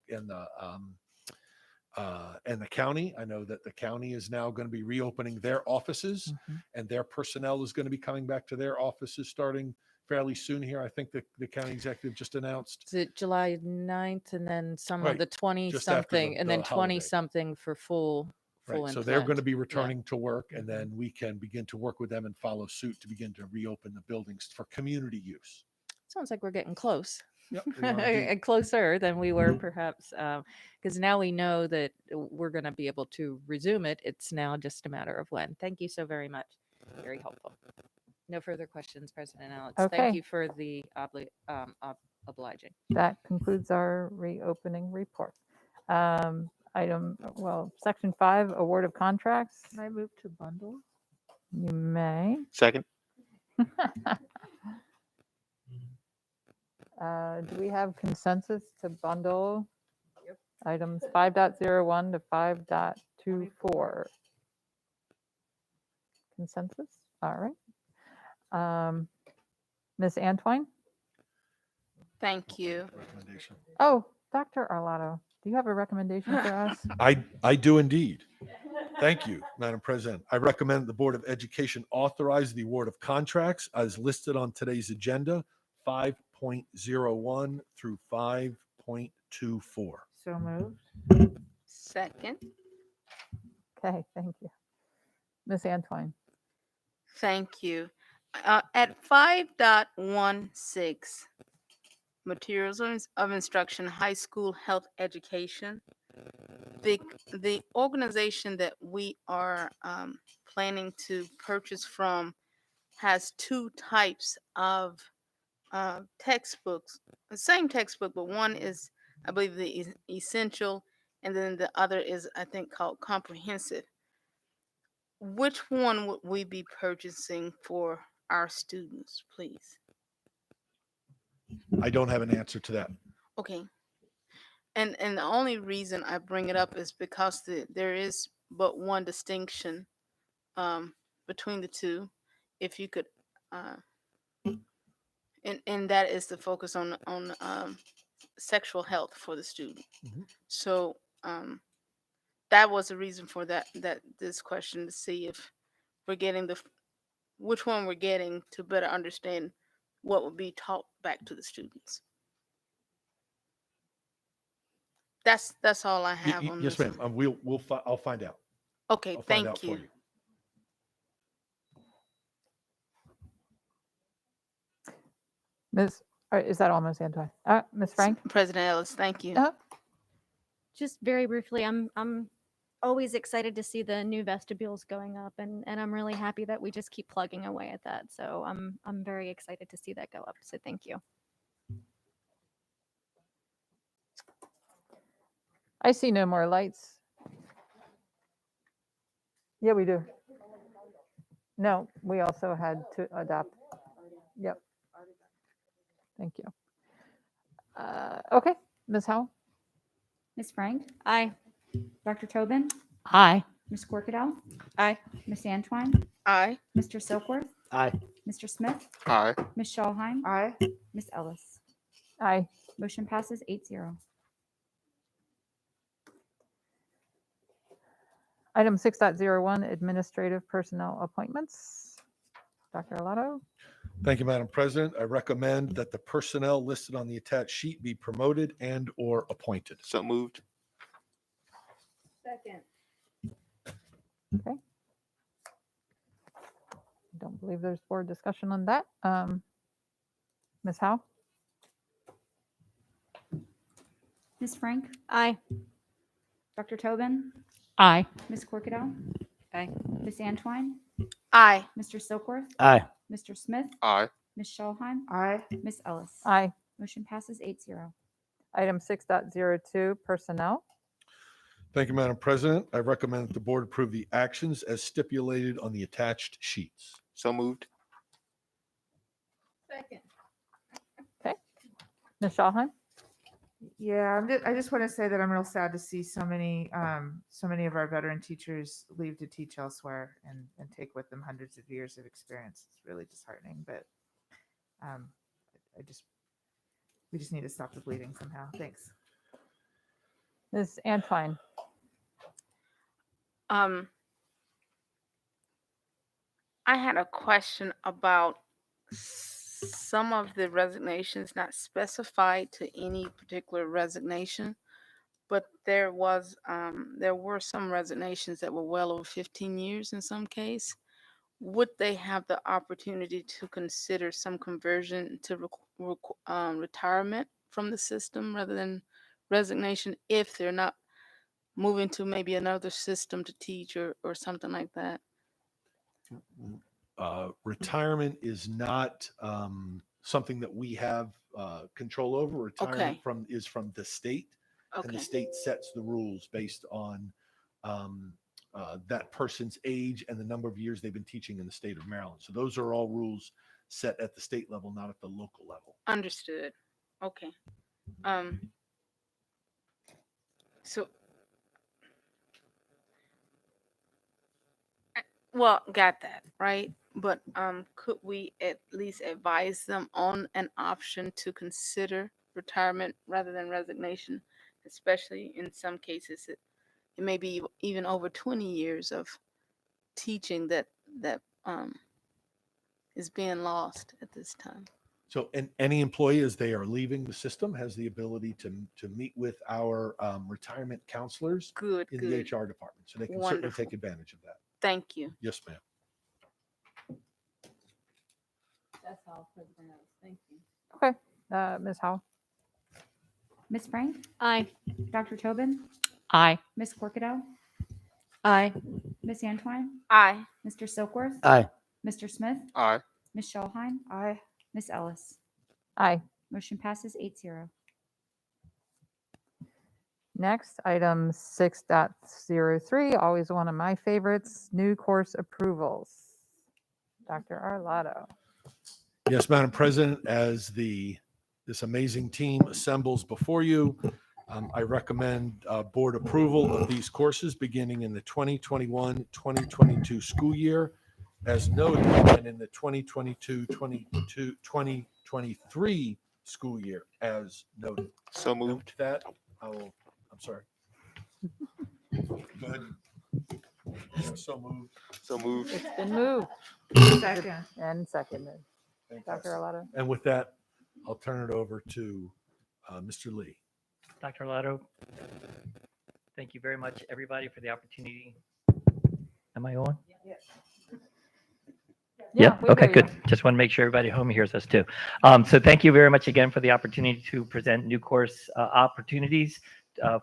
the county. I know that the county is now going to be reopening their offices, and their personnel is going to be coming back to their offices starting fairly soon here. I think the county executive just announced. Is it July 9th and then some Right, of the 20 just after something the and then 20 holiday. something for full Right, so they're going to be implant. returning to work, and then we can begin to work with them and follow suit to begin to reopen the buildings for community use. Sounds like we're getting close. Yep, we wanna do- and closer than we were perhaps, because now we know that we're going to be able to resume it. It's now just a matter of when. Thank you so very much. Very helpful. No further questions, President Alex. Thank Okay. you for the obliging. That concludes our reopening report. Section 5, award of contracts. Can I move to bundle? You may. Second. Do we have consensus to bundle items 5.01 to 5.24? Consensus? All right. Ms. Antwine? Thank you. Recommendation. Oh, Dr. Arlotto, do you have a recommendation for us? I do indeed. Thank you, Madam President. I recommend the Board of Education authorize the award of contracts as listed on today's agenda, 5.01 through 5.24. So moved. Second. Okay, thank you. Ms. Antwine? Thank you. At 5.16, materials of instruction, high school health education, the organization that we are planning to purchase from has two types of textbooks, the same textbook, but one is, I believe, the essential, and then the other is, I think, called comprehensive. Which one would we be purchasing for our students, please? I don't have an answer to that. Okay. And the only reason I bring it up is because there is but one distinction between the two. If you could, and that is the focus on sexual health for the student. Mhm. So that was the reason for that this question, to see if we're getting which one we're getting, to better understand what would be taught back to the students. That's all I have on Yes, this. ma'am. I'll find out. Okay, I'll find out thank for you. Is that all, Ms. Antwine? Ms. Frank? President Ellis, thank you. Just very briefly, I'm always excited to see the new vestibules going up, and I'm really happy that we just keep plugging away at that. So I'm very excited to see that go up. So thank you. I see no more lights. Yeah, we do. No, we also had to adopt. Yep. Thank you. Okay, Ms. Howell? Ms. Frank? Aye. Dr. Tobin? Aye. Ms. Corkadell? Aye. Ms. Antwine? Aye. Mr. Silkworth? Aye. Mr. Smith? Aye. Ms. Schallheim? Aye. Ms. Ellis? Aye. Motion passes 8-0. Item 6.01, administrative personnel appointments. Dr. Arlotto? Thank you, Madam President. I recommend that the personnel listed on the attached sheet be promoted and or appointed. So moved. Second. Okay. Don't believe there's board discussion on that. Ms. Howe? Ms. Frank? Aye. Dr. Tobin? Aye. Ms. Corkadell? Aye. Ms. Antwine? Aye. Mr. Silkworth? Aye. Mr. Smith? Aye. Ms. Schallheim? Aye. Ms. Ellis? Aye. Motion passes 8-0. Item 6.02, personnel. Thank you, Madam President. I recommend that the board approve the actions as stipulated on the attached sheets. So moved. Second. Okay. Ms. Schallheim? Yeah, I just want to say that I'm real sad to see so many of our veteran teachers leave to teach elsewhere and take with them hundreds of years of experience. It's really disheartening, but we just need to stop the bleeding somehow. Thanks. Ms. Antwine? I had a question about some of the resignations, not specified to any particular resignation, but there were some resignations that were well over 15 years in some case. Would they have the opportunity to consider some conversion to retirement from the system rather than resignation if they're not moving to maybe another system to teach or something like that? Retirement is not something that we have control over. Retirement Okay. is from the state, and the Okay. state sets the rules based on that person's age and the number of years they've been teaching in the state of Maryland. So those are all rules set at the state level, not at the local level. Understood. Okay. So, well, got that, right? But could we at least advise them on an option to consider retirement rather than resignation, especially in some cases it may be even over 20 years of teaching that is being lost at this time. So, and any employee, as they are leaving the system, has the ability to meet with our retirement counselors Good, in good. the HR department. So they can certainly Wonderful. take advantage of that. Thank you. Yes, ma'am. That's all for the notes. Thank you. Okay, Ms. Howell? Ms. Frank? Aye. Dr. Tobin? Aye. Ms. Corkadell? Aye. Ms. Antwine? Aye. Mr. Silkworth? Aye. Mr. Smith? Aye. Ms. Schallheim? Aye. Ms. Ellis? Aye. Motion passes 8-0. Next, item 6.03, always one of my favorites, new course approvals. Dr. Arlotto. Yes, Madam President, as this amazing team assembles before you, I recommend board approval of these courses beginning in the 2021-2022 school year, as noted, and in the 2022-2023 school year, as noted. So And moved. with that, I'm sorry. Go ahead. So moved. So moved. It's been moved. Second. And seconded. Dr. Arlotto. And with that, I'll turn it over to Mr. Lee. Dr. Arlotto, thank you very much, everybody, for the opportunity. Am I on? Yeah, we okay, hear you. good. Just want to make sure everybody at home hears us too. So thank you very much again for the opportunity to present new course opportunities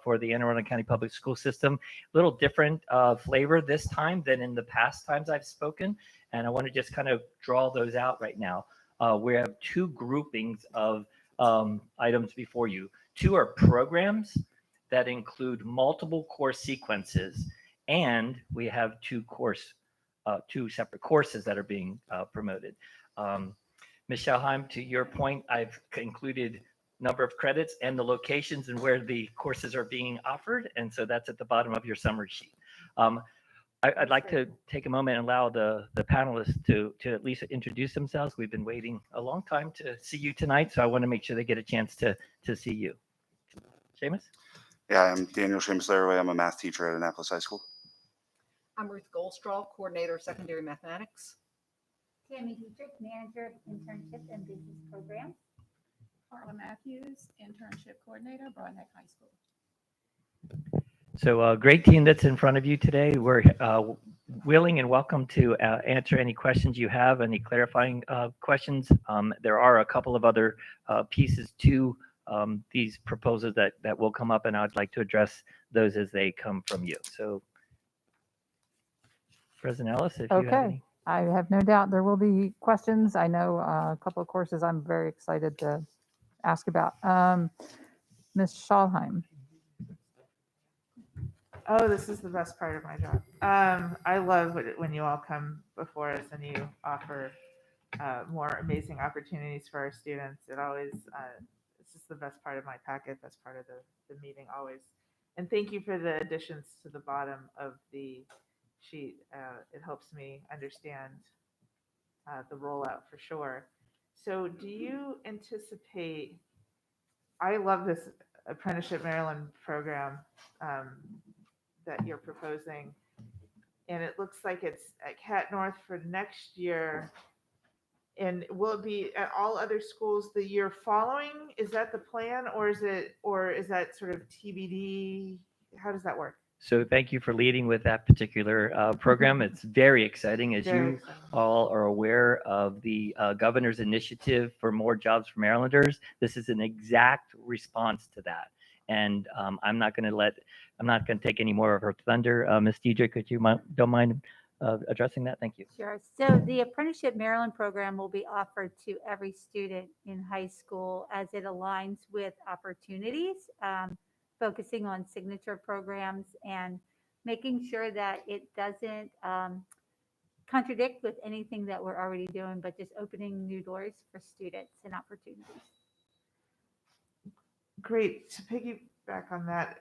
for the Anne Arundel County Public School System. A little different flavor this time than in the past times I've spoken, and I want to just kind of draw those out right now. We have two groupings of items before you. Two are programs that include multiple course sequences, and we have two separate courses that are being promoted. Ms. Schallheim, to your point, I've included number of credits and the locations and where the courses are being offered, and so that's at the bottom of your summary sheet. I'd like to take a moment and allow the panelists to at least introduce themselves. We've been waiting a long time to see you tonight, so I want to make sure they get a chance to see you. Seamus? Yeah, I'm Daniel Seamus-Laraway. I'm a math teacher at Annapolis High School. I'm Ruth Goldstraw, Coordinator of Secondary Mathematics. Tammy Dietrich, Manager of Internship and Business Programs. Carla Matthews, Internship Coordinator, Broadneck High School. So a great team that's in front of you today. We're willing and welcome to answer any questions you have, any clarifying questions. There are a couple of other pieces to these proposals that will come up, and I'd like to address those as they come from you. So President Ellis, if you have any. I have no doubt there will be questions. I know a couple of courses I'm very excited to ask about. Ms. Schallheim. Oh, this is the best part of my job. I love when you all come before us and you offer more amazing opportunities for our students. It always, it's just the best part of my packet, best part of the meeting always. And thank you for the additions to the bottom of the sheet. It helps me understand the rollout for sure. So do you anticipate, I love this Apprenticeship Maryland program that you're proposing, and it looks like it's at Cat North for next year. And will it be at all other schools the year following? Is that the plan, or is that sort of TBD? How does that work? So thank you for leading with that particular program. It's very exciting. As Very you exciting. all are aware of the governor's initiative for more jobs for Marylanders, this is an exact response to that. And I'm not going to take any more of her thunder. Ms. Deidre, don't mind addressing that? Thank you. Sure. So the Apprenticeship Maryland program will be offered to every student in high school as it aligns with opportunities, focusing on signature programs and making sure that it doesn't contradict with anything that we're already doing, but just opening new doors for students and opportunities. Great. To piggyback on that,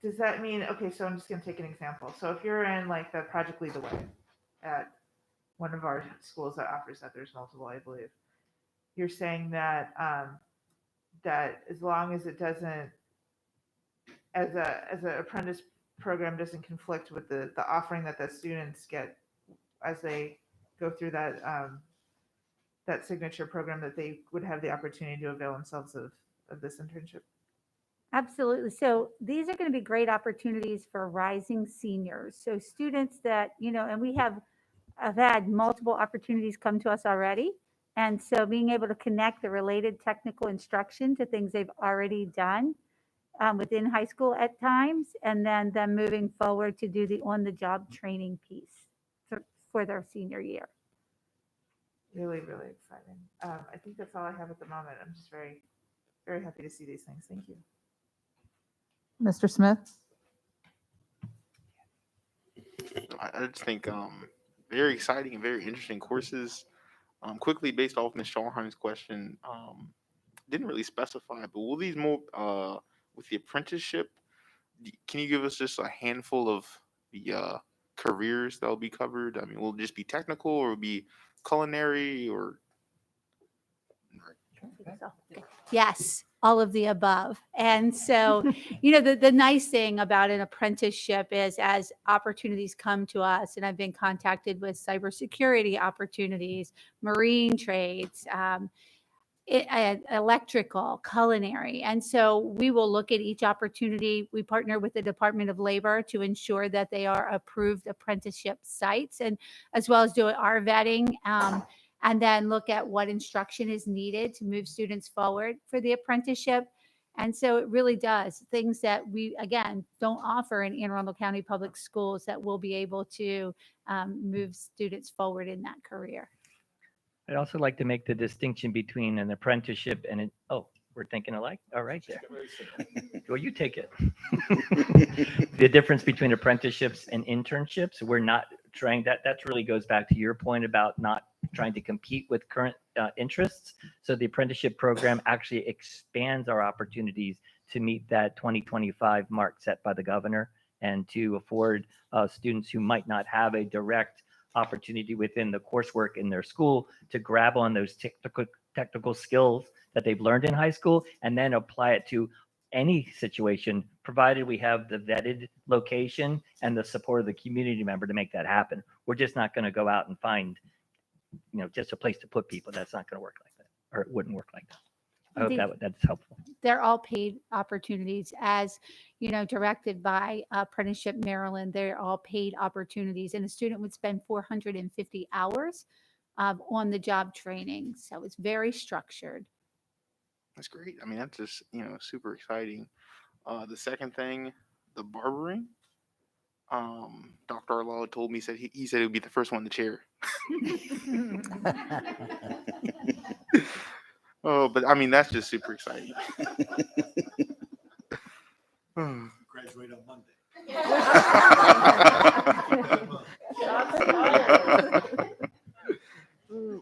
does that mean, okay, so I'm just going to take an example. So if you're in like the Project Lead the Way at one of our schools that offers that, there's multiple, I believe, you're saying that that as long as it doesn't, as an apprentice program doesn't conflict with the offering that the students get as they go through that that signature program, that they would have the opportunity to avail themselves of this internship. Absolutely. So these are going to be great opportunities for rising seniors. So students that, and we have had multiple opportunities come to us already. And so being able to connect the related technical instruction to things they've already done within high school at times, and then them moving forward to do the on-the-job training piece for their senior year. Really, really exciting. I think that's all I have at the moment. I'm just very, very happy to see these things. Thank you. Mr. Smith? I just think very exciting and very interesting courses. Quickly, based off Ms. Schallheim's question, didn't really specify, but will these more with the apprenticeship? Can you give us just a handful of the careers that will be covered? I mean, will it just be technical, or will it be culinary, or? Yes, all of the above. And so, the nice thing about an apprenticeship is as opportunities come to us, and I've been contacted with cybersecurity opportunities, marine trades, electrical, culinary. And so we will look at each opportunity. We partner with the Department of Labor to ensure that they are approved apprenticeship sites, and as well as doing our vetting. And then look at what instruction is needed to move students forward for the apprenticeship. And so it really does things that we, again, don't offer in Anne Arundel County Public Schools that will be able to move students forward in that career. I'd also like to make the distinction between an apprenticeship and we're thinking alike. All right there. Well, you take it. The difference between apprenticeships and internships, we're not trying that really goes back to your point about not trying to compete with current interests. So the apprenticeship program actually expands our opportunities to meet that 2025 mark set by the governor, and to afford students who might not have a direct opportunity within the coursework in their school to grab on those technical skills that they've learned in high school and then apply it to any situation, provided we have the vetted location and the support of the community member to make that happen. We're just not going to go out and find, just a place to put people. That's not going to work like that, or it wouldn't work like that. I hope that's helpful. They're all paid opportunities, as directed by Apprenticeship Maryland. They're all paid opportunities, and a student would spend 450 hours on the job training. So it's very structured. That's great. I mean, that's just super exciting. The second thing, the barbering. Dr. Arlaw told me, he said it would be the first one in the chair. Oh, but I mean, that's just super exciting. Graduate on Monday.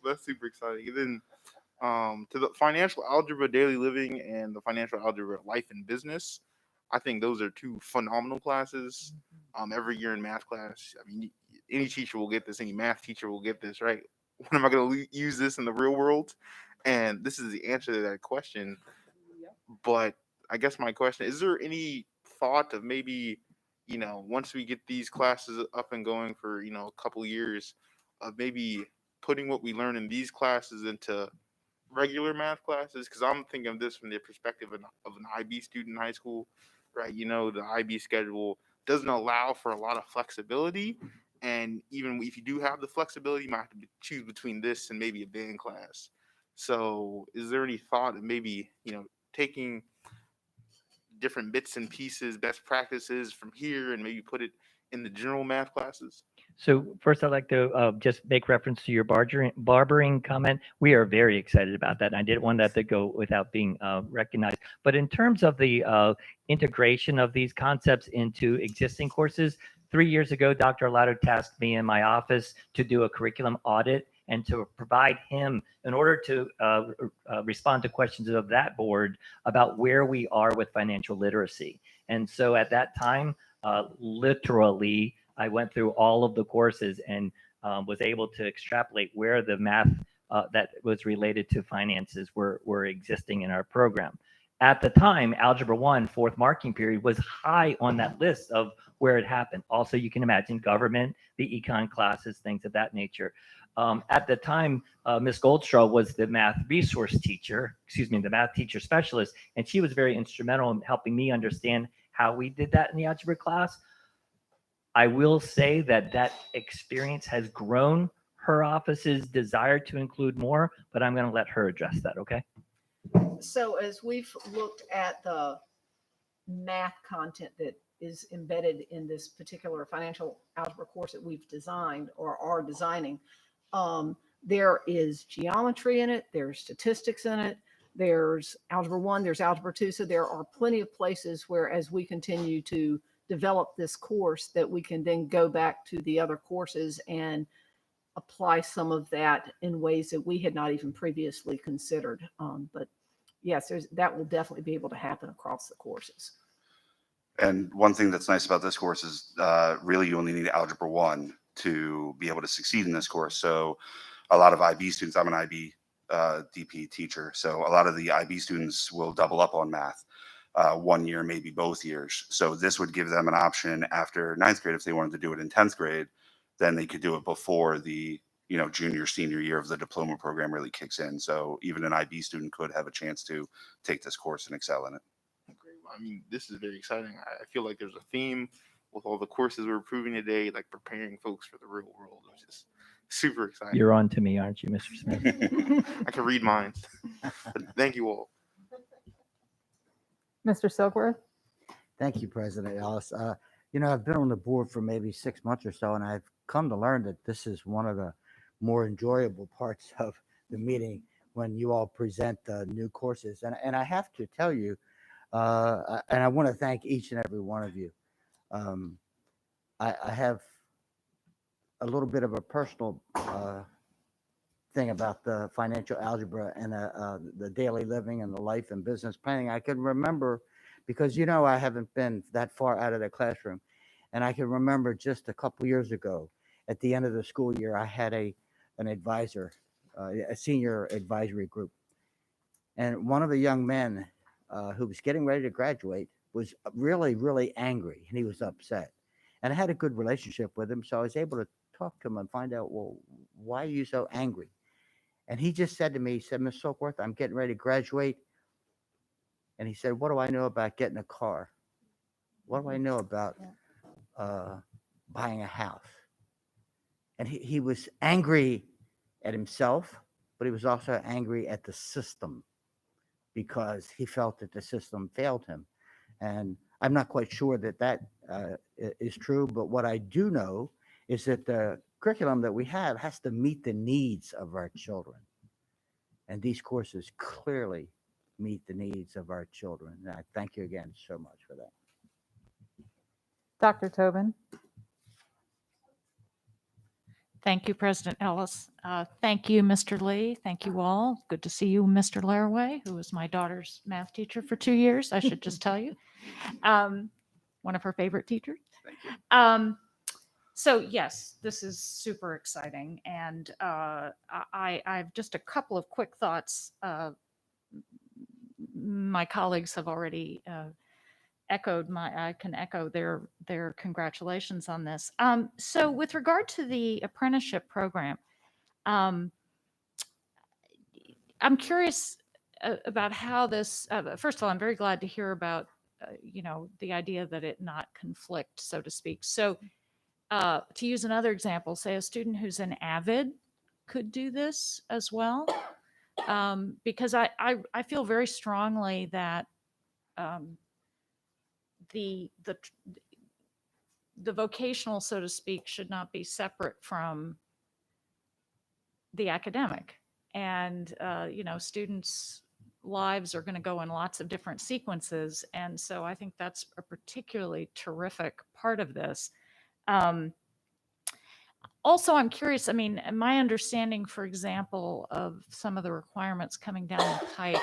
That's super exciting. And then to the financial algebra daily living and the financial algebra life and business, I think those are two phenomenal classes. Every year in math class, I mean, any teacher will get this, any math teacher will get this, right? When am I going to use this in the real world? And this is the answer to that question. But I guess my question is there any thought of maybe, once we get these classes up and going for, a couple years, of maybe putting what we learn in these classes into regular math classes? Because I'm thinking of this from the perspective of an IB student in high school. right? You know, the IB schedule doesn't allow for a lot of flexibility. And even if you do have the flexibility, you might have to choose between this and maybe a band class. So is there any thought of maybe, taking different bits and pieces, best practices from here and maybe put it in the general math classes? So first, I'd like to just make reference to your barbering comment. We are very excited about that. And I didn't want that to go without being recognized. But in terms of the integration of these concepts into existing courses, 3 years ago, Dr. Alato tasked me in my office to do a curriculum audit and to provide him, in order to respond to questions of that board about where we are with financial literacy. And so at that time, literally, I went through all of the courses and was able to extrapolate where the math that was related to finances were existing in our program. At the time, Algebra 1, fourth marking period, was high on that list of where it happened. Also, you can imagine government, the econ classes, things of that nature. At the time, Ms. Goldstraw was the math resource teacher, the math teacher specialist, and she was very instrumental in helping me understand how we did that in the algebra class. I will say that experience has grown her office's desire to include more, but I'm going to let her address that, okay? So as we've looked at the math content that is embedded in this particular financial algebra course that we've designed or are designing, there is geometry in it, there's statistics in it, there's algebra 1, there's algebra 2. So there are plenty of places where, as we continue to develop this course, that we can then go back to the other courses and apply some of that in ways that we had not even previously considered. But yes, that will definitely be able to happen across the courses. And one thing that's nice about this course is really you only need Algebra 1 to be able to succeed in this course. So a lot of IB students, I'm an IB DP teacher, so a lot of the IB students will double up on math 1 year, maybe both years. So this would give them an option after 9th grade if they wanted to do it in 10th grade, then they could do it before the junior, senior year of the diploma program really kicks in. So even an IB student could have a chance to take this course and excel in it. Great. I mean, this is very exciting. I feel like there's a theme with all the courses we're approving today, like preparing folks for the real world, which is super exciting. You're on to me, aren't you, Mr. Smith? I can read minds. Thank you all. Mr. Silkworth? Thank you, President Ellis. I've been on the board for maybe 6 months or so, and I've come to learn that this is one of the more enjoyable parts of the meeting when you all present new courses. And I have to tell you, and I want to thank each and every one of you. I have a little bit of a personal thing about the financial algebra and the daily living and the life and business planning. I can remember, because I haven't been that far out of the classroom, and I can remember just a couple years ago, at the end of the school year, I had an advisor, a senior advisory group, and one of the young men who was getting ready to graduate was really, really angry, and he was upset. And I had a good relationship with him, so I was able to talk to him and find out, well, why are you so angry? And he just said to me, he said, Ms. Silkworth, I'm getting ready to graduate. And he said, what do I know about getting a car? What do I know about buying a house? And he was angry at himself, but he was also angry at the system because he felt that the system failed him. And I'm not quite sure that is true, but what I do know is that the curriculum that we have has to meet the needs of our children. And these courses clearly meet the needs of our children. And I thank you again so much for that. Dr. Tobin? Thank you, President Ellis. Thank you, Mr. Lee. Thank you all. Good to see you, Mr. Laraway, who was my daughter's math teacher for 2 years, I should just tell you. One of her favorite teachers. So yes, this is super exciting. And I have just a couple of quick thoughts. My colleagues have already I can echo their congratulations on this. So with regard to the apprenticeship program, I'm curious about how this, first of all, I'm very glad to hear about the idea that it not conflict, so to speak. So to use another example, say a student who's an avid could do this as well. Because I feel very strongly that the vocational, so to speak, should not be separate from the academic. And, students' lives are going to go in lots of different sequences. And so I think that's a particularly terrific part of this. Also, I'm curious, my understanding, for example, of some of the requirements coming down the pike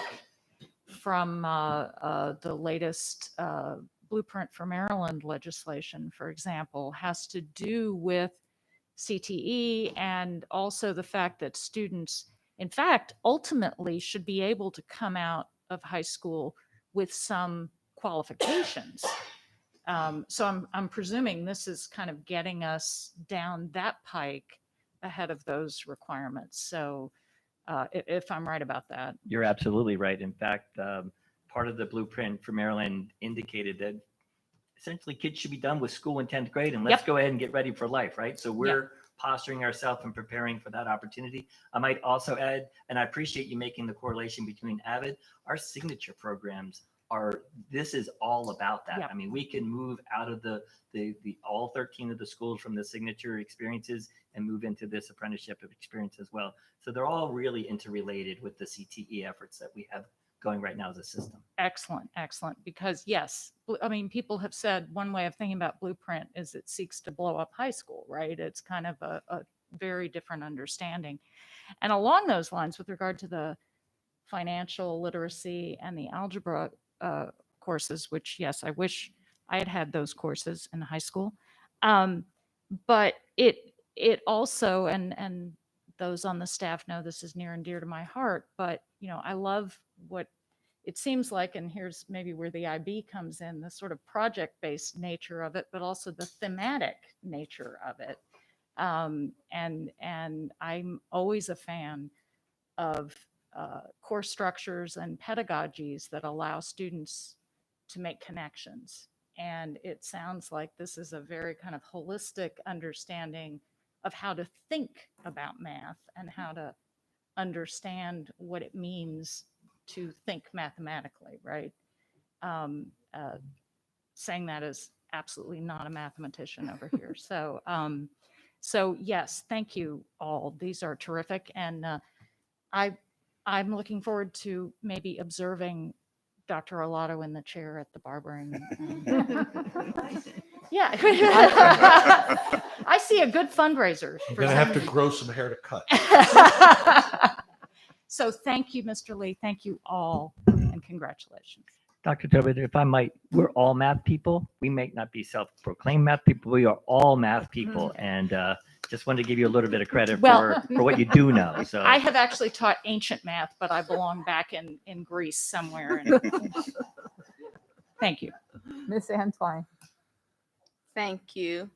from the latest Blueprint for Maryland legislation, for example, has to do with CTE and also the fact that students, in fact, ultimately should be able to come out of high school with some qualifications. So I'm presuming this is kind of getting us down that pike ahead of those requirements. So if I'm right about that. You're absolutely right. In fact, part of the Blueprint for Maryland indicated that essentially kids should be done with school in 10th grade and let's go ahead and get ready for life, right? So we're posturing ourselves and preparing for that opportunity. I might also add, and I appreciate you making the correlation between AVID, our signature programs this is all about that. I mean, we can move out of the all 13 of the schools from the signature experiences and move into this apprenticeship experience as well. So they're all really interrelated with the CTE efforts that we have going right now as a system. Excellent, excellent. Because yes, people have said one way of thinking about Blueprint is it seeks to blow up high school, right? It's kind of a very different understanding. And along those lines, with regard to the financial literacy and the algebra courses, which yes, I wish I had had those courses in high school. But it also, and those on the staff know this is near and dear to my heart, but I love what it seems like, and here's maybe where the IB comes in, the sort of project-based nature of it, but also the thematic nature of it. And I'm always a fan of course structures and pedagogies that allow students to make connections. And it sounds like this is a very kind of holistic understanding of how to think about math and how to understand what it means to think mathematically, right? Saying that is absolutely not a mathematician over here. So yes, thank you all. These are terrific. And I'm looking forward to maybe observing Dr. Olato in the chair at the barbering. Yeah. I see a good fundraiser. You're for going to have to somebody. grow some hair to cut. So thank you, Mr. Lee. Thank you all, and congratulations. Dr. Tobin, if I might, we're all math people. We may not be self-proclaimed math people. We are all math people. And just wanted to give you a little bit of credit for what you do know. So I have actually taught ancient math, but I belong back in Greece somewhere. And thank you. Miss Antwine. Thank you.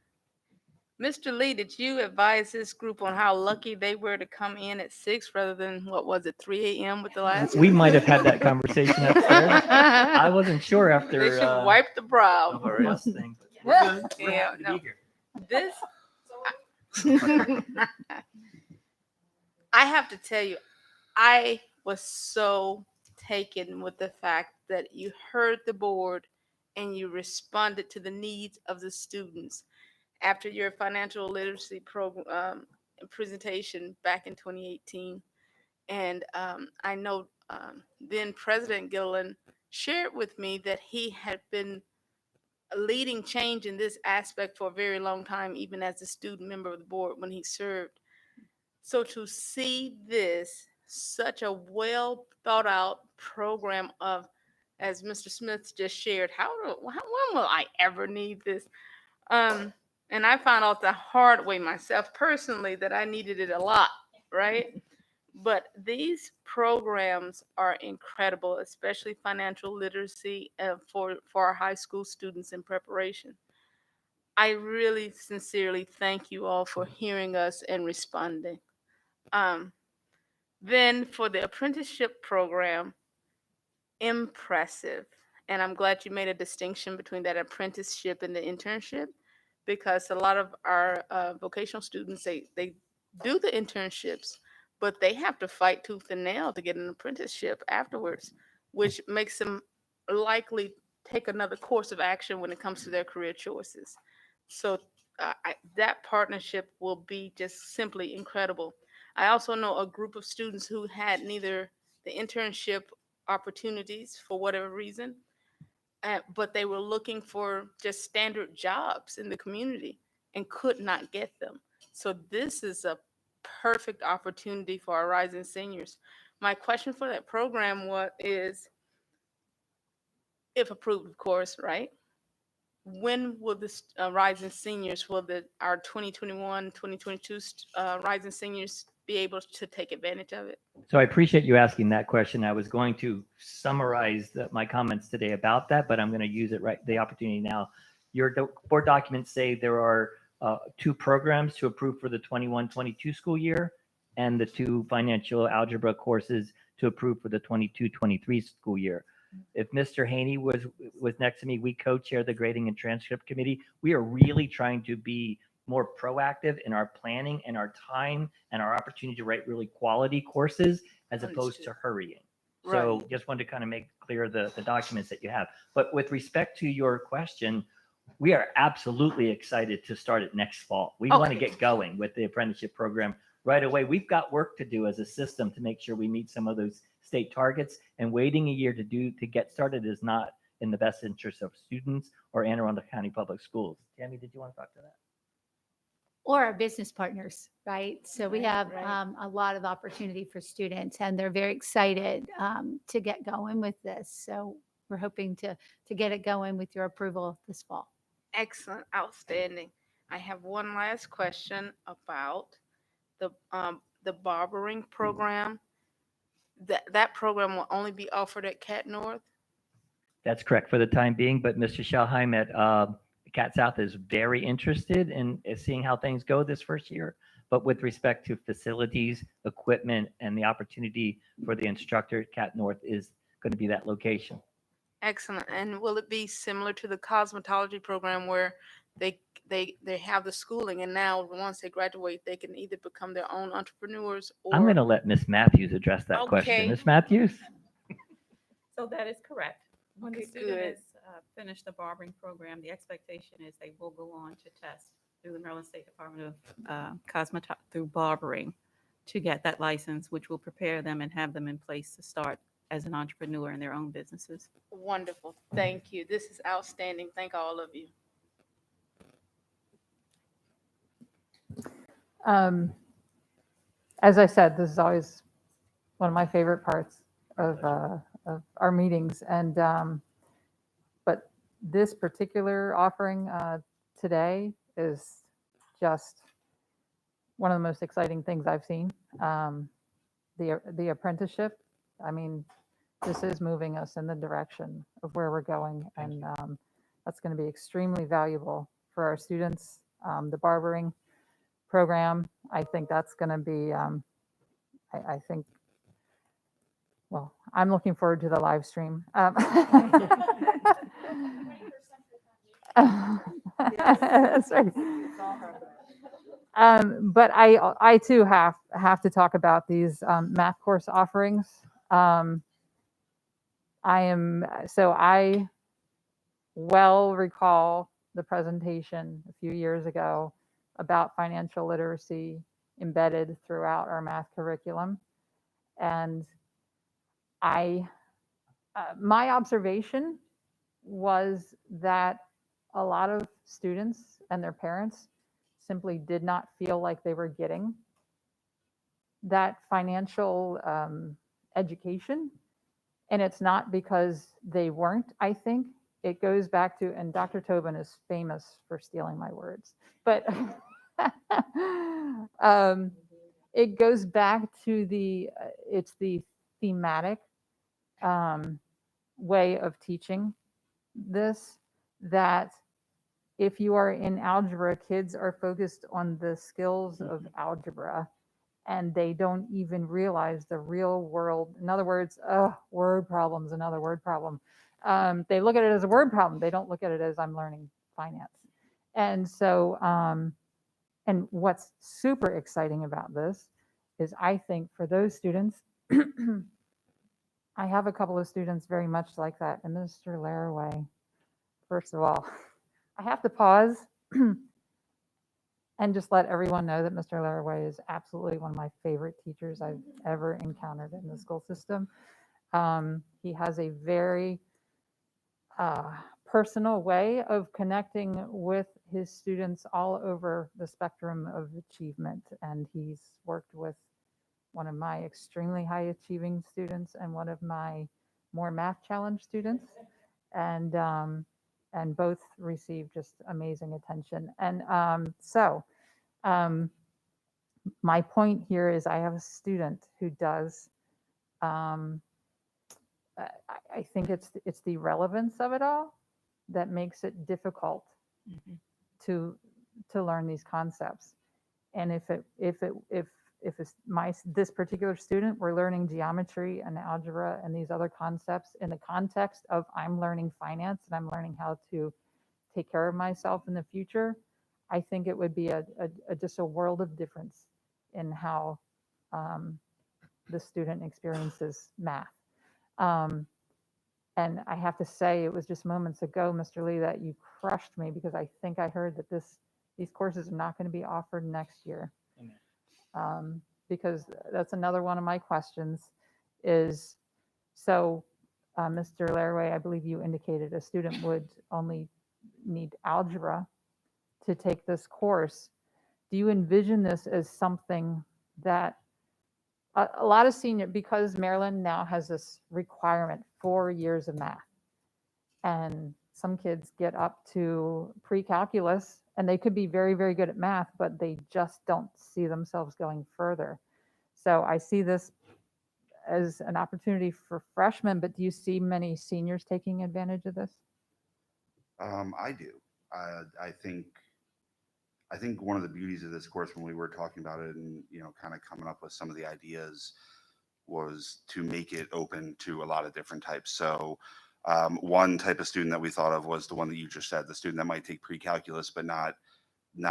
Mr. Lee, did you advise this group on how lucky they were to come in at 6 rather than, what was it, 3 a.m. with the last? we might have had that conversation upstairs. I wasn't sure after. They should wipe the brow. of our last thing. But we're good. We're Yeah, happy to no. be here. This, I have to tell you, I was so taken with the fact that you heard the board and you responded to the needs of the students after your financial literacy program presentation back in 2018. And I know then President Gilliland shared with me that he had been leading change in this aspect for a very long time, even as a student member of the board when he served. So to see this, such a well thought out program of, as Mr. Smith just shared, when will I ever need this? And I found out the hard way myself personally that I needed it a lot, right? But these programs are incredible, especially financial literacy for our high school students in preparation. I really sincerely thank you all for hearing us and responding. Then for the apprenticeship program, impressive. And I'm glad you made a distinction between that apprenticeship and the internship, because a lot of our vocational students, they do the internships, but they have to fight tooth and nail to get an apprenticeship afterwards, which makes them likely take another course of action when it comes to their career choices. So that partnership will be just simply incredible. I also know a group of students who had neither the internship opportunities for whatever reason, but they were looking for just standard jobs in the community and could not get them. So this is a perfect opportunity for our rising seniors. My question for that program is, if approved, of course, right? When will this rising seniors, will our 2021, 2022 rising seniors be able to take advantage of it? So I appreciate you asking that question. I was going to summarize my comments today about that, but I'm going to use the opportunity now. Your board documents say there are 2 programs to approve for the 21-22 school year, and the 2 financial algebra courses to approve for the 22-23 school year. If Mr. Haney was next to me, we co-chair the grading and transcript committee. We are really trying to be more proactive in our planning and our time and our opportunity to write really quality courses as opposed to hurrying. So just wanted to kind of make clear the documents that you have. But with respect to your question, we are absolutely excited to start it next fall. We want to get going with the apprenticeship program right away. We've got work to do as a system to make sure we meet some of those state targets, and waiting a year to get started is not in the best interest of students or Anne Arundel County Public Schools. Tammy, did you want to talk to that? Or our business partners, right? So we have a lot of opportunity for students, and they're very excited to get going with this. So we're hoping to get it going with your approval this fall. Excellent, outstanding. I have one last question about the barbering program. That program will only be offered at CAT North? That's correct for the time being, but Mr. Schalheim at CAT South is very interested in seeing how things go this first year. But with respect to facilities, equipment, and the opportunity for the instructor, CAT North is going to be that location. Excellent. And will it be similar to the cosmetology program where they have the schooling, and now once they graduate, they can either become their own entrepreneurs or... I'm going to let Ms. Matthews address that question. Ms. Matthews? So that is correct. When the Okay, student good. has finished the barbering program, the expectation is they will go on to test through the Maryland State Department of through barbering to get that license, which will prepare them and have them in place to start as an entrepreneur in their own businesses. Wonderful. Thank you. This is outstanding. Thank all of you. As I said, this is always one of my favorite parts of our meetings, and but this particular offering today is just one of the most exciting things I've seen. The apprenticeship, I mean, this is moving us in the direction of where we're going, and that's going to be extremely valuable for our students. The barbering program, I think that's going to be, I think, well, I'm looking forward to the live stream. That's right. But I too have to talk about these math course offerings. I well recall the presentation a few years ago about financial literacy embedded throughout our math curriculum. And my observation was that a lot of students and their parents simply did not feel like they were getting that financial education. And it's not because they weren't, I think. It goes back to, and Dr. Tobin is famous for stealing my words, but it goes back to it's the thematic way of teaching this, that if you are in algebra, kids are focused on the skills of algebra, and they don't even realize the real world. In other words, word problems, another word problem. They look at it as a word problem. They don't look at it as I'm learning finance. And so, and what's super exciting about this is I think for those students, I have a couple of students very much like that. And Mr. Laraway, first of all, I have to pause and just let everyone know that Mr. Laraway is absolutely one of my favorite teachers I've ever encountered in the school system. He has a very personal way of connecting with his students all over the spectrum of achievement. And he's worked with one of my extremely high achieving students and one of my more math challenged students. And both received just amazing attention. And my point here is I have a student who does, I think it's the relevance of it all that makes it difficult to learn these concepts. And if this particular student were learning geometry and algebra and these other concepts in the context of I'm learning finance and I'm learning how to take care of myself in the future, I think it would be just a world of difference in how the student experiences math. And I have to say, it was just moments ago, Mr. Lee, that you crushed me because I think I heard that these courses are not going to be offered next year. Because that's another one of my questions is, so Mr. Laraway, I believe you indicated a student would only need algebra to take this course. Do you envision this as something that a lot of senior, because Maryland now has this requirement 4 years of math, and some kids get up to pre-calculus and they could be very, very good at math, but they just don't see themselves going further. So I see this as an opportunity for freshmen, but do you see many seniors taking advantage of this? I do. I think one of the beauties of this course when we were talking about it and, kind of coming up with some of the ideas was to make it open to a lot of different types. So one type of student that we thought of was the one that you just said, the student that might take pre-calculus, but not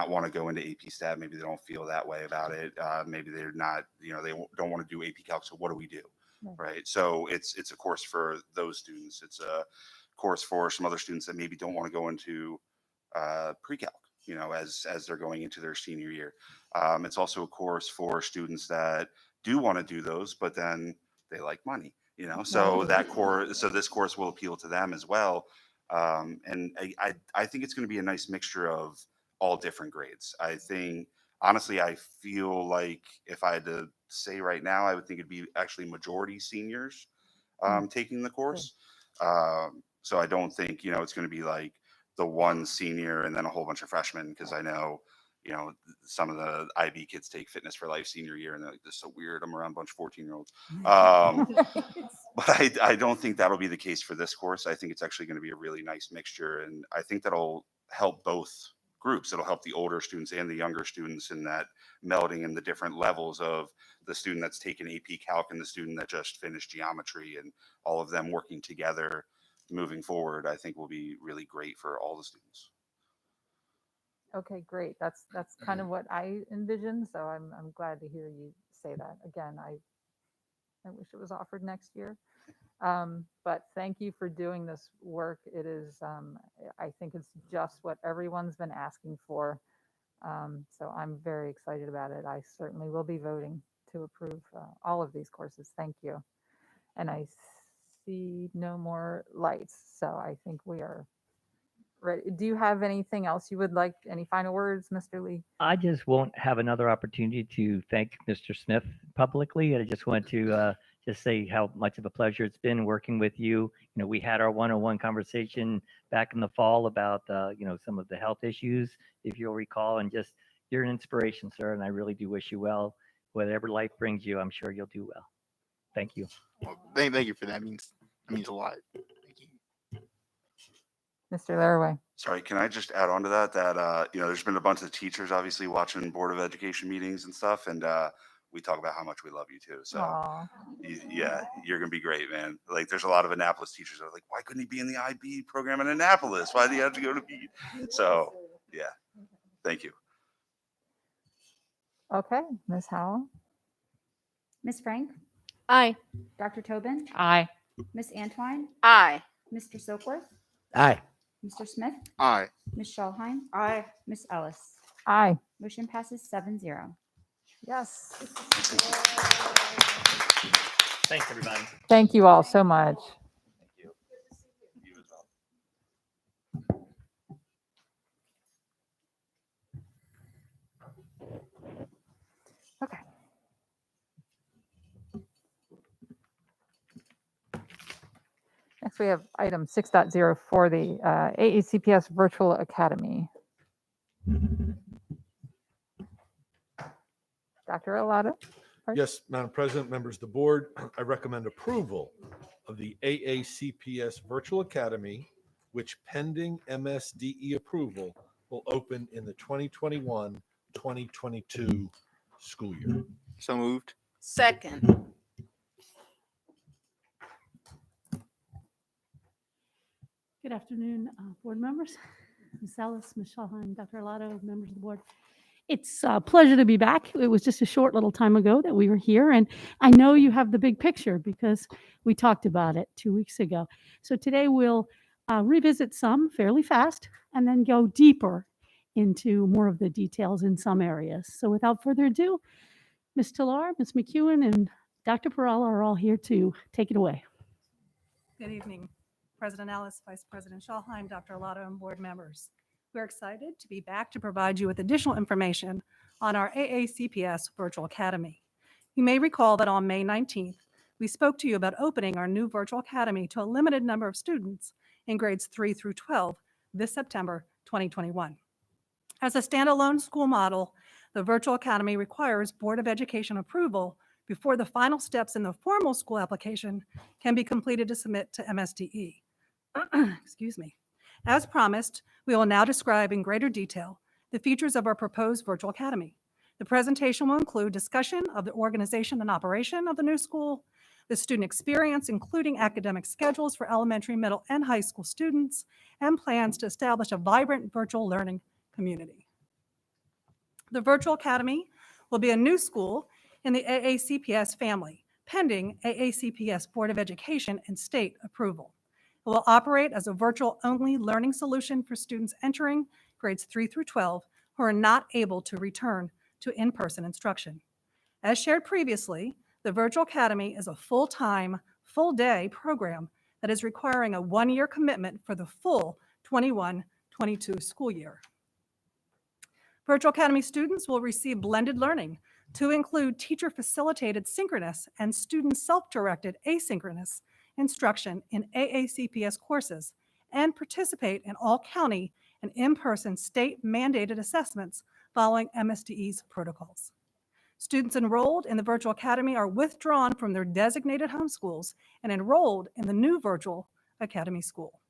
want to go into AP Stat. Maybe they don't feel that way about it. Maybe they're not, they don't want to do AP Calc. So what do we do? Right. So it's a course for those students. It's a course for some other students that maybe don't want to go into pre-calc, as they're going into their senior year. It's also a course for students that do want to do those, but then they like money, so this course will appeal to them as well. And I think it's going to be a nice mixture of all different grades. I think, honestly, I feel like if I had to say right now, I would think it'd be actually majority seniors taking the course. So I don't think, it's going to be like the one senior and then a whole bunch of freshmen, because I know, some of the IB kids take Fitness for Life senior year and they're like, this is so weird. I'm around a bunch of 14-year-olds. But I don't think that'll be the case for this course. I think it's actually going to be a really nice mixture. And I think that'll help both groups. It'll help the older students and the younger students in that melding in the different levels of the student that's taken AP Calc and the student that just finished geometry, and all of them working together moving forward, I think will be really great for all the students. Okay, great. That's kind of what I envisioned. So I'm glad to hear you say that. Again, I wish it was offered next year. But thank you for doing this work. It is, I think it's just what everyone's been asking for. So I'm very excited about it. I certainly will be voting to approve all of these courses. Thank you. And I see no more lights. So I think we are ready. Do you have anything else you would like? Any final words, Mr. Lee? I just won't have another opportunity to thank Mr. Smith publicly. I just want to just say how much of a pleasure it's been working with you. We had our one-on-one conversation back in the fall about, some of the health issues, if you'll recall, and just you're an inspiration, sir. And I really do wish you well. Whatever life brings you, I'm sure you'll do well. Thank you. Well, thank you for that. That means a lot. Mr. Laraway. Sorry, can I just add on to that, there's been a bunch of teachers obviously watching Board of Education meetings and stuff. And we talk about how much we love you too. So Aw. yeah, you're going to be great, man. Like there's a lot of Annapolis teachers that are like, why couldn't he be in the IB program in Annapolis? Why do you have to go to be? So yeah, thank you. Okay, Ms. Howell? Ms. Frank? Aye. Dr. Tobin? Aye. Ms. Antwine? Aye. Mr. Silkworth? Aye. Mr. Smith? Aye. Ms. Schallheim? Aye. Ms. Ellis? Aye. Motion passes 7-0. Yes. Thanks, everybody. Thank you all so much. Okay. Next, we have item 6.0 for the AACPS Virtual Academy. Dr. Alado? Yes, Madam President, members of the board, I recommend approval of the AACPS Virtual Academy, which pending MSDE approval will open in the 2021-2022 school year. So moved. Second. Good afternoon, board members. Ms. Ellis, Ms. Schallheim, Dr. Arlotto, members of the board. It's a pleasure to be back. It was just a short little time ago that we were here, and I know you have the big picture because we talked about it 2 weeks ago. So today we'll revisit some fairly fast and then go deeper into more of the details in some areas. So without further ado, Ms. Tillar, Ms. McEwen, and Dr. Perella are all here to take it away. Good evening, President Ellis, Vice President Schallheim, Dr. Arlotto, and board members. We're excited to be back to provide you with additional information on our AACPS Virtual Academy. You may recall that on May 19th, we spoke to you about opening our new Virtual Academy to a limited number of students in grades 3 through 12 this September 2021. As a standalone school model, the Virtual Academy requires Board of Education approval before the final steps in the formal school application can be completed to submit to MSDE. Excuse me. As promised, we will now describe in greater detail the features of our proposed Virtual Academy. The presentation will include discussion of the organization and operation of the new school, the student experience, including academic schedules for elementary, middle, and high school students, and plans to establish a vibrant virtual learning community. The Virtual Academy will be a new school in the AACPS family, pending AACPS Board of Education and state approval. It will operate as a virtual-only learning solution for students entering grades 3 through 12 who are not able to return to in-person instruction. As shared previously, the Virtual Academy is a full-time, full-day program that is requiring a one-year commitment for the full 21-22 school year. Virtual Academy students will receive blended learning to include teacher-facilitated synchronous and student self-directed asynchronous instruction in AACPS courses and participate in all county and in-person state-mandated assessments following MSDE's protocols. Students enrolled in the Virtual Academy are withdrawn from their designated home schools and enrolled in the new Virtual Academy school.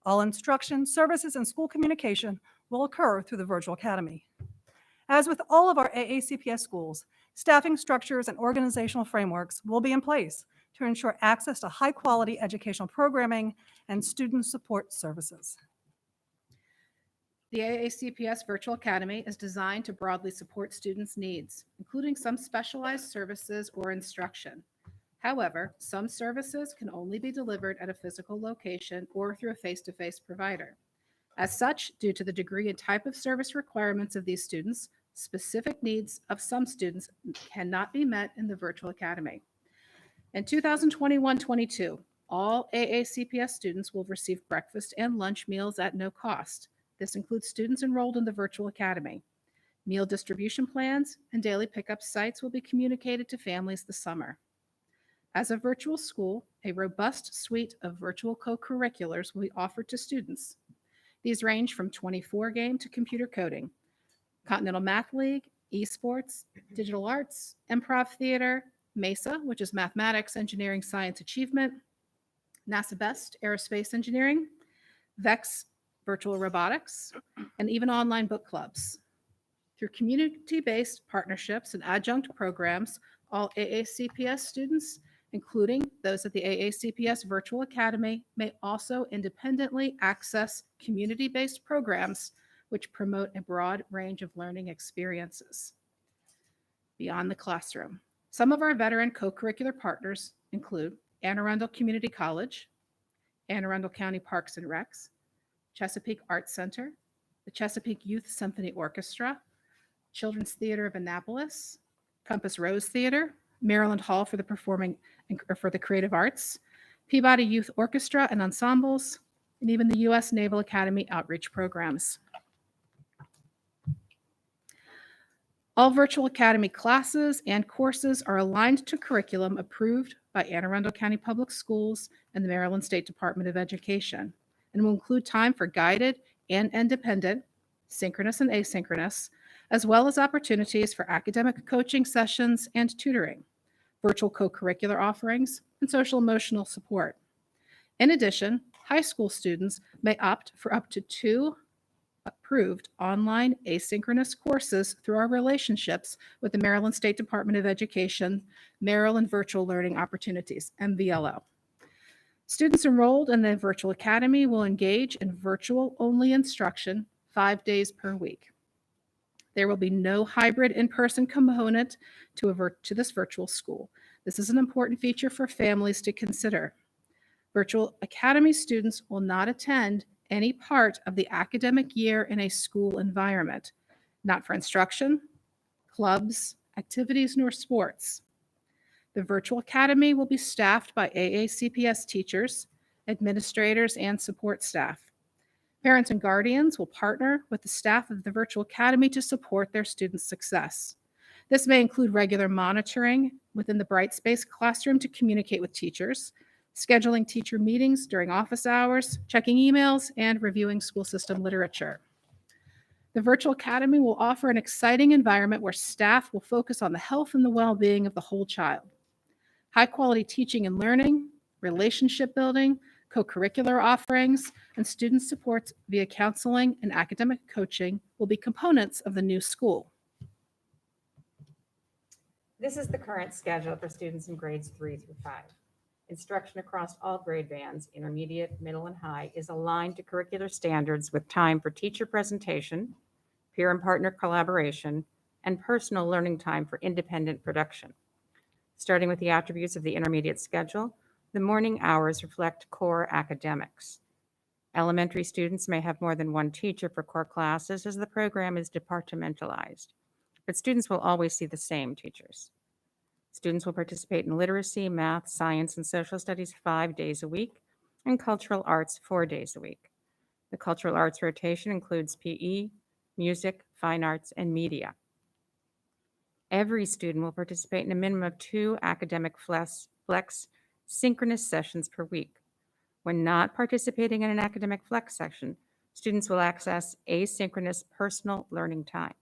All instruction, services, and school communication will occur through the Virtual Academy. As with all of our AACPS schools, staffing structures and organizational frameworks will be in place to ensure access to high-quality educational programming and student support services. The AACPS Virtual Academy is designed to broadly support students' needs, including some specialized services or instruction. However, some services can only be delivered at a physical location or through a face-to-face provider. As such, due to the degree and type of service requirements of these students, specific needs of some students cannot be met in the Virtual Academy. In 2021-22, all AACPS students will receive breakfast and lunch meals at no cost. This includes students enrolled in the Virtual Academy. Meal distribution plans and daily pickup sites will be communicated to families this summer. As a virtual school, a robust suite of virtual co-curriculars will be offered to students. These range from 24-game to computer coding, Continental Math League, esports, digital arts, improv theater, MESA, which is mathematics, engineering, science achievement, NASA Best, aerospace engineering, VEX, virtual robotics, and even online book clubs. Through community-based partnerships and adjunct programs, all AACPS students, including those at the AACPS Virtual Academy, may also independently access community-based programs which promote a broad range of learning experiences beyond the classroom. Some of our veteran co-curricular partners include Anne Arundel Community College, Anne Arundel County Parks and Recs, Chesapeake Arts Center, the Chesapeake Youth Symphony Orchestra, Children's Theater of Annapolis, Compass Rose Theater, Maryland Hall for the Performing or for the Creative Arts, Peabody Youth Orchestra and Ensembles, and even the U.S. Naval Academy outreach programs. All Virtual Academy classes and courses are aligned to curriculum approved by Anne Arundel County Public Schools and the Maryland State Department of Education, and will include time for guided and independent, synchronous and asynchronous, as well as opportunities for academic coaching sessions and tutoring, virtual co-curricular offerings, and social emotional support. In addition, high school students may opt for up to 2 approved online asynchronous courses through our relationships with the Maryland State Department of Education, Maryland Virtual Learning Opportunities, MVLO. Students enrolled in the Virtual Academy will engage in virtual-only instruction 5 days per week. There will be no hybrid in-person component to this virtual school. This is an important feature for families to consider. Virtual Academy students will not attend any part of the academic year in a school environment, not for instruction, clubs, activities, nor sports. The Virtual Academy will be staffed by AACPS teachers, administrators, and support staff. Parents and guardians will partner with the staff of the Virtual Academy to support their students' success. This may include regular monitoring within the Brightspace classroom to communicate with teachers, scheduling teacher meetings during office hours, checking emails, and reviewing school system literature. The Virtual Academy will offer an exciting environment where staff will focus on the health and the well-being of the whole child. High-quality teaching and learning, relationship building, co-curricular offerings, and student supports via counseling and academic coaching will be components of the new school. This is the current schedule for students in grades 3 through 5. Instruction across all grade bands, intermediate, middle, and high, is aligned to curricular standards with time for teacher presentation, peer and partner collaboration, and personal learning time for independent production. Starting with the attributes of the intermediate schedule, the morning hours reflect core academics. Elementary students may have more than one teacher for core classes as the program is departmentalized, but students will always see the same teachers. Students will participate in literacy, math, science, and social studies 5 days a week, and cultural arts 4 days a week. The cultural arts rotation includes PE, music, fine arts, and media. Every student will participate in a minimum of 2 academic flex synchronous sessions per week. When not participating in an academic flex session, students will access asynchronous personal learning time.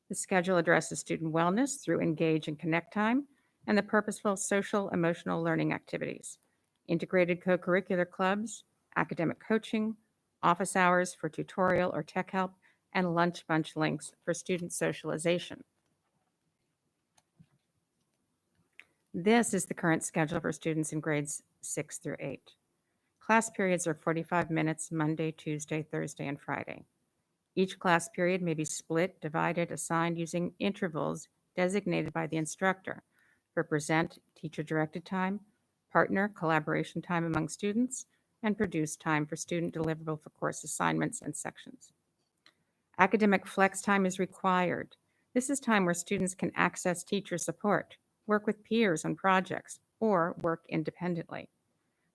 The schedule addresses student wellness through engage and connect time and the purposeful social emotional learning activities, integrated co-curricular clubs, academic coaching, office hours for tutorial or tech help, and lunch bunch links for student socialization. This is the current schedule for students in grades 6 through 8. Class periods are 45 minutes Monday, Tuesday, Thursday, and Friday. Each class period may be split, divided, assigned using intervals designated by the instructor for present, teacher-directed time, partner, collaboration time among students, and produce time for student deliverable for course assignments and sections. Academic flex time is required. This is time where students can access teacher support, work with peers on projects, or work independently.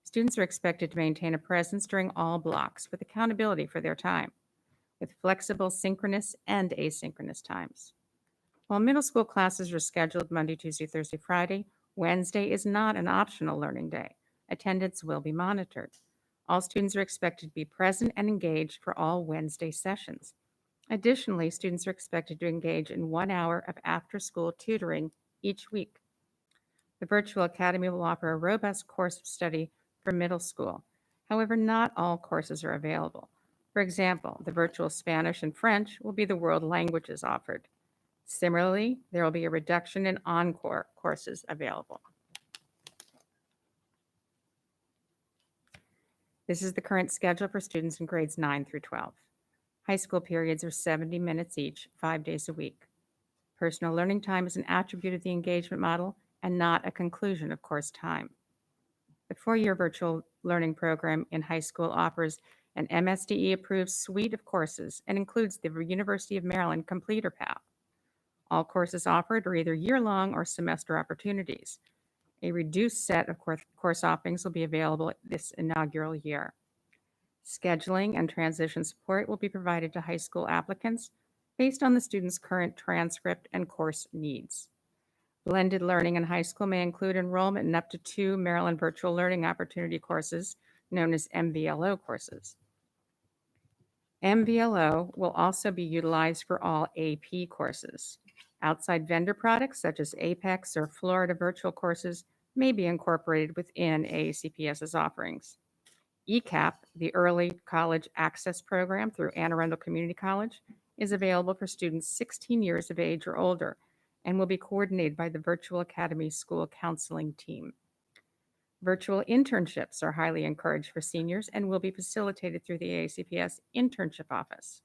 Students are expected to maintain a presence during all blocks with accountability for their time, with flexible synchronous and asynchronous times. While middle school classes are scheduled Monday, Tuesday, Thursday, Friday, Wednesday is not an optional learning day. Attendance will be monitored. All students are expected to be present and engaged for all Wednesday sessions. Additionally, students are expected to engage in 1 hour of after-school tutoring each week. The Virtual Academy will offer a robust course of study for middle school. However, not all courses are available. For example, the virtual Spanish and French will be the world languages offered. Similarly, there will be a reduction in encore courses available. This is the current schedule for students in grades 9 through 12. High school periods are 70 minutes each, 5 days a week. Personal learning time is an attribute of the engagement model and not a conclusion of course time. The 4-year virtual learning program in high school offers an MSDE-approved suite of courses and includes the University of Maryland Completer Path. All courses offered are either year-long or semester opportunities. A reduced set of course offerings will be available this inaugural year. Scheduling and transition support will be provided to high school applicants based on the student's current transcript and course needs. Blended learning in high school may include enrollment in up to 2 Maryland Virtual Learning Opportunity courses, known as MVLO courses. MVLO will also be utilized for all AP courses. Outside vendor products such as Apex or Florida virtual courses may be incorporated within AACPS's offerings. ECAP, the Early College Access Program through Anne Arundel Community College, is available for students 16 years of age or older and will be coordinated by the Virtual Academy School Counseling Team. Virtual internships are highly encouraged for seniors and will be facilitated through the AACPS Internship Office.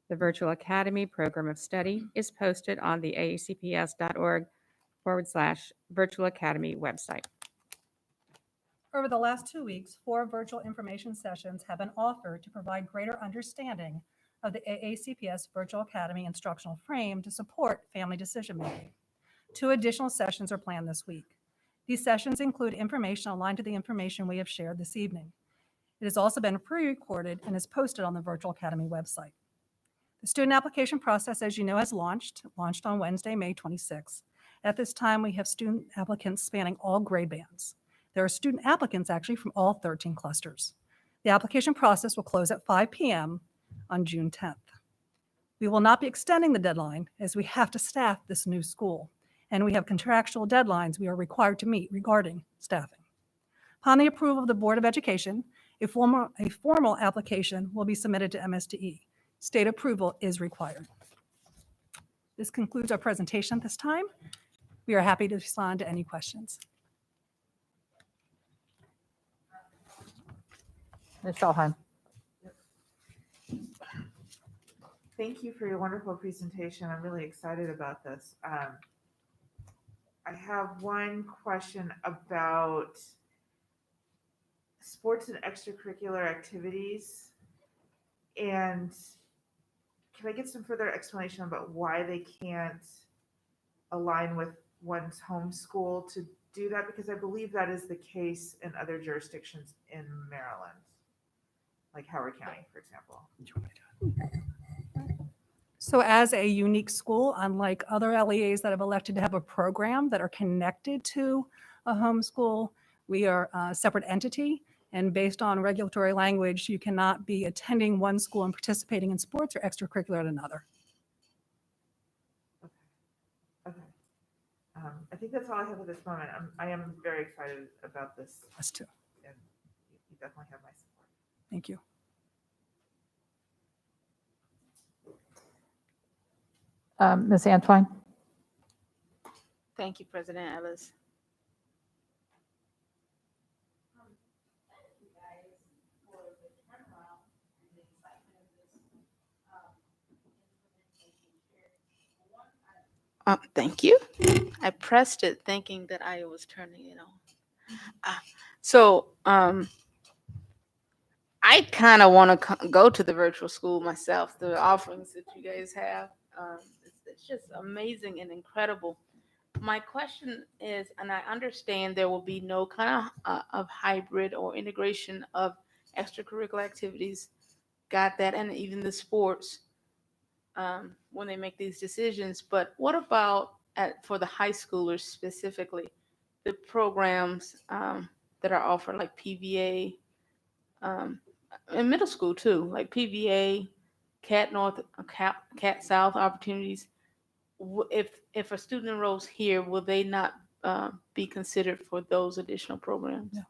The Virtual Academy Program of Study is posted on the aacps.org/Virtual Academy website. Over the last 2 weeks, 4 virtual information sessions have been offered to provide greater understanding of the AACPS Virtual Academy instructional frame to support family decision-making. 2 additional sessions are planned this week. These sessions include information aligned to the information we have shared this evening. It has also been pre-recorded and is posted on the Virtual Academy website. The student application process, as you know, has launched on Wednesday, May 26th. At this time, we have student applicants spanning all grade bands. There are student applicants actually from all 13 clusters. The application process will close at 5 p.m. on June 10th. We will not be extending the deadline as we have to staff this new school, and we have contractual deadlines we are required to meet regarding staffing. Upon the approval of the Board of Education, a formal application will be submitted to MSDE. State approval is required. This concludes our presentation this time. We are happy to respond to any questions. Ms. Schulheim. Thank you for your wonderful presentation. I'm really excited about this. I have one question about sports and extracurricular activities. And can I get some further explanation about why they can't align with one's home school to do that? Because I believe that is the case in other jurisdictions in Maryland, like Howard County, for example. So as a unique school, unlike other LEAs that have elected to have a program that are connected to a homeschool, we are a separate entity. And based on regulatory language, you cannot be attending one school and participating in sports or extracurricular at another. Okay. I think that's all I have at this moment. I am very excited about this. Us too. And you definitely have my support. Thank you. Ms. Antwine? Thank you, President Ellis. Thank you. I pressed it thinking that I was turning it on. I kind of want to go to the virtual school myself. The offerings that you guys have, it's just amazing and incredible. My question is, and I understand there will be no kind of hybrid or integration of extracurricular activities. Got that, and even the sports. When they make these decisions, but what about for the high schoolers specifically, the programs that are offered like PVA, and middle school too, like PVA, CAT North, CAT South opportunities. If a student enrolls here, will they not be considered for those additional programs? No.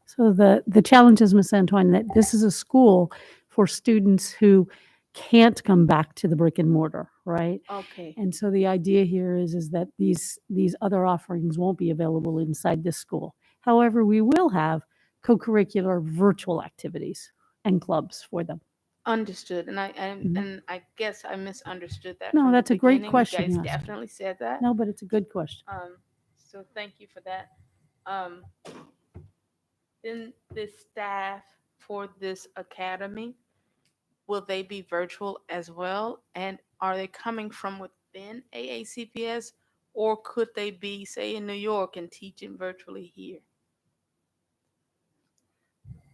So the challenge is, Ms. Antoine, that this is a school for students who can't come back to the brick and mortar, right? Okay. And so the idea here is that these other offerings won't be available inside this school. However, we will have co-curricular virtual activities and clubs for them. Understood. And Mhm. and I guess I misunderstood that No, from the that's a great beginning. question You you guys asked. definitely said that. No, but it's a good question. So thank you for that. Then the staff for this academy, will they be virtual as well? And are they coming from within AACPS, or could they be, say, in New York and teaching virtually here?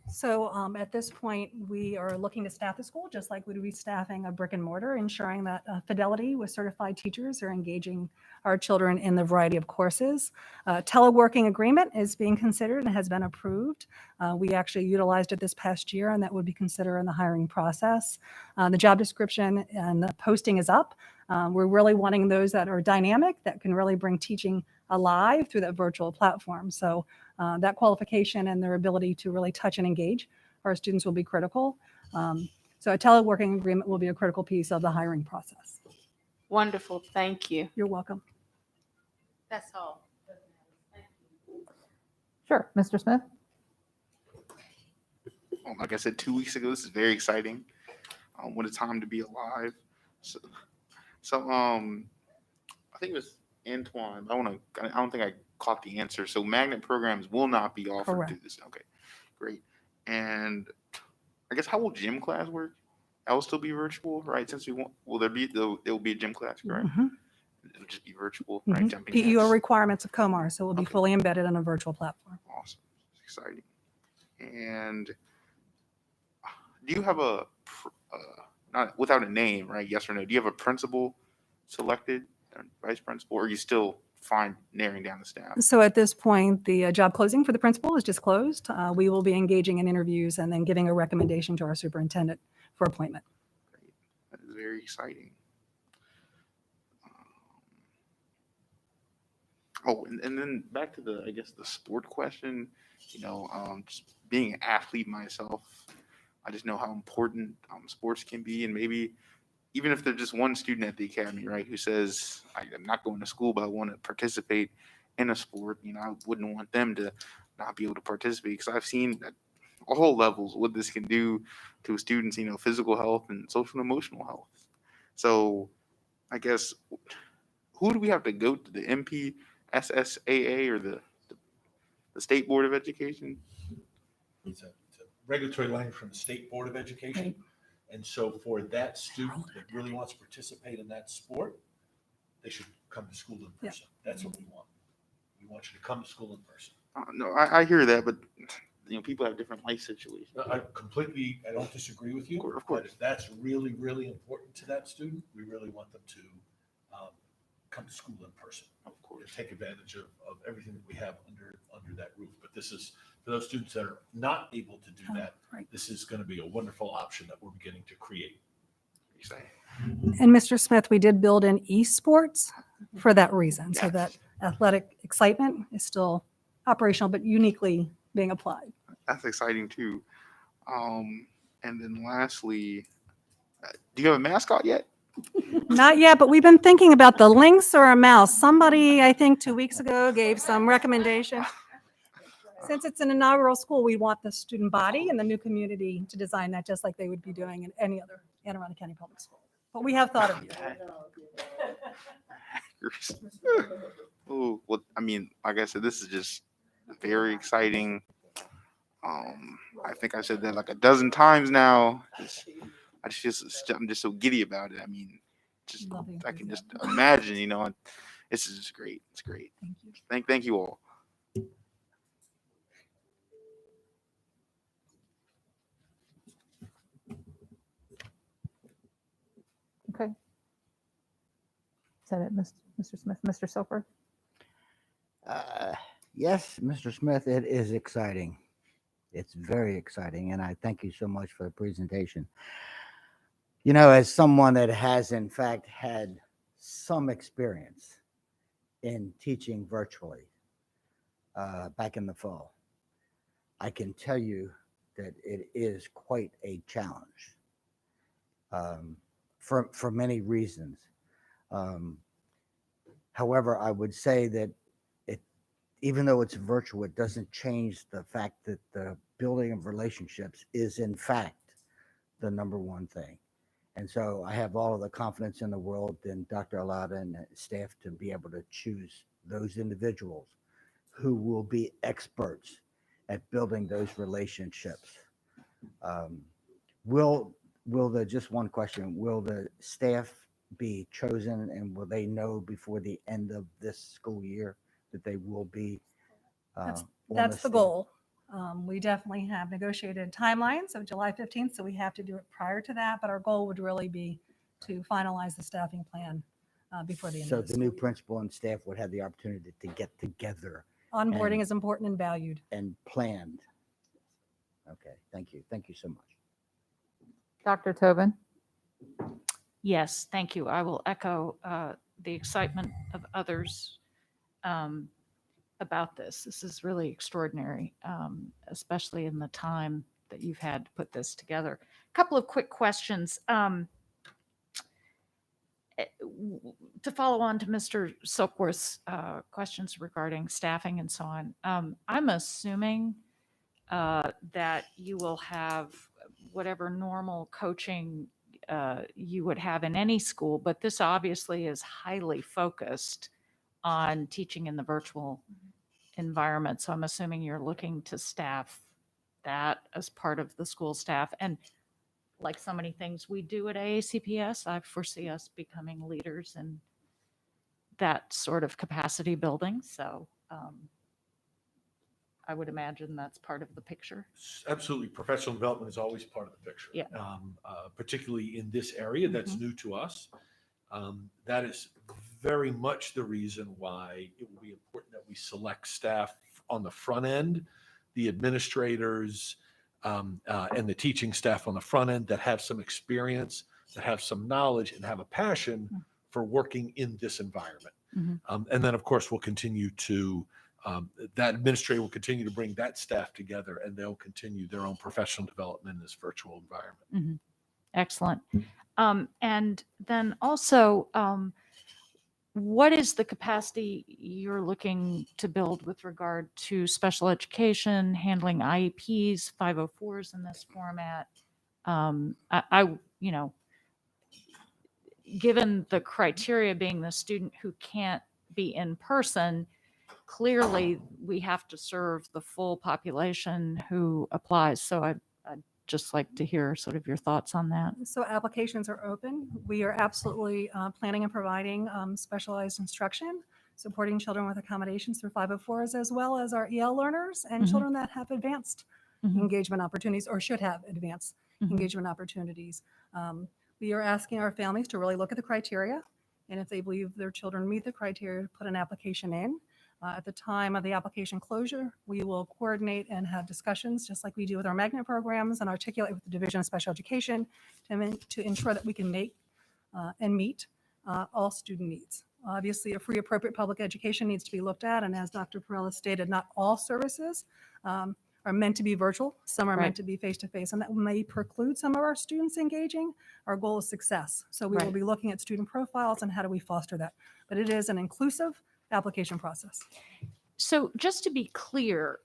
So at this point, we are looking to staff the school just like we would be staffing a brick and mortar, ensuring that Fidelity with certified teachers are engaging our children in the variety of courses. Teleworking agreement is being considered and has been approved. We actually utilized it this past year, and that would be considered in the hiring process. The job description and the posting is up. We're really wanting those that are dynamic, that can really bring teaching alive through that virtual platform. So that qualification and their ability to really touch and engage our students will be critical. So a teleworking agreement will be a critical piece of the hiring process. Wonderful. Thank you. You're welcome. That's all. Sure, Mr. Smith? Like I said 2 weeks ago, this is very exciting. What a time to be alive. So I think it was Antoine. I don't think I caught the answer. So magnet programs will not be offered Correct. through this. Okay, great. And I guess how will gym class work? That will still be virtual, right? Since there will be a gym class, correct? Mhm. It'll just be virtual, right? Jumping PEO jacks. requirements of COMAR, so it will be fully embedded in a virtual platform. Awesome. Exciting. And do you have not without a name, right? Yes or no? Do you have a principal selected, vice principal, or are you still fine narrowing down the staff? So at this point, the job closing for the principal is just closed. We will be engaging in interviews and then giving a recommendation to our superintendent for appointment. That is very exciting. Oh, and then back to the sport question. Just being an athlete myself, I just know how important sports can be, and maybe even if there's just one student at the academy, right, who says, I'm not going to school, but I want to participate in a sport, I wouldn't want them to not be able to participate, because I've seen at all levels what this can do to students, physical health and social and emotional health. So I guess, who do we have to go to, the MPSSAA or the State Board of Education? It's a regulatory language from the State Board of Education. Right. And so for that student that really wants to participate in that sport, they should come to school in person. That's what we want. We want you to come to school in person. No, I hear that, but people have different life situations. No, I don't disagree with you. Of course. But if that's really, really important to that student, we really want them to come to school in person. Of course. Take advantage of everything that we have under that roof. But this is, for those students that are not able to do that, right. This is going to be a wonderful option that we're beginning to create. And Mr. Smith, we did build in esports for that reason, so that athletic excitement is still operational, but uniquely being applied. That's exciting too. And then lastly, do you have a mascot yet? Not yet, but we've been thinking about the lynx or a mouse. Somebody, I think 2 weeks ago, gave some recommendation. Since it's an inaugural school, we want the student body and the new community to design that just like they would be doing in any other Anne Arundel County public school. But we have thought of you. Oh, well, like I said, this is just very exciting. I think I said that like a dozen times now. I'm just so giddy about it. I can just imagine, this is just great. It's great. Thank you all. Okay. Is that it, Mr. Smith? Mr. Silver? Yes, Mr. Smith, it is exciting. It's very exciting, and I thank you so much for the presentation. As someone that has, in fact, had some experience in teaching virtually back in the fall, I can tell you that it is quite a challenge for many reasons. However, I would say that even though it's virtual, it doesn't change the fact that the building of relationships is in fact the number one thing. And so I have all of the confidence in the world in Dr. Alada and staff to be able to choose those individuals who will be experts at building those relationships. Just one question, will the staff be chosen and will they know before the end of this school year that they will be That's on the staff? goal. We definitely have negotiated timelines of July 15th, so we have to do it prior to that, but our goal would really be to finalize the staffing plan before the end So of the the school new year. principal and staff would have the opportunity to get together Onboarding and- is important and valued. and planned. Okay, thank you. Thank you so much. Dr. Tobin? Yes, thank you. I will echo the excitement of others about this. This is really extraordinary, especially in the time that you've had to put this together. A couple of quick questions. To follow on to Mr. Silkworth's questions regarding staffing and so on, I'm assuming that you will have whatever normal coaching you would have in any school, but this obviously is highly focused on teaching in the virtual environment. So I'm assuming you're looking to staff that as part of the school staff. And like so many things we do at AACPS, I foresee us becoming leaders in that sort of capacity building. So I would imagine that's part of the picture. Absolutely. Professional development is always part of the picture. Yeah. Particularly in this area that's new to us. That is very much the reason why it will be important that we select staff on the front end, the administrators, and the teaching staff on the front end that have some experience, that have some knowledge, and have a passion for working in this environment. And then, of course, we'll continue to, that administrator will continue to bring that staff together, and they'll continue their own professional development in this virtual environment. Excellent. And then also, what is the capacity you're looking to build with regard to special education, handling IEPs, 504s in this format? Given the criteria being the student who can't be in person, clearly we have to serve the full population who applies. So I'd just like to hear sort of your thoughts on that. So applications are open. We are absolutely planning and providing specialized instruction, supporting children with accommodations through 504s, as well as our EL learners and children that have advanced engagement opportunities or should have advanced engagement opportunities. We are asking our families to really look at the criteria, and if they believe their children meet the criteria, put an application in. At the time of the application closure, we will coordinate and have discussions, just like we do with our magnet programs, and articulate with the Division of Special Education to ensure that we can make and meet all student needs. Obviously, a free, appropriate public education needs to be looked at, and as Dr. Perella stated, not all services are meant to be virtual. Some are meant to be face-to-face, and that may preclude some of our students engaging. Our goal is success. So we will be looking at student profiles and how do we foster that. But it is an inclusive application process. So just to be clear,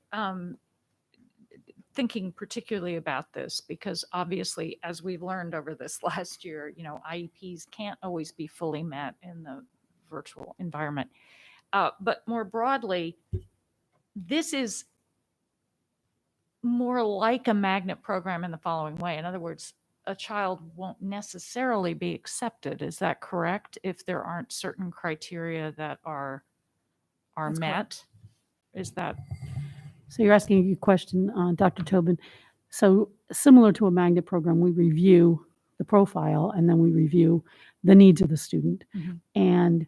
thinking particularly about this, because obviously, as we've learned over this last year, IEPs can't always be fully met in the virtual environment. But more broadly, this is more like a magnet program in the following way. In other words, a child won't necessarily be accepted. Is that correct? If there aren't certain criteria that are That's met? correct. Is that? So you're asking a question, Dr. Tobin. So similar to a magnet program, we review the profile and then we review the needs of the student. And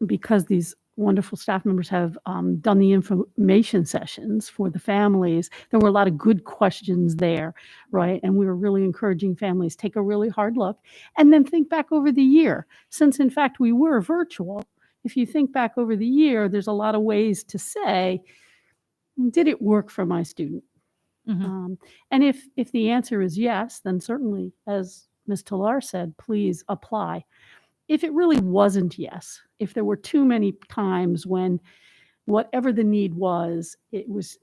because these wonderful staff members have done the information sessions for the families, there were a lot of good questions there, right? And we were really encouraging families, take a really hard look and then think back over the year. Since in fact we were virtual, if you think back over the year, there's a lot of ways to say, did it work for my student? Mhm. And if the answer is yes, then certainly, as Ms. Talar said, please apply. If it really wasn't yes, if there were too many times when whatever the need was, it was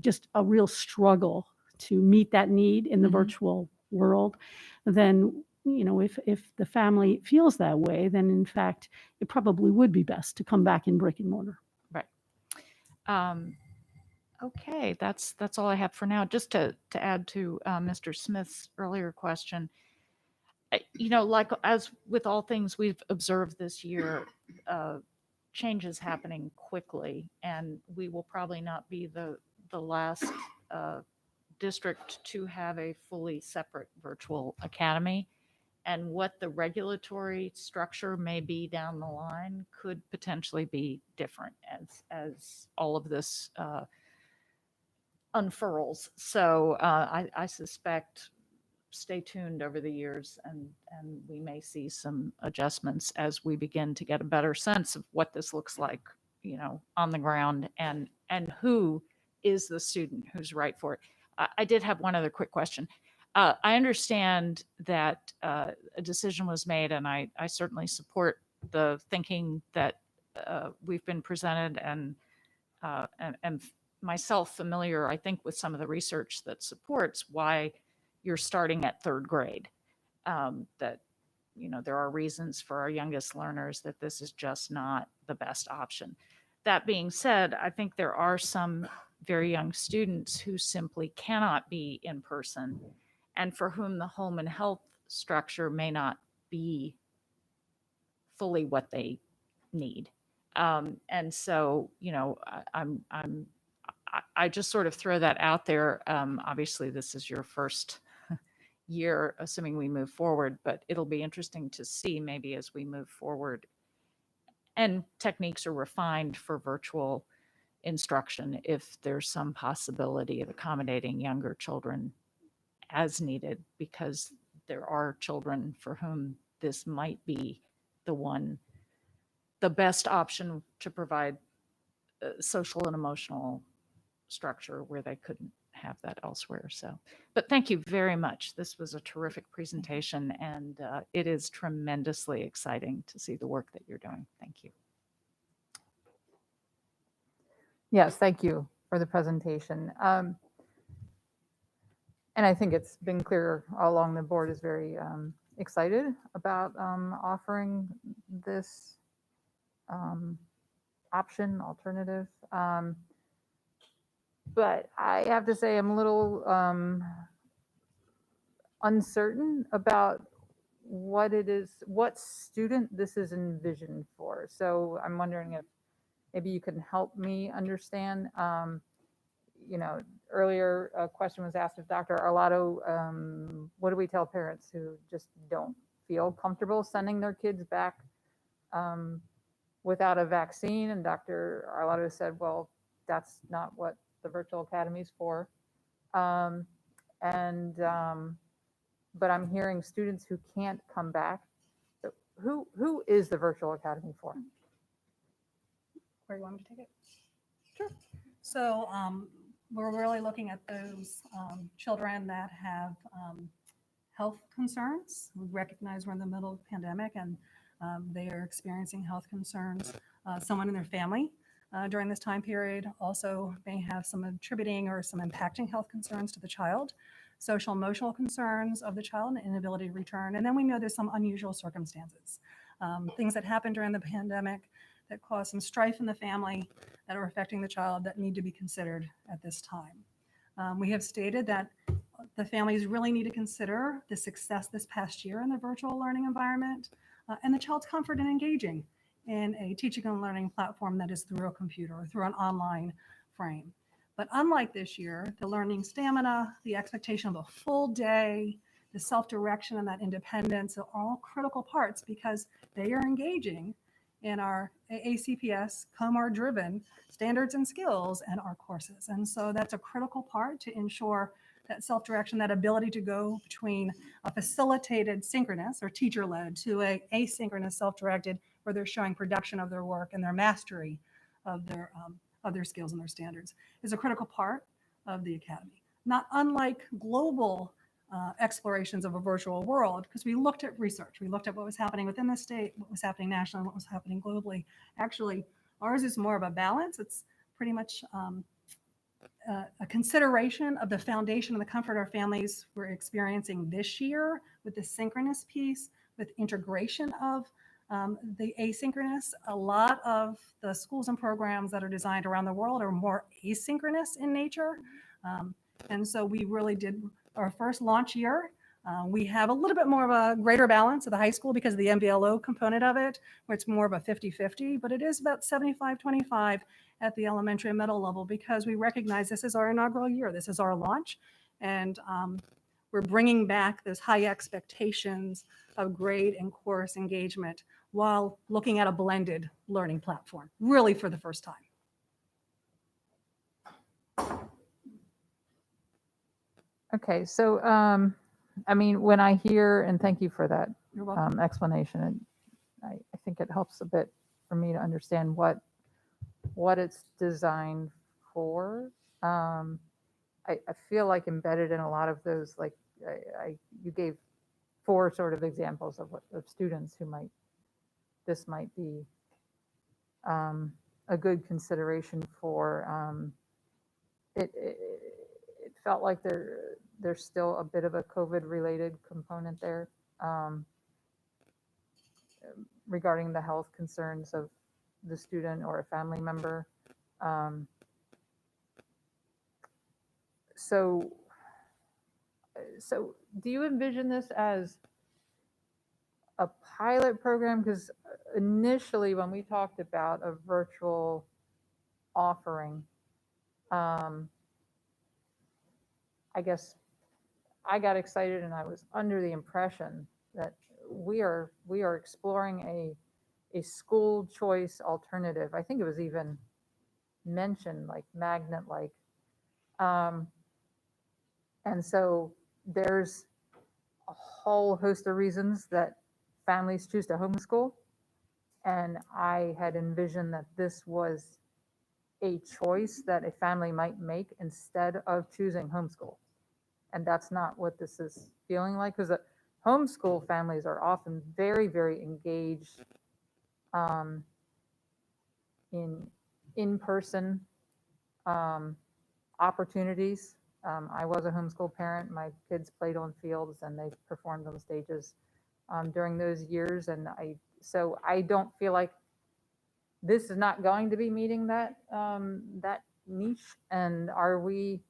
just a real struggle to meet that need in the Mhm. virtual world, then, you know, if the family feels that way, then in fact, it probably would be best to come back in brick and mortar. Right. Okay, that's all I have for now. Just to add to Mr. Smith's earlier question, you know, like as with all things we've observed this year, changes happening quickly, and we will probably not be the last district to have a fully separate virtual academy. And what the regulatory structure may be down the line could potentially be different as all of this unfurls. So I suspect, stay tuned over the years, and we may see some adjustments as we begin to get a better sense of what this looks like, you know, on the ground, and who is the student who's right for it. I did have one other quick question. I understand that a decision was made, and I certainly support the thinking that we've been presented, and myself familiar, I think, with some of the research that supports why you're starting at third grade. That, you know, there are reasons for our youngest learners that this is just not the best option. That being said, I think there are some very young students who simply cannot be in person, and for whom the home and health structure may not be fully what they need. And so, you know, I just sort of throw that out there. Obviously, this is your first year, assuming we move forward, but it'll be interesting to see maybe as we move forward and techniques are refined for virtual instruction, if there's some possibility of accommodating younger children as needed, because there are children for whom this might be the best option to provide social and emotional structure where they couldn't have that elsewhere. So, but thank you very much. This was a terrific presentation, and it is tremendously exciting to see the work that you're doing. Thank you. Yes, thank you for the presentation. And I think it's been clear all along the board is very excited about offering this option, alternative. But I have to say I'm a little uncertain about what it is, what student this is envisioned for. So I'm wondering if maybe you can help me understand. You know, earlier a question was asked of Dr. Arlotto, what do we tell parents who just don't feel comfortable sending their kids back without a vaccine? And Dr. Arlotto said, well, that's not what the virtual academy is for. But I'm hearing students who can't come back. So who is the virtual academy for? Where you want me to take it? Sure. So we're really looking at those children that have health concerns. We recognize we're in the middle of a pandemic, and they are experiencing health concerns. Someone in their family during this time period also may have some attributing or some impacting health concerns to the child, social emotional concerns of the child, and inability to return. And then we know there's some unusual circumstances, things that happened during the pandemic that cause some strife in the family that are affecting the child that need to be considered at this time. We have stated that the families really need to consider the success this past year in the virtual learning environment and the child's comfort in engaging in a teaching and learning platform that is through a computer or through an online frame. But unlike this year, the learning stamina, the expectation of a full day, the self-direction and that independence are all critical parts because they are engaging in our AACPS COMAR-driven standards and skills and our courses. And so that's a critical part to ensure that self-direction, that ability to go between a facilitated synchronous or teacher-led to a asynchronous self-directed, where they're showing production of their work and their mastery of their of their skills and their standards is a critical part of the academy. Not unlike global explorations of a virtual world, because we looked at research, we looked at what was happening within the state, what was happening nationally, what was happening globally. Actually, ours is more of a balance. It's pretty much a consideration of the foundation and the comfort our families were experiencing this year with the synchronous piece, with integration of the asynchronous. A lot of the schools and programs that are designed around the world are more asynchronous in nature. And so we really did our first launch year. We have a little bit more of a greater balance at the high school because of the MBLO component of it, where it's more of a 50-50, but it is about 75-25 at the elementary and middle level because we recognize this is our inaugural year. This is our launch. And we're bringing back those high expectations of grade and course engagement while looking at a blended learning platform, really for the first time. Okay, so I mean, when I hear, and thank you for that You're welcome. explanation, and I think it helps a bit for me to understand what it's designed for. I feel like embedded in a lot of those, like you gave 4 sort of examples of students who this might be a good consideration for. It felt like there's still a bit of a COVID-related component there regarding the health concerns of the student or a family member. So do you envision this as a pilot program? Because initially when we talked about a virtual offering, I guess I got excited and I was under the impression that we are exploring a school choice alternative. I think it was even mentioned like magnet-like. And so there's a whole host of reasons that families choose to homeschool. And I had envisioned that this was a choice that a family might make instead of choosing homeschool. And that's not what this is feeling like, because homeschool families are often very, very engaged in-person opportunities. I was a homeschool parent. My kids played on fields and they performed on stages during those years. And so I don't feel like this is not going to be meeting that that niche. And are we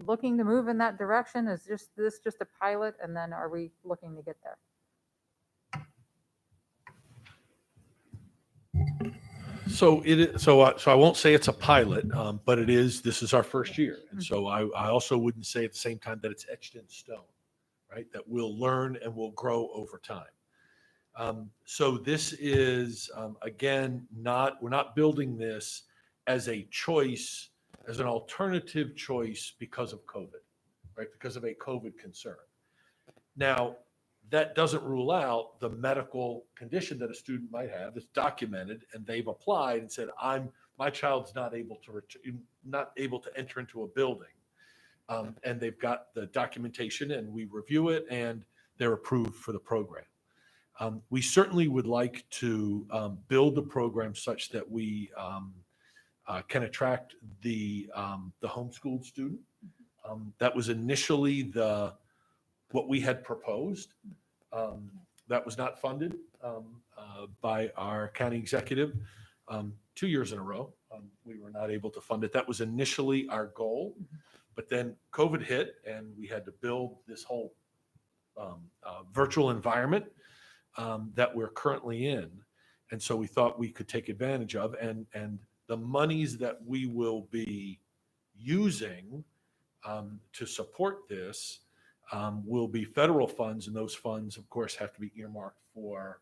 looking to move in that direction? Is this just a pilot, and then are we looking to get there? So I won't say it's a pilot, but this is our first year. And so I also wouldn't say at the same time that it's etched in stone, right? That we'll learn and we'll grow over time. So this is, again, we're not building this as a choice, as an alternative choice because of COVID, right? Because of a COVID concern. Now, that doesn't rule out the medical condition that a student might have that's documented, and they've applied and said, my child's not able to enter into a building. And they've got the documentation and we review it and they're approved for the program. We certainly would like to build the program such that we can attract the homeschooled student. That was initially what we had proposed. That was not funded by our county executive 2 years in a row. We were not able to fund it. That was initially our goal, but then COVID hit and we had to build this whole virtual environment that we're currently in. And so we thought we could take advantage of, and the monies that we will be using to support this will be federal funds, and those funds, of course, have to be earmarked for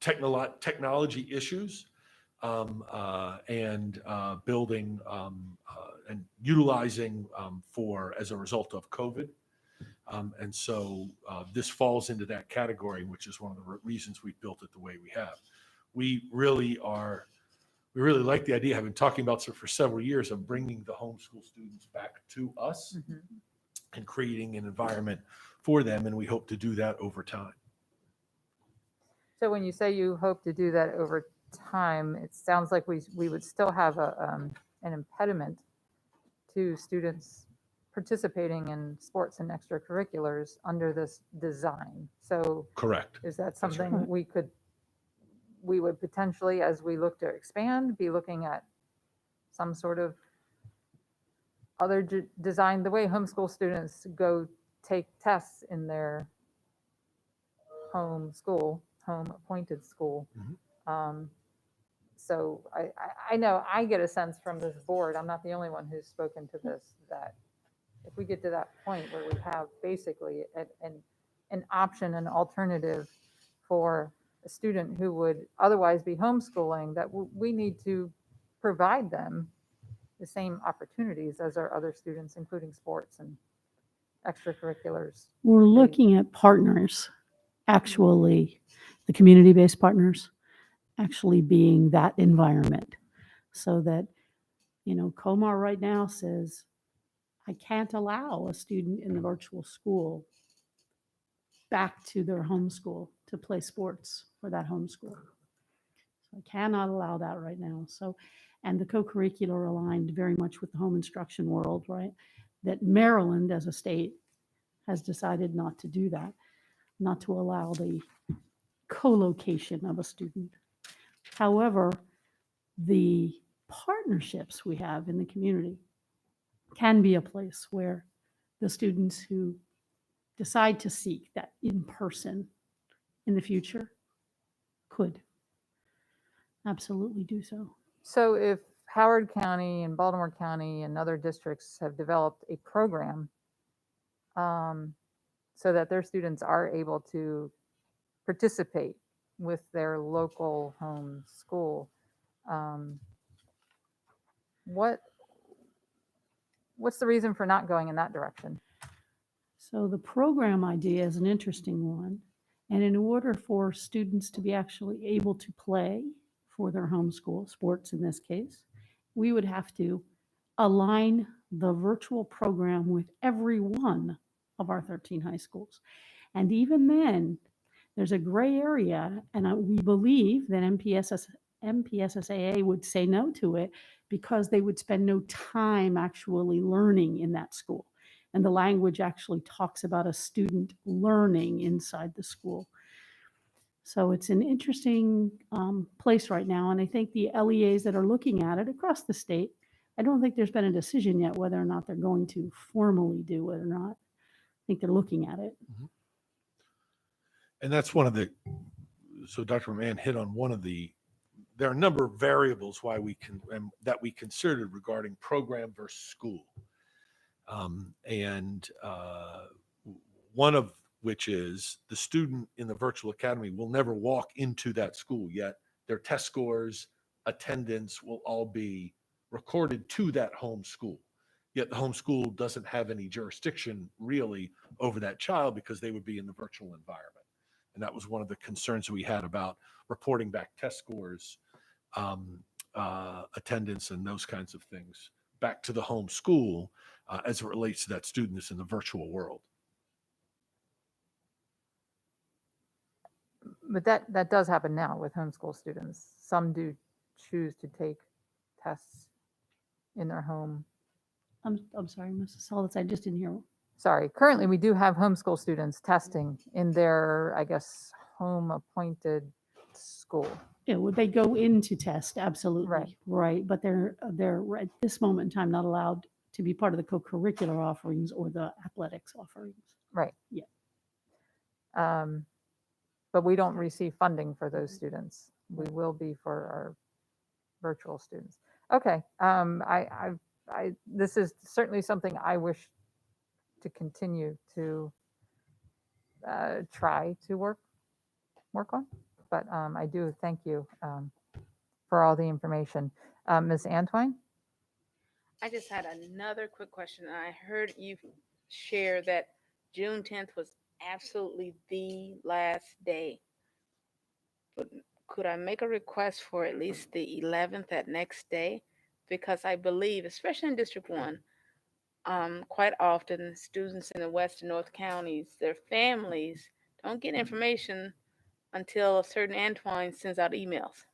technology issues and building and utilizing as a result of COVID. And so this falls into that category, which is one of the reasons we built it the way we have. We really like the idea, I've been talking about it for several years, of bringing the homeschool students back to us and creating an environment for them. And we hope to do that over time. So when you say you hope to do that over time, it sounds like we would still have an impediment to students participating in sports and extracurriculars under this design. So correct. Is that That's something right. we would potentially, as we look to expand, be looking at some sort of other design, the way homeschool students go take tests in their home appointed school. So I know I get a sense from this board, I'm not the only one who's spoken to this, that if we get to that point where we have basically an option, an alternative for a student who would otherwise be homeschooling, that we need to provide them the same opportunities as our other students, including sports and extracurriculars. We're looking at partners, actually, the community-based partners actually being that environment, so that, COMAR right now says, I can't allow a student in the virtual school back to their home school to play sports for that home school. So I cannot allow that right now. So, and the co-curricular aligned very much with the home instruction world, right? That Maryland as a state has decided not to do that, not to allow the co-location of a student. However, the partnerships we have in the community can be a place where the students who decide to seek that in person in the future could absolutely do so. So if Howard County and Baltimore County and other districts have developed a program so that their students are able to participate with their local home school, what's the reason for not going in that direction? So the program idea is an interesting one. And in order for students to be actually able to play for their home school, sports in this case, we would have to align the virtual program with every one of our 13 high schools. And even then, there's a gray area, and we believe that MPSSAA would say no to it because they would spend no time actually learning in that school. And the language actually talks about a student learning inside the school. So it's an interesting place right now. And I think the LEAs that are looking at it across the state, I don't think there's been a decision yet whether or not they're going to formally do it or not. I think they're looking at it. And that's one of the, so Dr. Mann hit on one of the, there are a number of variables why we can, that we considered regarding program versus school. One of which is the student in the virtual academy will never walk into that school, yet their test scores, attendance will all be recorded to that home school. Yet the home school doesn't have any jurisdiction really over that child because they would be in the virtual environment. And that was one of the concerns we had about reporting back test scores, attendance, and those kinds of things back to the home school as it relates to that student that's in the virtual world. But that does happen now with homeschool students. Some do choose to take tests in their home. I'm sorry, Mrs. Solitz, I just didn't hear. Sorry, currently we do have homeschool students testing in their, I guess, home appointed school. Yeah, would they go into test? Absolutely. Right. Right. But they're at this moment in time not allowed to be part of the co-curricular offerings or the athletics offerings. Right. Yeah. But we don't receive funding for those students. We will be for our virtual students. Okay. This is certainly something I wish to continue to try to work on. But I do thank you for all the information. Ms. Antwine? I just had another quick question. I heard you share that June 10th was absolutely the last day. But could I make a request for at least the 11th, that next day? Because I believe, especially in District 1, quite often students in the West and North counties, their families don't get information until a certain Antoine sends out emails,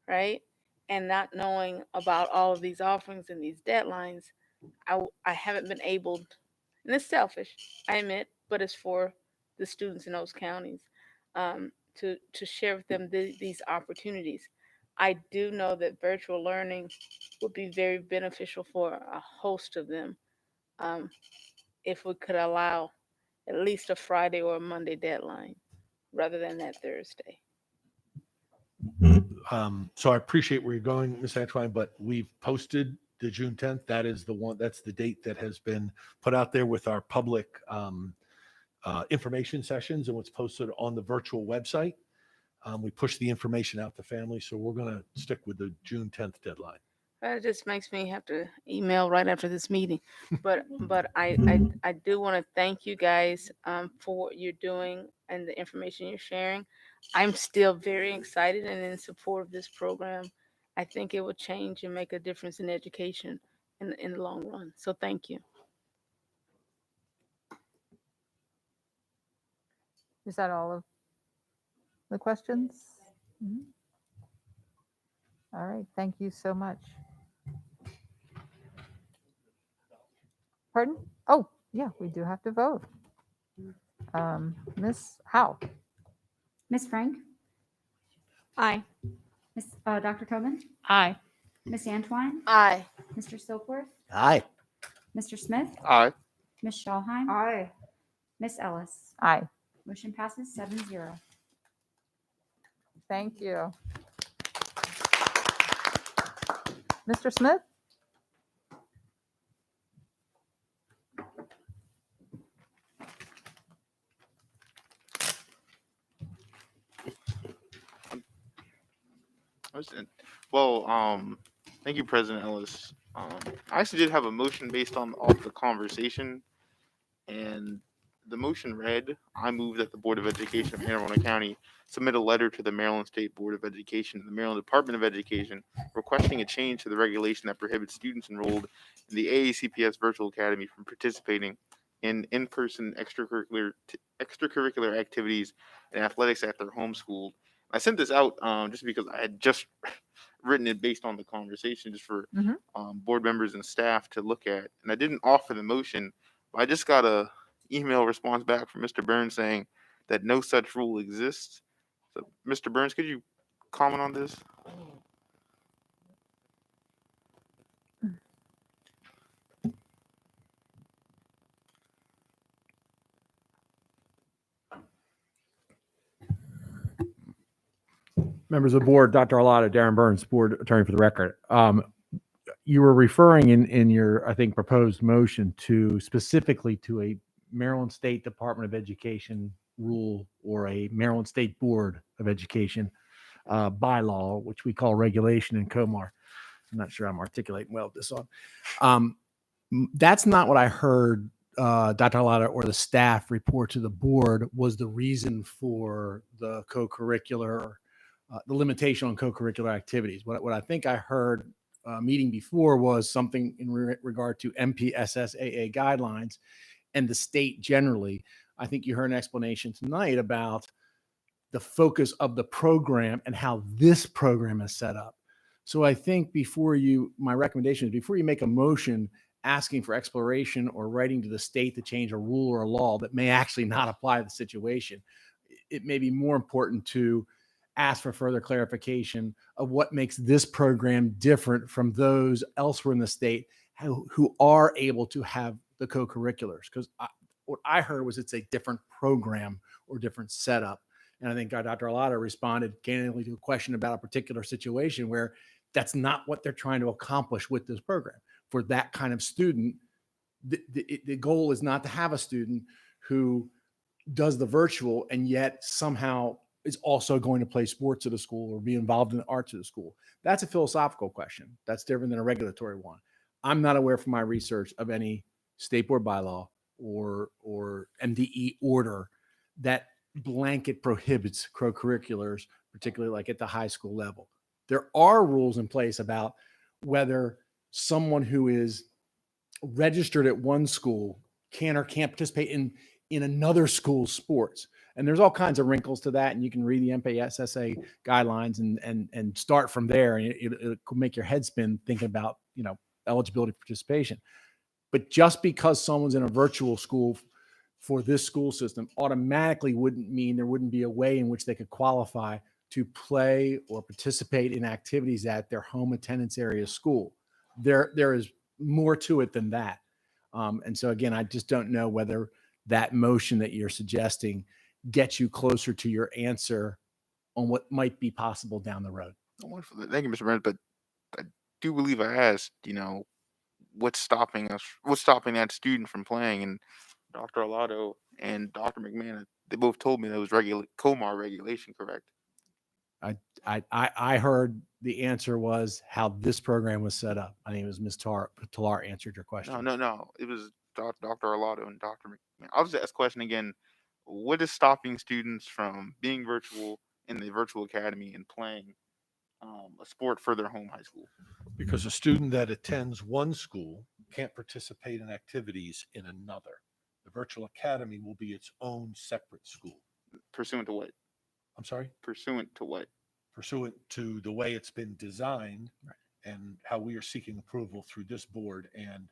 right? And not knowing about all of these offerings and these deadlines, I haven't been able, and it's selfish, I admit, but it's for the students in those counties, to share with them these opportunities. I do know that virtual learning would be very beneficial for a host of them, if we could allow at least a Friday or a Monday deadline rather than that Thursday. So I appreciate where you're going, Ms. Antoine, but we've posted the June 10th. That is the one, that's the date that has been put out there with our public information sessions and what's posted on the virtual website. We push the information out to families, so we're going to stick with the June 10th deadline. It just makes me have to email right after this meeting. But I do want to thank you guys for what you're doing and the information you're sharing. I'm still very excited and in support of this program. I think it will change and make a difference in education in the long run. So thank you. Is that all of the questions? Mhm. All right, thank you so much. Pardon? Oh, yeah, we do have to vote. Miss Howe? Miss Frank? Aye. Dr. Tobin? Aye. Miss Antoine? Aye. Mr. Silkworth? Aye. Mr. Smith? Aye. Miss Schallheim? Aye. Miss Ellis? Aye. Motion passes 7-0. Thank you. Mr. Smith? Thank you, President Ellis. I actually did have a motion based off the conversation, and the motion read, I move that the Board of Education of Anne Arundel County submit a letter to the Maryland State Board of Education and the Maryland Department of Education requesting a change to the regulation that prohibits students enrolled in the AACPS Virtual Academy from participating in in-person extracurricular activities and athletics at their home school. I sent this out just because I had just written it based on the conversation, just for board members and staff to look at. And I didn't offer the motion, but I just got a email response back from Mr. Burns saying that no such rule exists. So, Mr. Burns, could you comment on this? Members of the board, Dr. Arlotta, Darren Burns, board attorney for the record. You were referring in your, I think, proposed motion to specifically to a Maryland State Department of Education rule or a Maryland State Board of Education bylaw, which we call regulation in COMAR. I'm not sure I'm articulating well this on. That's not what I heard Dr. Arlotta or the staff report to the board was the reason for the co-curricular, the limitation on co-curricular activities. What I think I heard meeting before was something in regard to MPSSAA guidelines and the state generally. I think you heard an explanation tonight about the focus of the program and how this program is set up. So I think my recommendation is before you make a motion asking for exploration or writing to the state to change a rule or a law that may actually not apply to the situation, it may be more important to ask for further clarification of what makes this program different from those elsewhere in the state who are able to have the co-curriculars. Because what I heard was it's a different program or different setup. And I think Dr. Arlotta responded candidly to a question about a particular situation where that's not what they're trying to accomplish with this program. For that kind of student, the goal is not to have a student who does the virtual and yet somehow is also going to play sports at a school or be involved in the arts at a school. That's a philosophical question. That's different than a regulatory one. I'm not aware from my research of any state board bylaw or MDE order that blanket prohibits co-curriculars, particularly like at the high school level. There are rules in place about whether someone who is registered at one school can or can't participate in another school's sports. And there's all kinds of wrinkles to that. And you can read the MPSSA guidelines and start from there. And it could make your head spin thinking about, eligibility for participation. But just because someone's in a virtual school for this school system automatically wouldn't mean there wouldn't be a way in which they could qualify to play or participate in activities at their home attendance area school. There is more to it than that. And so again, I just don't know whether that motion that you're suggesting gets you closer to your answer on what might be possible down the road. Wonderful. Thank you, Mr. Burns. But I do believe I asked, what's stopping that student from playing? And Dr. Alato and Dr. McMahon, they both told me that was COMAR regulation, correct? I heard the answer was how this program was set up. I think it was Ms. Talar answered your question. No. It was Dr. Alato and Dr. McMahon. I'll just ask the question again. What is stopping students from being virtual in the virtual academy and playing a sport for their home high school? Because a student that attends one school can't participate in activities in another. The virtual academy will be its own separate school. Pursuant to what? I'm sorry? Pursuant to what? Pursuant to the way it's been designed and how we are seeking approval through this board and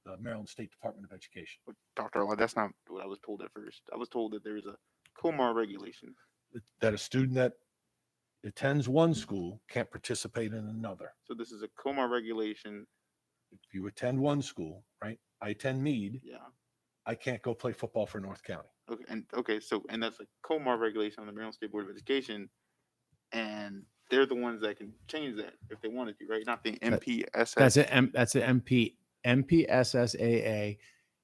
the Maryland State Department of Education. Dr. Alato, that's not what I was told at first. I was told that there is a COMAR regulation. That a student that attends one school can't participate in another. So this is a COMAR regulation. If you attend one school, right? I attend Meade. Yeah. I can't go play football for North County. Okay, and that's a COMAR regulation on the Maryland State Board of Education, and they're the ones that can change that if they wanted to, right? Not the MPSS. That's an MPSSAA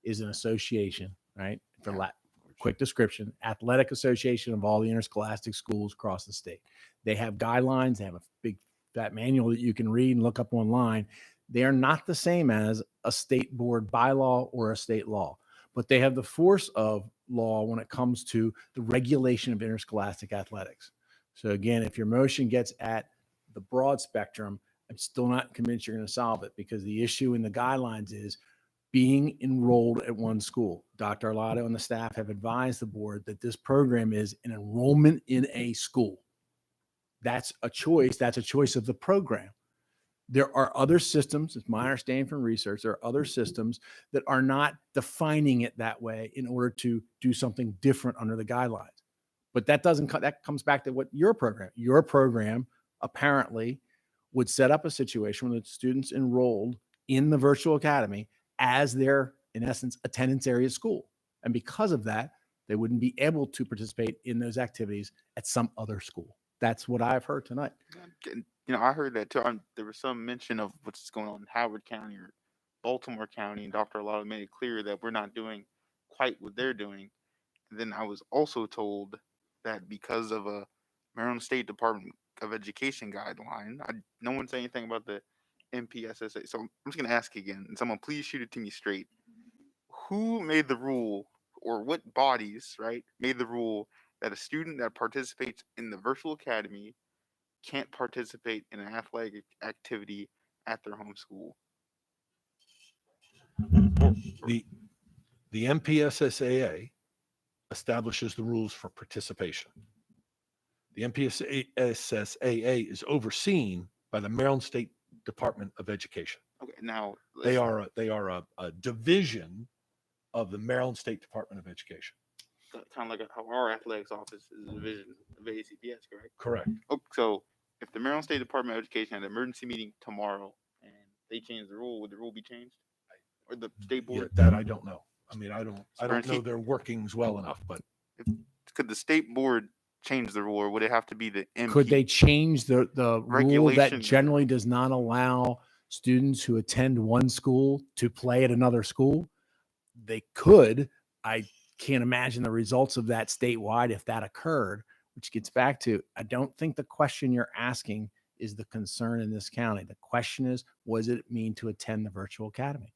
is an association, right? For quick description, athletic association of all the interscholastic schools across the state. They have guidelines. They have a big fat manual that you can read and look up online. They are not the same as a state board bylaw or a state law, but they have the force of law when it comes to the regulation of interscholastic athletics. So again, if your motion gets at the broad spectrum, I'm still not convinced you're going to solve it, because the issue in the guidelines is being enrolled at one school. Dr. Arlotto and the staff have advised the board that this program is an enrollment in a school. That's a choice. That's a choice of the program. There are other systems, it's my understanding from research, there are other systems that are not defining it that way in order to do something different under the guidelines. But that comes back to what your program apparently would set up a situation where the students enrolled in the virtual academy as their, in essence, attendance area school. And because of that, they wouldn't be able to participate in those activities at some other school. That's what I've heard tonight. I heard that too. There was some mention of what's going on in Howard County or Baltimore County, and Dr. Alato made it clear that we're not doing quite what they're doing. And then I was also told that because of a Maryland State Department of Education guideline, no one said anything about the MPSSA. So I'm just going to ask again, and someone please shoot it to me straight. Who made the rule, or what bodies, right, made the rule that a student that participates in the virtual academy can't participate in an athletic activity at their home school? The MPSSAA establishes the rules for participation. The MPSSAA is overseen by the Maryland State Department of Education. Okay, now They are a division of the Maryland State Department of Education. kind of like how our athletics office is a division of ACPS, correct? Correct. Oh, so if the Maryland State Department of Education had an emergency meeting tomorrow and they change the rule, would the rule be changed? Or the state board? Yeah, that I don't know. I mean, I don't know their workings well enough, but Could the state board change the rule, or would it have to be the MP? Could they change the rule Regulation. that generally does not allow students who attend one school to play at another school? They could. I can't imagine the results of that statewide if that occurred, which gets back to, I don't think the question you're asking is the concern in this county. The question is, what does it mean to attend the virtual academy?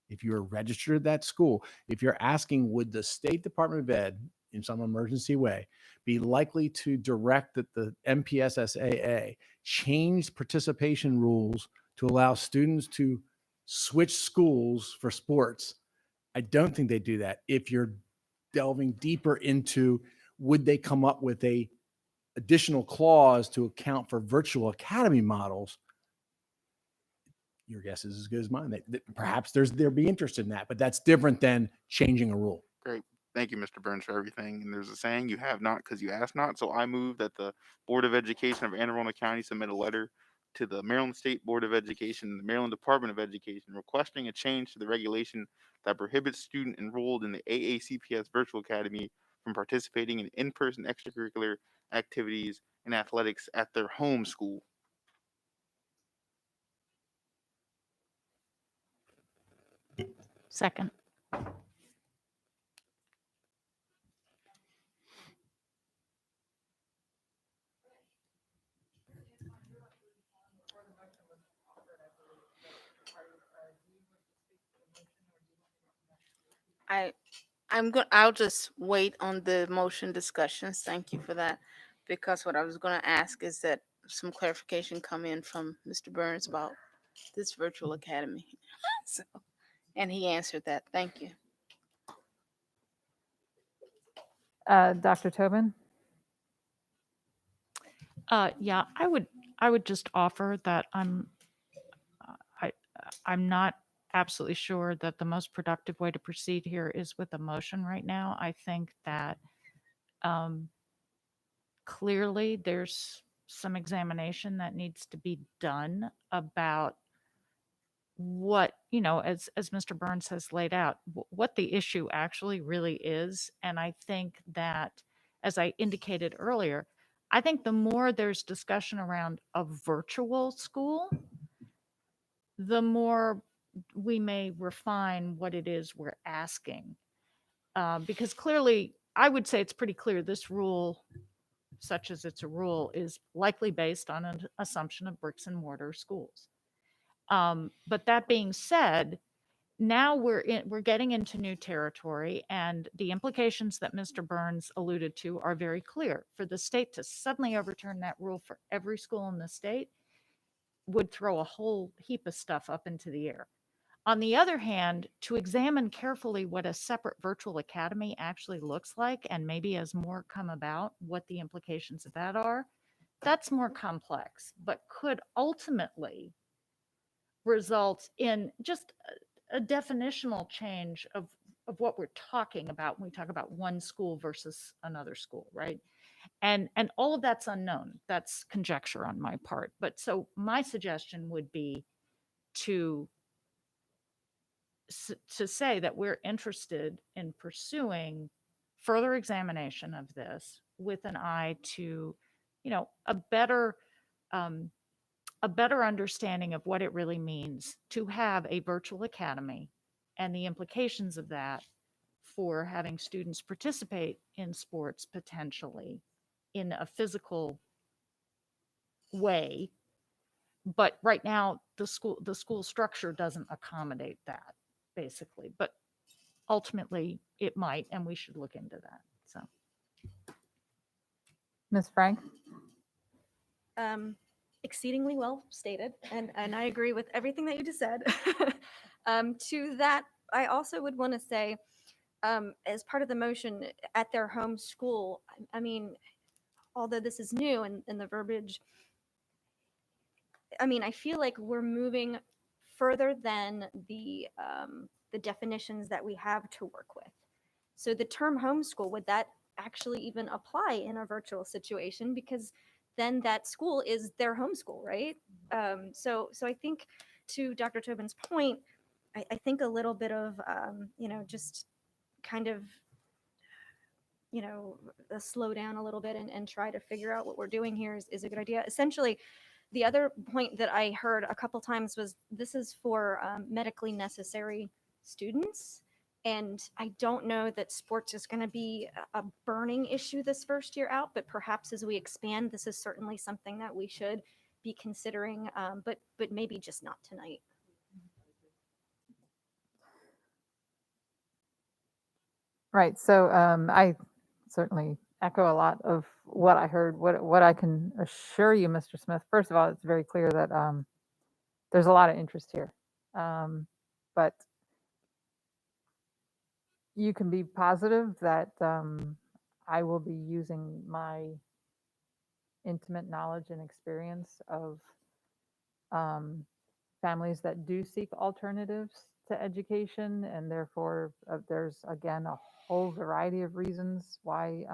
if you're registered at that school, if you're asking, would the State Department of Ed, in some emergency way, be likely to direct that the MPSSAA change participation rules to allow students to switch schools for sports? I don't think they do that. If you're delving deeper into, would they come up with a additional clause to account for virtual academy models? Your guess is as good as mine. Perhaps there'll be interest in that, but that's different than changing a rule. Great. Thank you, Mr. Burns, for everything. And there's a saying, you have not because you ask not. So I move that the Board of Education of Anne Arundel County submit a letter to the Maryland State Board of Education and the Maryland Department of Education requesting a change to the regulation that prohibits students enrolled in the AACPS Virtual Academy from participating in in-person extracurricular activities and athletics at their home school. Second. I'll just wait on the motion discussions. Thank you for that. Because what I was going to ask is that some clarification come in from Mr. Burns about this virtual academy. So, and he answered that. Thank you. Dr. Tobin? Yeah, I would just offer that I'm not absolutely sure that the most productive way to proceed here is with a motion right now. I think that clearly there's some examination that needs to be done about what, as Mr. Burns has laid out, what the issue actually really is. And I think that, as I indicated earlier, I think the more there's discussion around a virtual school, the more we may refine what it is we're asking. Because clearly, I would say it's pretty clear this rule, such as it's a rule, is likely based on an assumption of bricks and mortar schools. But that being said, now we're getting into new territory, and the implications that Mr. Burns alluded to are very clear. For the state to suddenly overturn that rule for every school in the state would throw a whole heap of stuff up into the air. On the other hand, to examine carefully what a separate virtual academy actually looks like, and maybe as more come about, what the implications of that are, that's more complex, but could ultimately result in just a definitional change of what we're talking about when we talk about one school versus another school, right? And all of that's unknown. That's conjecture on my part. But so my suggestion would be to say that we're interested in pursuing further examination of this with an eye to, a better understanding of what it really means to have a virtual academy and the implications of that for having students participate in sports potentially in a physical way. But right now, the school structure doesn't accommodate that, basically. But ultimately, it might, and we should look into that. So, Ms. Frank? Exceedingly well stated, and I agree with everything that you just said. To that, I also would want to say, as part of the motion, at their home school, I mean, although this is new and the verbiage, I mean, I feel like we're moving further than the definitions that we have to work with. So the term homeschool, would that actually even apply in a virtual situation? Because then that school is their homeschool, right? So I think, to Dr. Tobin's point, I think a little bit of, just kind of, slow down a little bit and try to figure out what we're doing here is a good idea. Essentially, the other point that I heard a couple times was this is for medically necessary students. And I don't know that sports is going to be a burning issue this first year out, but perhaps as we expand, this is certainly something that we should be considering, but maybe just not tonight. Right. So I certainly echo a lot of what I heard. What I can assure you, Mr. Smith, first of all, it's very clear that there's a lot of interest here. But you can be positive that I will be using my intimate knowledge and experience of families that do seek alternatives to education, and therefore there's again a whole variety of reasons why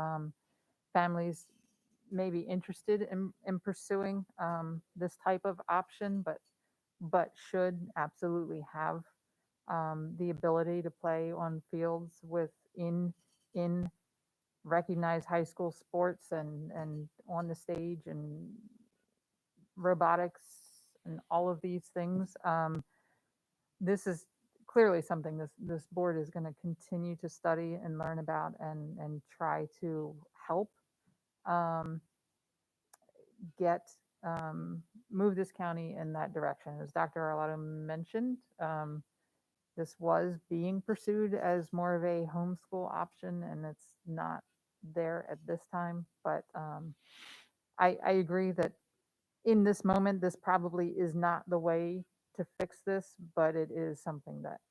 families may be interested in pursuing this type of option, but should absolutely have the ability to play on fields in recognized high school sports and on the stage and robotics and all of these things. This is clearly something this board is going to continue to study and learn about and try to help get move this county in that direction. As Dr. Arlotto mentioned, this was being pursued as more of a homeschool option, and it's not there at this time. But I agree that in this moment, this probably is not the way to fix this, but it is something that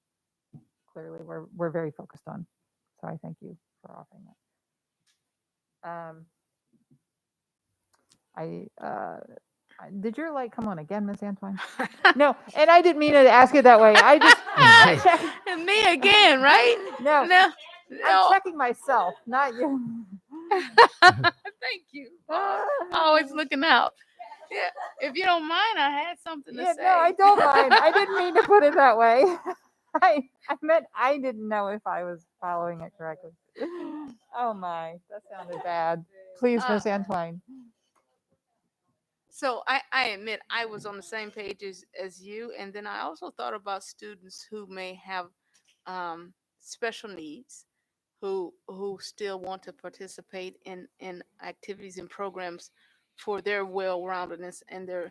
clearly we're very focused on. So I thank you for offering that. Did your light come on again, Miss Antoine? No, and I didn't mean to ask it that way. I just Me again, right? No, No. I'm checking myself, not you. Thank you. Always looking out. Yeah. If you don't mind, I had something to Yeah, say. no, I don't mind. I didn't mean to put it that way. I meant I didn't know if I was following it correctly. Oh my, that sounded bad. Please, Miss Antoine. So I admit I was on the same page as you, and then I also thought about students who may have special needs, who still want to participate in activities and programs for their well-roundedness and the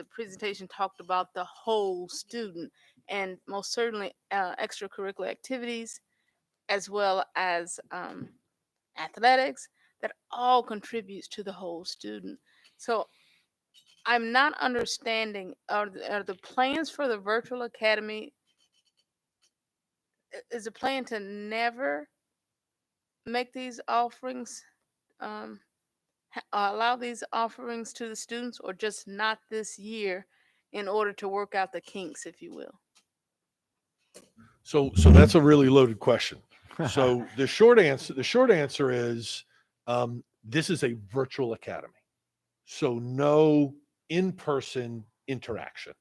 presentation talked about the whole student, and most certainly extracurricular activities as well as athletics, that all contributes to the whole student. So I'm not understanding, are the plans for the virtual academy, is the plan to never make these offerings, allow these offerings to the students, or just not this year in order to work out the kinks, if you will? So that's a really loaded question. So the short answer is this is a virtual academy. So no in-person interaction.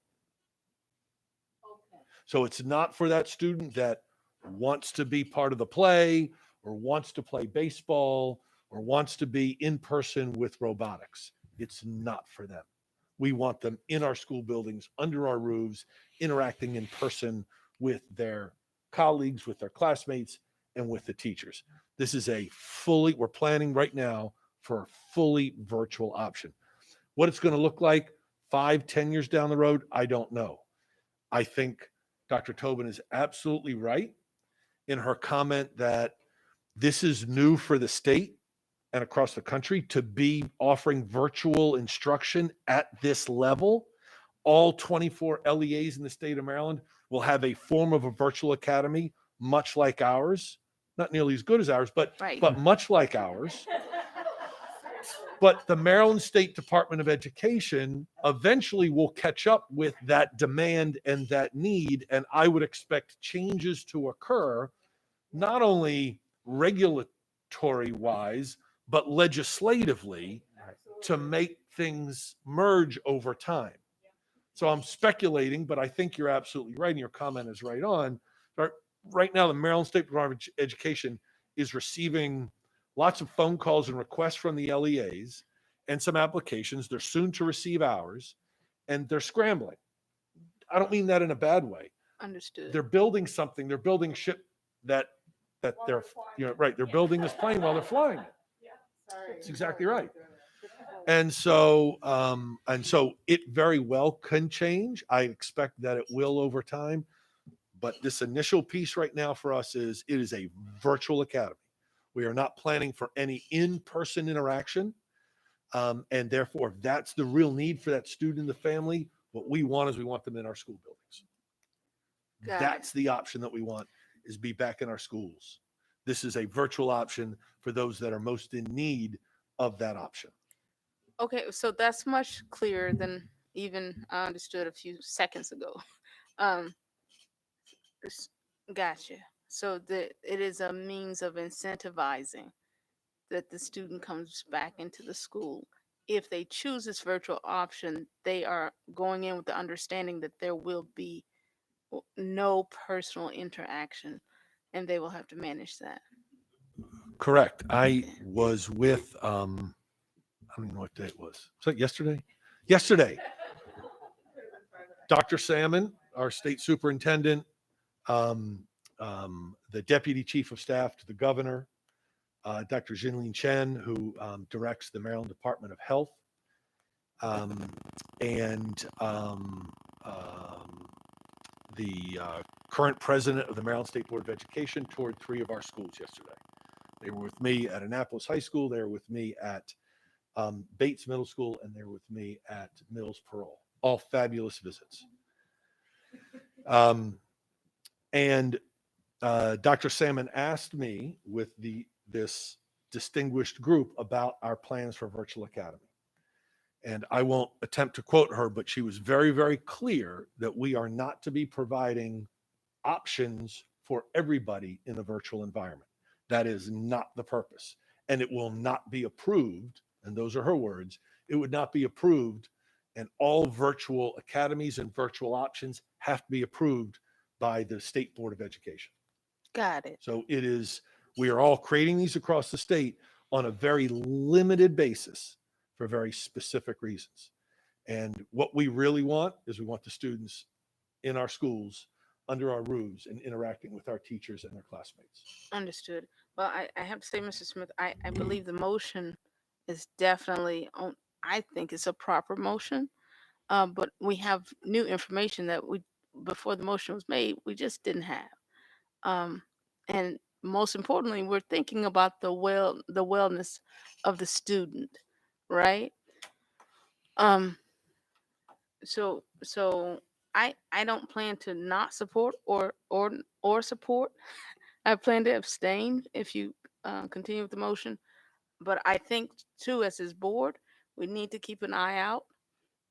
So it's not for that student that wants to be part of the play or wants to play baseball or wants to be in person with robotics. It's not for them. We want them in our school buildings, under our roofs, interacting in person with their colleagues, with their classmates, and with the teachers. This is we're planning right now for a fully virtual option. What it's going to look like 5-10 years down the road, I don't know. I think Dr. Tobin is absolutely right in her comment that this is new for the state and across the country to be offering virtual instruction at this level. All 24 LEAs in the state of Maryland will have a form of a virtual academy, much like ours. Not nearly as good as ours, but much like ours. But the Maryland State Department of Education eventually will catch up with that demand and that need. And I would expect changes to occur, not only regulatory wise, but legislatively, to make things merge over time. So I'm speculating, but I think you're absolutely right. And your comment is right on. Right now, the Maryland State Department of Education is receiving lots of phone calls and requests from the LEAs and some applications. They're soon to receive ours, and they're scrambling. I don't mean that in a bad way. Understood. They're building something. They're building ship that they're, right. They're building this plane while they're flying it. That's exactly right. And so it very well can change. I expect that it will over time, But this initial piece right now for us is it is a virtual academy. We are not planning for any in-person interaction. And therefore, if that's the real need for that student and the family, what we want is we want them in our school buildings. That's the option that we want, is be back in our schools. This is a virtual option for those that are most in need of that option. Okay, so that's much clearer than even I understood a few seconds ago. Um, Gotcha. So that it is a means of incentivizing that the student comes back into the school. If they choose this virtual option, they are going in with the understanding that there will be no personal interaction and they will have to manage that. Correct. I was with, I don't even know what day it was. Was that yesterday? Yesterday. Dr. Salmon, our state superintendent, the deputy chief of staff to the governor, Dr. Jinlin Chen, who directs the Maryland Department of Health, and the current president of the Maryland State Board of Education toured 3 of our schools yesterday. They were with me at Annapolis High School. They were with me at Bates Middle School, and they were with me at Mills Parole. All fabulous visits. And Dr. Salmon asked me with this distinguished group about our plans for Virtual Academy. And I won't attempt to quote her, but she was very, very clear that we are not to be providing options for everybody in a virtual environment. That is not the purpose. And it will not be approved, and those are her words, it would not be approved, and all virtual academies and virtual options have to be approved by the State Board of Education. Got it. So it is, we are all creating these across the state on a very limited basis for very specific reasons. And what we really want is we want the students in our schools under our roofs and interacting with our teachers and their classmates. Understood. Well, I have to say, Mr. Smith, I believe the motion is definitely on, I think it's a proper motion. But we have new information that we, before the motion was made, we just didn't have. And most importantly, we're thinking about the wellness of the student, right? So I don't plan to not support or support. I plan to abstain if you continue with the motion. But I think too, as this board, we need to keep an eye out,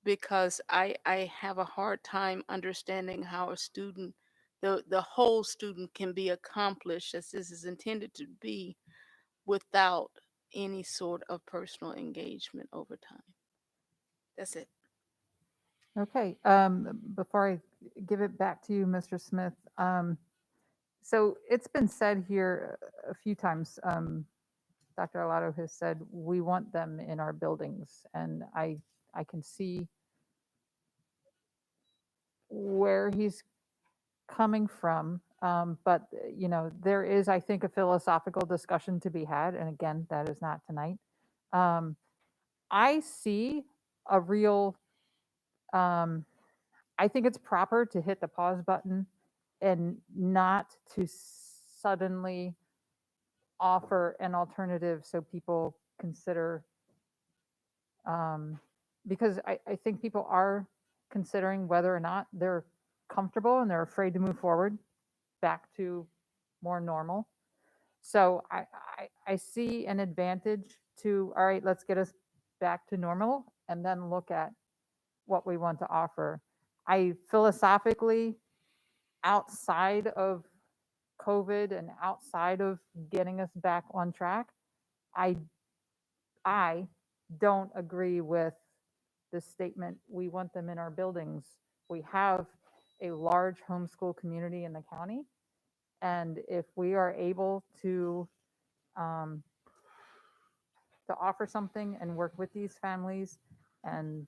because I have a hard time understanding how a student, the whole student, can be accomplished as this is intended to be without any sort of personal engagement over time. That's it. Okay, before I give it back to you, Mr. Smith, so it's been said here a few times, Dr. Alato has said, we want them in our buildings, and I can see where he's coming from, but there is, I think, a philosophical discussion to be had, and again, that is not tonight. I see a real, I think it's proper to hit the pause button and not to suddenly offer an alternative so people consider, because I think people are considering whether or not they're comfortable, and they're afraid to move forward back to more normal. So I see an advantage to, all right, let's get us back to normal and then look at what we want to offer. I philosophically, outside of COVID and outside of getting us back on track, I don't agree with the statement, we want them in our buildings. We have a large homeschool community in the county, and if we are able to offer something and work with these families, and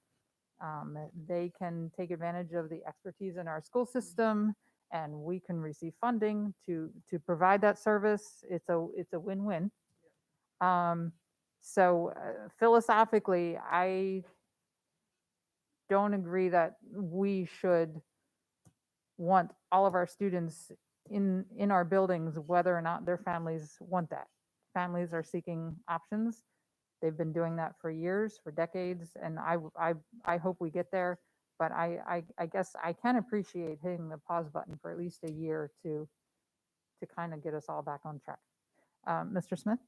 they can take advantage of the expertise in our school system, and we can receive funding to provide that service, it's a win-win. So philosophically, I don't agree that we should want all of our students in our buildings, whether or not their families want that. Families are seeking options. They've been doing that for years, for decades, and I hope we get there. But I guess I can appreciate hitting the pause button for at least a year to kind of get us all back on track. Mr. Smith?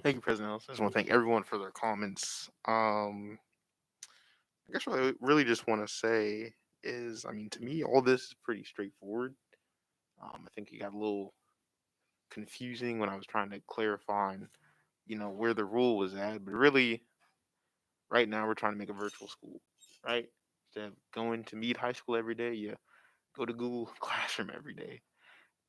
Thank you, President Ellis. I just want to thank everyone for their comments. I guess what I really just want to say is, I mean, to me, all this is pretty straightforward. I think it got a little confusing when I was trying to clarify, where the rule was at. But really, right now, we're trying to make a virtual school, right? Instead of going to Meade High School every day, you go to Google Classroom every day.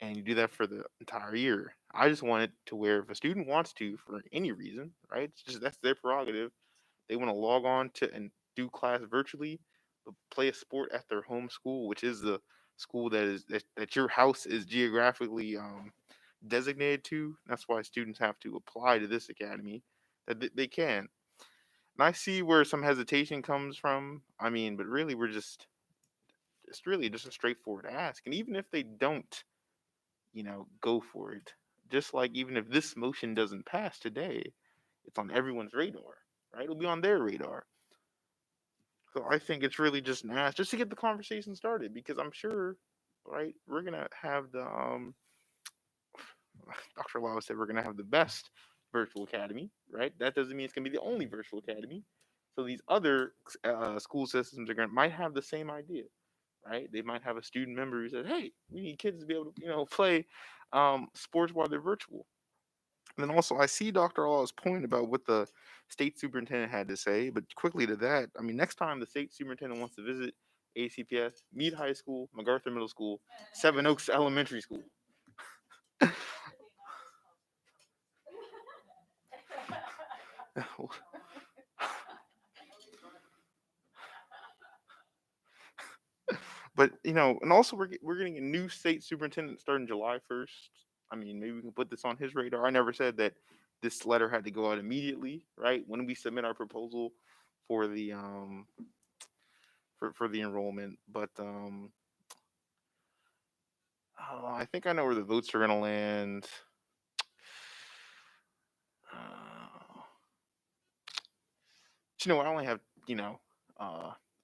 And you do that for the entire year. I just want it to where if a student wants to, for any reason, right? It's just that's their prerogative. They want to log on to and do class virtually, but play a sport at their home school, which is the school that your house is geographically designated to. That's why students have to apply to this academy. They can. And I see where some hesitation comes from. I mean, but really, it's really just a straightforward ask. And even if they don't, go for it. Just like even if this motion doesn't pass today, it's on everyone's radar, right? It'll be on their radar. So I think it's really just an ask, just to get the conversation started, because I'm sure, right, we're gonna have the Dr. Lau said we're gonna have the best virtual academy, right? That doesn't mean it's gonna be the only virtual academy. So these other school systems might have the same idea, right? They might have a student member who says, "Hey, we need kids to be able to, play sports while they're virtual." And then also, I see Dr. Law's point about what the state superintendent had to say, but quickly to that, I mean, next time the state superintendent wants to visit ACPS, Meade High School, MacArthur Middle School, Seven Oaks Elementary School. But and also we're getting a new state superintendent starting July 1st. I mean, maybe we can put this on his radar. I never said that this letter had to go out immediately, right? When we submit our proposal for the for the enrollment, but I think I know where the votes are gonna land. I only have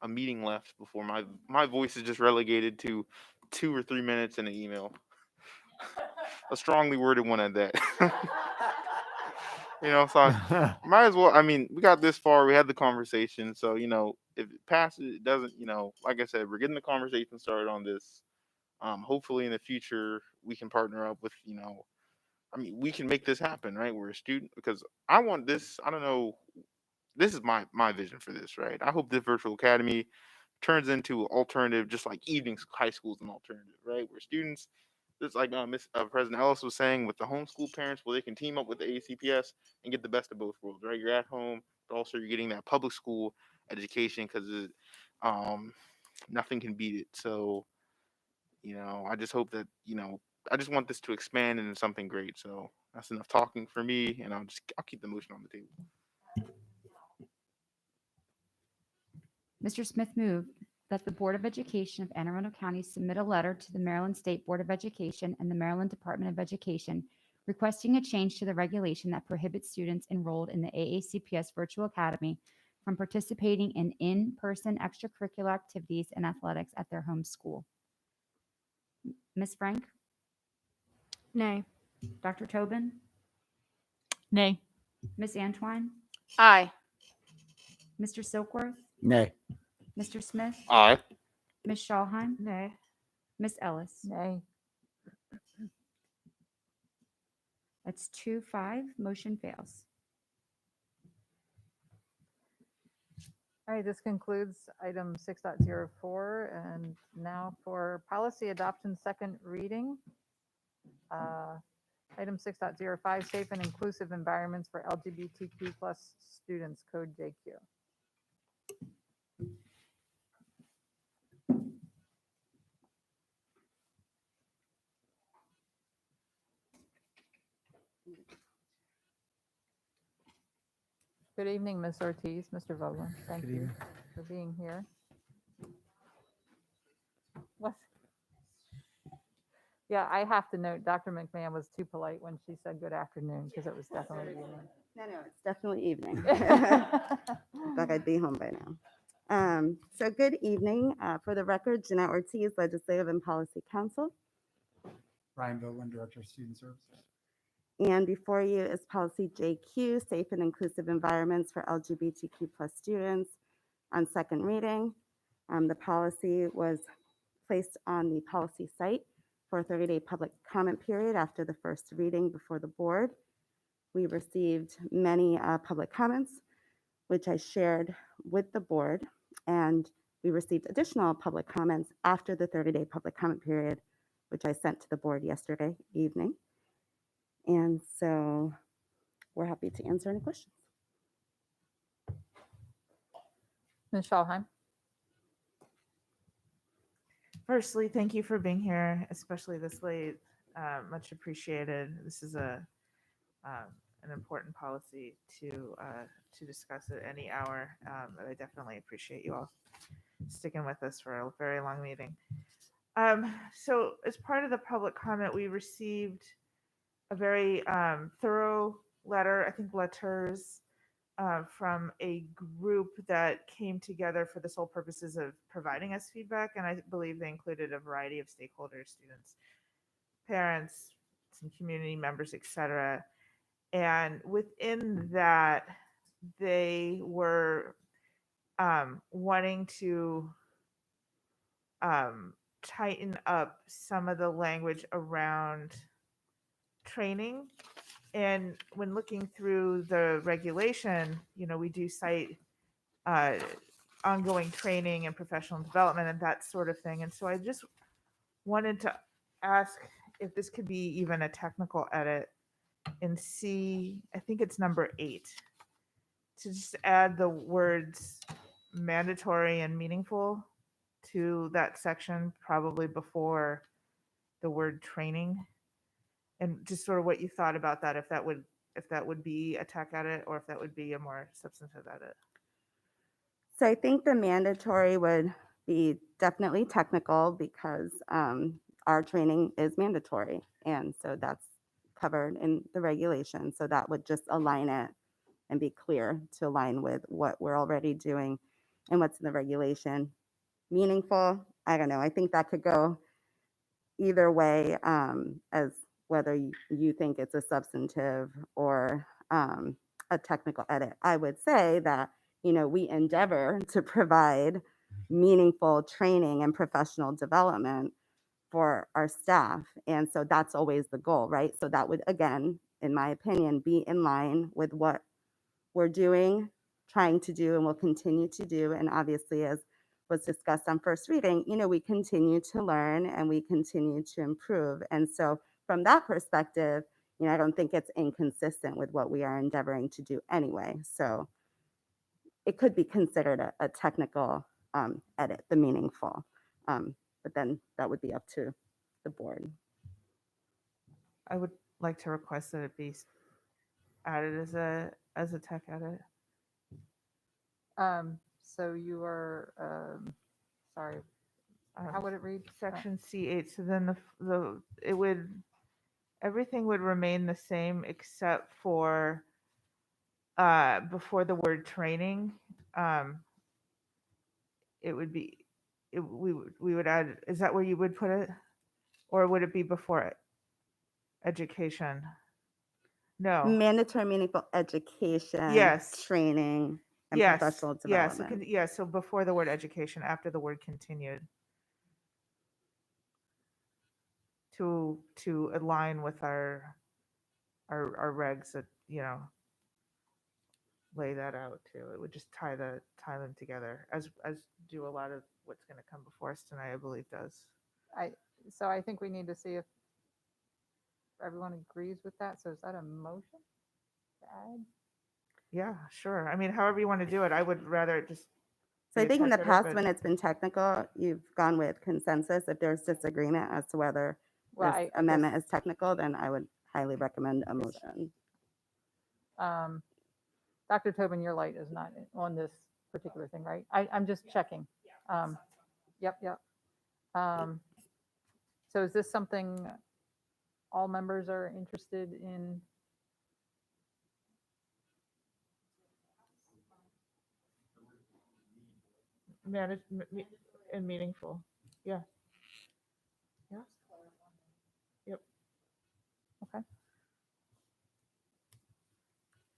a meeting left before my voice is just relegated to 2 or 3 minutes in an email. A strongly worded one at that. So I might as well. I mean, we got this far. We had the conversation. So, if it passes, it doesn't, like I said, we're getting the conversation started on this. Hopefully in the future, we can partner up with, I mean, we can make this happen, right? We're a student, because I want this. I don't know. This is my vision for this, right? I hope this virtual academy turns into an alternative, just like evening high school is an alternative, right? Where students, just like President Ellis was saying, with the homeschool parents, where they can team up with the ACPS and get the best of both worlds, right? You're at home, but also you're getting that public school education, because nothing can beat it. So, I just hope that, I just want this to expand into something great. So that's enough talking for me, and I'll keep the motion on the table. Mr. Smith moved that the Board of Education of Anne Arundel County submit a letter to the Maryland State Board of Education and the Maryland Department of Education requesting a change to the regulation that prohibits students enrolled in the AACPS Virtual Academy from participating in in-person extracurricular activities and athletics at their home school. Ms. Frank? Nay. Dr. Tobin? Nay. Ms. Antwine? Aye. Mr. Silkworth? Nay. Mr. Smith? Aye. Ms. Schallheim? Nay. Ms. Ellis? Nay. That's 2-5. Motion fails. All right, this concludes item 6.04, and now for policy adoption second reading. Item 6.05, safe and inclusive environments for LGBTQ plus students, code JQ. Good evening, Ms. Ortiz, Mr. Vogel. Thank you for being here. What? Yeah, I have to note, Dr. McMahon was too polite when she said good afternoon, because it was definitely evening. No, it's definitely evening. Thought I'd be home by now. So good evening. For the record, Jeanette Ortiz, Legislative and Policy Counsel. Ryan Vogel, Director of Student Services. And before you is Policy JQ, Safe and Inclusive Environments for LGBTQ plus students on second reading. The policy was placed on the policy site for a 30-day public comment period after the first reading before the board. We received many public comments, which I shared with the board, and we received additional public comments after the 30-day public comment period, which I sent to the board yesterday evening. And so we're happy to answer any questions. Ms. Schalheim? Firstly, thank you for being here, especially this late. Much appreciated. This is an important policy to discuss at any hour, but I definitely appreciate you all sticking with us for a very long meeting. So as part of the public comment, we received a very thorough letter, I think letters, from a group that came together for the sole purposes of providing us feedback. And I believe they included a variety of stakeholders, students, parents, some community members, etc. And within that, they were wanting to tighten up some of the language around training. And when looking through the regulation, we do cite ongoing training and professional development and that sort of thing. And so I just wanted to ask if this could be even a technical edit in C, I think it's number 8, to just add the words mandatory and meaningful to that section, probably before the word training. And just sort of what you thought about that, if that would be a tech edit or if that would be a more substantive edit. So I think the mandatory would be definitely technical because our training is mandatory. And so that's covered in the regulation. So that would just align it and be clear to align with what we're already doing and what's in the regulation. Meaningful, I don't know. I think that could go either way, as whether you think it's a substantive or a technical edit. I would say that, we endeavor to provide meaningful training and professional development for our staff. And so that's always the goal, right? So that would, again, in my opinion, be in line with what we're doing, trying to do, and will continue to do. And obviously, as was discussed on first reading, we continue to learn and we continue to improve. And so from that perspective, I don't think it's inconsistent with what we are endeavoring to do anyway. So it could be considered a technical edit, the meaningful, but then that would be up to the board. I would like to request that it be added as a tech edit. So you are, sorry, how would it read? Section C8. So then everything would remain the same except for before the word training. It would be, we would add, is that where you would put it? Or would it be before it? Education? No. Mandatory meaningful education, Yes. training, and Yes. professional Yes. development. So before the word education, after the word continued. To align with our regs that, lay that out too. It would just tie them together, as do a lot of what's going to come before us tonight, I believe does. So I think we need to see if everyone agrees with that. So is that a motion to add? Yeah, sure. I mean, however you want to do it, I would rather just. So I be a think in the tech past, edit, when but- it's been technical, you've gone with consensus. If there's disagreement as to whether Well, this I guess- amendment is technical, then I would highly recommend a motion. Dr. Tobin, your light is not on this particular thing, right? I'm just checking. Yep. So is this something all members are interested in? Manage and meaningful. Yeah. Yeah. Yep. Okay.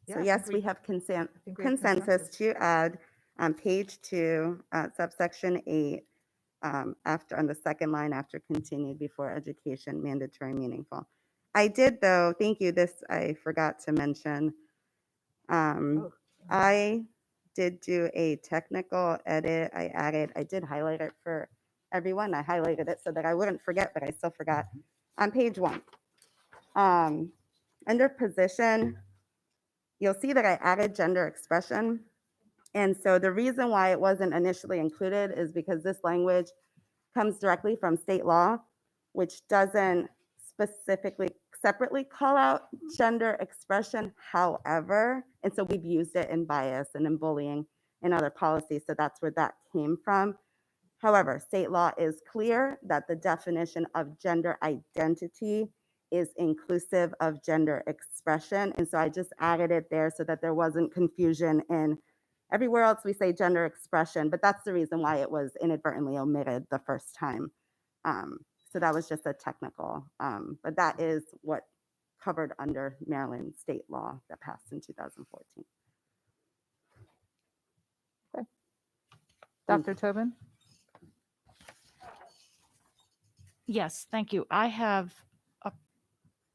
So Yeah, I yes, think we have think we have consensus to add on page 2, subsection 8, after on the second line after continued before education, mandatory, meaningful. I did though, thank you, this I forgot to mention. I did do a technical edit. I did highlight it for everyone. I highlighted it so that I wouldn't forget, but I still forgot. On page 1, under position, you'll see that I added gender expression. And so the reason why it wasn't initially included is because this language comes directly from state law, which doesn't specifically separately call out gender expression. However, and so we've used it in bias and in bullying and other policies. So that's where that came from. However, state law is clear that the definition of gender identity is inclusive of gender expression. And so I just added it there so that there wasn't confusion in everywhere else we say gender expression, but that's the reason why it was inadvertently omitted the first time. So that was just a technical, but that is what covered under Maryland state law that passed in 2014. Okay. Dr. Tobin? Yes, thank you. I have a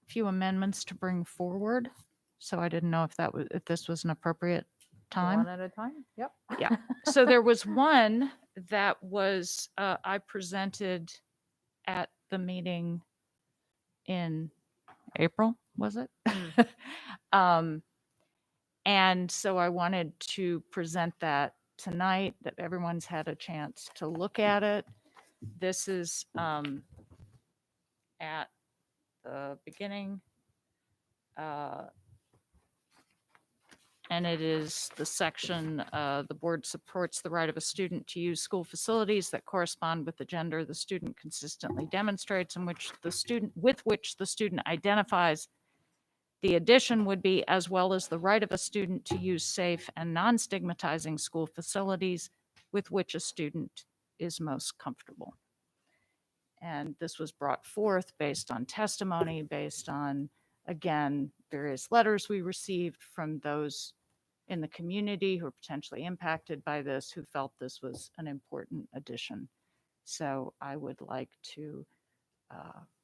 few amendments to bring forward, so I didn't know if this was an appropriate time. One at a time? Yep. Yeah. So there was one that was I presented at the meeting in April, was it? And so I wanted to present that tonight, that everyone's had a chance to look at it. This is at the beginning. And it is the section, the board supports the right of a student to use school facilities that correspond with the gender the student consistently demonstrates and with which the student identifies. The addition would be as well as the right of a student to use safe and non-stigmatizing school facilities with which a student is most comfortable. And this was brought forth based on testimony, based on, again, various letters we received from those in the community who are potentially impacted by this, who felt this was an important addition. So I would like to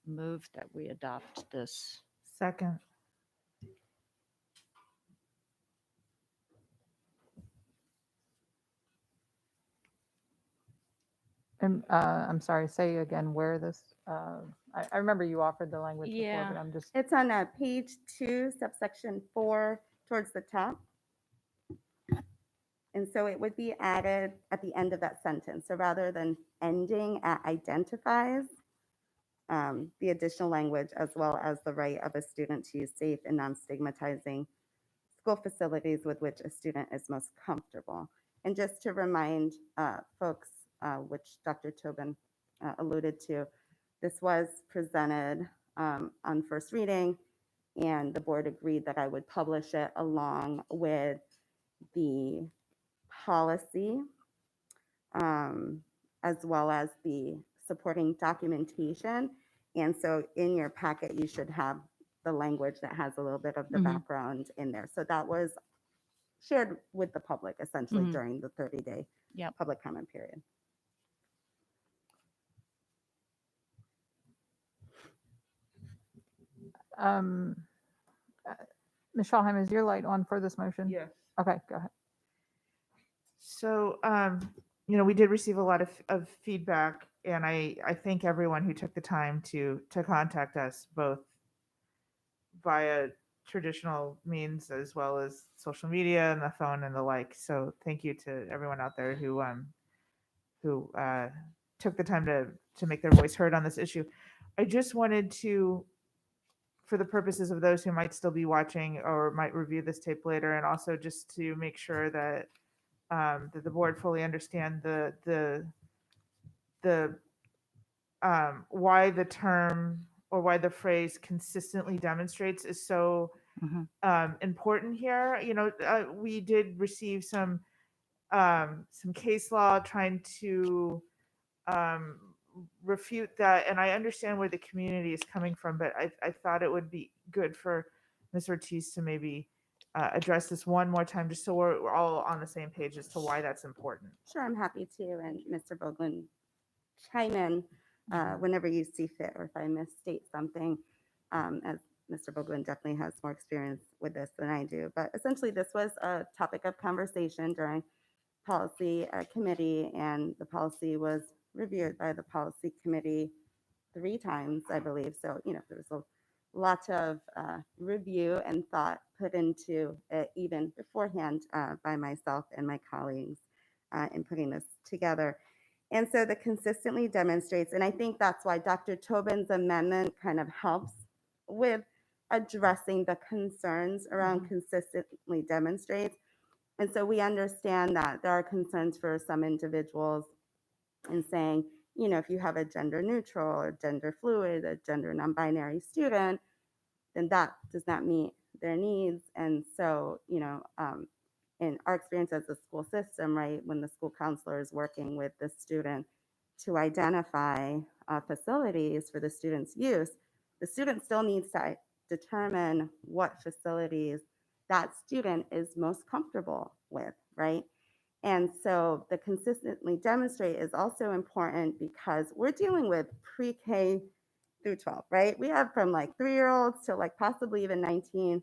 move that we adopt this. Second. And I'm sorry, say again where this, I remember you offered the language before, Yeah. but I'm just, It's on page 2, subsection 4, towards the top. And so it would be added at the end of that sentence. So rather than ending at identifies, the additional language as well as the right of a student to use safe and non-stigmatizing school facilities with which a student is most comfortable. And just to remind folks, which Dr. Tobin alluded to, this was presented on first reading, and the board agreed that I would publish it along with the policy, as well as the supporting documentation. And so in your packet, you should have the language that has a little bit of the background in there. So that was shared with the public essentially during the 30-day public comment period. Ms. Schalheim, is your light on for this motion? Yes. Okay, go ahead. So, we did receive a lot of feedback, and I thank everyone who took the time to contact us, both via traditional means as well as social media and the phone and the like. So thank you to everyone out there who took the time to make their voice heard on this issue. I just wanted to, for the purposes of those who might still be watching or might review this tape later, and also just to make sure that that the board fully understand the why the term or why the phrase consistently demonstrates is so important here. You know, we did receive some case law trying to refute that, and I understand where the community is coming from, but I thought it would be good for Ms. Ortiz to maybe address this one more time, just so we're all on the same page as to why that's important. Sure, I'm happy to, and Mr. Boglin, chime in whenever you see fit, or if I misstate something, as Mr. Boglin definitely has more experience with this than I do. But essentially, this was a topic of conversation during policy committee, and the policy was reviewed by the policy committee 3 times, I believe. So, you know, there was a lot of review and thought put into it even beforehand by myself and my colleagues in putting this together. And so the consistently demonstrates, and I think that's why Dr. Tobin's amendment kind of helps with addressing the concerns around consistently demonstrates. And so we understand that there are concerns for some individuals in saying, you know, if you have a gender neutral or gender fluid, a gender non-binary student, then that does not meet their needs. And so, you know, in our experience as a school system, right, when the school counselor is working with the student to identify facilities for the student's use, the student still needs to determine what facilities that student is most comfortable with, right? And so the consistently demonstrate is also important because we're dealing with pre-K through 12, right? We have from like 3-year-olds to like possibly even 19,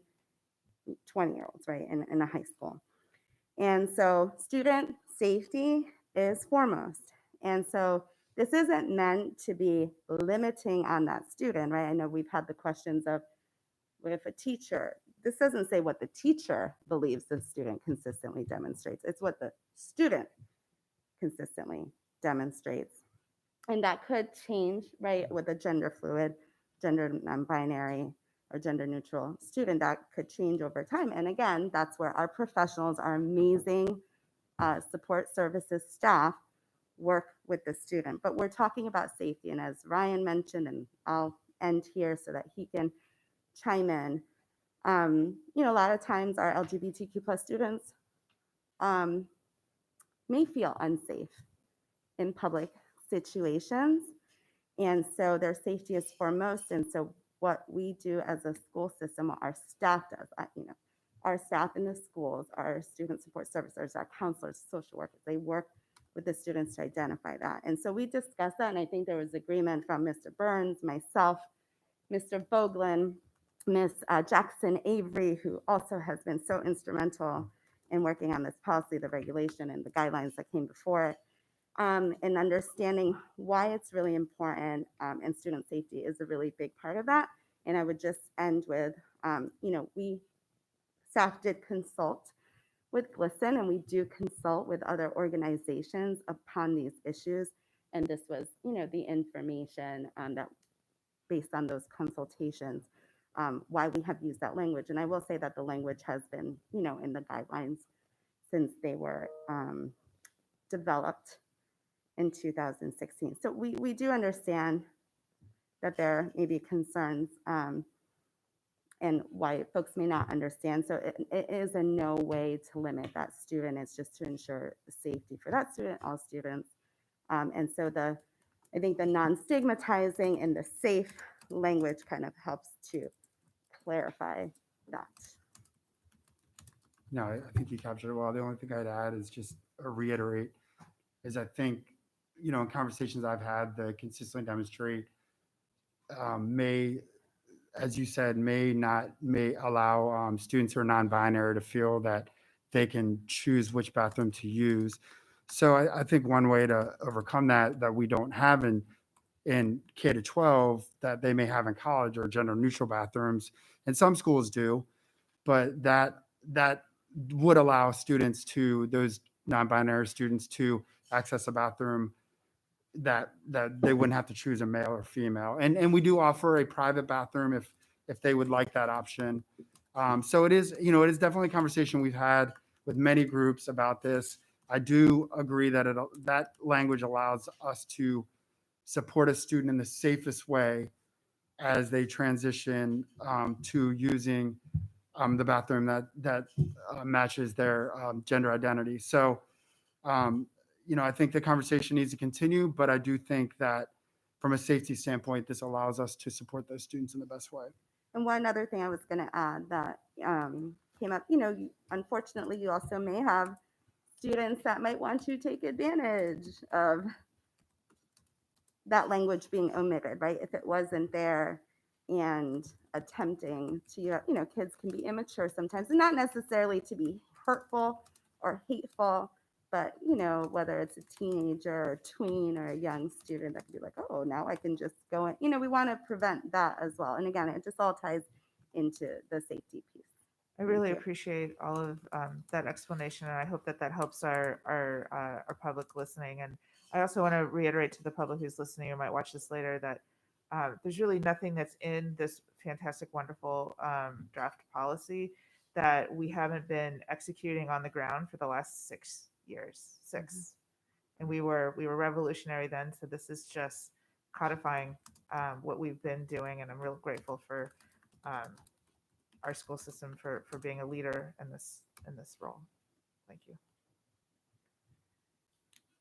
20-year-olds, right, in a high school. And so student safety is foremost. And so this isn't meant to be limiting on that student, right? I know we've had the questions of, what if a teacher, this doesn't say what the teacher believes the student consistently demonstrates. It's what the student consistently demonstrates. And that could change, right, with a gender fluid, gender non-binary, or gender neutral student. That could change over time. And again, that's where our professionals, our amazing support services staff work with the student. But we're talking about safety. And as Ryan mentioned, and I'll end here so that he can chime in, you know, a lot of times our LGBTQ plus students may feel unsafe in public situations. And so their safety is foremost. And so what we do as a school system, what our staff does, you know, our staff in the schools, our student support services, our counselors, social workers, they work with the students to identify that. And so we discussed that, and I think there was agreement from Mr. Burns, myself, Mr. Boglin, Ms. Jackson Avery, who also has been so instrumental in working on this policy, the regulation, and the guidelines that came before it, and understanding why it's really important, and student safety is a really big part of that. And I would just end with, you know, staff did consult with GLSEN, and we do consult with other organizations upon these issues. And this was, you know, the information that based on those consultations, why we have used that language. And I will say that the language has been, you know, in the guidelines since they were developed in 2016. So we do understand that there may be concerns and why folks may not understand. So it is in no way to limit that student. It's just to ensure safety for that student, all students. And so I think the non-stigmatizing and the safe language kind of helps to clarify that. No, I think you captured it well. The only thing I'd add is just reiterate is I think, you know, in conversations I've had, the consistently demonstrate may, as you said, may allow students who are non-binary to feel that they can choose which bathroom to use. So I think one way to overcome that we don't have in K to 12 that they may have in college are gender neutral bathrooms, and some schools do, but that would allow students to, those non-binary students, to access a bathroom that they wouldn't have to choose a male or female. And we do offer a private bathroom if they would like that option. So it is, you know, it is definitely a conversation we've had with many groups about this. I do agree that that language allows us to support a student in the safest way as they transition to using the bathroom that matches their gender identity. So, I think the conversation needs to continue, but I do think that from a safety standpoint, this allows us to support those students in the best way. And one other thing I was going to add that came up, unfortunately, you also may have students that might want to take advantage of that language being omitted, right? If it wasn't there and attempting to, kids can be immature sometimes, and not necessarily to be hurtful or hateful, but, whether it's a teenager or tween or a young student that could be like, oh, now I can just go in, we want to prevent that as well. And again, it just all ties into the safety piece. I really appreciate all of that explanation, and I hope that that helps our public listening. And I also want to reiterate to the public who's listening or might watch this later that there's really nothing that's in this fantastic, wonderful draft policy that we haven't been executing on the ground for the last 6 years. And we were revolutionary then, so this is just codifying what we've been doing, and I'm real grateful for our school system for being a leader in this role. Thank you.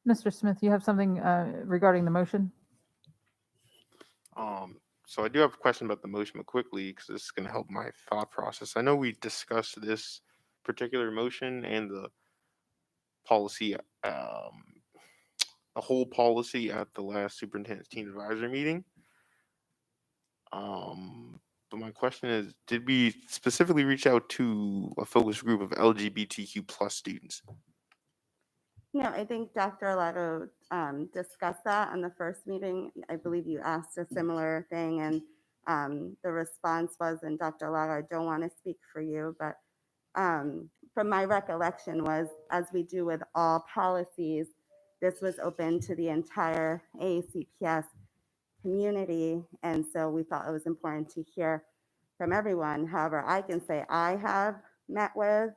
Mr. Smith, you have something regarding the motion? So I do have a question about the motion, but quickly, because this is going to help my thought process. I know we discussed this particular motion and the policy, a whole policy at the last superintendent's team advisory meeting. But my question is, did we specifically reach out to a focus group of LGBTQ plus students? No, I think Dr. Alato discussed that on the first meeting. I believe you asked a similar thing, and the response was, and Dr. Alato, I don't want to speak for you, but from my recollection was, as we do with all policies, this was open to the entire AACPS community, and so we thought it was important to hear from everyone. However, I can say I have met with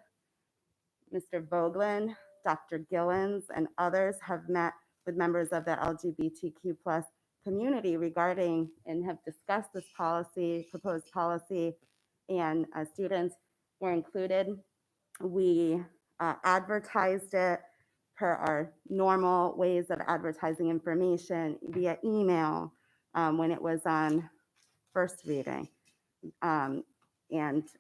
Mr. Vogelin, Dr. Gillens, and others have met with members of the LGBTQ plus community regarding and have discussed this policy, proposed policy, and students were included. We advertised it per our normal ways of advertising information via email when it was on first reading, and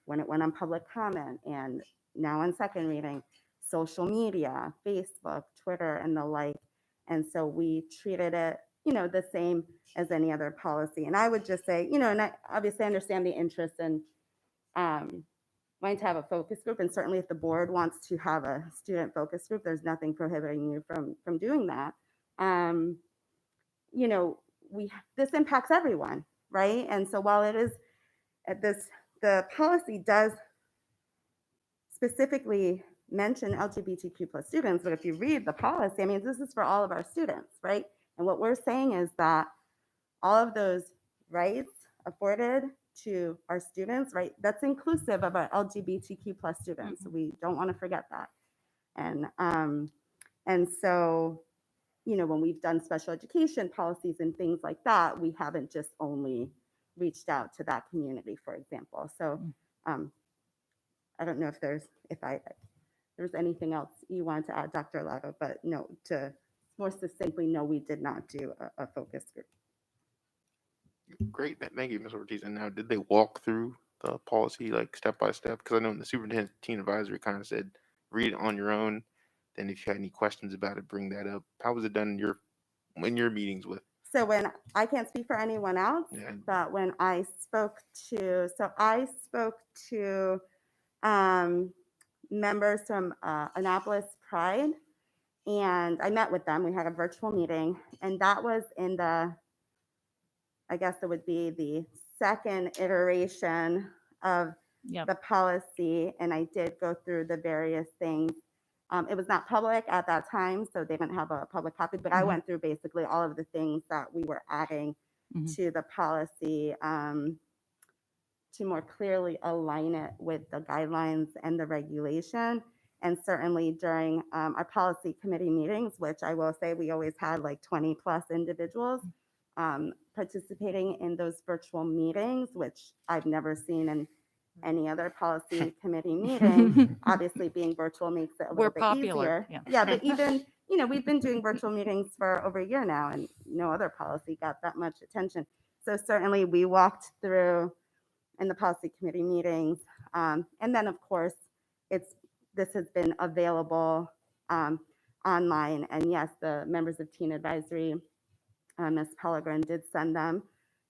when it went on public comment, and now on second reading, social media, Facebook, Twitter, and the like. And so we treated it, the same as any other policy. And I would just say, and I obviously understand the interest in wanting to have a focus group. And certainly if the board wants to have a student focus group, there's nothing prohibiting you from doing that. This impacts everyone, right? And so while it is the policy does specifically mention LGBTQ plus students, but if you read the policy, I mean, this is for all of our students, right? And what we're saying is that all of those rights afforded to our students, right, that's inclusive of our LGBTQ plus students. We don't want to forget that. And so, when we've done special education policies and things like that, we haven't just only reached out to that community, for example. So I don't know if there's anything else you wanted to add, Dr. Lago, but no, to more succinctly, no, we did not do a focus group. Great, thank you, Ms. Ortiz. And now, did they walk through the policy like step by step? Because I know in the superintendent team advisory kind of said, read it on your own. Then if you had any questions about it, bring that up. How was it done in your meetings with? So when I can't speak for anyone else, but when I spoke to, members from Annapolis Pride, and I met with them. We had a virtual meeting, and that was in I guess it would be the second iteration of the policy, and I did go through the various things. It was not public at that time, so they didn't have a public copy, but I went through basically all of the things that we were adding to the policy to more clearly align it with the guidelines and the regulation. And certainly during our policy committee meetings, which I will say we always had like 20 plus individuals, participating in those virtual meetings, which I've never seen in any other policy committee meeting. Obviously, being virtual makes it a We're little bit popular, easier. yeah. But even, we've been doing virtual meetings for over a year now, and no other policy got that much attention. So certainly we walked through in the policy committee meetings. And then, of course, this has been available online. And yes, the members of Teen Advisory, Ms. Pellegrin, did send them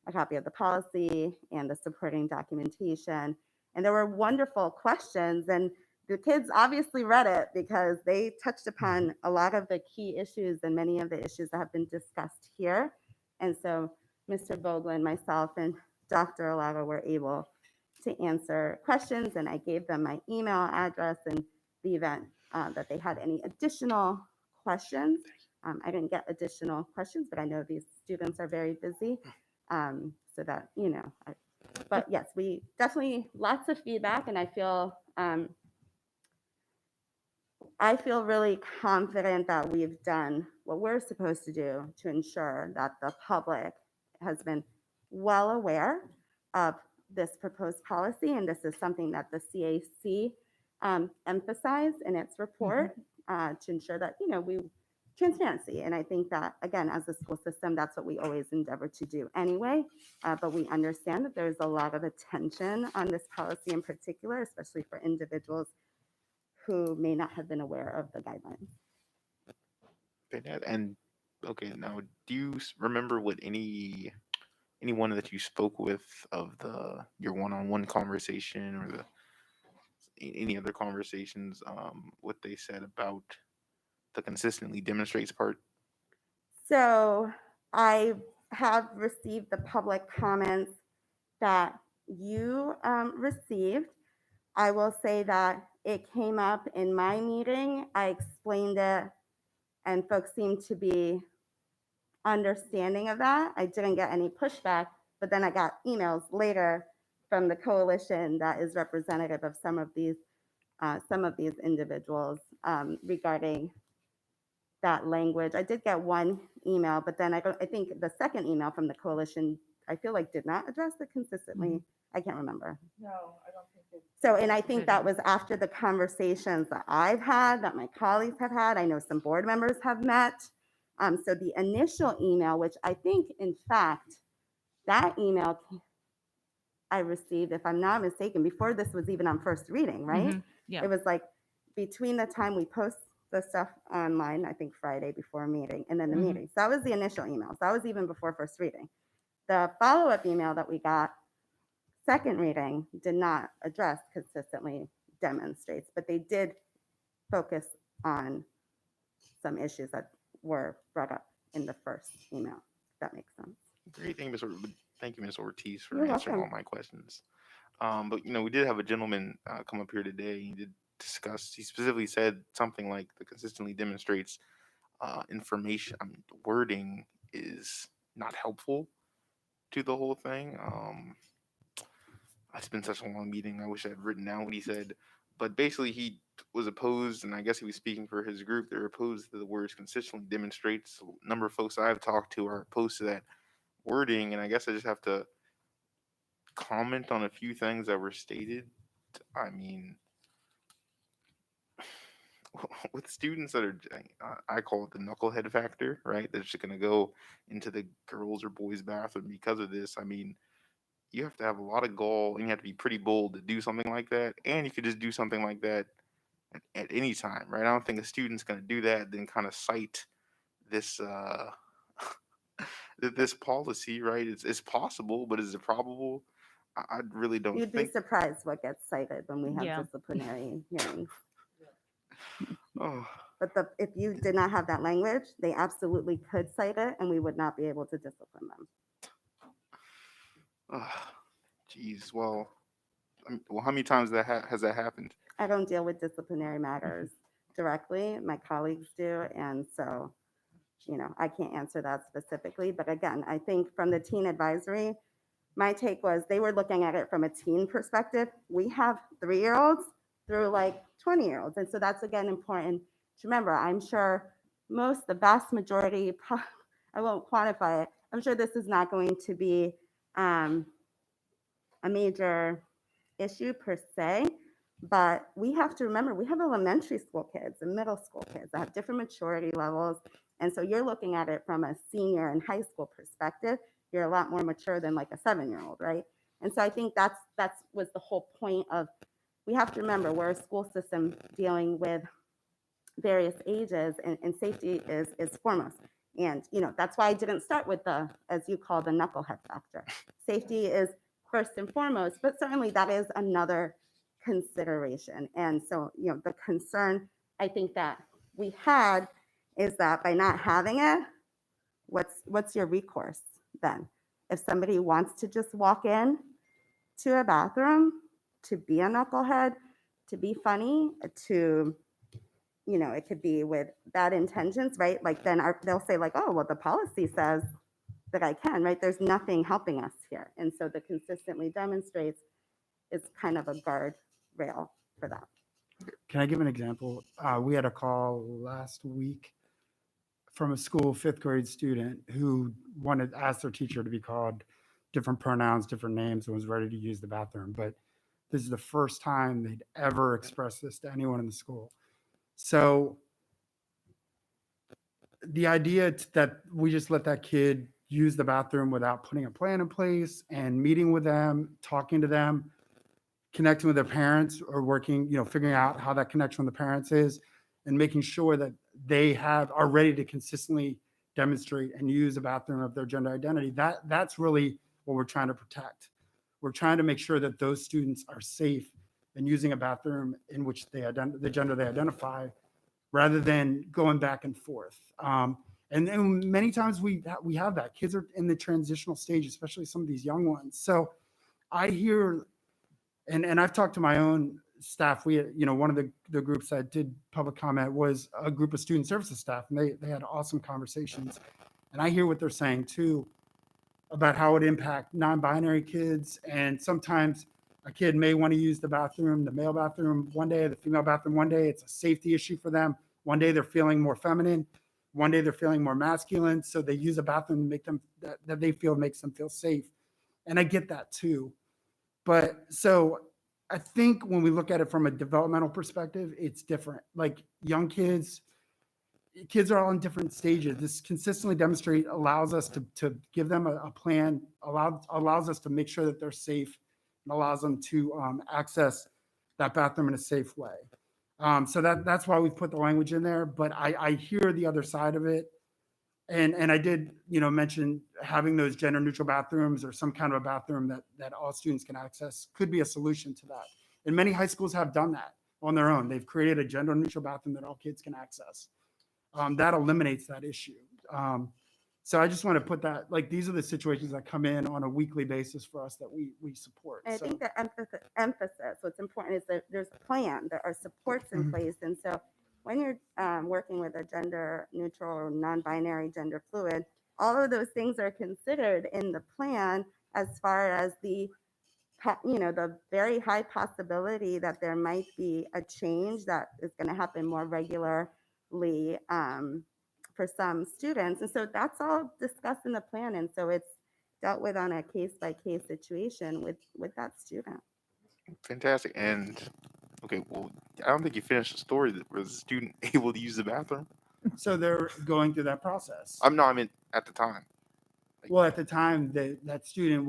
a copy of the policy and the supporting documentation. And there were wonderful questions, and the kids obviously read it because they touched upon a lot of the key issues and many of the issues that have been discussed here. And so Mr. Vogelin, myself, and Dr. Alago were able to answer questions, and I gave them my email address in the event that they had any additional questions. I didn't get additional questions, but I know these students are very busy, so that, but yes, we definitely, lots of feedback, and I feel really confident that we've done what we're supposed to do to ensure that the public has been well aware of this proposed policy, and this is something that the CAC emphasized in its report to ensure that, transparency. And I think that, again, as a school system, that's what we always endeavor to do anyway. But we understand that there's a lot of attention on this policy in particular, especially for individuals who may not have been aware of the guidelines. And okay, now do you remember what anyone that you spoke with of your one-on-one conversation or any other conversations, what they said about the consistently demonstrates part? So I have received the public comments that you received. I will say that it came up in my meeting. I explained it, and folks seemed to be understanding of that. I didn't get any pushback, but then I got emails later from the coalition that is representative of some of these individuals regarding that language. I did get one email, but then I think the second email from the coalition, I feel like did not address it consistently. I can't remember. No, I don't think it. So, and I think that was after the conversations that I've had, that my colleagues have had. I know some board members have met. So the initial email, which I think, in fact, that email I received, if I'm not mistaken, before this was even on first reading, right? Yeah. It was like between the time we post the stuff online, I think Friday before a meeting, and then the meeting. So that was the initial email. So that was even before first reading. The follow-up email that we got, second reading, did not address consistently demonstrates, but they did focus on some issues that were brought up in the first email, if that makes sense. Great, thank you, Ms. Ortiz, for You're answering welcome. all my questions. But we did have a gentleman come up here today. He did discuss. He specifically said something like the consistently demonstrates information. The wording is not helpful to the whole thing. It's been such a long meeting. I wish I had written down what he said. But basically, he was opposed, and I guess he was speaking for his group. They're opposed to the words consistently demonstrates. A number of folks I've talked to are opposed to that wording, and I guess I just have to comment on a few things that were stated. I mean, with students that are, I call it the knucklehead factor, right? They're just going to go into the girls or boys' bathroom because of this. I mean, you have to have a lot of gall, and you have to be pretty bold to do something like that. And you could just do something like that at any time, right? I don't think a student's going to do that, then kind of cite this this policy, right? It's possible, but is it probable? I really don't You'd think. be surprised what gets cited when we have Yeah. disciplinary hearings. Oh, But if you did not have that language, they absolutely could cite it, and we would not be able to discipline them. geez. Well, how many times has that happened? I don't deal with disciplinary matters directly. My colleagues do, and so, I can't answer that specifically. But again, I think from the teen advisory, my take was they were looking at it from a teen perspective. We have 3-year-olds through like 20-year-olds, and so that's again important to remember. I'm sure the vast majority, I won't quantify it, I'm sure this is not going to be a major issue per se, but we have to remember we have elementary school kids and middle school kids that have different maturity levels. And so you're looking at it from a senior and high school perspective. You're a lot more mature than like a 7-year-old, right? And so I think that's was the whole point of, we have to remember we're a school system dealing with various ages, and safety is foremost. And that's why I didn't start with the, as you call, the knucklehead factor. Safety is first and foremost, but certainly that is another consideration. And so the concern I think that we had is that by not having it, what's your recourse then? If somebody wants to just walk in to a bathroom to be a knucklehead, to be funny, to it could be with bad intentions, right? Like then they'll say like, oh, well, the policy says that I can, right? There's nothing helping us here. And so the consistently demonstrates is kind of a guardrail for that. Can I give an example? We had a call last week from a school 5th grade student who wanted to ask their teacher to be called different pronouns, different names, and was ready to use the bathroom. But this is the first time they'd ever expressed this to anyone in the school. So the idea that we just let that kid use the bathroom without putting a plan in place and meeting with them, talking to them, connecting with their parents, or working, figuring out how that connection with the parents is, and making sure that they are ready to consistently demonstrate and use a bathroom of their gender identity. That's really what we're trying to protect. We're trying to make sure that those students are safe in using a bathroom in which the gender they identify, rather than going back and forth. And many times we have that. Kids are in the transitional stage, especially some of these young ones. So I hear, and I've talked to my own staff. We, one of the groups that did public comment was a group of student services staff, and they had awesome conversations. And I hear what they're saying too, about how it impact non-binary kids. And sometimes a kid may want to use the bathroom, the male bathroom one day, the female bathroom one day. It's a safety issue for them. One day they're feeling more feminine. One day they're feeling more masculine. So they use a bathroom to make them, that they feel makes them feel safe. And I get that too. But so I think when we look at it from a developmental perspective, it's different. Like young kids are all in different stages. This consistently demonstrate allows us to give them a plan, allows us to make sure that they're safe, and allows them to access that bathroom in a safe way. So that's why we've put the language in there. But I hear the other side of it. And I did, mention having those gender neutral bathrooms, or some kind of a bathroom that all students can access, could be a solution to that. And many high schools have done that on their own. They've created a gender neutral bathroom that all kids can access. That eliminates that issue. So I just want to put that, like, these are the situations that come in on a weekly basis for us that we support. And I think the emphasis, what's important is that there's a plan, there are supports in place. And so when you're working with a gender neutral or non-binary, gender fluid, all of those things are considered in the plan, as far as the very high possibility that there might be a change that is going to happen more regularly for some students. And so that's all discussed in the plan. And so it's dealt with on a case-by-case situation with that student. Fantastic. And okay, well, I don't think you finished the story. Was the student able to use the bathroom? So they're going through that process. I mean at the time. Well, at the time, that student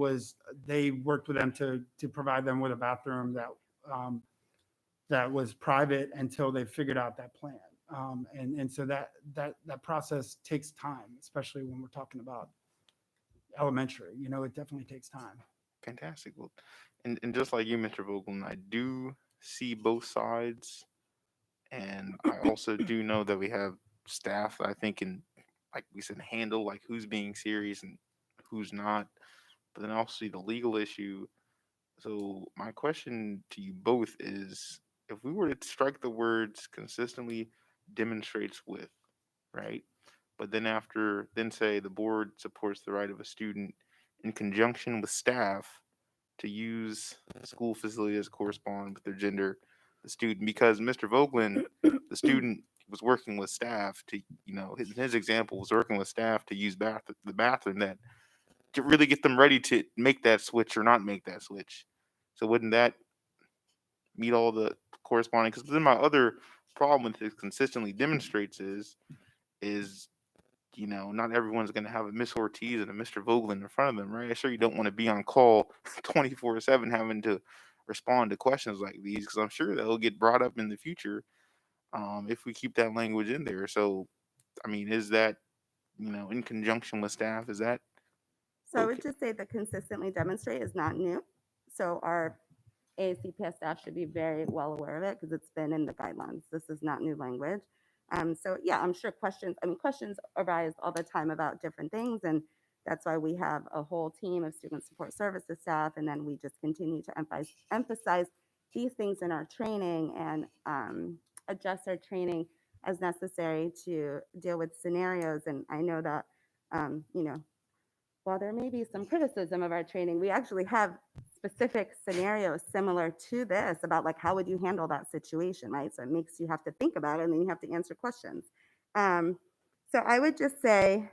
they worked with them to provide them with a bathroom that was private until they figured out that plan. And so that process takes time, especially when we're talking about elementary. It definitely takes time. Fantastic. Well, and just like you, Mr. Vogel, I do see both sides, and I also do know that we have staff that I think can, like we said, handle like who's being serious and who's not. But then I also see the legal issue. So my question to you both is, if we were to strike the words consistently demonstrates with, right? But then say the board supports the right of a student in conjunction with staff to use school facilities correspond with their gender, the student, because Mr. Vogelin, the student was working with staff to, his example was working with staff to use the bathroom, that to really get them ready to make that switch or not make that switch. So wouldn't that meet all the corresponding? Because then my other problem with it consistently demonstrates is not everyone's going to have a Miss Ortiz and a Mr. Vogelin in front of them, right? I'm sure you don't want to be on call 24/7 having to respond to questions like these, because I'm sure they'll get brought up in the future if we keep that language in there. So, I mean, is that, in conjunction with staff, is that So I would okay? just say that consistently demonstrate is not new. So our AACPS staff should be very well aware of it because it's been in the guidelines. This is not new language. So yeah, I'm sure questions arise all the time about different things. And that's why we have a whole team of student support services staff. And then we just continue to emphasize these things in our training and adjust our training as necessary to deal with scenarios. And I know that, while there may be some criticism of our training, we actually have specific scenarios similar to this about like how would you handle that situation, right? So it makes you have to think about it and then you have to answer questions. So I would just say,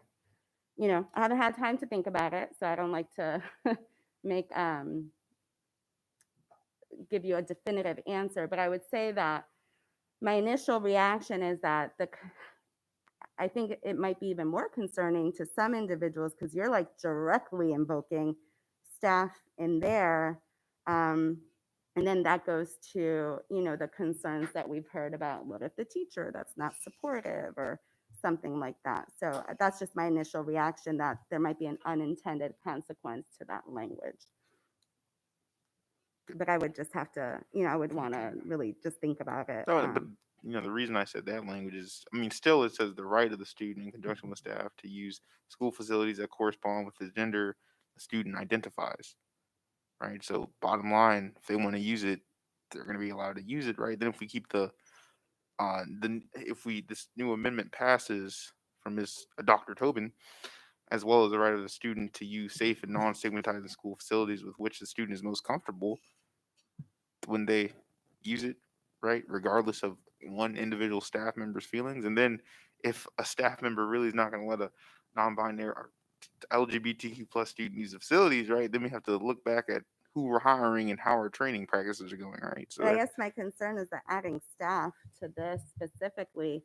I haven't had time to think about it, so I don't like to make give you a definitive answer, but I would say that my initial reaction is that I think it might be even more concerning to some individuals because you're like directly invoking staff in there. And then that goes to, the concerns that we've heard about what if the teacher that's not supportive or something like that. So that's just my initial reaction that there might be an unintended consequence to that language. But I would just have to, I would want to really just think about it. No, but the reason I said that language is, I mean, still it says the right of the student in conjunction with staff to use school facilities that correspond with the gender the student identifies, right? So bottom line, if they want to use it, they're going to be allowed to use it, right? Then if we keep this new amendment passes from Dr. Tobin, as well as the right of the student to use safe and non-stigmatizing school facilities with which the student is most comfortable when they use it, right? Regardless of one individual staff member's feelings. And then if a staff member really is not going to let a non-binary or LGBTQ plus student use the facilities, right? Then we have to look back at who we're hiring and how our training practices are going, right? So I guess my concern is that adding staff to this specifically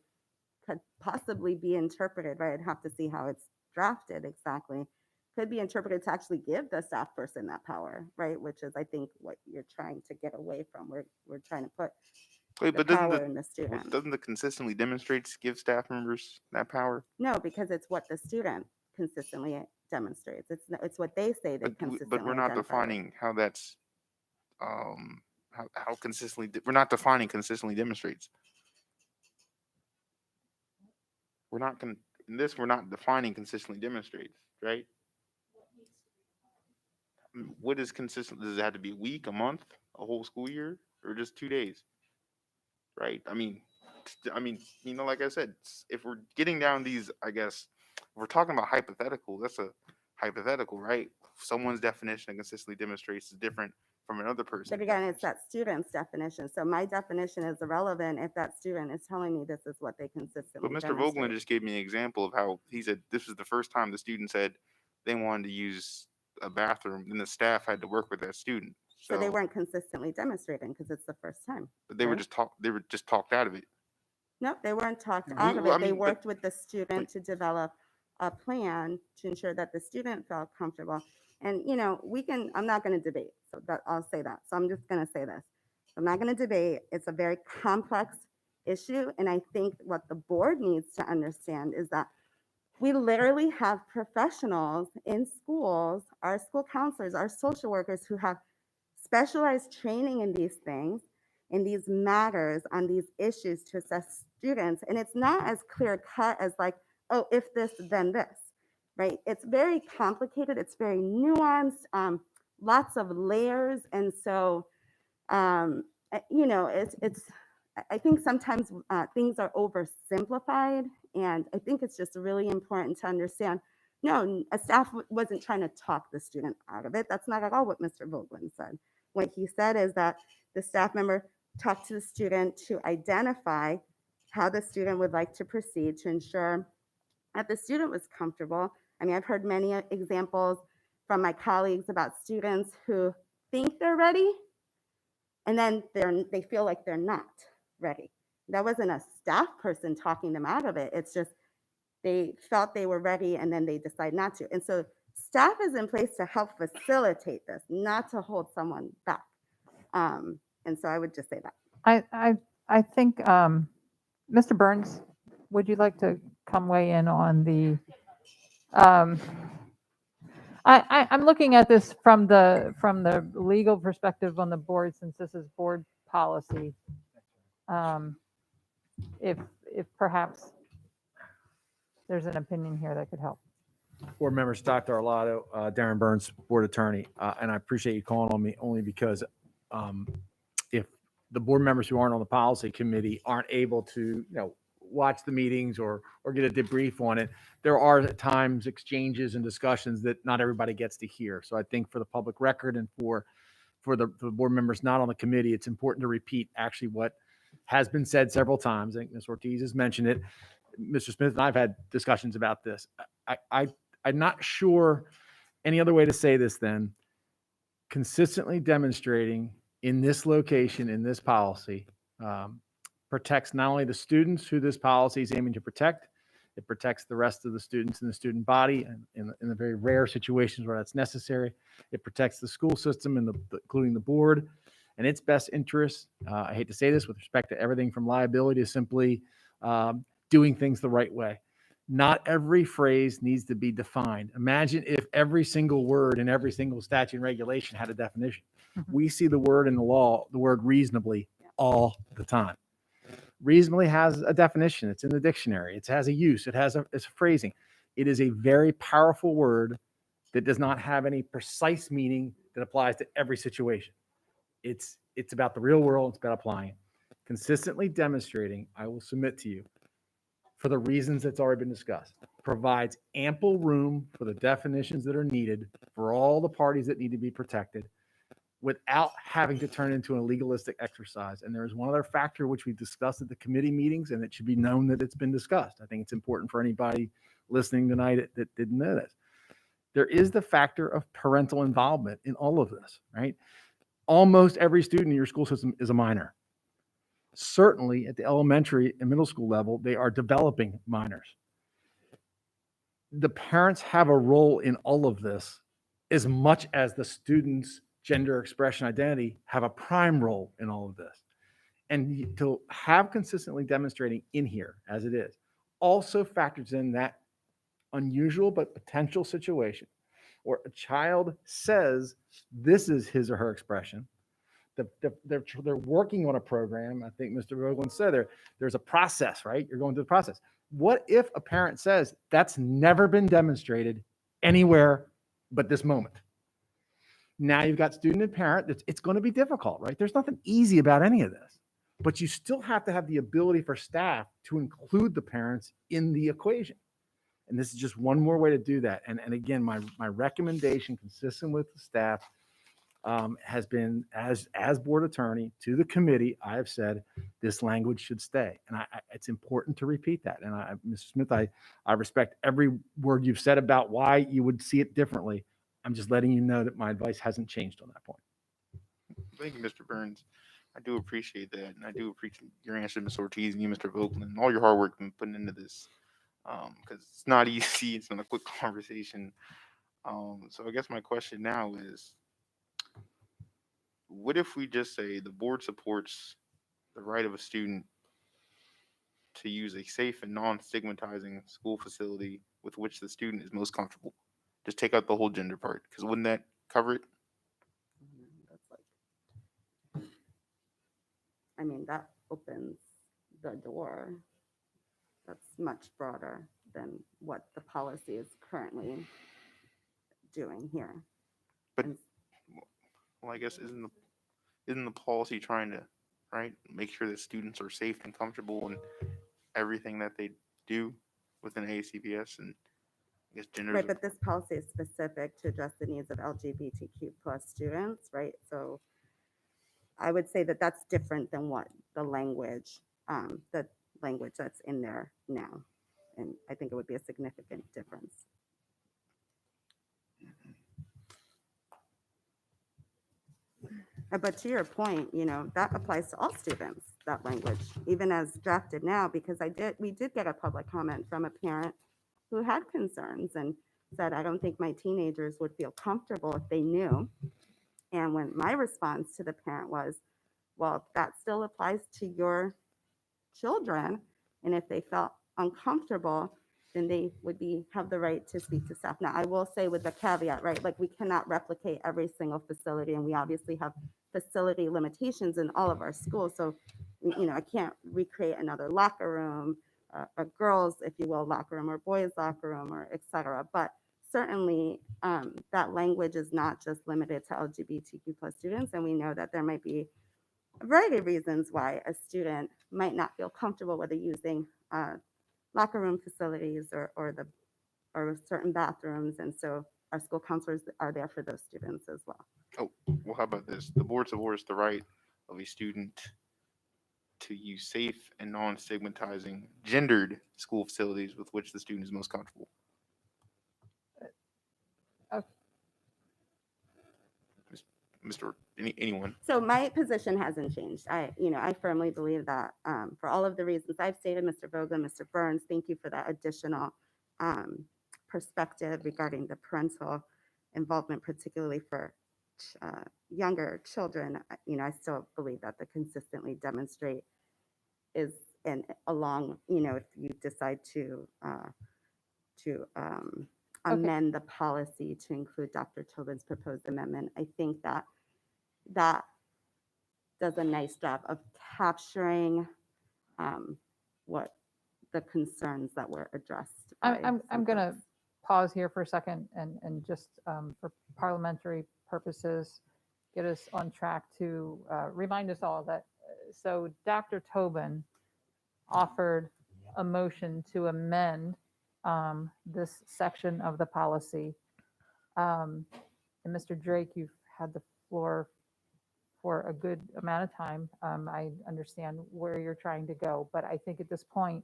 could possibly be interpreted, right? I'd have to see how it's drafted exactly. Could be interpreted to actually give the staff person that power, right? Which is, I think, what you're trying to get away from. We're trying to put the power in the student. doesn't the consistently demonstrates give staff members that power? No, because it's what the student consistently demonstrates. It's what they say they consistently. But we're not identify with. defining how that's how consistently we're not defining consistently demonstrates. We're not going in this. We're not defining consistently demonstrates, right? What is consistent? Does it have to be a week, a month, a whole school year, or just 2 days? Right? I mean, like I said, if we're getting down these, I guess, if we're talking about hypothetical, that's a hypothetical, right? Someone's definition of consistently demonstrates is different from another person. But again, it's that student's definition. So my definition is irrelevant if that student is telling me this is what they consistently But Mr. demonstrate. Vogelin just gave me an example of how he said this was the first time the student said they wanted to use a bathroom, and the staff had to work with that student. So they weren't consistently demonstrating because it's the first time. But they were right? just talked out of it. No, they weren't talked out of Well, it. I They mean, worked with the student to develop a plan to ensure that the student felt comfortable. And, I'm not going to debate. So I'll say that. So I'm just going to say this. I'm not going to debate. It's a very complex issue. And I think what the board needs to understand is that we literally have professionals in schools, our school counselors, our social workers who have specialized training in these things, in these matters, on these issues to assess students. And it's not as clear cut as like, oh, if this, then this, right? It's very complicated. It's very nuanced, lots of layers. And so, I think sometimes things are oversimplified. And I think it's just really important to understand, no, a staff wasn't trying to talk the student out of it. That's not at all what Mr. Vogelin said. What he said is that the staff member talked to the student to identify how the student would like to proceed to ensure that the student was comfortable. I mean, I've heard many examples from my colleagues about students who think they're ready, and then they feel like they're not ready. That wasn't a staff person talking them out of it. It's just they felt they were ready and then they decide not to. And so staff is in place to help facilitate this, not to hold someone back. And so I would just say that. I think, Mr. Burns, would you like to come weigh in on the, I'm looking at this from the legal perspective on the board, since this is board policy. If perhaps there's an opinion here that could help. Board members, Dr. Arlotto, Darren Burns, board attorney, and I appreciate you calling on me only because if the board members who aren't on the policy committee aren't able to, watch the meetings or get a debrief on it, there are at times exchanges and discussions that not everybody gets to hear. So I think for the public record and for the board members not on the committee, it's important to repeat actually what has been said several times. I think Ms. Ortiz has mentioned it. Mr. Smith and I've had discussions about this. I'm not sure any other way to say this than consistently demonstrating in this location, in this policy, protects not only the students who this policy is aiming to protect, it protects the rest of the students in the student body, and in the very rare situations where that's necessary, it protects the school system and including the board and its best interests. I hate to say this with respect to everything from liability to simply doing things the right way. Not every phrase needs to be defined. Imagine if every single word in every single statute and regulation had a definition. We see the word in the law, the word reasonably, all the time. Reasonably has a definition. It's in the dictionary. It has a use. It has it's a phrasing. It is a very powerful word that does not have any precise meaning that applies to every situation. It's about the real world. It's about applying it. Consistently demonstrating, I will submit to you, for the reasons that's already been discussed, provides ample room for the definitions that are needed for all the parties that need to be protected without having to turn into a legalistic exercise. And there's one other factor which we discussed at the committee meetings, and it should be known that it's been discussed. I think it's important for anybody listening tonight that didn't know this. There is the factor of parental involvement in all of this, right? Almost every student in your school system is a minor. Certainly at the elementary and middle school level, they are developing minors. The parents have a role in all of this as much as the students' gender expression identity have a prime role in all of this. And to have consistently demonstrating in here as it is also factors in that unusual but potential situation where a child says this is his or her expression. They're working on a program. I think Mr. Rogland said there's a process, right? You're going through the process. What if a parent says that's never been demonstrated anywhere but this moment? Now you've got student and parent. It's going to be difficult, right? There's nothing easy about any of this, but you still have to have the ability for staff to include the parents in the equation. And this is just one more way to do that. And again, my recommendation, consistent with the staff, has been as board attorney to the committee, I have said this language should stay. And it's important to repeat that. And Mr. Smith, I respect every word you've said about why you would see it differently. I'm just letting you know that my advice hasn't changed on that point. Thank you, Mr. Burns. I do appreciate that. And I do appreciate your answer, Ms. Ortiz, and you, Mr. Vogel, and all your hard work you've been putting into this. Because it's not easy. It's not a quick conversation. So I guess my question now is, what if we just say the board supports the right of a student to use a safe and non-stigmatizing school facility with which the student is most comfortable? Just take out the whole gender part, because wouldn't that cover it? I mean, that opens the door. That's much broader than what the policy is currently doing here. But well, I guess isn't the policy trying to make sure that students are safe and comfortable in everything that they do within ACPS, and I guess gender. Right, but this policy is specific to address the needs of LGBTQ plus students, right? So I would say that that's different than what the language language that's in there now. And I think it would be a significant difference. But to your point, that applies to all students, that language, even as drafted now, because we did get a public comment from a parent who had concerns and said, I don't think my teenagers would feel comfortable if they knew. And when my response to the parent was, well, that still applies to your children. And if they felt uncomfortable, then they would have the right to speak to staff. Now, I will say with the caveat, right, like we cannot replicate every single facility, and we obviously have facility limitations in all of our schools. So, I can't recreate another locker room, a girls, if you will, locker room or boys locker room or et cetera. But certainly that language is not just limited to LGBTQ plus students. And we know that there might be a variety of reasons why a student might not feel comfortable whether using locker room facilities or certain bathrooms. And so our school counselors are there for those students as well. Oh, well, how about this? The board supports the right of a student to use safe and non-stigmatizing gendered school facilities with which the student is most comfortable. Mr. Anyone? So my position hasn't changed. I firmly believe that for all of the reasons I've stated, Mr. Vogel, Mr. Burns, thank you for that additional perspective regarding the parental involvement, particularly for younger children. I still believe that the consistently demonstrate is along, if you decide to amend the policy to include Dr. Tobin's proposed amendment, I think that does a nice job of capturing what the concerns that were addressed. I'm going to pause here for a second and just for parliamentary purposes, get us on track to remind us all that, so Dr. Tobin offered a motion to amend this section of the policy. And Mr. Drake, you've had the floor for a good amount of time. I understand where you're trying to go, but I think at this point,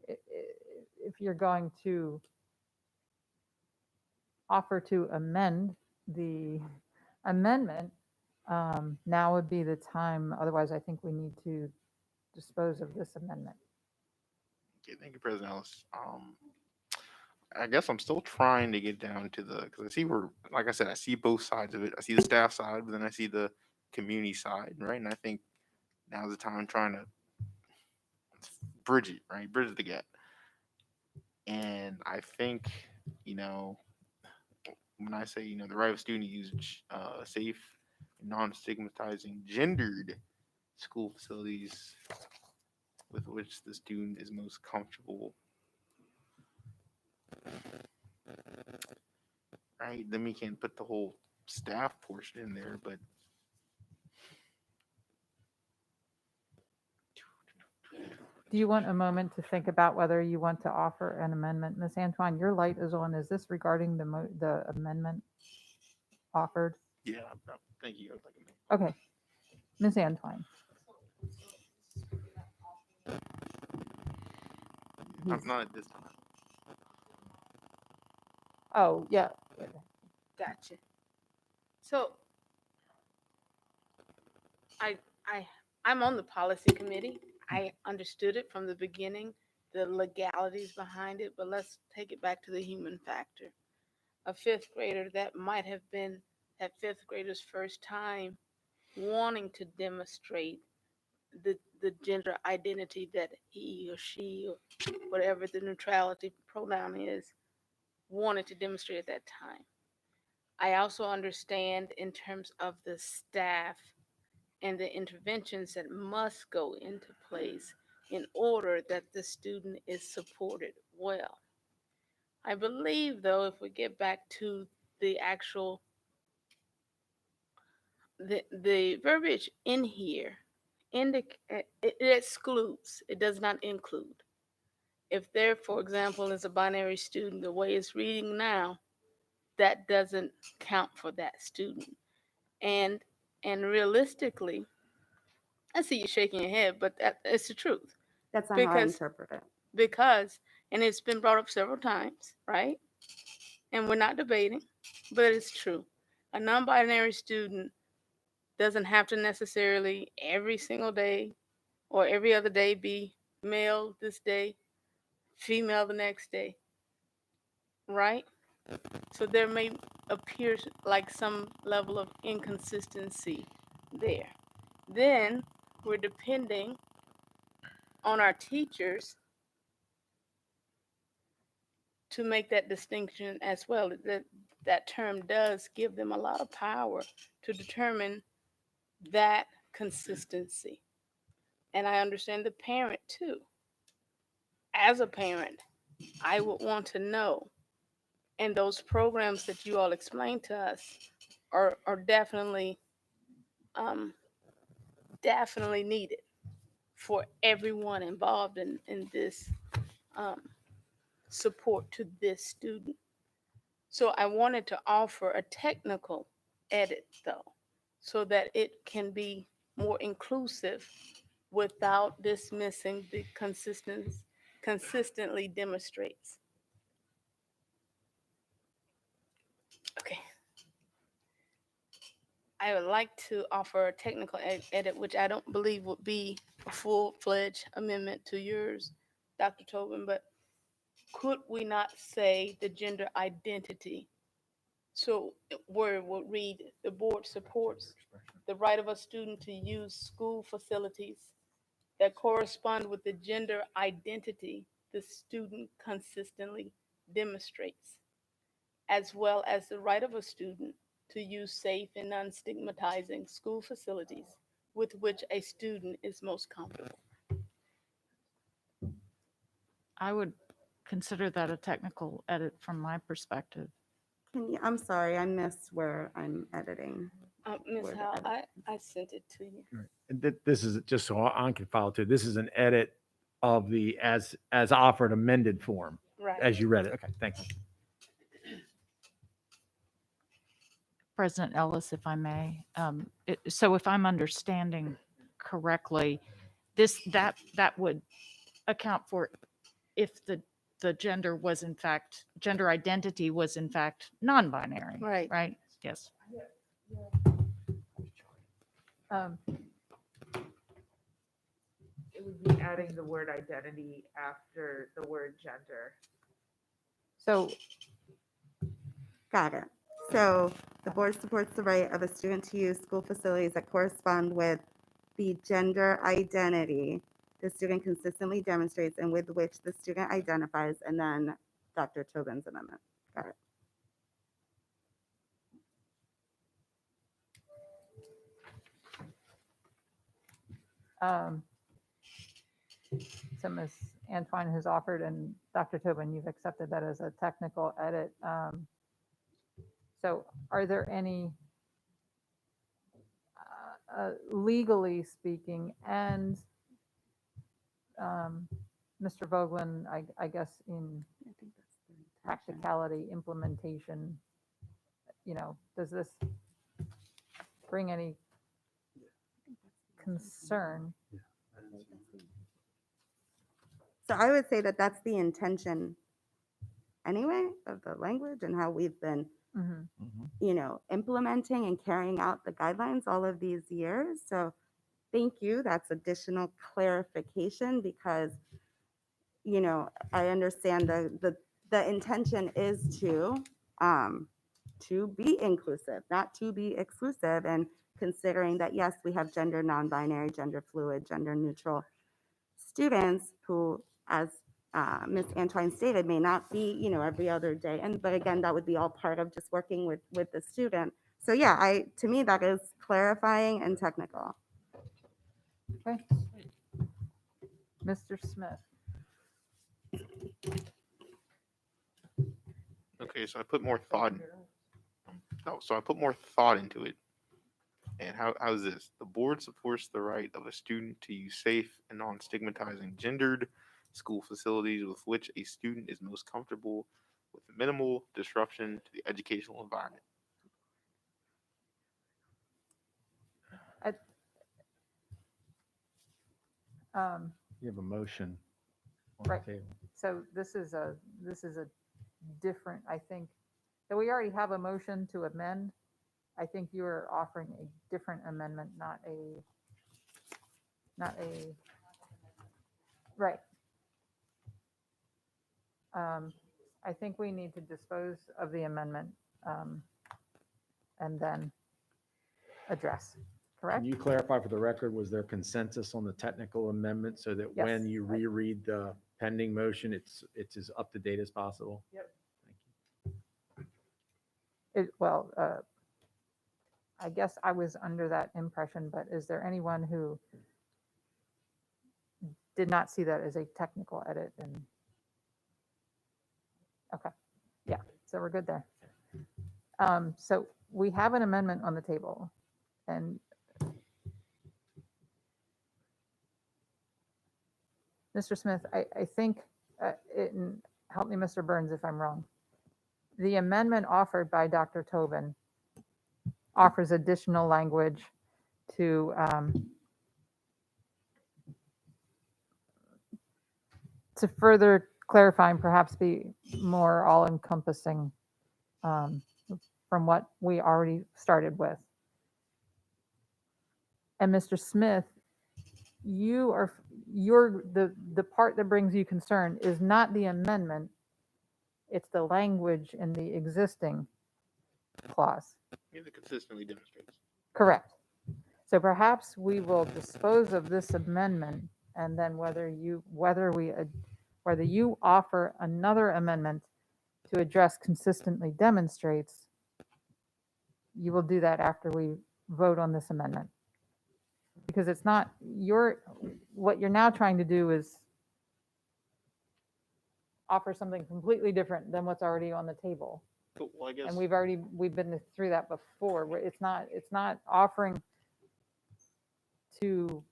if you're going to offer to amend the amendment, now would be the time. Otherwise, I think we need to dispose of this amendment. Okay, thank you, President Ellis. I guess I'm still trying to get down to because I see like I said, I see both sides of it. I see the staff side, but then I see the community side, right? And I think now's the time I'm trying to bridge it, right? Bridge the gap. And I think, when I say, the right of student to use safe, non-stigmatizing, gendered school facilities with which the student is most comfortable. Right? Then we can put the whole staff portion in there, but Do you want a moment to think about whether you want to offer an amendment? Ms. Antoine, your light is on. Is this regarding the amendment offered? yeah, thank you. Okay. Ms. Antoine. Not at this time. Oh, yeah. Gotcha. So I'm on the policy committee. I understood it from the beginning, the legalities behind it, but let's take it back to the human factor. A fifth grader, that might have been that fifth grader's first time wanting to demonstrate the gender identity that he or she or whatever the neutrality pronoun is, wanted to demonstrate at that time. I also understand in terms of the staff and the interventions that must go into place in order that the student is supported well. I believe, though, if we get back to the actual, the verbiage in here, it excludes, it does not include. If there, for example, is a binary student, the way it's reading now, that doesn't count for that student. And realistically, I see you shaking your head, but it's the truth. That's not how I Because- interpret it. Because, and it's been brought up several times, right? And we're not debating, but it's true. A non-binary student doesn't have to necessarily every single day or every other day be male this day, female the next day, right? So there may appear like some level of inconsistency there. Then we're depending on our teachers to make that distinction as well. That term does give them a lot of power to determine that consistency. And I understand the parent too. As a parent, I would want to know, and those programs that you all explained to us are definitely definitely needed for everyone involved in this support to this student. So I wanted to offer a technical edit though, so that it can be more inclusive without dismissing the consistently demonstrates. Okay. I would like to offer a technical edit, which I don't believe would be a full-fledged amendment to yours, Dr. Tobin, but could we not say the gender identity? So where it would read, the board supports the right of a student to use school facilities that correspond with the gender identity the student consistently demonstrates, as well as the right of a student to use safe and non-stigmatizing school facilities with which a student is most comfortable. I would consider that a technical edit from my perspective. I'm sorry, I missed where I'm editing. Ms. Where the Howell, edit- I sent it to you. And this is just so I can follow too. This is an edit of the as offered amended form Right. as you read it. Okay, thank you. President Ellis, if I may. So if I'm understanding correctly, that would account for if the gender was in fact, gender identity was in fact non-binary. Right. Right? Yes. It would be adding the word identity after the word gender. So Got it. So the board supports the right of a student to use school facilities that correspond with the gender identity the student consistently demonstrates and with which the student identifies, and then Dr. Tobin's amendment. Got it. So Ms. Antoine has offered, and Dr. Tobin, you've accepted that as a technical edit. So are there any, legally speaking, and Mr. Vogelin, I guess in practicality, implementation, does this bring any concern? So I would say that that's the intention anyway of the language and how we've been, implementing and carrying out the guidelines all of these years. So thank you. That's additional clarification because, I understand the intention is to be inclusive, not to be exclusive, and considering that, yes, we have gender non-binary, gender fluid, gender neutral students who, as Ms. Antoine stated, may not be, every other day. But again, that would be all part of just working with the student. So yeah, to me, that is clarifying and technical. Okay. Mr. Smith. Okay, so I put more thought. So I put more thought into it. And how's this? The board supports the right of a student to use safe and non-stigmatizing gendered school facilities with which a student is most comfortable with minimal disruption to the educational environment. You have a motion on Right. the table. So this is a different, I think, so we already have a motion to amend. I think you are offering a different amendment, not a, right. I think we need to dispose of the amendment and then address, correct? Can you clarify for the record, was there consensus on the technical amendment so that when Yes. you reread the pending motion, it's as up to date as possible? Yep. Well, I guess I was under that impression, but is there anyone who did not see that as a technical edit? And okay, yeah, so we're good there. So we have an amendment on the table, and Mr. Smith, I think, and help me, Mr. Burns, if I'm wrong. The amendment offered by Dr. Tobin offers additional language to further clarify and perhaps be more all-encompassing from what we already started with. And Mr. Smith, you're the part that brings you concern is not the amendment, it's the language in the existing clause. It consistently demonstrates. Correct. So perhaps we will dispose of this amendment, and then whether you offer another amendment to address consistently demonstrates, you will do that after we vote on this amendment. Because it's not what you're now trying to do is offer something completely different than what's already on the table. Cool. Well, I guess. And we've been through that before, where it's not offering to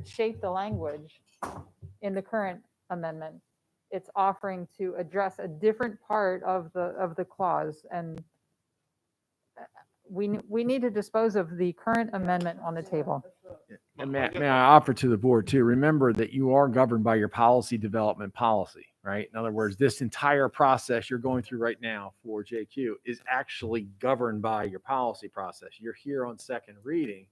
shape the language in the current amendment. It's offering to address a different part of the clause, and we need to dispose of the current amendment on the table. And may I offer to the board too, remember that you are governed by your policy development policy, right? In other words, this entire process you're going through right now for JQ is actually governed by your policy process. You're here on second reading.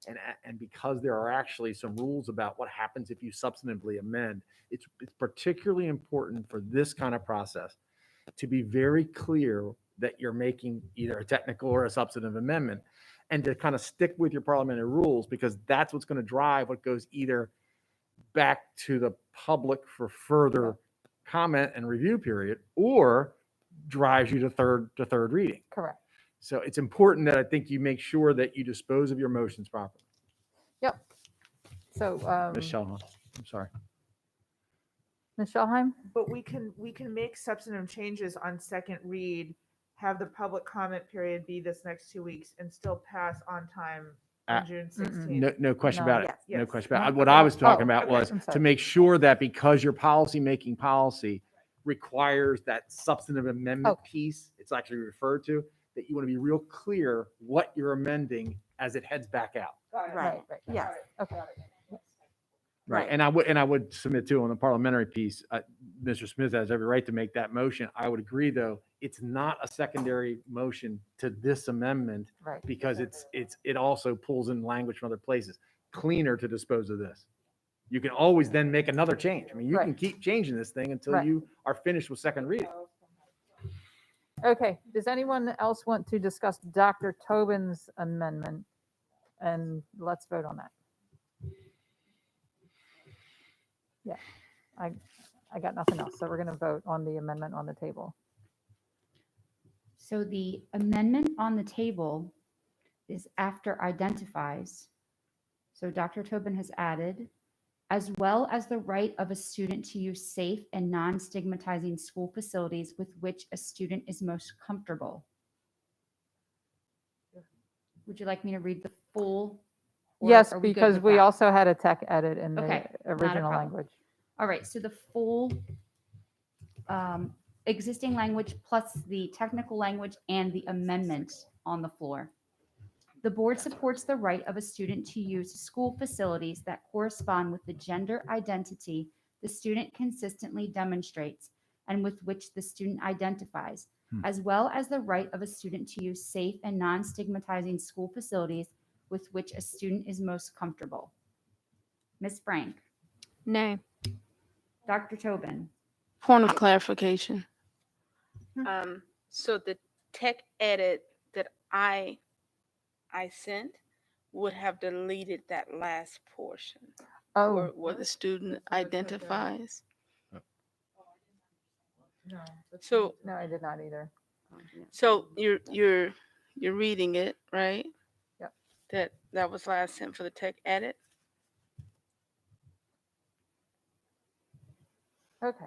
And because there are actually some rules about what happens if you substantively amend, it's particularly important for this kind of process to be very clear that you're making either a technical or a substantive amendment, and to kind of stick with your parliamentary rules, because that's what's going to drive what goes either back to the public for further comment and review period, or drives you to third reading. Correct. So it's important that I think you make sure that you dispose of your motions properly. Yep. So, Ms. Shellham, I'm sorry. Ms. Schellheim? But we can make substantive changes on second read, have the public comment period be this next 2 weeks, and still pass on time on June 16th. No question No. about it. Yes. No question about it. No. What I was talking about okay. was I'm sorry. to make sure that because your policy requires that substantive amendment piece, it's actually referred to, that you want to be real clear what you're amending as it heads back out. Right. Yes. Okay. Right. And I would submit too on the parliamentary piece, Mr. Smith has every right to make that motion. I would agree, though, it's not a secondary motion to this amendment, Right. because it also pulls in language from other places. Cleaner to dispose of this. You can always then make another change. I mean, you can Right. keep changing this thing until Right. you are finished with second reading. Okay, does anyone else want to discuss Dr. Tobin's amendment? And let's vote on that. Yeah, I got nothing else, so we're going to vote on the amendment on the table. So the amendment on the table is after identifies. So Dr. Tobin has added, as well as the right of a student to use safe and non-stigmatizing school facilities with which a student is most comfortable. Would you like me to read the full? or Yes, are we good because with we that? also had a tech edit in the Okay, not a original problem. language. All right, so the full existing language plus the technical language and the amendment on the floor. The board supports the right of a student to use school facilities that correspond with the gender identity the student consistently demonstrates and with which the student identifies, as well as the right of a student to use safe and non-stigmatizing school facilities with which a student is most comfortable. Ms. Frank, No. Dr. Tobin, Point of clarification. So the tech edit that I sent would have deleted that last portion. Oh. Where the student identifies. No. So No, I did not either. so you're reading it, right? Yep. That was last sent for the tech edit. Okay.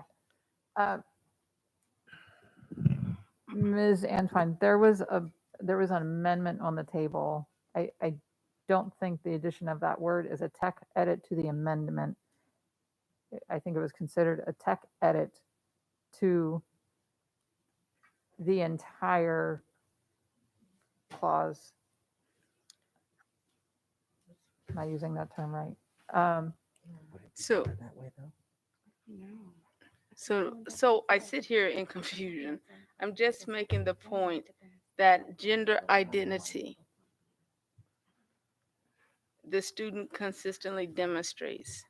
Ms. Antoine, there was an amendment on the table. I don't think the addition of that word is a tech edit to the amendment. I think it was considered a tech edit to the entire clause. Am I using that term right? So So I sit here in confusion. I'm just making the point that gender identity, the student consistently demonstrates.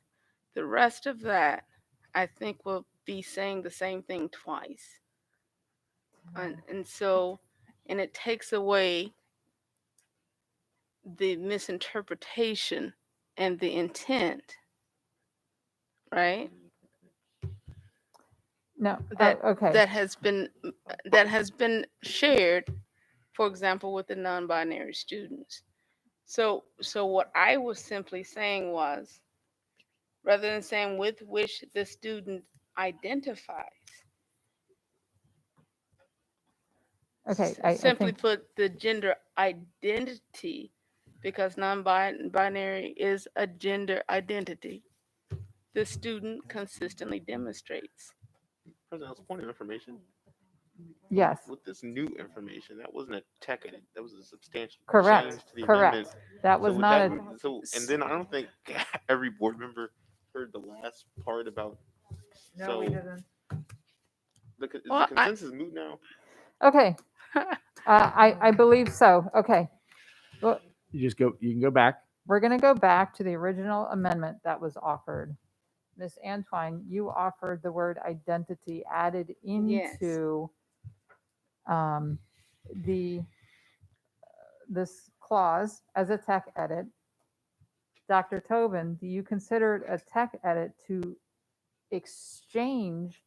The rest of that, I think, will be saying the same thing twice. And so, and it takes away the misinterpretation and the intent, right? No, Okay. okay. That has been shared, for example, with the non-binary students. So what I was simply saying was, rather than saying with which the student identifies, Okay, I simply think, put the gender identity, because non-binary is a gender identity, the student consistently demonstrates. President, point of information. yes, With this new information, that wasn't a tech edit. That was a substantial correct, change to the correct. amendment. That was with not that, so, and then I don't think every board member heard the last part about. No, we didn't. Is Well, the consensus moot now? Okay. I believe so. Okay. Well, You can go back. we're going to go back to the original amendment that was offered. Ms. Antoine, you offered the word identity added Yes. into this clause as a tech edit. Dr. Tobin, do you consider it a tech edit to exchange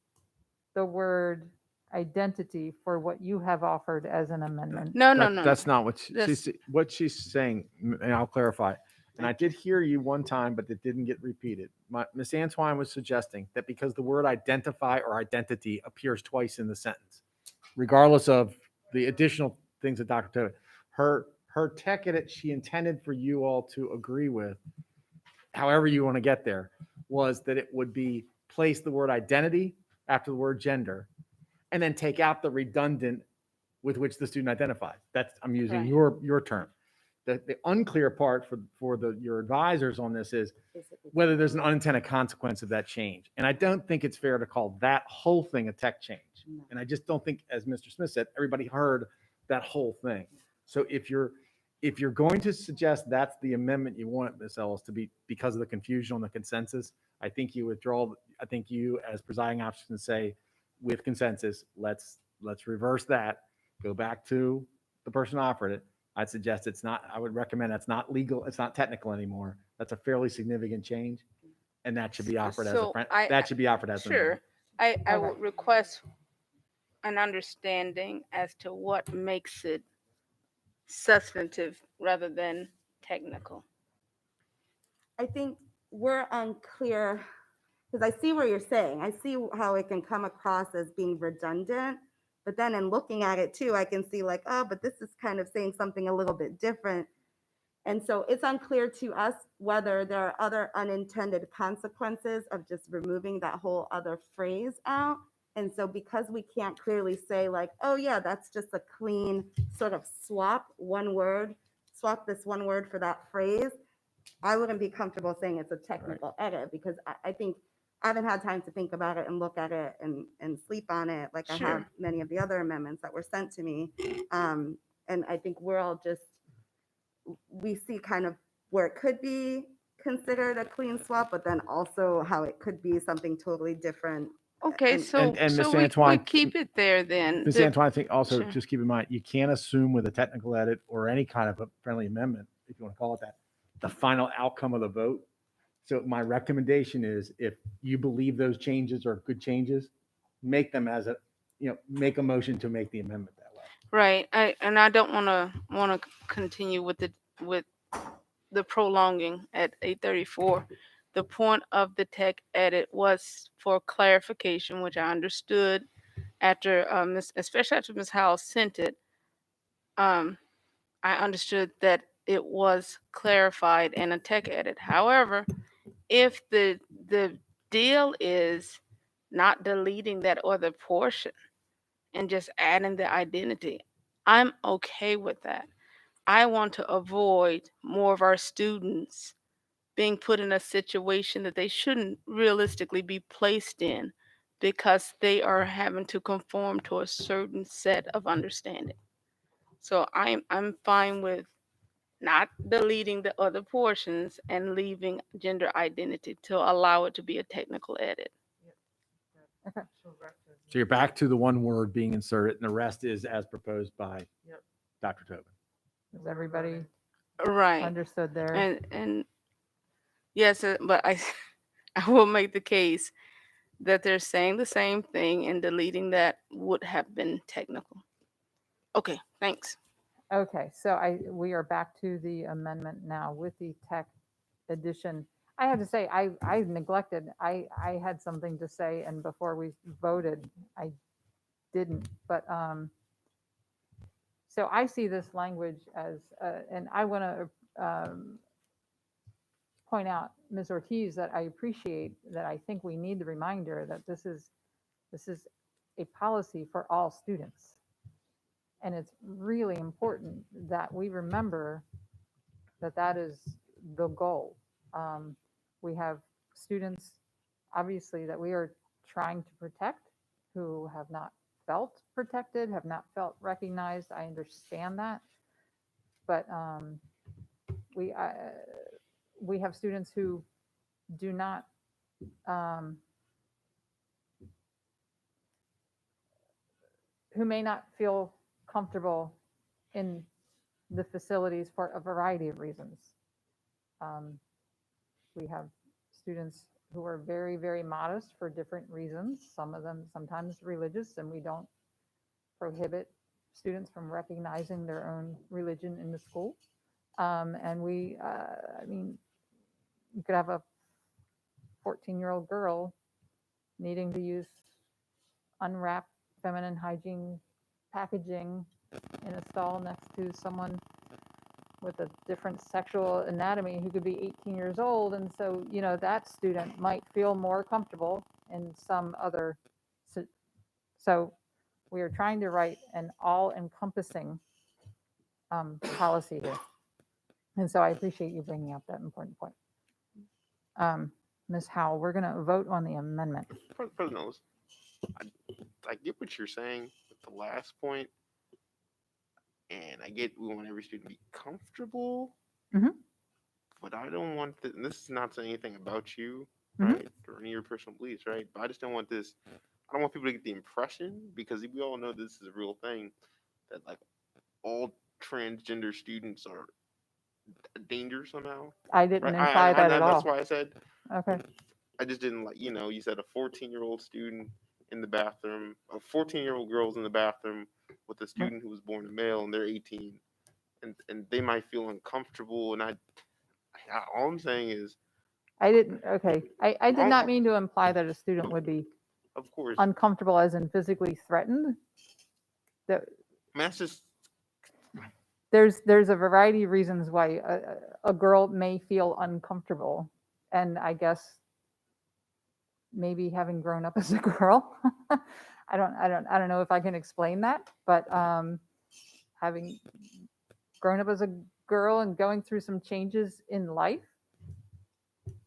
the word identity for what you have offered as an amendment? No. That's not what That's- she's saying, and I'll clarify. And I did hear you one time, but it didn't get repeated. Miss Antoine was suggesting that because the word identify or identity appears twice in the sentence, regardless of the additional things that Dr. Tobin, her tech edit she intended for you all to agree with, however you want to get there, was that it would be place the word identity after the word gender, and then take out the redundant with which the student identifies. That's, I'm using Right. your term. The unclear part for your advisors on this is whether there's an unintended consequence of that change. And I don't think it's fair to call that whole thing a tech change. And I just don't think, as Mr. Smith said, everybody heard that whole thing. So if you're going to suggest that's the amendment you want, Ms. Ellis, to be because of the confusion on the consensus, I think you withdraw. I think you, as presiding officer, can say, with consensus, let's reverse that. Go back to the person who offered it. I'd suggest it's not. I would recommend that's not legal. It's not technical anymore. That's a fairly significant change, and that should be offered as that should be offered as sure. I would request an understanding as to what makes it substantive rather than technical. I think we're unclear because I see what you're saying. I see how it can come across as being redundant, but then in looking at it too, I can see like, oh, but this is kind of saying something a little bit different. And so it's unclear to us whether there are other unintended consequences of just removing that whole other phrase out. And so because we can't clearly say like, oh yeah, that's just a clean sort of swap, one word swap this one word for that phrase, I wouldn't be comfortable saying it's a technical edit because I think I haven't had time to think about it and look at it and sleep on it like I have Sure. many of the other amendments that were sent to me. And I think we're all just, we see kind of where it could be considered a clean swap, but then also how it could be something totally different. Okay, so, and Ms. so we Antoine, keep it there then. Ms. The- Antoine, I think also Sure. just keep in mind, you can't assume with a technical edit or any kind of a friendly amendment, if you want to call it that, the final outcome of the vote. So my recommendation is if you believe those changes are good changes, make them as a, make a motion to make the amendment that way. Right, I don't want to continue with the prolonging at 8:34. The point of the tech edit was for clarification, which I understood after especially after Ms. Howell sent it. I understood that it was clarified in a tech edit. However, if the deal is not deleting that other portion and just adding the identity, I'm okay with that. I want to avoid more of our students being put in a situation that they shouldn't realistically be placed in because they are having to conform to a certain set of understanding. So I'm fine with not deleting the other portions and leaving gender identity to allow it to be a technical edit. So you're back to the one word being inserted and the rest is as proposed by Dr. Tobin. Is everybody Right. understood there? And yes, but I I will make the case that they're saying the same thing and deleting that would have been technical. Okay, thanks. Okay, so we are back to the amendment now with the tech addition. I have to say, I neglected, I had something to say, and before we voted, I didn't, but, so I see this language as, and I want to point out, Ms. Ortiz, that I appreciate that I think we need the reminder that this is a policy for all students. And it's really important that we remember that that is the goal. We have students, obviously, that we are trying to protect who have not felt protected, have not felt recognized. I understand that. But we have students who do not who may not feel comfortable in the facilities for a variety of reasons. We have students who are very, very modest for different reasons, some of them sometimes religious, and we don't prohibit students from recognizing their own religion in the school. And we, I mean, you could have a 14-year-old girl needing to use unwrapped feminine hygiene packaging in a stall next to someone with a different sexual anatomy who could be 18 years old. And so, that student might feel more comfortable in some other. So we are trying to write an all-encompassing policy here. And so I appreciate you bringing up that important point. Ms. Howell, we're going to vote on the amendment. President Ellis, I get what you're saying with the last point, and I get we want every student to be comfortable, but I don't want this, and this is not saying anything about you, right, or any of your personal beliefs, right, but I just don't want this, I don't want people to get the impression, because we all know this is a real thing, that like all transgender students are a danger somehow. I didn't right? imply that at all. That's why I said, Okay. I just didn't like, you said a 14-year-old student in the bathroom, a 14-year-old girl's in the bathroom with a student who was born a male and they're 18, and they might feel uncomfortable. And all I'm saying is, I didn't, okay. I did not mean to imply that a student would be of course, uncomfortable as in physically threatened. That's just, there's a variety of reasons why a girl may feel uncomfortable. And I guess maybe having grown up as a girl, I don't know if I can explain that, but having grown up as a girl and going through some changes in life,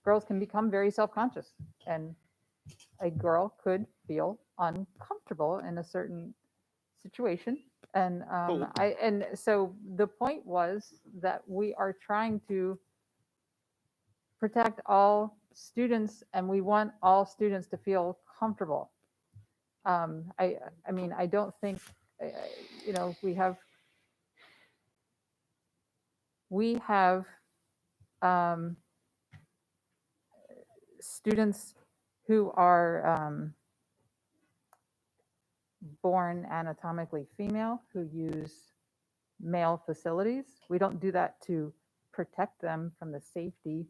girls can become very self-conscious, and a girl could feel uncomfortable in a certain situation. And so the point was that we are trying to protect all students, and we want all students to feel comfortable. I mean, I don't think, you know, we have students who are born anatomically female who use male facilities. We don't do that to protect them from the safety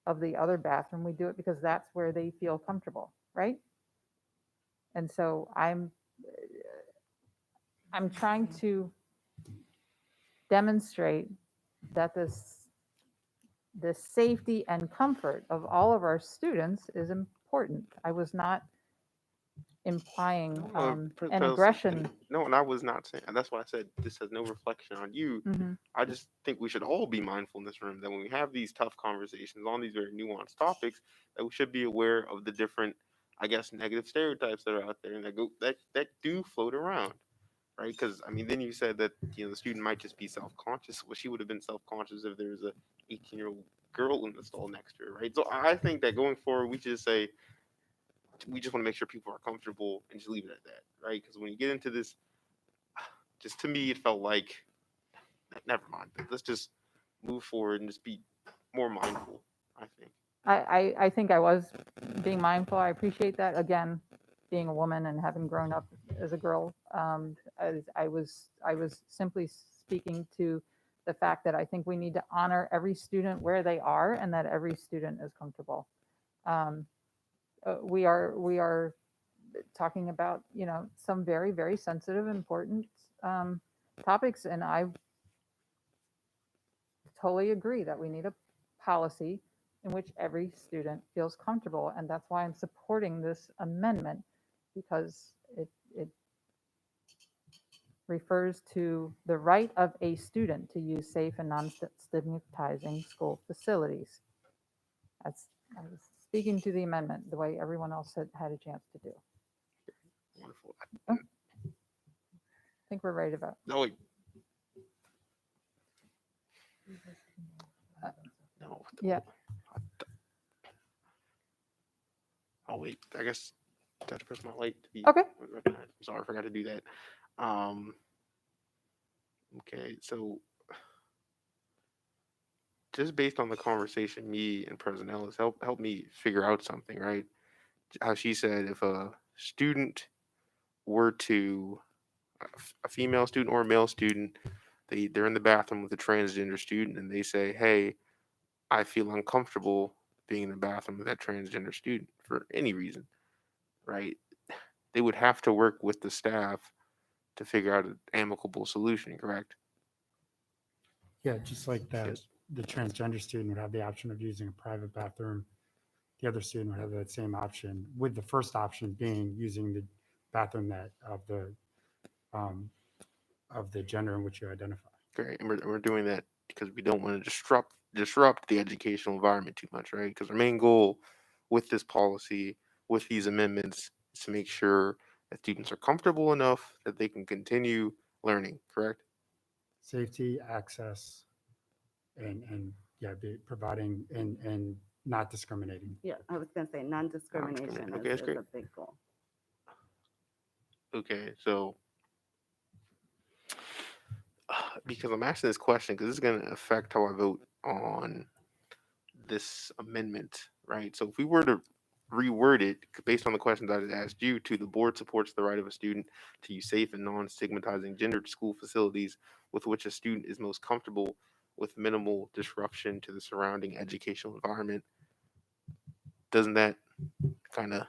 of the other bathroom. We do it because that's where they feel comfortable, right? And so I'm trying to demonstrate that the safety and comfort of all of our students is important. I was not implying an aggression. No, and I was not saying. That's why I said this has no reflection on you. Mhm. I just think we should all be mindful in this room that when we have these tough conversations on these very nuanced topics, that we should be aware of the different, I guess, negative stereotypes that are out there and that do float around, right? Because I mean, then you said that the student might just be self-conscious. Well, she would have been self-conscious if there was a 18-year-old girl in the stall next to her, right? So I think that going forward, we should just say, we just want to make sure people are comfortable and just leave it at that, right? Because when you get into this, just to me, it felt like, never mind. Let's just move forward and just be more mindful, I think. I think I was being mindful. I appreciate that. Again, being a woman and having grown up as a girl, I was simply speaking to the fact that I think we need to honor every student where they are and that every student is comfortable. We are talking about, you know, some very, very sensitive, important topics, and I totally agree that we need a policy in which every student feels comfortable, and that's why I'm supporting this amendment, because it refers to the right of a student to use safe and non-stigmatizing school facilities. I was speaking to the amendment the way everyone else had a chance to do. Wonderful. I think we're ready to vote. No, wait. No. Yeah. Oh wait, I guess I have to press my light to be Okay. recognized. I'm sorry, I forgot to do that. Okay, so just based on the conversation, me and President Ellis help me figure out something, right? How she said if a student were to, a female student or a male student, they're in the bathroom with a transgender student and they say, hey, I feel uncomfortable being in the bathroom with that transgender student for any reason, right? They would have to work with the staff to figure out an amicable solution, correct? Yeah, just like that, Yes. the transgender student would have the option of using a private bathroom. The other student would have that same option, with the first option being using the bathroom of the gender in which you identify. Great, and we're doing that because we don't want to disrupt the educational environment too much, right? Because our main goal with this policy, with these amendments, is to make sure that students are comfortable enough that they can continue learning, correct? Safety, access, and yeah, providing and not discriminating. Yeah, I was going to say non-discrimination Okay, that's is great. a big goal. Okay, so because I'm asking this question because this is going to affect how I vote on this amendment, right? So if we were to reword it based on the questions I just asked you, to the board supports the right of a student to use safe and non-stigmatizing gendered school facilities with which a student is most comfortable with minimal disruption to the surrounding educational environment. Doesn't that kind of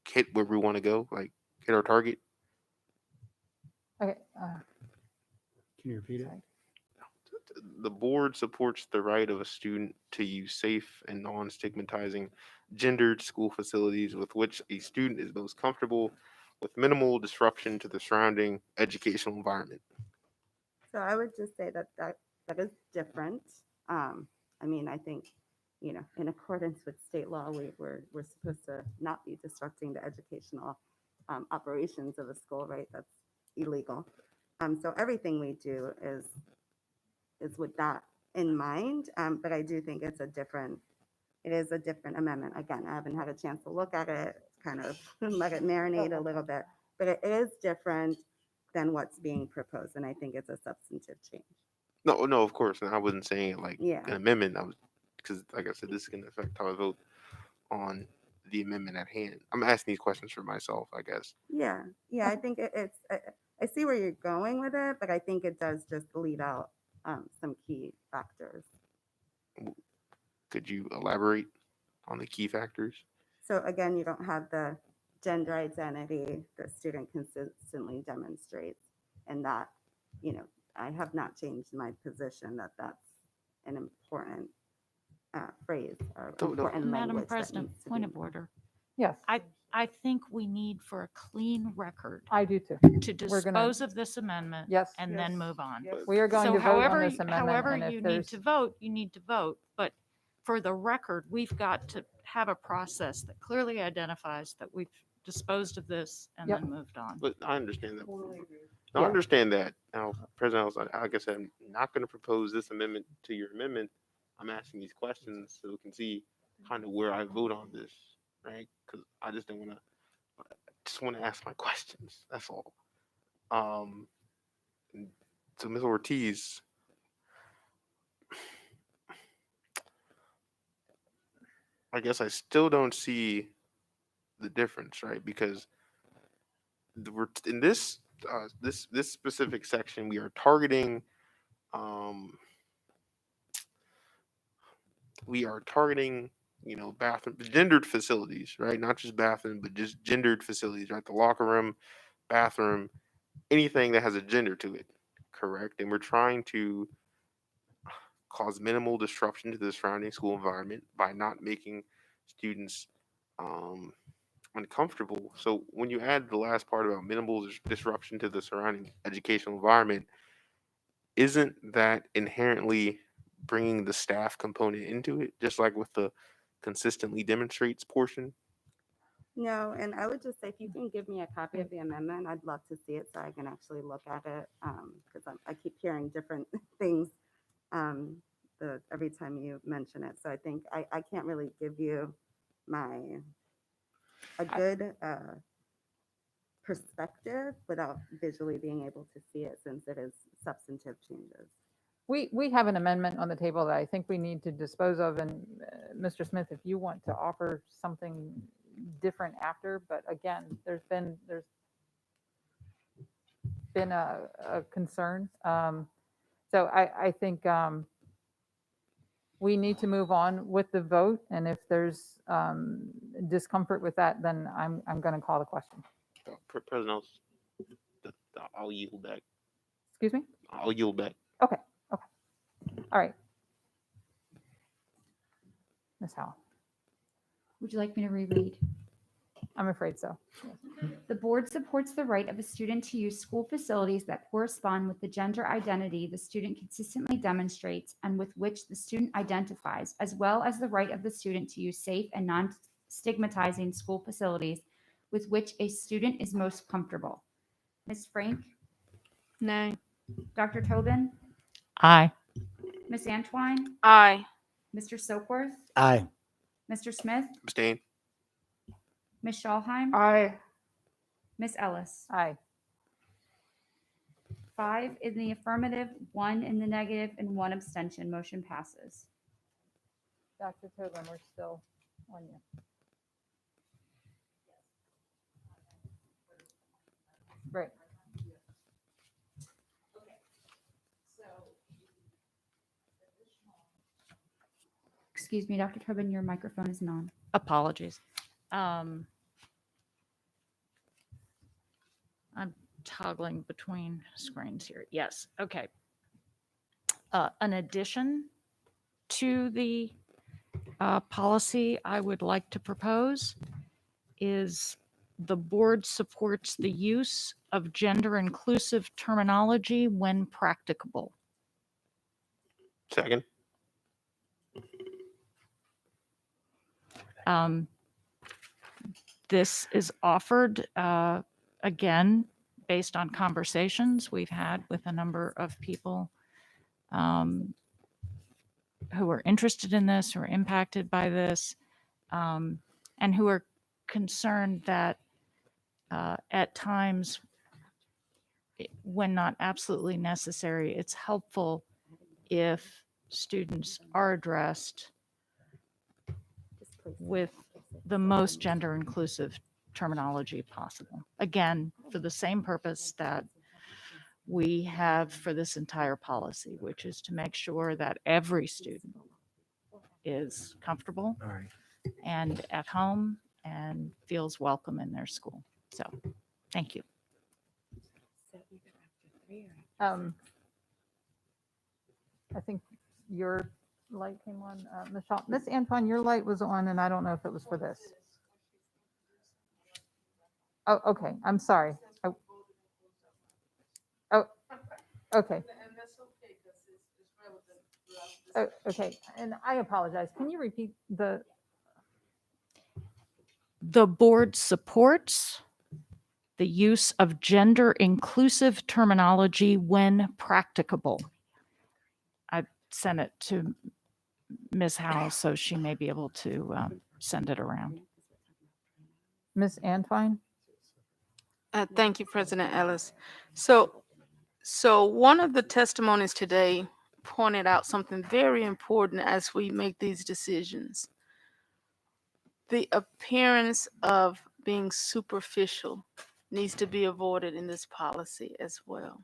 hit where we want to go, like hit our target? Okay. Can you repeat it? The board supports the right of a student to use safe and non-stigmatizing gendered school facilities with which a student is most comfortable with minimal disruption to the surrounding educational environment. So I would just say that that is different. I mean, I think, in accordance with state law, we're supposed to not be disrupting the educational operations of a school, right? That's illegal. So everything we do is with that in mind. But I do think it is a different amendment. Again, I haven't had a chance to look at it, kind of let it marinate a little bit, but it is different than what's being proposed, and I think it's a substantive change. No, no, of course, and I wasn't saying it like Yeah. an amendment. I was because, like I said, this is going to affect how I vote on the amendment at hand. I'm asking these questions for myself, I guess. Yeah, I think I see where you're going with it, but I think it does just leave out some key factors. Could you elaborate on the key factors? So again, you don't have the gender identity the student consistently demonstrates, and that, I have not changed my position that that's an important phrase or important Madam language. that President, needs to point be of order. Yes, I think we need for a clean record I do too. to We're gonna- dispose of this amendment Yes. and then move on. We are going So to vote on however, this amendment, however and if you need there's, to vote, you need to vote. But for the record, we've got to have a process that clearly identifies that we've disposed of this and Yep. then moved on. But I understand that. No, Yeah. I understand that. Now, President, like I said, I'm not going to propose this amendment to your amendment. I'm asking these questions so we can see kind of where I vote on this, right? Because I just don't want to. Just want to ask my questions. That's all. So Ms. Ortiz, I guess I still don't see the difference, right? Because we're in this this specific section, we are targeting bathroom gendered facilities, right? Not just bathroom, but just gendered facilities, right? The locker room, bathroom, anything that has a gender to it, correct? And we're trying to cause minimal disruption to the surrounding school environment by not making students uncomfortable. So when you add the last part about minimal disruption to the surrounding educational environment, isn't that inherently bringing the staff component into it, just like with the consistently demonstrates portion? No, and I would just say if you can give me a copy of the amendment, I'd love to see it so I can actually look at it, because I keep hearing different things every time you mention it. So I think I can't really give you a good perspective without visually being able to see it, since it is substantive changes. we have an amendment on the table that I think we need to dispose of, and Mr. Smith, if you want to offer something different after, but again, there's been a concern. So I think we need to move on with the vote, and if there's discomfort with that, then I'm going to call the question. President, I'll yield back. Excuse me? I'll yield back. Okay. All right. Ms. Howell, Would you like me to reread? I'm afraid so. The board supports the right of a student to use school facilities that correspond with the gender identity the student consistently demonstrates and with which the student identifies, as well as the right of the student to use safe and non-stigmatizing school facilities with which a student is most comfortable. Ms. Frank? Nay. Dr. Tobin? Aye. Ms. Antwine? Aye. Mr. Soakworth? Aye. Mr. Smith? Abstain. Ms. Schalheim? Aye. Ms. Ellis? Aye. 5 in the affirmative, 1 in the negative, and 1 abstention. Motion passes. Dr. Tobin, we're still on you. Right. Excuse me, Dr. Tobin, your microphone is on. Apologies. I'm toggling between screens here. Yes, okay. An addition to the policy I would like to propose is the board supports the use of gender inclusive terminology when practicable. Second. This is offered, again, based on conversations we've had with a number of people who are interested in this, who are impacted by this, and who are concerned that at times, when not absolutely necessary, it's helpful if students are addressed with the most gender inclusive terminology possible. Again, for the same purpose that we have for this entire policy, which is to make sure that every student is comfortable and at home and feels welcome in their school. So, thank you. I think your light came on, Michelle. Miss Antoine, your light was on, and I don't know if it was for this. Oh, okay. I'm sorry. Oh, okay. Oh, okay. And I apologize. Can you repeat the? The board supports the use of gender inclusive terminology when practicable. I sent it to Ms. Howell, so she may be able to send it around. Miss Antoine? Thank you, President Ellis. So one of the testimonies today pointed out something very important as we make these decisions. The appearance of being superficial needs to be avoided in this policy as well.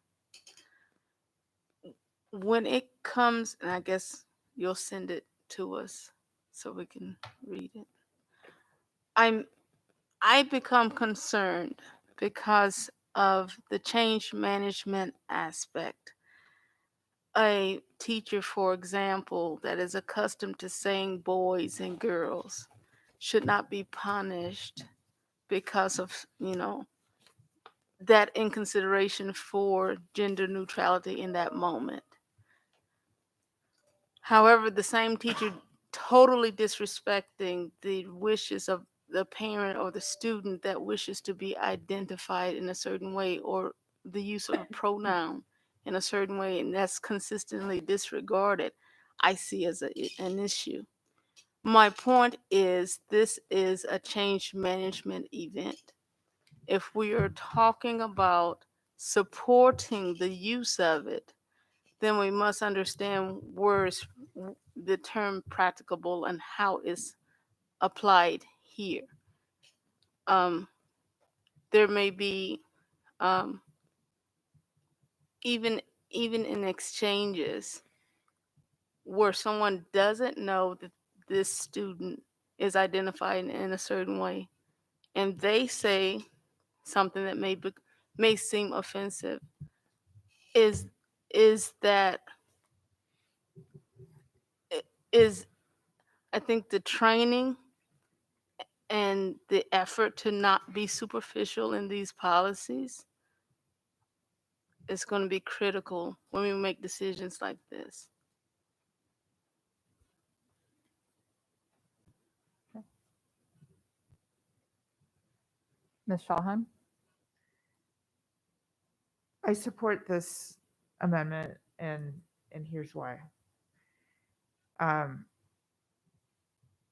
When it comes, and I guess you'll send it to us so we can read it. I become concerned because of the change management aspect. A teacher, for example, that is accustomed to saying boys and girls should not be punished because of, that in consideration for gender neutrality in that moment. However, the same teacher totally disrespecting the wishes of the parent or the student that wishes to be identified in a certain way, or the use of a pronoun in a certain way, and that's consistently disregarded, I see as an issue. My point is, this is a change management event. If we are talking about supporting the use of it, then we must understand where is the term practicable and how it's applied here. There may be even in exchanges where someone doesn't know that this student is identified in a certain way, and they say something that may seem offensive. I think the training and the effort to not be superficial in these policies is going to be critical when we make decisions like this. Ms. Shawhan? I support this amendment, and here's why.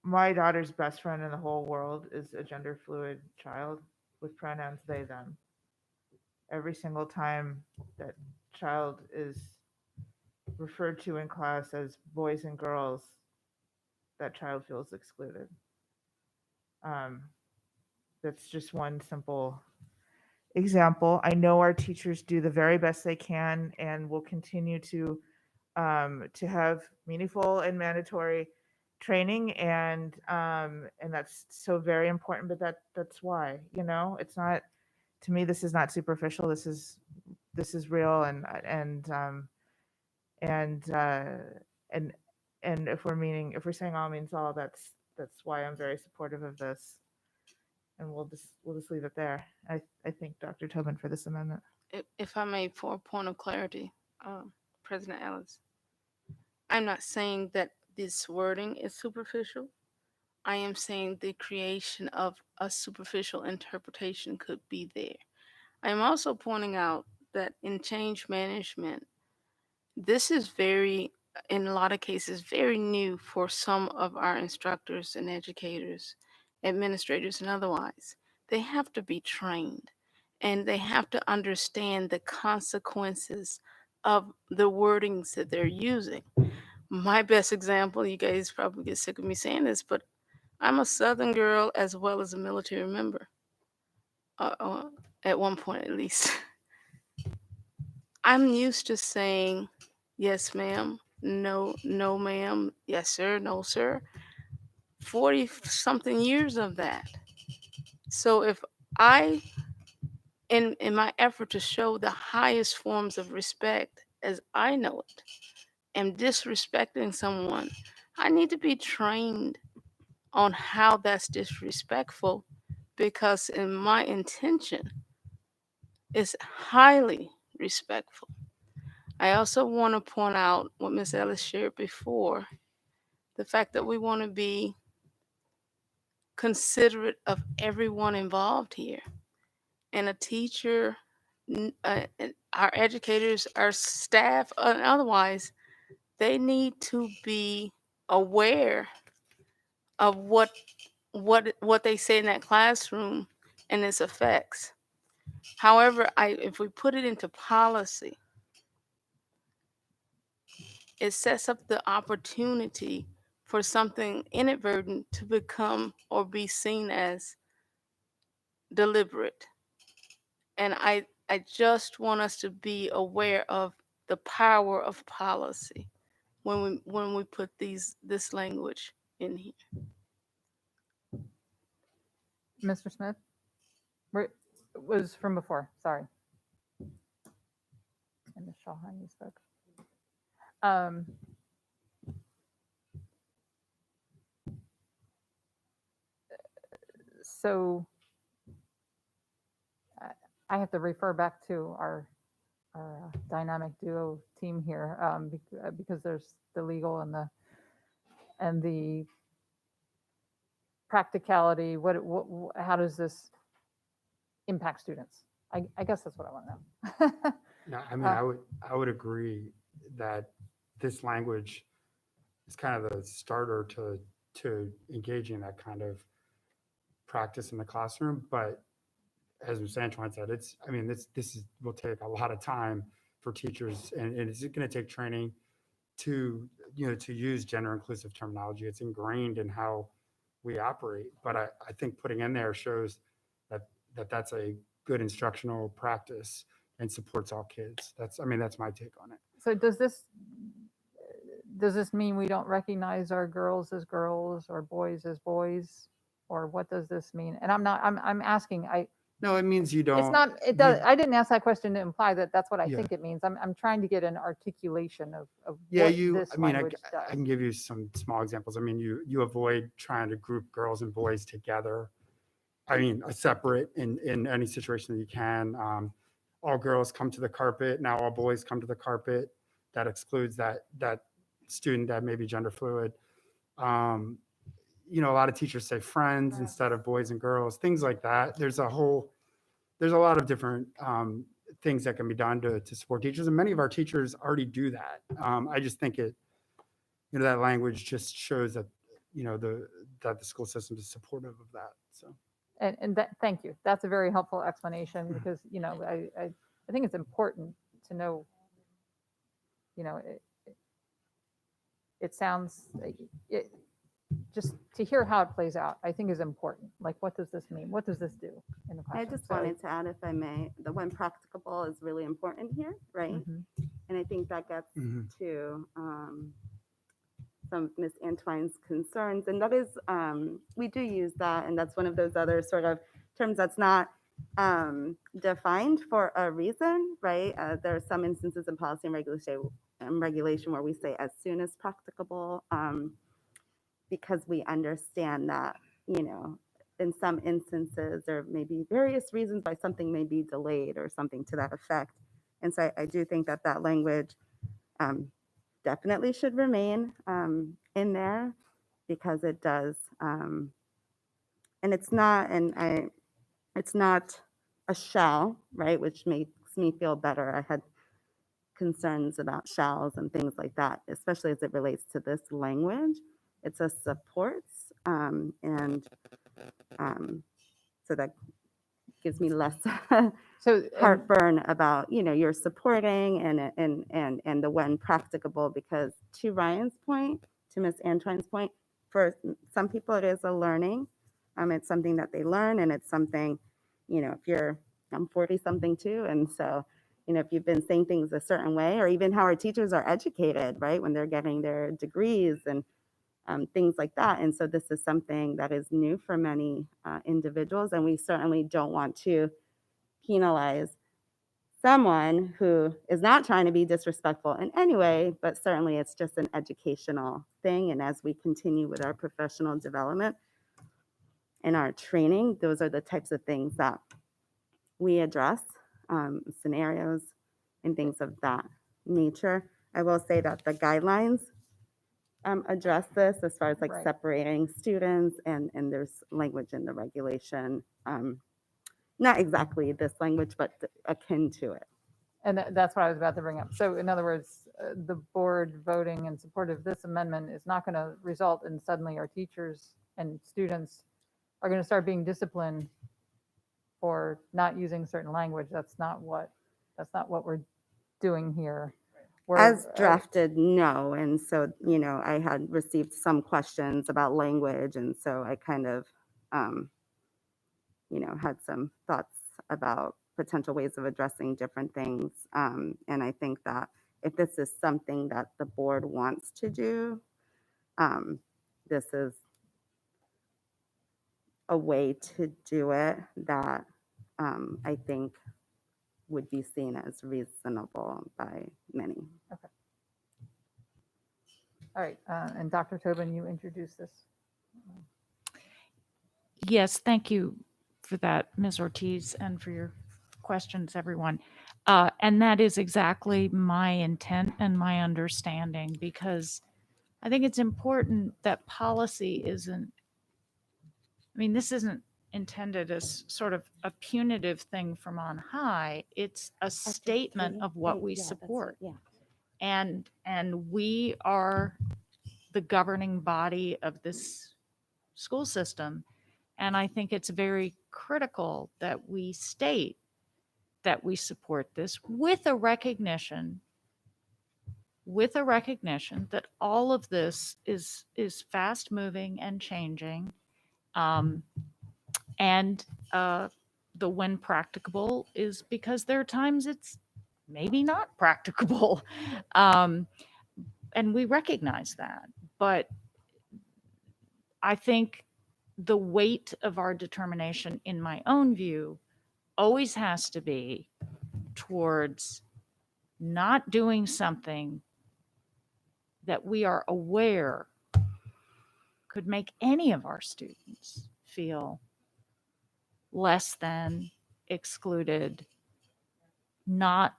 My daughter's best friend in the whole world is a gender fluid child with pronouns they, them. Every single time that child is referred to in class as boys and girls, that child feels excluded. That's just one simple example. I know our teachers do the very best they can and will continue to have meaningful and mandatory training, and that's so very important. But that's why, it's not, to me, this is not superficial. This is real, and if we're saying all means all, that's why I'm very supportive of this. and we'll just leave it there. I thank Dr. Tobin for this amendment. If I may, for a point of clarity, President Ellis, I'm not saying that this wording is superficial. I am saying the creation of a superficial interpretation could be there. I am also pointing out that in change management, this is in a lot of cases, very new for some of our instructors and educators, administrators, and otherwise. They have to be trained and they have to understand the consequences of the wordings that they're using. My best example, you guys probably get sick of me saying this, but I'm a Southern girl as well as a military member, at one point at least. I'm used to saying, yes, ma'am, no, no, ma'am, yes, sir, no, sir. 40 something years of that. So if I, in my effort to show the highest forms of respect as I know it, am disrespecting someone, I need to be trained on how that's disrespectful, because in my intention is highly respectful. I also want to point out what Ms. Ellis shared before, the fact that we want to be considerate of everyone involved here. And a teacher, our educators, our staff, and otherwise, they need to be aware of what they say in that classroom and its effects. However, if we put it into policy, it sets up the opportunity for something inadvertent to become or be seen as deliberate. And I just want us to be aware of the power of policy when we put this language in here. Mr. Smith? It was from before, sorry. And Ms. Shawhan, you spoke. So I have to refer back to our dynamic duo team here, because there's the legal and the practicality. How does this impact students? I guess that's what I want to know. No, I mean, I would agree that this language is kind of the starter to engaging that kind of practice in the classroom. But as Ms. Antoine said, will take a lot of time for teachers, and it's going to take training to use gender inclusive terminology. It's ingrained in how we operate. But I think putting in there shows that's a good instructional practice and supports all kids. That's my take on it. So does this mean we don't recognize our girls as girls or boys as boys, or what does this mean? And I'm asking. No, it means you don't. It's not. It does. I didn't ask that question to imply that that's what I think it means. I'm trying to get an articulation of what this language does. I can give you some small examples. I mean, you avoid trying to group girls and boys together. I mean, separate in any situation that you can. All girls come to the carpet. Now all boys come to the carpet. That excludes that student that may be gender fluid. A lot of teachers say friends instead of boys and girls, things like that. There's a lot of different things that can be done to support teachers. And many of our teachers already do that. I just think that language just shows that, that the school system is supportive of that. So. And thank you. That's a very helpful explanation, because, I think it's important to know, it sounds, just to hear how it plays out, I think is important. Like, what does this mean? What does this do in the classroom? I just wanted to add, if I may, the when practicable is really important here, right? Mm-hmm. And I think that gets to some of Ms. Antoine's concerns. And that is, we do use that, and that's one of those other sort of terms that's not defined for a reason, right? There are some instances in policy and regulation where we say as soon as practicable, because we understand that, in some instances, there may be various reasons why something may be delayed or something to that effect. And so I do think that that language definitely should remain in there because it does, and it's not, it's not a shall, right? Which makes me feel better. I had concerns about shalls and things like that, especially as it relates to this language. It's a supports, and so that gives me less heartburn about, you know, you're supporting and the when practicable, because to Ryan's point, to Miss Antwine's point, for some people it is a learning. It's something that they learn, and it's something, you know, I'm 40 something too, and so, you know, if you've been saying things a certain way, or even how our teachers are educated, right, when they're getting their degrees and things like that. And so this is something that is new for many individuals, and we certainly don't want to penalize someone who is not trying to be disrespectful in any way, but certainly it's just an educational thing. And as we continue with our professional development and our training, those are the types of things that we address, scenarios and things of that nature. I will say that the guidelines address this as far as like separating students, and there's language in the regulation, not exactly this language, but akin to it. And that's what I was about to bring up. So in other words, the board voting in support of this amendment is not going to result in suddenly our teachers and students are going to start being disciplined for not using certain language. That's not what we're doing here. As drafted, no. And so, you know, I had received some questions about language, and so I kind of, you know, had some thoughts about potential ways of addressing different things. And I think that if this is something that the board wants to do, this is a way to do it that I think would be seen as reasonable by many. Okay. All right. And Dr. Tobin, you introduced this. Yes, thank you for that, Ms. Ortiz, and for your questions, everyone. And that is exactly my intent and my understanding, because I think it's important that policy isn't, I mean, this isn't intended as sort of a punitive thing from on high. It's a statement of what we support. And we are the governing body of this school system. And I think it's very critical that we state that we support this with a recognition that all of this is fast moving and changing. And the when practicable is because there are times it's maybe not practicable. And we recognize that. But I think the weight of our determination, in my own view, always has to be towards not doing something that we are aware could make any of our students feel less than, excluded, not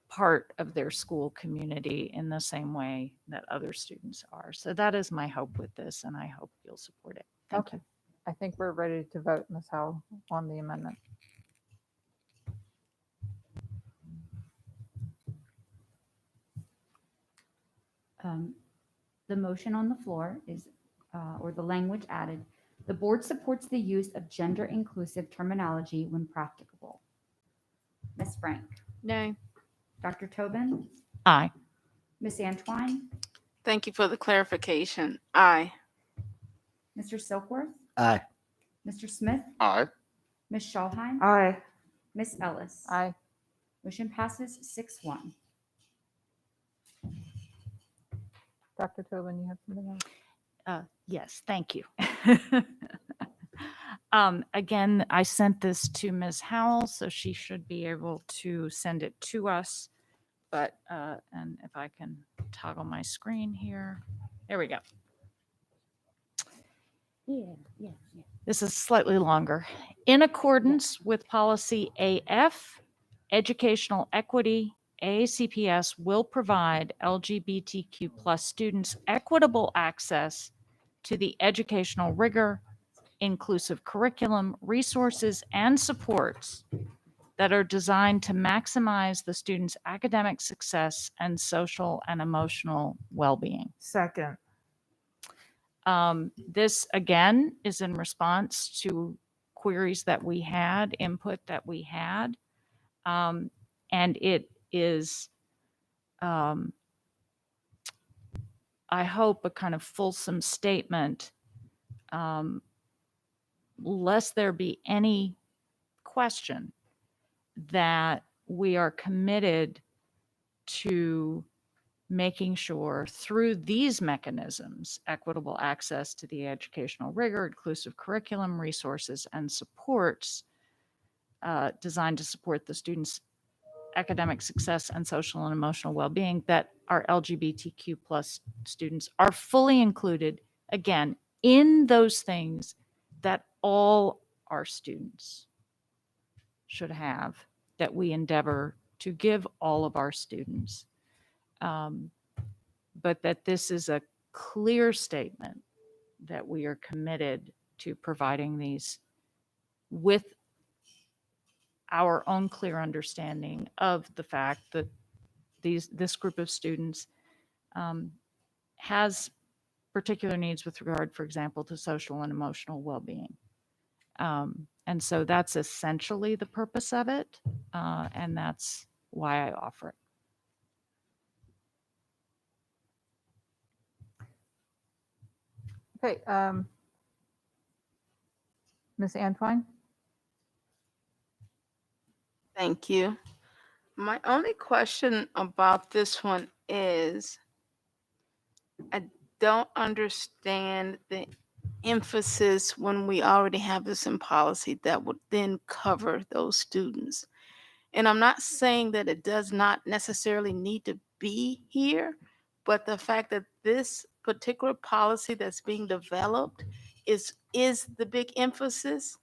part of their school community in the same way that other students are. So that is my hope with this, and I hope you'll support it. Thank you. I think we're ready to vote, Ms. Howell, on the amendment. The motion on the floor is, or the language added, the board supports the use of gender inclusive terminology when practicable. Ms. Frank? No. Dr. Tobin? Aye. Ms. Antwine? Thank you for the clarification. Aye. Mr. Silkworth? Aye. Mr. Smith? Aye. Ms. Schallheim? Aye. Ms. Ellis? Aye. Motion passes 6-1. Dr. Tobin, you have something else? Yes, thank you. Again, I sent this to Ms. Howell, so she should be able to send it to us. But, and if I can toggle my screen here, there we go. This is slightly longer. In accordance with policy AF, educational equity, AACPS will provide LGBTQ plus students equitable access to the educational rigor, inclusive curriculum, resources, and supports that are designed to maximize the student's academic success and social and emotional well-being. Second. This again is in response to queries that we had, input that we had. And it is, I hope, a kind of fulsome statement, lest there be any question that we are committed to making sure through these mechanisms, equitable access to the educational rigor, inclusive curriculum, resources, and supports designed to support the students' academic success and social and emotional well-being, that our LGBTQ plus students are fully included, again, in those things that all our students should have, that we endeavor to give all of our students. But that this is a clear statement that we are committed to providing these with our own clear understanding of the fact that this group of students has particular needs with regard, for example, to social and emotional well-being. And so that's essentially the purpose of it, and that's why I offer it. Okay, Ms. Antwine? Thank you. My only question about this one is, I don't understand the emphasis when we already have this in policy that would then cover those students. And I'm not saying that it does not necessarily need to be here, but the fact that this particular policy that's being developed is the big emphasis.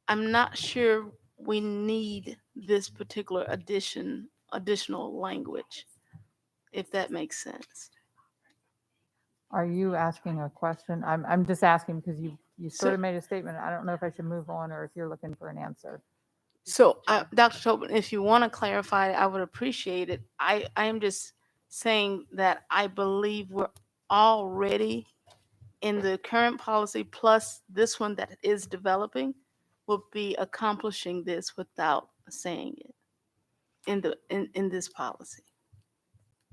I'm not sure we need this particular additional language, if that makes sense. Are you asking a question? I'm just asking because you sort So- of made a statement. I don't know if I should move on or if you're looking for an answer. So, Dr. Tobin, if you want to clarify, I would appreciate it. I am just saying that I believe we're already in the current policy, plus this one that is developing, will be accomplishing this without saying it in this policy.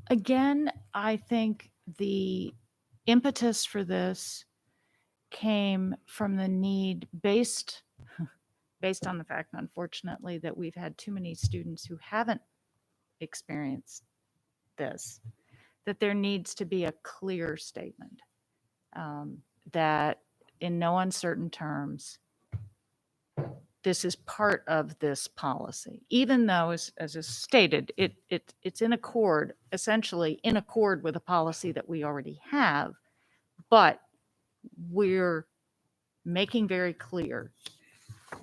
Again, I think the impetus for this came from the need based on the fact, unfortunately, that we've had too many students who haven't experienced this, that there needs to be a clear statement that in no uncertain terms, this is part of this policy, even though, as is stated, it's in accord, essentially in accord with a policy that we already have, but we're making very clear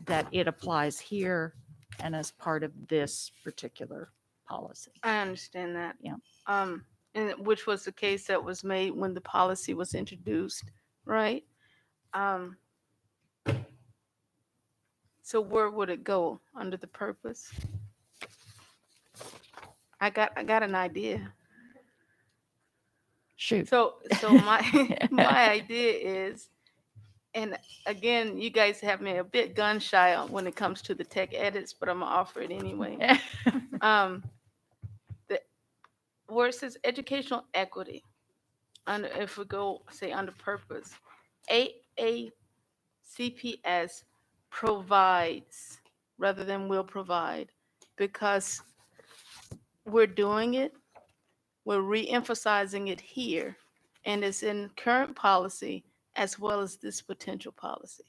that it applies here and as part of this particular policy. I understand that. Yeah. And which was the case that was made when the policy was introduced, right? So where would it go under the purpose? I got an idea. Shoot. So my my idea is, and again, you guys have me a bit gun shy on when it comes to the tech edits, but I'm gonna offer it anyway. Where it says educational equity, under, if we go say under purpose, AACPS provides rather than will provide, because we're doing it, we're re-emphasizing it here, and it's in current policy as well as this potential policy.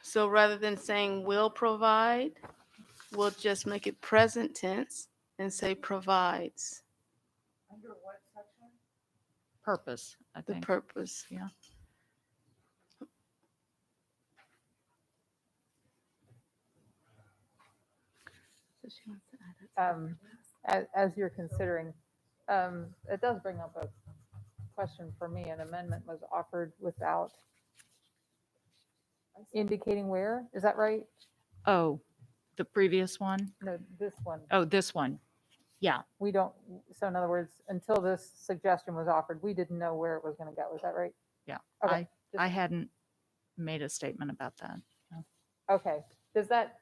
So rather than saying will provide, we'll just make it present tense and say provides. Under what section? purpose, I The think. purpose. Yeah. As you're considering, it does bring up a question for me. An amendment was offered without indicating where. Is that right? Oh, the previous one? No, this one. Oh, this one. Yeah. We don't, so in other words, until this suggestion was offered, we didn't know where it was going to go. Is that right? Yeah. Okay. I hadn't made a statement about that. Yeah. Okay. Does that,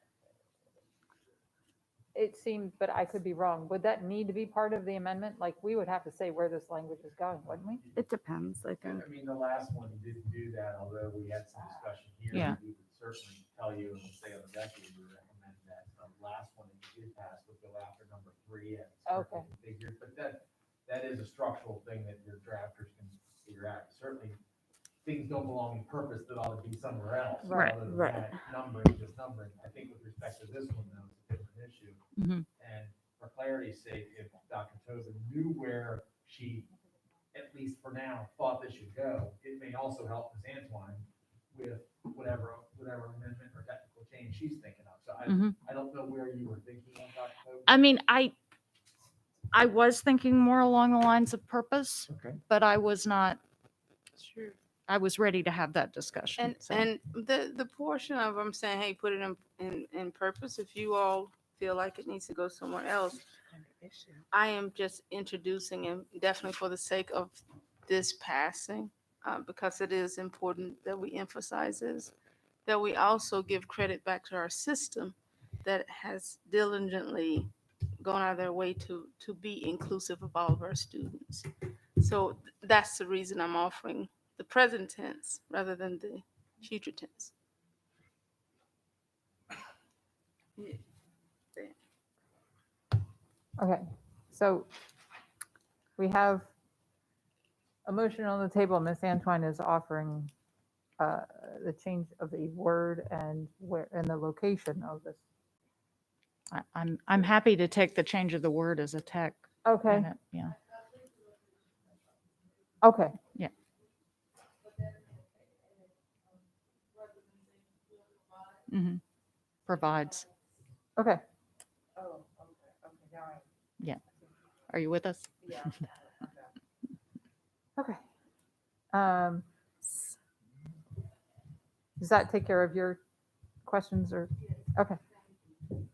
it seemed, but I could be wrong. Would that need to be part of the amendment? Like, we would have to say where this language is going, wouldn't we? It depends. Like, I mean, the last one didn't do that, although we had some discussion here. Yeah. We would certainly tell you and stay on the record, we recommend that the last one that you did pass would go after number 3 and Okay. figures. But that is a structural thing that your drafters can figure out. Certainly, things don't belong in purpose that ought to be somewhere else. Right. Other than Right. that, numbering, just numbering. I think with respect to this one, though, it's a different issue. Mhm. And for clarity's sake, if Dr. Tobin knew where she, at least for now, thought this should go, it may also help Ms. Antoine with whatever amendment or technical change she's thinking of. So Mhm. I don't know where you were thinking of, Dr. Tobin. I mean, I was thinking more along the lines of purpose, Okay. but I was not, Sure. I was ready to have that discussion. And so. and the portion of them saying, hey, put it in purpose, if you all feel like it needs to go somewhere else, I am just introducing him definitely for the sake of this passing, because it is important that we emphasize this, that we also give credit back to our system that has diligently gone out of their way to be inclusive of all of our students. So that's the reason I'm offering the present tense rather than the future tense. Yeah. Okay. So we have a motion on the table. Ms. Antoine is offering the change of the word and where and the location of this. I'm happy to take the change of the word as a tech. Okay. in it, Yeah. Okay. Yeah. Provides. Okay. Yeah. Are you with us? Okay. Does that take care of your questions or? Okay.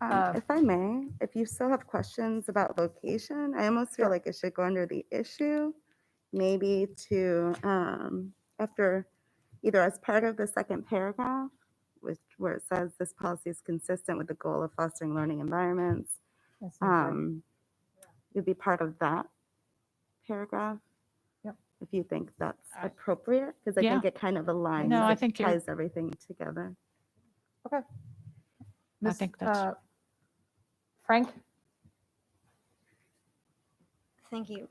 If I may, if you still have questions about location, I almost feel like it should go under the issue, maybe to, after, either as part of the second paragraph, where it says this policy is consistent with the goal of fostering learning environments. That seems right. It'd be part of that paragraph. Yep. If you think that's appropriate, because I think it kind of aligns, No, I it think you're- ties everything together. Okay. I think that's. Frank? Thank you.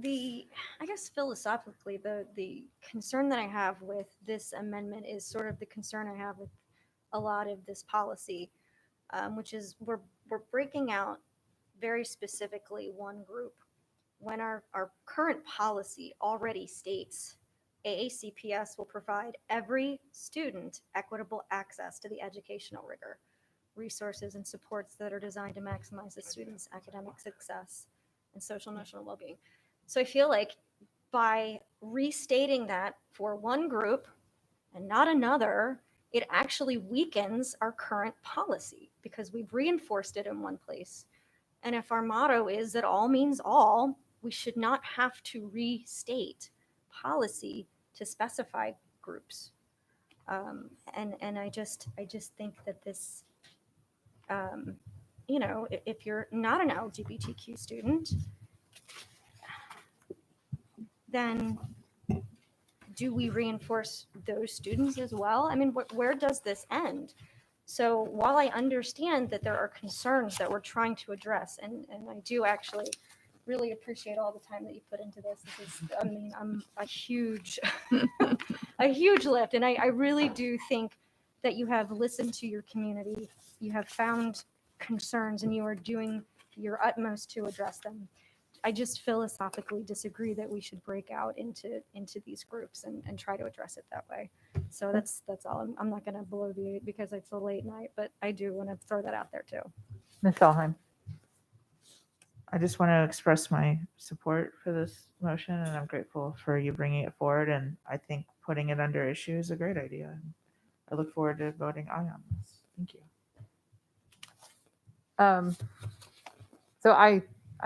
I guess philosophically, the concern that I have with this amendment is sort of the concern I have with a lot of this policy, which is we're breaking out very specifically one group when our current policy already states AACPS will provide every student equitable access to the educational rigor, resources and supports that are designed to maximize the student's academic success and social emotional well-being. So I feel like by restating that for one group and not another, it actually weakens our current policy because we've reinforced it in one place. And if our motto is that all means all, we should not have to restate policy to specify groups. And I just think that this, if you're not an LGBTQ student, then do we reinforce those students as well? I mean, where does this end? So while I understand that there are concerns that we're trying to address, and I do actually really appreciate all the time that you put into this. This is, I mean, I'm a huge, a huge lift. And I really do think that you have listened to your community. You have found concerns and you are doing your utmost to address them. I just philosophically disagree that we should break out into these groups and try to address it that way. So that's all. I'm not going to bloviate because it's a late night, but I do want to throw that out there too. Ms. Schulheim. I just want to express my support for this motion, and I'm grateful for you bringing it forward. And I think putting it under issue is a great idea. I look forward to voting aye on this. Thank you. So I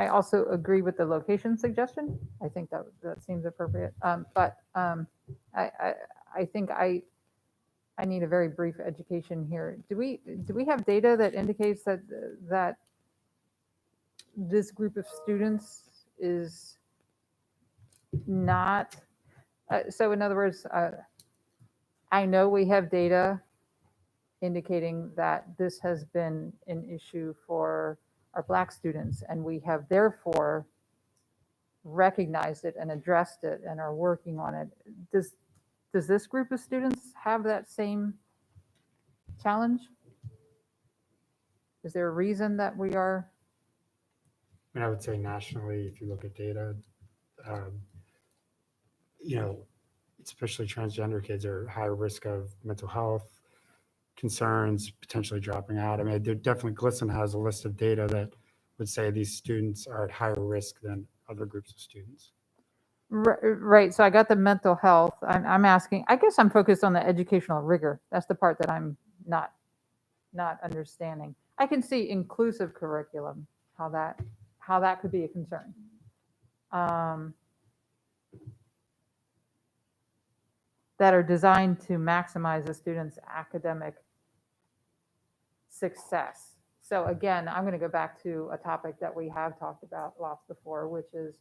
also agree with the location suggestion. I think that seems appropriate. But I think I need a very brief education here. Do we have data that indicates that this group of students is not, so in other words, I know we have data indicating that this has been an issue for our Black students, and we have therefore recognized it and addressed it and are working on it. Does this group of students have that same challenge? Is there a reason that we are? I mean, I would say nationally, if you look at data, especially transgender kids are higher risk of mental health concerns, potentially dropping out. I mean, there definitely, GLSEN has a list of data that would say these students are at higher risk than other groups of students. Right. So I got the mental health. I'm asking, I guess I'm focused on the educational rigor. That's the part that I'm not understanding. I can see inclusive curriculum, how that could be a concern. That are designed to maximize a student's academic success. So again, I'm going to go back to a topic that we have talked about lots before, which is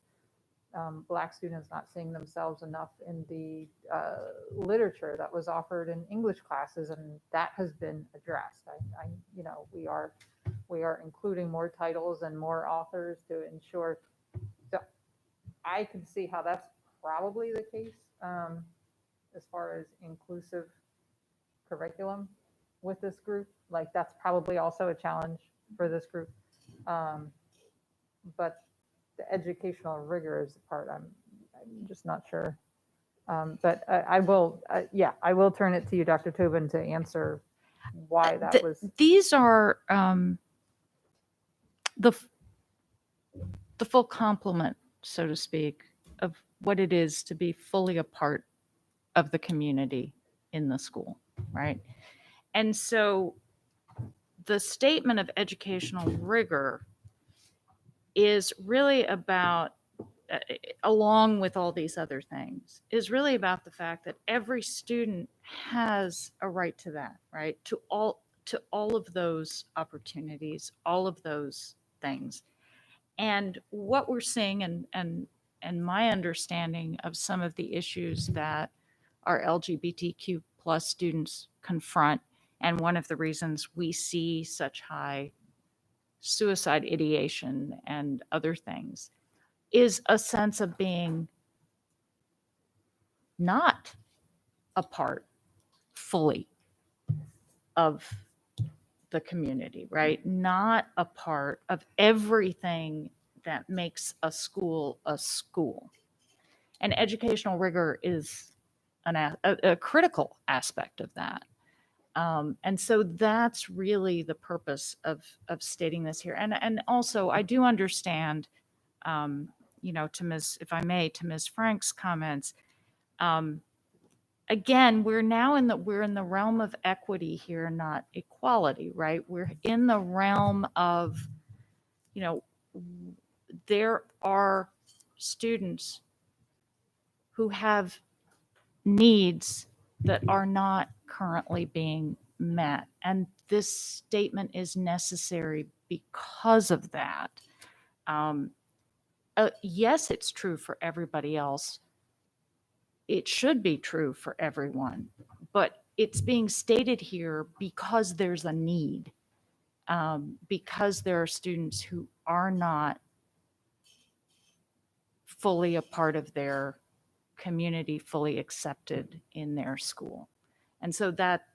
Black students not seeing themselves enough in the literature that was offered in English classes, and that has been addressed. We are including more titles and more authors to ensure. So I can see how that's probably the case as far as inclusive curriculum with this group. Like that's probably also a challenge for this group. But the educational rigor is the part I'm just not sure. But I will turn it to you, Dr. Tobin, to answer why that was. These are the full complement, so to speak, of what it is to be fully a part of the community in the school, right? And so the statement of educational rigor is really about, along with all these other things, is really about the fact that every student has a right to that, right? To all of those opportunities, all of those things. And what we're seeing and my understanding of some of the issues that our LGBTQ plus students confront, and one of the reasons we see such high suicide ideation and other things, is a sense of being not a part fully of the community, right? Not a part of everything that makes a school a school. And educational rigor is a critical aspect of that. And so that's really the purpose of stating this here. And also I do understand, to Ms., if I may, to Ms. Frank's comments, again, we're in the realm of equity here, not equality, right? We're in the realm of, there are students who have needs that are not currently being met. And this statement is necessary because of that. Yes, it's true for everybody else. It should be true for everyone, but it's being stated here because there's a need, because there are students who are not fully a part of their community, fully accepted in their school. And so that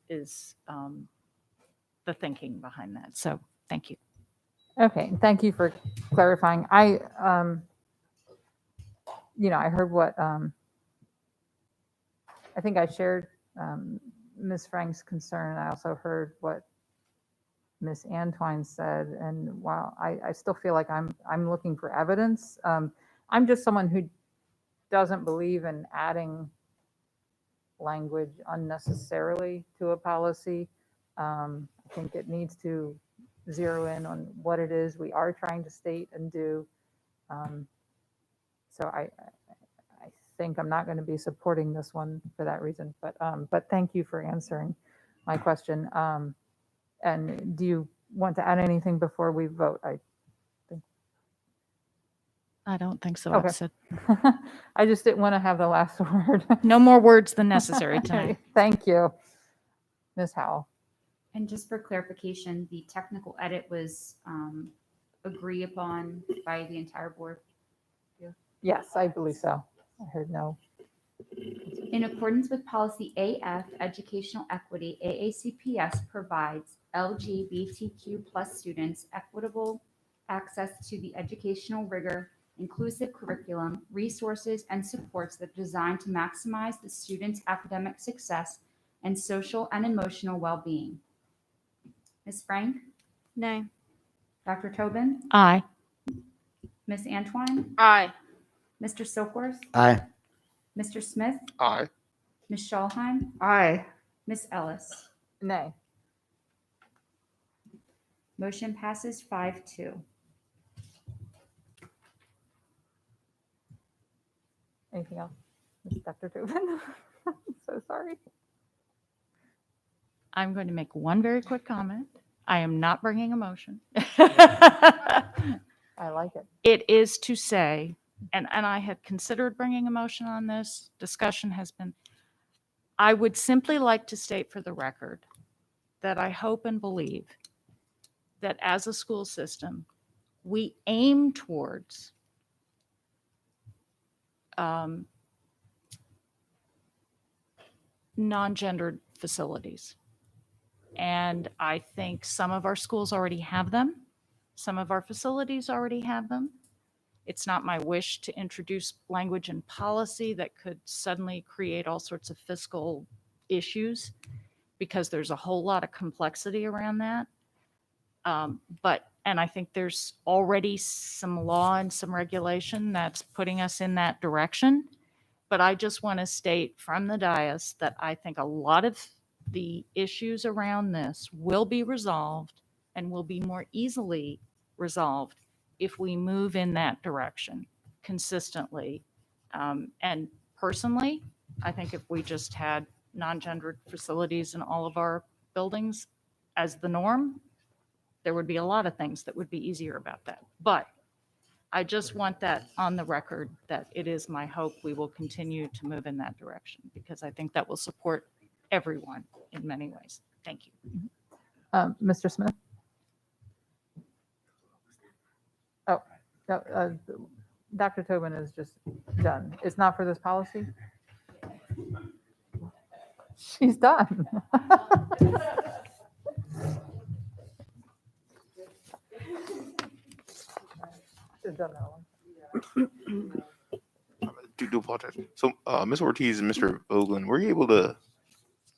is the thinking behind that. So thank you. Okay, thank you for clarifying. I heard what, I think I shared Ms. Frank's concern. I also heard what Ms. Antwine said, and while I still feel like I'm looking for evidence, I'm just someone who doesn't believe in adding language unnecessarily to a policy. I think it needs to zero in on what it is we are trying to state and do. So I think I'm not going to be supporting this one for that reason, but thank you for answering my question. And do you want to add anything before we vote? I don't think so. Okay. I've said I just didn't want to have the last word. no more words than necessary tonight. Thank you, Ms. Howell. And just for clarification, the technical edit was agreed upon by the entire board. Yes, I believe so. I heard no. In accordance with policy AF, educational equity, AACPS provides LGBTQ plus students equitable access to the educational rigor, inclusive curriculum, resources, and supports that are designed to maximize the students' academic success and social and emotional well-being. Ms. Frank? Nay. Dr. Tobin? Aye. Ms. Antwine? Aye. Mr. Silkworth? Aye. Mr. Smith? Aye. Ms. Schalheim? Aye. Ms. Ellis? Nay. Motion passes 5-2. Anything else? Ms. Dr. Tobin? I'm so sorry. I'm going to make one very quick comment. I am not bringing a motion. I like it. It is to say, and I had considered bringing a motion on this, discussion has been, I would simply like to state for the record that I hope and believe that as a school system, we aim towards non-gendered facilities. And I think some of our schools already have them. Some of our facilities already have them. It's not my wish to introduce language and policy that could suddenly create all sorts of fiscal issues, because there's a whole lot of complexity around that. And I think there's already some law and some regulation that's putting us in that direction. But I just want to state from the dais that I think a lot of the issues around this will be resolved and will be more easily resolved if we move in that direction consistently. And personally, I think if we just had non-gendered facilities in all of our buildings as the norm, there would be a lot of things that would be easier about that. But I just want that on the record that it is my hope we will continue to move in that direction, because I think that will support everyone in many ways. Thank you. Mr. Smith? Oh, no, Dr. Tobin is just done. It's not for this policy? She's done. Should've done that one. Do apologize. So, Ms. Ortiz and Mr. Oglin, were you able to?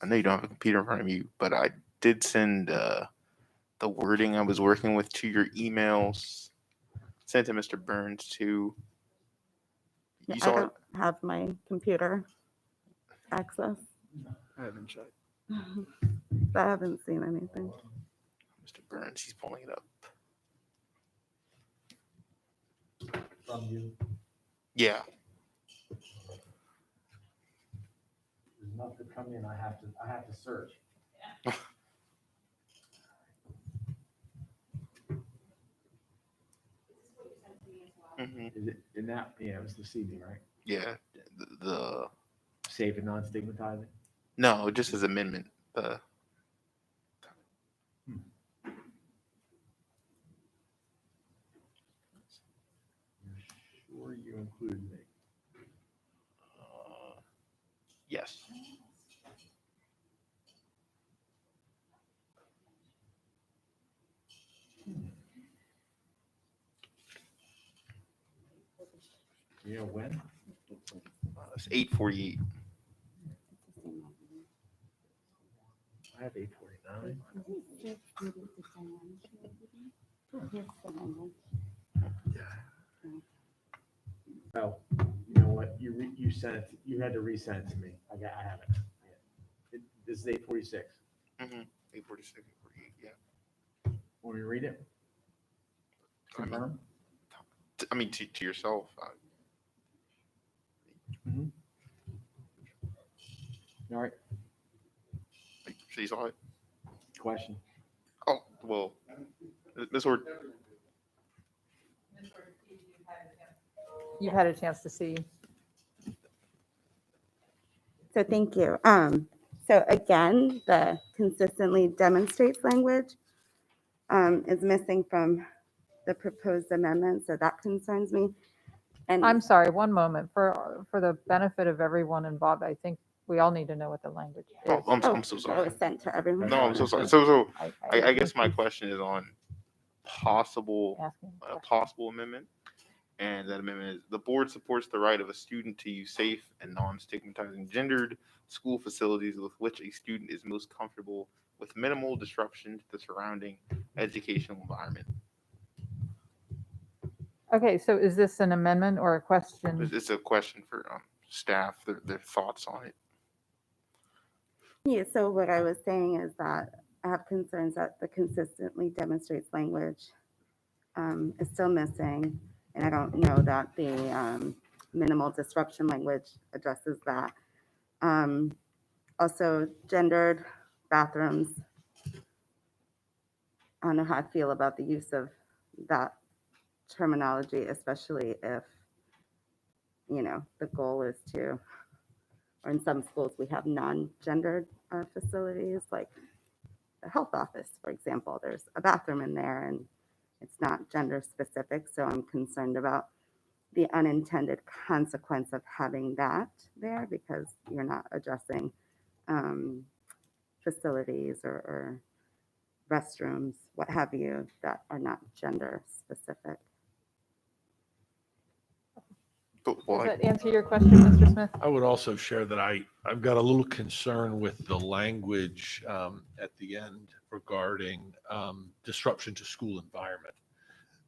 I know you don't have a computer in front of you, but I did send the wording I was working with to your emails. Sent to Mr. Burns too. You I saw it? don't have my computer access. I haven't checked. I haven't seen anything. Mr. Burns, he's pulling it up. From you. Yeah. There's nothing coming in. I have to search. Is it in that? Yeah, it was this evening, right? Yeah. The Safe and non-stigmatizing. no, just his amendment. Sure, you included me. Yes. You know when? It's 8:48. I have 8:49. Oh, you know what? You sent it. You had to resend it to me. I have it. This is 8:46. 8:46, 8:48. Yeah. Want me to read it? Confirm. I mean, to yourself. All right. She saw it. Question. Oh well, Ms. Ord. You've had a chance to see. So thank you. So again, the consistently demonstrates language is missing from the proposed amendment, so that concerns me. And I'm sorry, one moment. For the benefit of everyone involved, I think we all need to know what the language is. Oh, I'm so that sorry. was sent to everyone. No, I'm so sorry. So I I guess my question is on possible amendment, and that amendment is the board supports the right of a student to use safe and non-stigmatizing gendered school facilities with which a student is most comfortable with minimal disruption to the surrounding educational environment. Okay, so is this an amendment or a question? It's a question for staff, their thoughts on it. Yeah, so what I was saying is that I have concerns that the consistently demonstrates language is still missing. And I don't know that the minimal disruption language addresses that. Also, gendered bathrooms. I don't know how I feel about the use of that terminology, especially if, the goal is to, or in some schools, we have non-gendered facilities, like the health office, for example. There's a bathroom in there and it's not gender specific. So I'm concerned about the unintended consequence of having that there because you're not addressing facilities or restrooms, what have you, that are not gender specific. Does that answer your question, Mr. Smith? I would also share that I've got a little concern with the language at the end regarding disruption to school environment.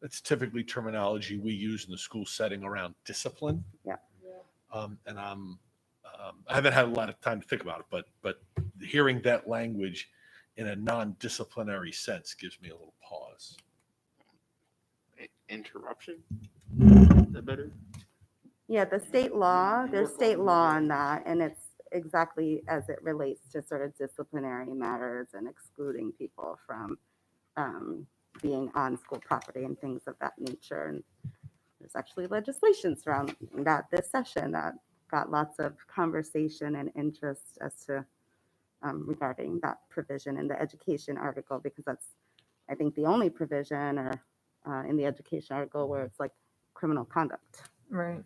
That's typically terminology we use in the school setting around discipline. Yeah. And I haven't had a lot of time to think about it, but hearing that language in a non-disciplinary sense gives me a little pause. Interruption? Is that better? Yeah, the state law, there's state law on that, and it's exactly as it relates to sort of disciplinary matters and excluding people from being on school property and things of that nature. And there's actually legislation surrounding that this session that got lots of conversation and interest as to regarding that provision in the education article, because that's, I think, the only provision or in the education article where it's like criminal conduct. Right.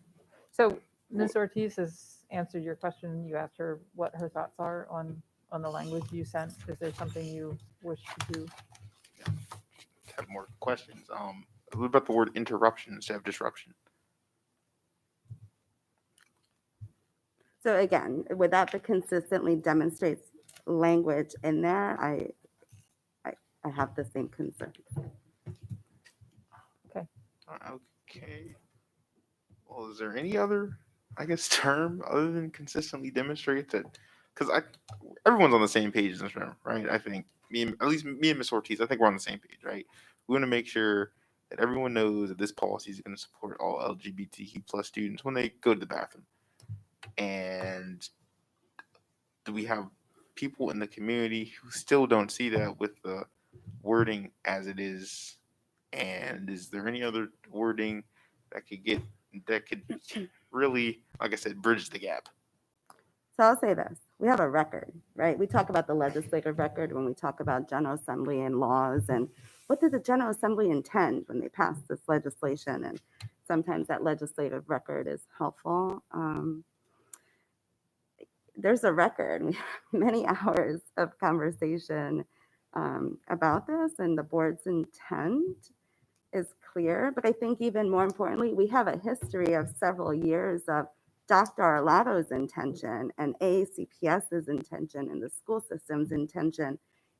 So Ms. Ortiz has answered your question. You asked her what her thoughts are on the language you sent. Is there something you wish to do? Have more questions. What about the word interruption instead of disruption? So again, without the consistently demonstrates language in there, I have the same concern. Okay. Okay. Well, is there any other, I guess, term other than consistently demonstrate that? Because everyone's on the same page in this room, right? I think at least me and Ms. Ortiz, I think we're on the same page, right? We want to make sure that everyone knows that this policy is going to support all LGBTQ plus students when they go to the bathroom. And do we have people in the community who still don't see that with the wording as it is? And is there any other wording that could really, like I said, bridge the gap? So I'll say this, we have a record, right? We talk about the legislative record when we talk about General Assembly and laws, and what did the General Assembly intend when they passed this legislation? And sometimes that legislative record is helpful. There's a record, we have many hours of conversation about this, and the board's intent is clear. But I think even more importantly, we have a history of several years of Dr. Arlotto's intention and AACPS's intention and the school system's intention.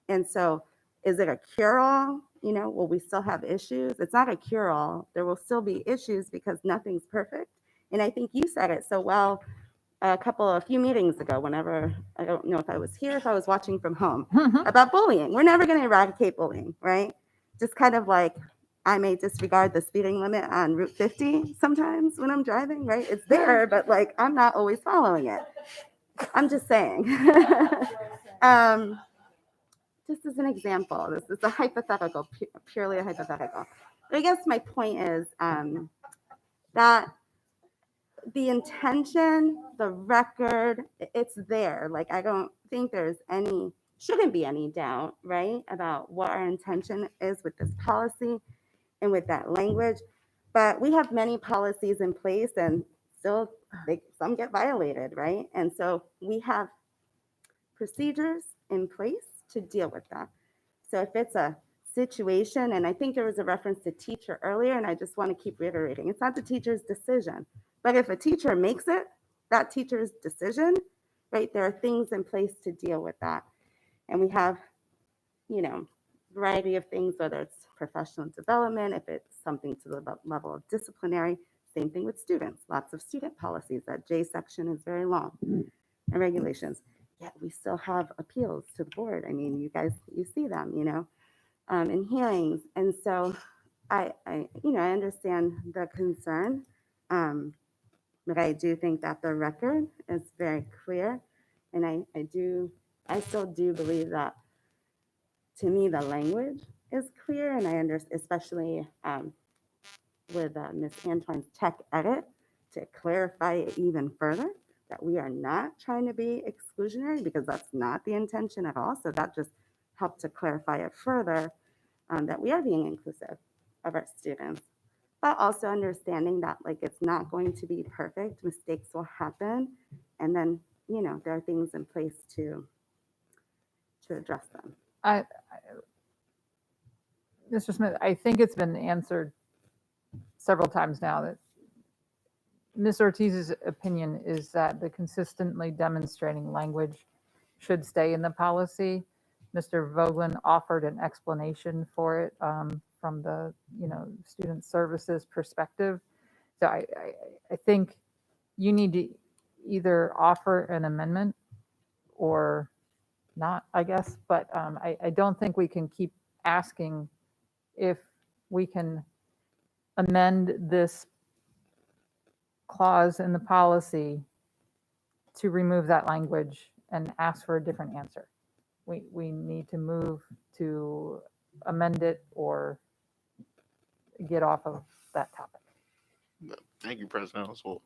And so is it a cure-all? You know, will we still have issues? It's not a cure-all. There will still be issues because nothing's perfect. And I think you said it so well a few meetings ago, whenever, I don't know if I was here, if I was watching from home, about bullying. We're never going to eradicate bullying, right? Just kind of like I may disregard the speeding limit on Route 50 sometimes when I'm driving, right? It's there, but like I'm not always following it. I'm just saying. Just as an example, this is a hypothetical, purely a hypothetical. But I guess my point is that the intention, the record, it's there. Like I don't think shouldn't be any doubt, right, about what our intention is with this policy and with that language. But we have many policies in place and still some get violated, right? And so we have procedures in place to deal with that. So if it's a situation, and I think there was a reference to teacher earlier, and I just want to keep reiterating, it's not the teacher's decision. But if a teacher makes it, that teacher's decision, right, there are things in place to deal with that. And we have, you know, variety of things, whether it's professional development, if it's something to the level of disciplinary, same thing with students, lots of student policies. That J section is very long, and regulations. Yet we still have appeals to the board. I mean, you see them, you know, in hearings. And so I understand the concern, but I do think that the record is very clear. And I still do believe that, to me, the language is clear. And I understand, especially with Ms. Antoine's tech edit, to clarify it even further, that we are not trying to be exclusionary, because that's not the intention at all. So that just helped to clarify it further, that we are being inclusive of our students, but also understanding that like it's not going to be perfect, mistakes will happen, and then, you know, there are things in place to address them. Mr. Smith, I think it's been answered several times now that Ms. Ortiz's opinion is that the consistently demonstrating language should stay in the policy. Mr. Vogelin offered an explanation for it from the, you know, student services perspective. So I think you need to either offer an amendment or not, I guess. But I don't think we can keep asking if we can amend this clause in the policy to remove that language and ask for a different answer. We need to move to amend it or get off of that topic. Thank you, President Ellis. Well,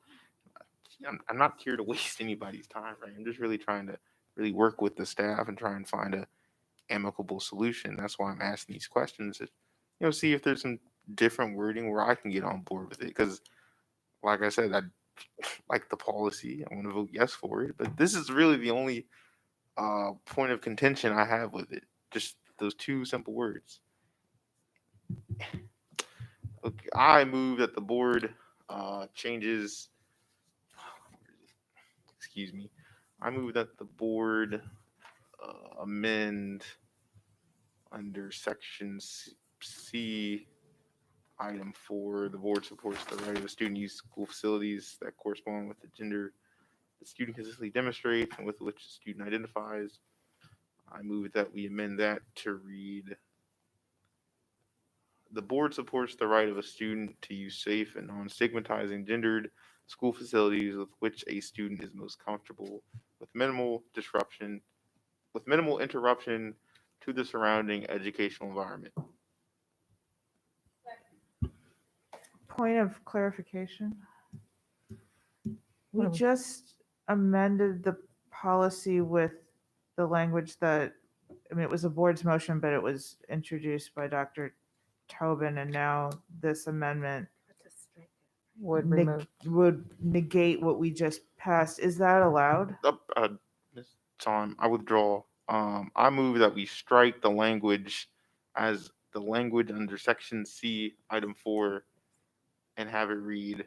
I'm not here to waste anybody's time, right? I'm just really trying to really work with the staff and try and find a amicable solution. That's why I'm asking these questions. You know, see if there's some different wording where I can get on board with it. Because, like I said, I like the policy. I want to vote yes for it. But this is really the only point of contention I have with it. Just those two simple words. Okay, I move that the board changes. Excuse me. I move that the board amend under section C, item 4. The board supports the right of a student to use school facilities that correspond with the gender the student consistently demonstrates and with which the student identifies. I move that we amend that to read: the board supports the right of a student to use safe and non-stigmatizing gendered school facilities with which a student is most comfortable, with minimal interruption to the surrounding educational environment. Point of clarification. We just amended the policy with the language that, I mean, it was a board's motion, but it was introduced by Dr. Tobin, and now this amendment Would remove. would negate what we just passed. Is that allowed? Ms. Tom, I withdraw. I move that we strike the language as the language under section C, item 4, and have it read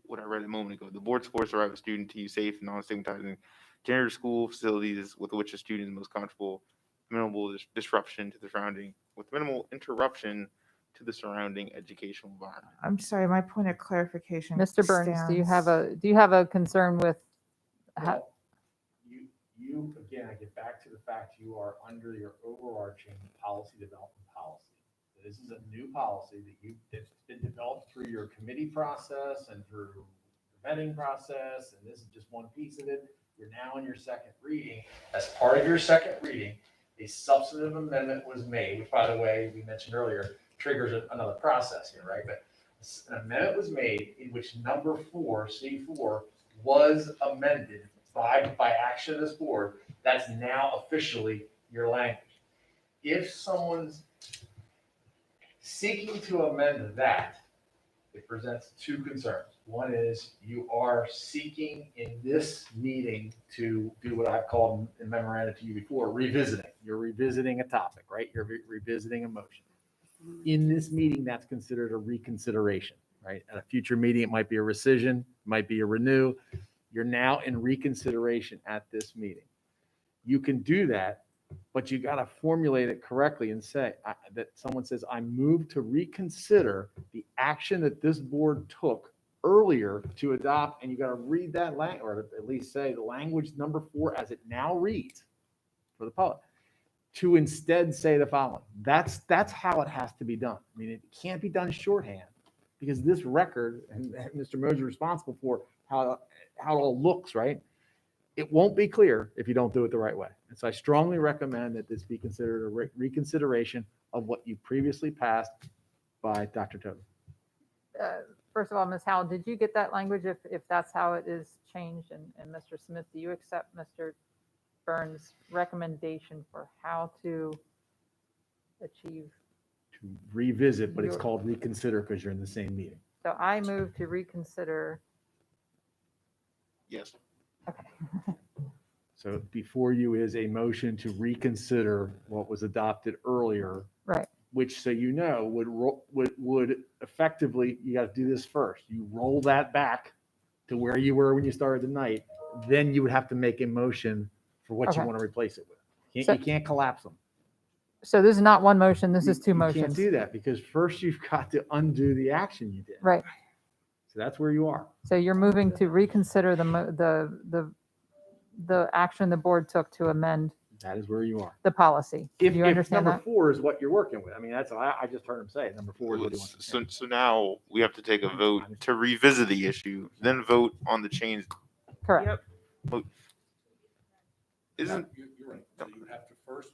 what I read a moment ago. The board supports the right of a student to use safe and non-stigmatizing gender school facilities with which a student is most comfortable, minimal disruption to the surrounding, with minimal interruption to the surrounding educational environment. I'm sorry, my point of clarification. Mr. Burns, do you have stands. a concern with how? Well, you again, I get back to the fact you are under your overarching policy development policy. This is a new policy that's been developed through your committee process and through the vetting process, and this is just one piece of it. You're now in your second reading. As part of your second reading, a substantive amendment was made, which, by the way, we mentioned earlier, triggers another process here, right? But an amendment was made in which number 4, C4, was amended by action of this board. That's now officially your language. If someone's seeking to amend that, it presents two concerns. One is you are seeking in this meeting to do what I've called in memoranda to you before, revisiting. You're revisiting a topic, right? You're revisiting a motion. In this meeting, that's considered a reconsideration, right? At a future meeting, it might be a rescission, might be a renew. You're now in reconsideration at this meeting. You can do that, but you got to formulate it correctly and say that someone says, I move to reconsider the action that this board took earlier to adopt, and you got to read that language, or at least say the language number 4 as it now reads for the public, to instead say the following. That's how it has to be done. I mean, it can't be done shorthand because this record, and Mr. Moser is responsible for how it all looks, right? It won't be clear if you don't do it the right way. And so I strongly recommend that this be considered a reconsideration of what you previously passed by Dr. Toby. First of all, Ms. Howell, did you get that language if that's how it is changed? And Mr. Smith, do you accept Mr. Burns' recommendation for how to achieve? To revisit, but it's called reconsider because you're in the same meeting. So I move to reconsider. Yes. Okay. So before you is a motion to reconsider what was adopted earlier. Right. Which, so you know, would effectively, you got to do this first. You roll that back to where you were when you started the night. Then you would have to make a motion for what you Okay. want to replace it with. So- You can't collapse them. So this is not one motion, this is two You can't motions. do that because first you've got to undo the action you did. Right. So that's where you are. So you're moving to reconsider the action the board took to amend That is where you are. the policy. Do If you understand number that? 4 is what you're working with, I mean, that's I just heard him say number 4 is what he wants. So now we have to take a vote to revisit the issue, then vote on the change. Correct. Vote. Isn't You're right. So you have to first,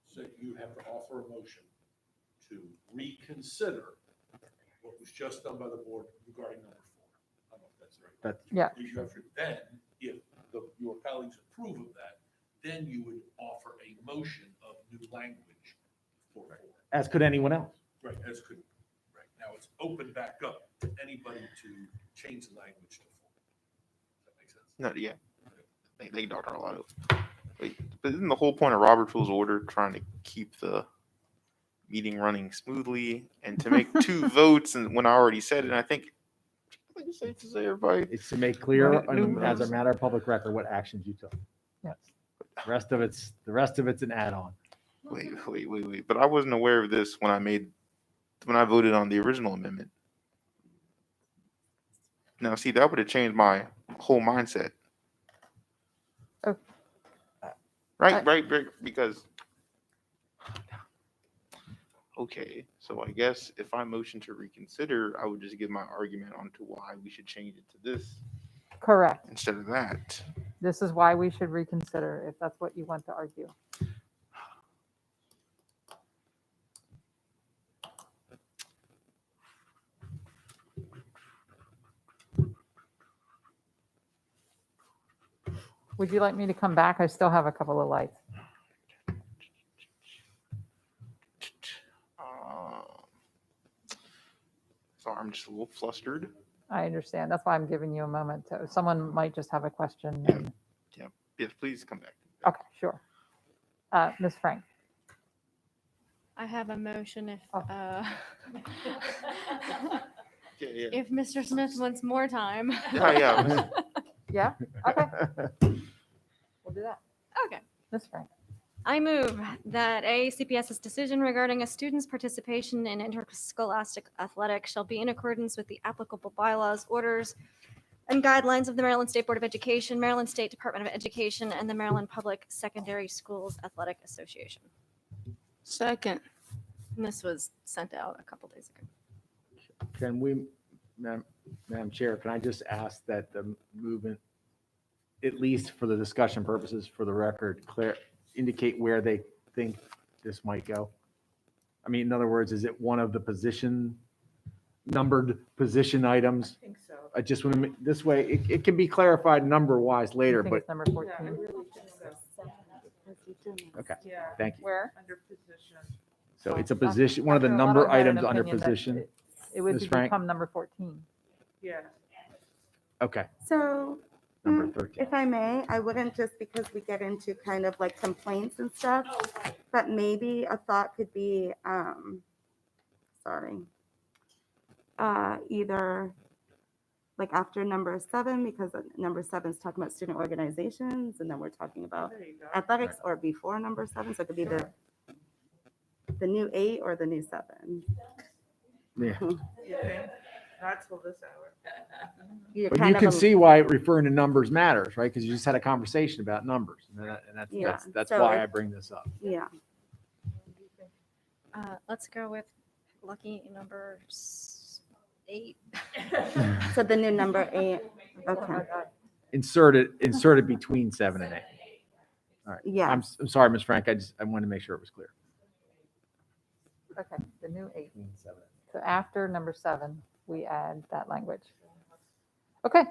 so you have to offer a motion to reconsider what was just done by the board regarding number 4. I don't know if that's right. Yeah. You have to, then, if your colleagues approve of that, then you would offer a motion of new language for 4. As could anyone else. Right, as could, right. Now it's open back up to anybody to change the language to 4. Does that make sense? No, yeah. Thank you, Dr. Arlotto. Wait, but isn't the whole point of Robert's Rules of Order trying to keep the meeting running smoothly and to make 2 votes? And when I already said it, and I think it's safe to say, everybody. It's to make clear New as a rules. matter of public record what actions you took. Yes. The rest of it's an add-on. Wait. But I wasn't aware of this when I voted on the original amendment. Now, see, that would have changed my whole mindset. Oh. Right, because. Okay, so I guess if I motion to reconsider, I would just give my argument onto why we should change it to this Correct. instead of that. This is why we should reconsider if that's what you want to argue. Would you like me to come back? I still have a couple of lights. Sorry, I'm just a little flustered. I understand. That's why I'm giving you a moment to, someone might just have a question. and- Yeah. Yes, please come back. Okay, sure. Ms. Frank. I have a motion if, Yeah, yeah. if Mr. Smith wants more time. Yeah, yeah. Yeah, okay. We'll do that. Okay. Ms. Frank. I move that AACPS's decision regarding a student's participation in interscholastic athletics shall be in accordance with the applicable bylaws, orders, and guidelines of the Maryland State Board of Education, Maryland State Department of Education, and the Maryland Public Secondary Schools Athletic Association. Second. And this was sent out a couple days ago. Can we, Madam Chair, can I just ask that the movement, at least for the discussion purposes, for the record, indicate where they think this might go? I mean, in other words, is it one of the numbered position items? I think so. I just want to make, this way, it can be clarified number-wise I later, think but, it's number 14. okay, Yeah. thank you. Where? Under position. So it's a position, one of the Dr. Otto number had an items under opinion that position. It would Ms. Frank? become number 14. Yeah. Okay, So number 13. if I may, I wouldn't just because we get into kind of like complaints and stuff, but maybe a thought could be, either like after number 7, because number 7 is talking about student organizations, and then we're talking about There you go. athletics, or before number 7, so it could be the new 8 or the new 7. Yeah. You think? Not till this hour. You're But you kind of can a- see why referring to numbers matters, right? Because you just had a conversation about numbers, and Yeah, that's so why if- I bring this up. Yeah. Let's go with lucky number 8. So the new number 8. Okay. Insert it between 7 and 8. All right. Yeah. I'm sorry, Ms. Frank. I wanted to make sure it was clear. Okay, the new 8. So after number 7, we add that language. Okay.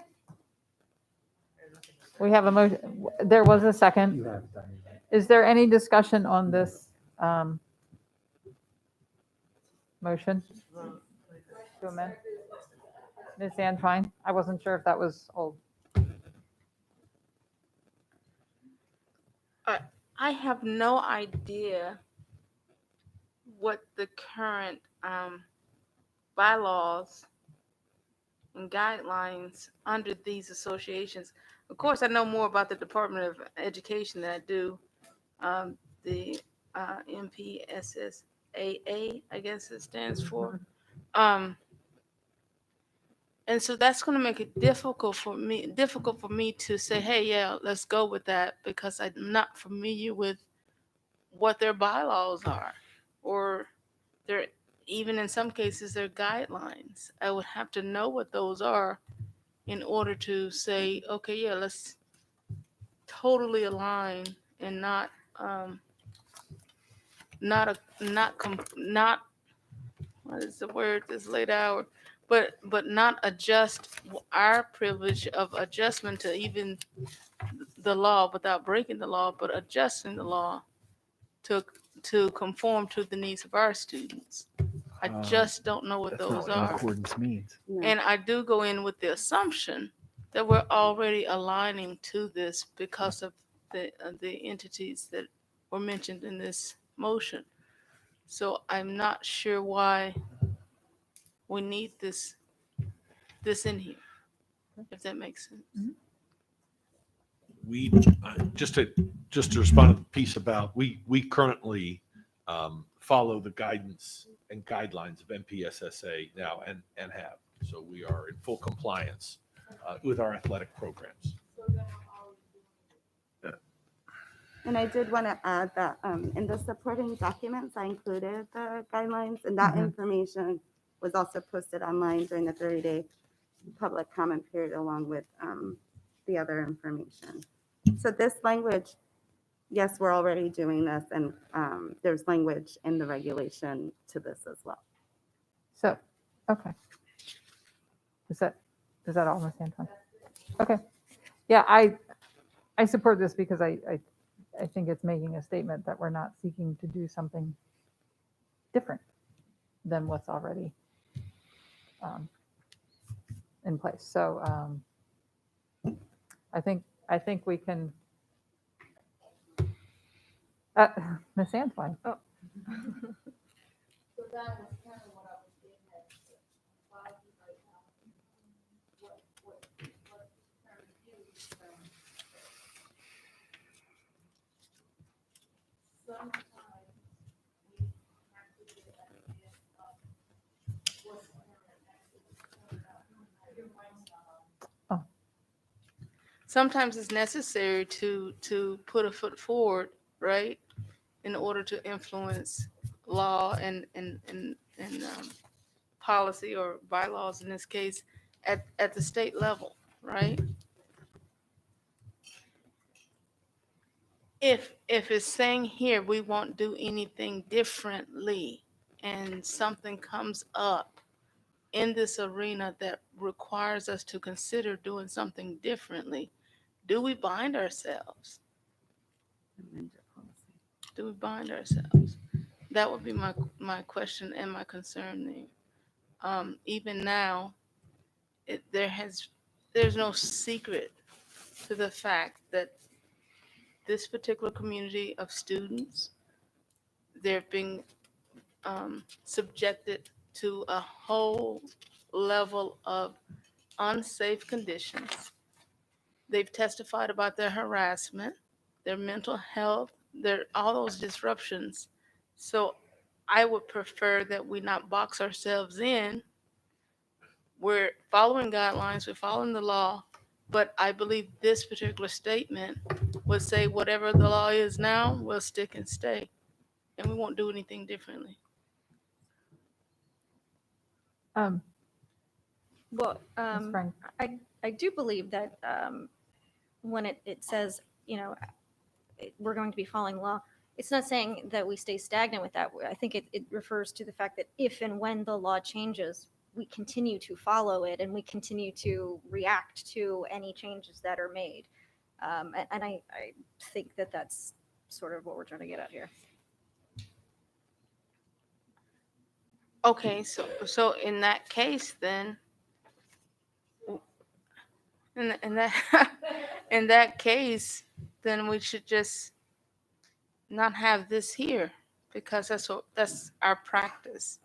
We have a motion. There was a second. Is there any discussion on this motion to amend? Ms. Antoine, I wasn't sure if that was old. I have no idea what the current bylaws and guidelines under these associations. Of course, I know more about the Department of Education than I do the MPSSAA, I guess it stands for. And so that's going to make it difficult for me to say, hey, yeah, let's go with that, because I'm not familiar with what their bylaws are, or their, even in some cases, their guidelines. I would have to know what those are in order to say, okay, yeah, let's totally align and not what is the word this late hour, but not adjust our privilege of adjustment to even the law without breaking the law, but adjusting the law to conform to the needs of our students. I just don't know what those are. Accordance means. And I do go in with the assumption that we're already aligning to this because of the entities that were mentioned in this motion. So I'm not sure why we need this in here, if that makes sense. We, just to respond to the piece about, we currently follow the guidance and guidelines of MPSSA now and have. So we are in full compliance with our athletic programs. And I did want to add that in the supporting documents, I included the guidelines, and that information was also posted online during the 30-day public comment period, along with the other information. So this language, yes, we're already doing this, and there's language in the regulation to this as well. So, okay. Is that all, Ms. Antoine? Okay. Yeah, I support this because I think it's making a statement that we're not seeking to do something different than what's already in place. So I think we can. Ms. Antoine. Oh. that was kind of what I was getting at. Right now, what kind of views, sometimes we have to get at the end of what's Sometimes it's necessary to put a foot forward, right, in order to influence law and policy or bylaws in this case at the state level, right? If it's saying here we won't do anything differently, and something comes up in this arena that requires us to consider doing something differently, do we bind ourselves? Do we bind ourselves? That would be my question and my concern there. Even now, there's no secret to the fact that this particular community of students, they're being subjected to a whole level of unsafe conditions. They've testified about their harassment, their mental health, all those disruptions. So I would prefer that we not box ourselves in. We're following guidelines, we're following the law, but I believe this particular statement would say whatever the law is now, we'll stick and stay, and we won't do anything differently. Well, Frank. I do believe that when it says, we're going to be following law, it's not saying that we stay stagnant with that. I think it refers to the fact that if and when the law changes, we continue to follow it and we continue to react to any changes that are made. And I think that that's sort of what we're trying to get at here. Okay, so in that case, then, in that case, then we should just not have this here, because that's our practice,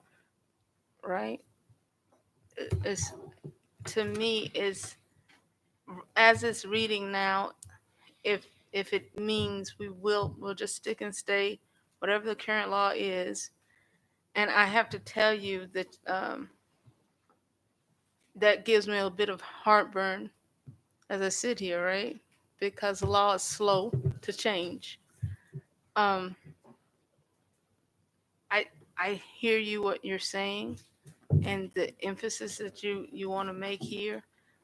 right? To me, as it's reading now, if it means we'll just stick and stay whatever the current law is. And I have to tell you that that gives me a bit of heartburn as I sit here, right? Because the law is slow to change. I hear you, what you're saying, and the emphasis that you want to make here.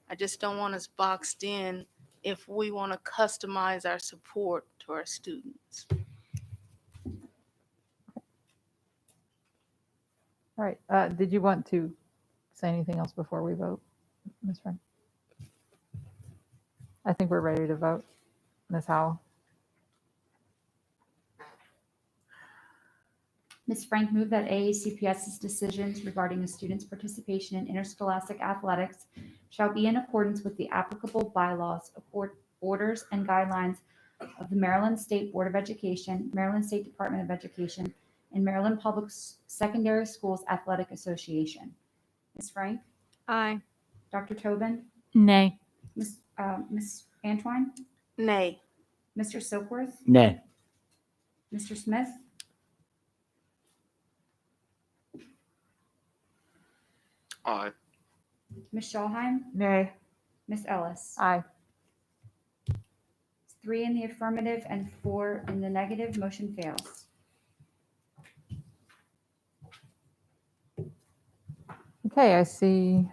I just don't want us boxed in if we want to customize our support to our students. All right. Did you want to say anything else before we vote, Ms. Frank? I think we're ready to vote. Ms. Howell? Ms. Frank moved that AACPS's decisions regarding a student's participation in interscholastic athletics shall be in accordance with the applicable bylaws, orders, and guidelines of the Maryland State Board of Education, Maryland State Department of Education, and Maryland Public Secondary Schools Athletic Association. Ms. Frank? Aye. Dr. Tobin? Nay. Ms. Antwine? Nay. Mr. Silkworth? Nay. Mr. Smith? Aye. Ms. Schallheim? Nay. Ms. Ellis? Aye. 3 in the affirmative and 4 in the negative. Motion fails. Okay, I see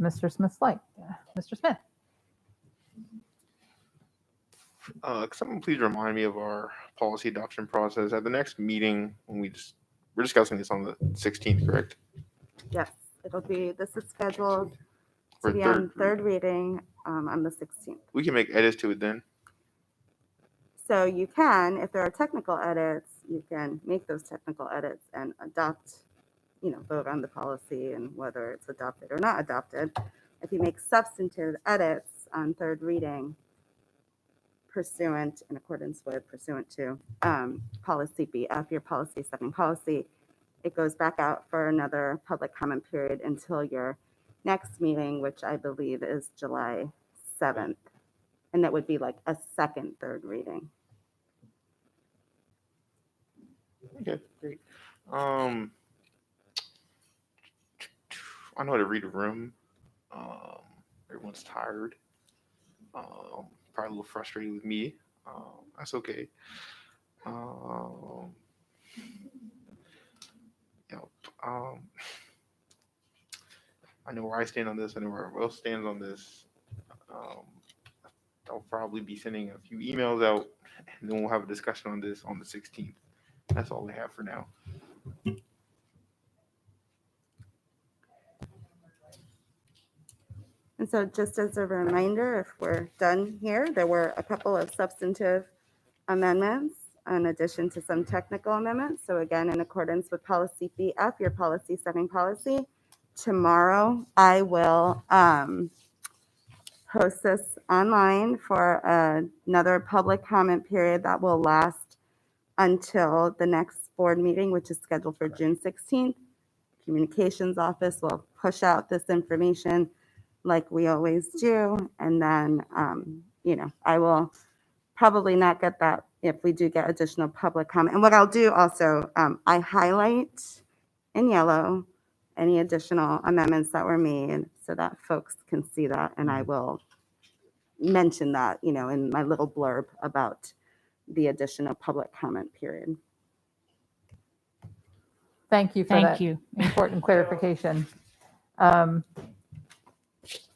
Mr. Smith's light. Mr. Smith? Could someone please remind me of our policy adoption process at the next meeting when we're discussing this on the 16th, correct? Yes, this is scheduled For to be on third reading on the 16th. We can make edits to it then. So you can, if there are technical edits, you can make those technical edits and adopt, vote on the policy and whether it's adopted or not adopted. If you make substantive edits on third reading, pursuant to policy BF, your policy setting policy, it goes back out for another public comment period until your next meeting, which I believe is July 7th. And that would be like a second, third reading. Okay, great. I know how to read a room. Everyone's tired. Probably a little frustrated with me. That's okay. Yep. I know where I stand on this. I know where everyone else stands on this. I'll probably be sending a few emails out, and then we'll have a discussion on this on the 16th. That's all I have for now. And so just as a reminder, if we're done here, there were a couple of substantive amendments in addition to some technical amendments. So again, in accordance with policy BF, your policy setting policy, tomorrow I will host this online for another public comment period that will last until the next board meeting, which is scheduled for June 16th. Communications office will push out this information like we always do. And then, I will probably not get that if we do get additional public comment. And what I'll do also, I highlight in yellow any additional amendments that were made so that folks can see that. And I will mention that, in my little blurb about the additional public comment period. Thank you for Thank that you. important clarification.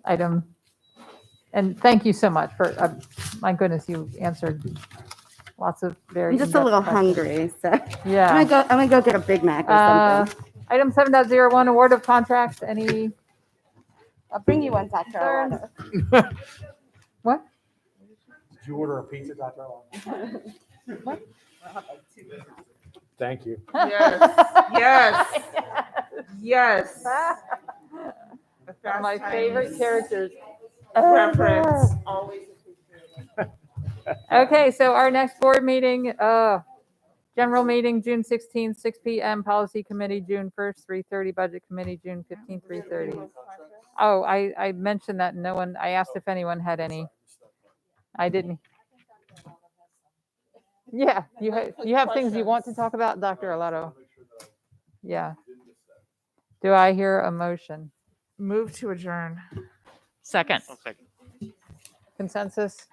Item, and thank you so much for, my goodness, you answered lots of very. I'm just a in-depth little questions. hungry, so Yeah. I'm gonna go get a Big Mac or something. Item 7.01, award of contracts. Any I'll bring you one, Dr. concerns? Alana. What? Did you order a pizza, Dr. What? Thank you. Yes. My favorite characters. Reference. Always. Okay, so our next board meeting, general meeting, June 16th, 6 p.m. Policy Committee, June 1st, 3:30. Budget Committee, June 15th, 3:30. Oh, I mentioned that I asked if anyone had any. I didn't. Yeah, you have things you want to talk about, Dr. Alato? Yeah. Do I hear a motion? Move to adjourn. Second. Consensus?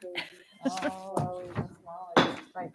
Right.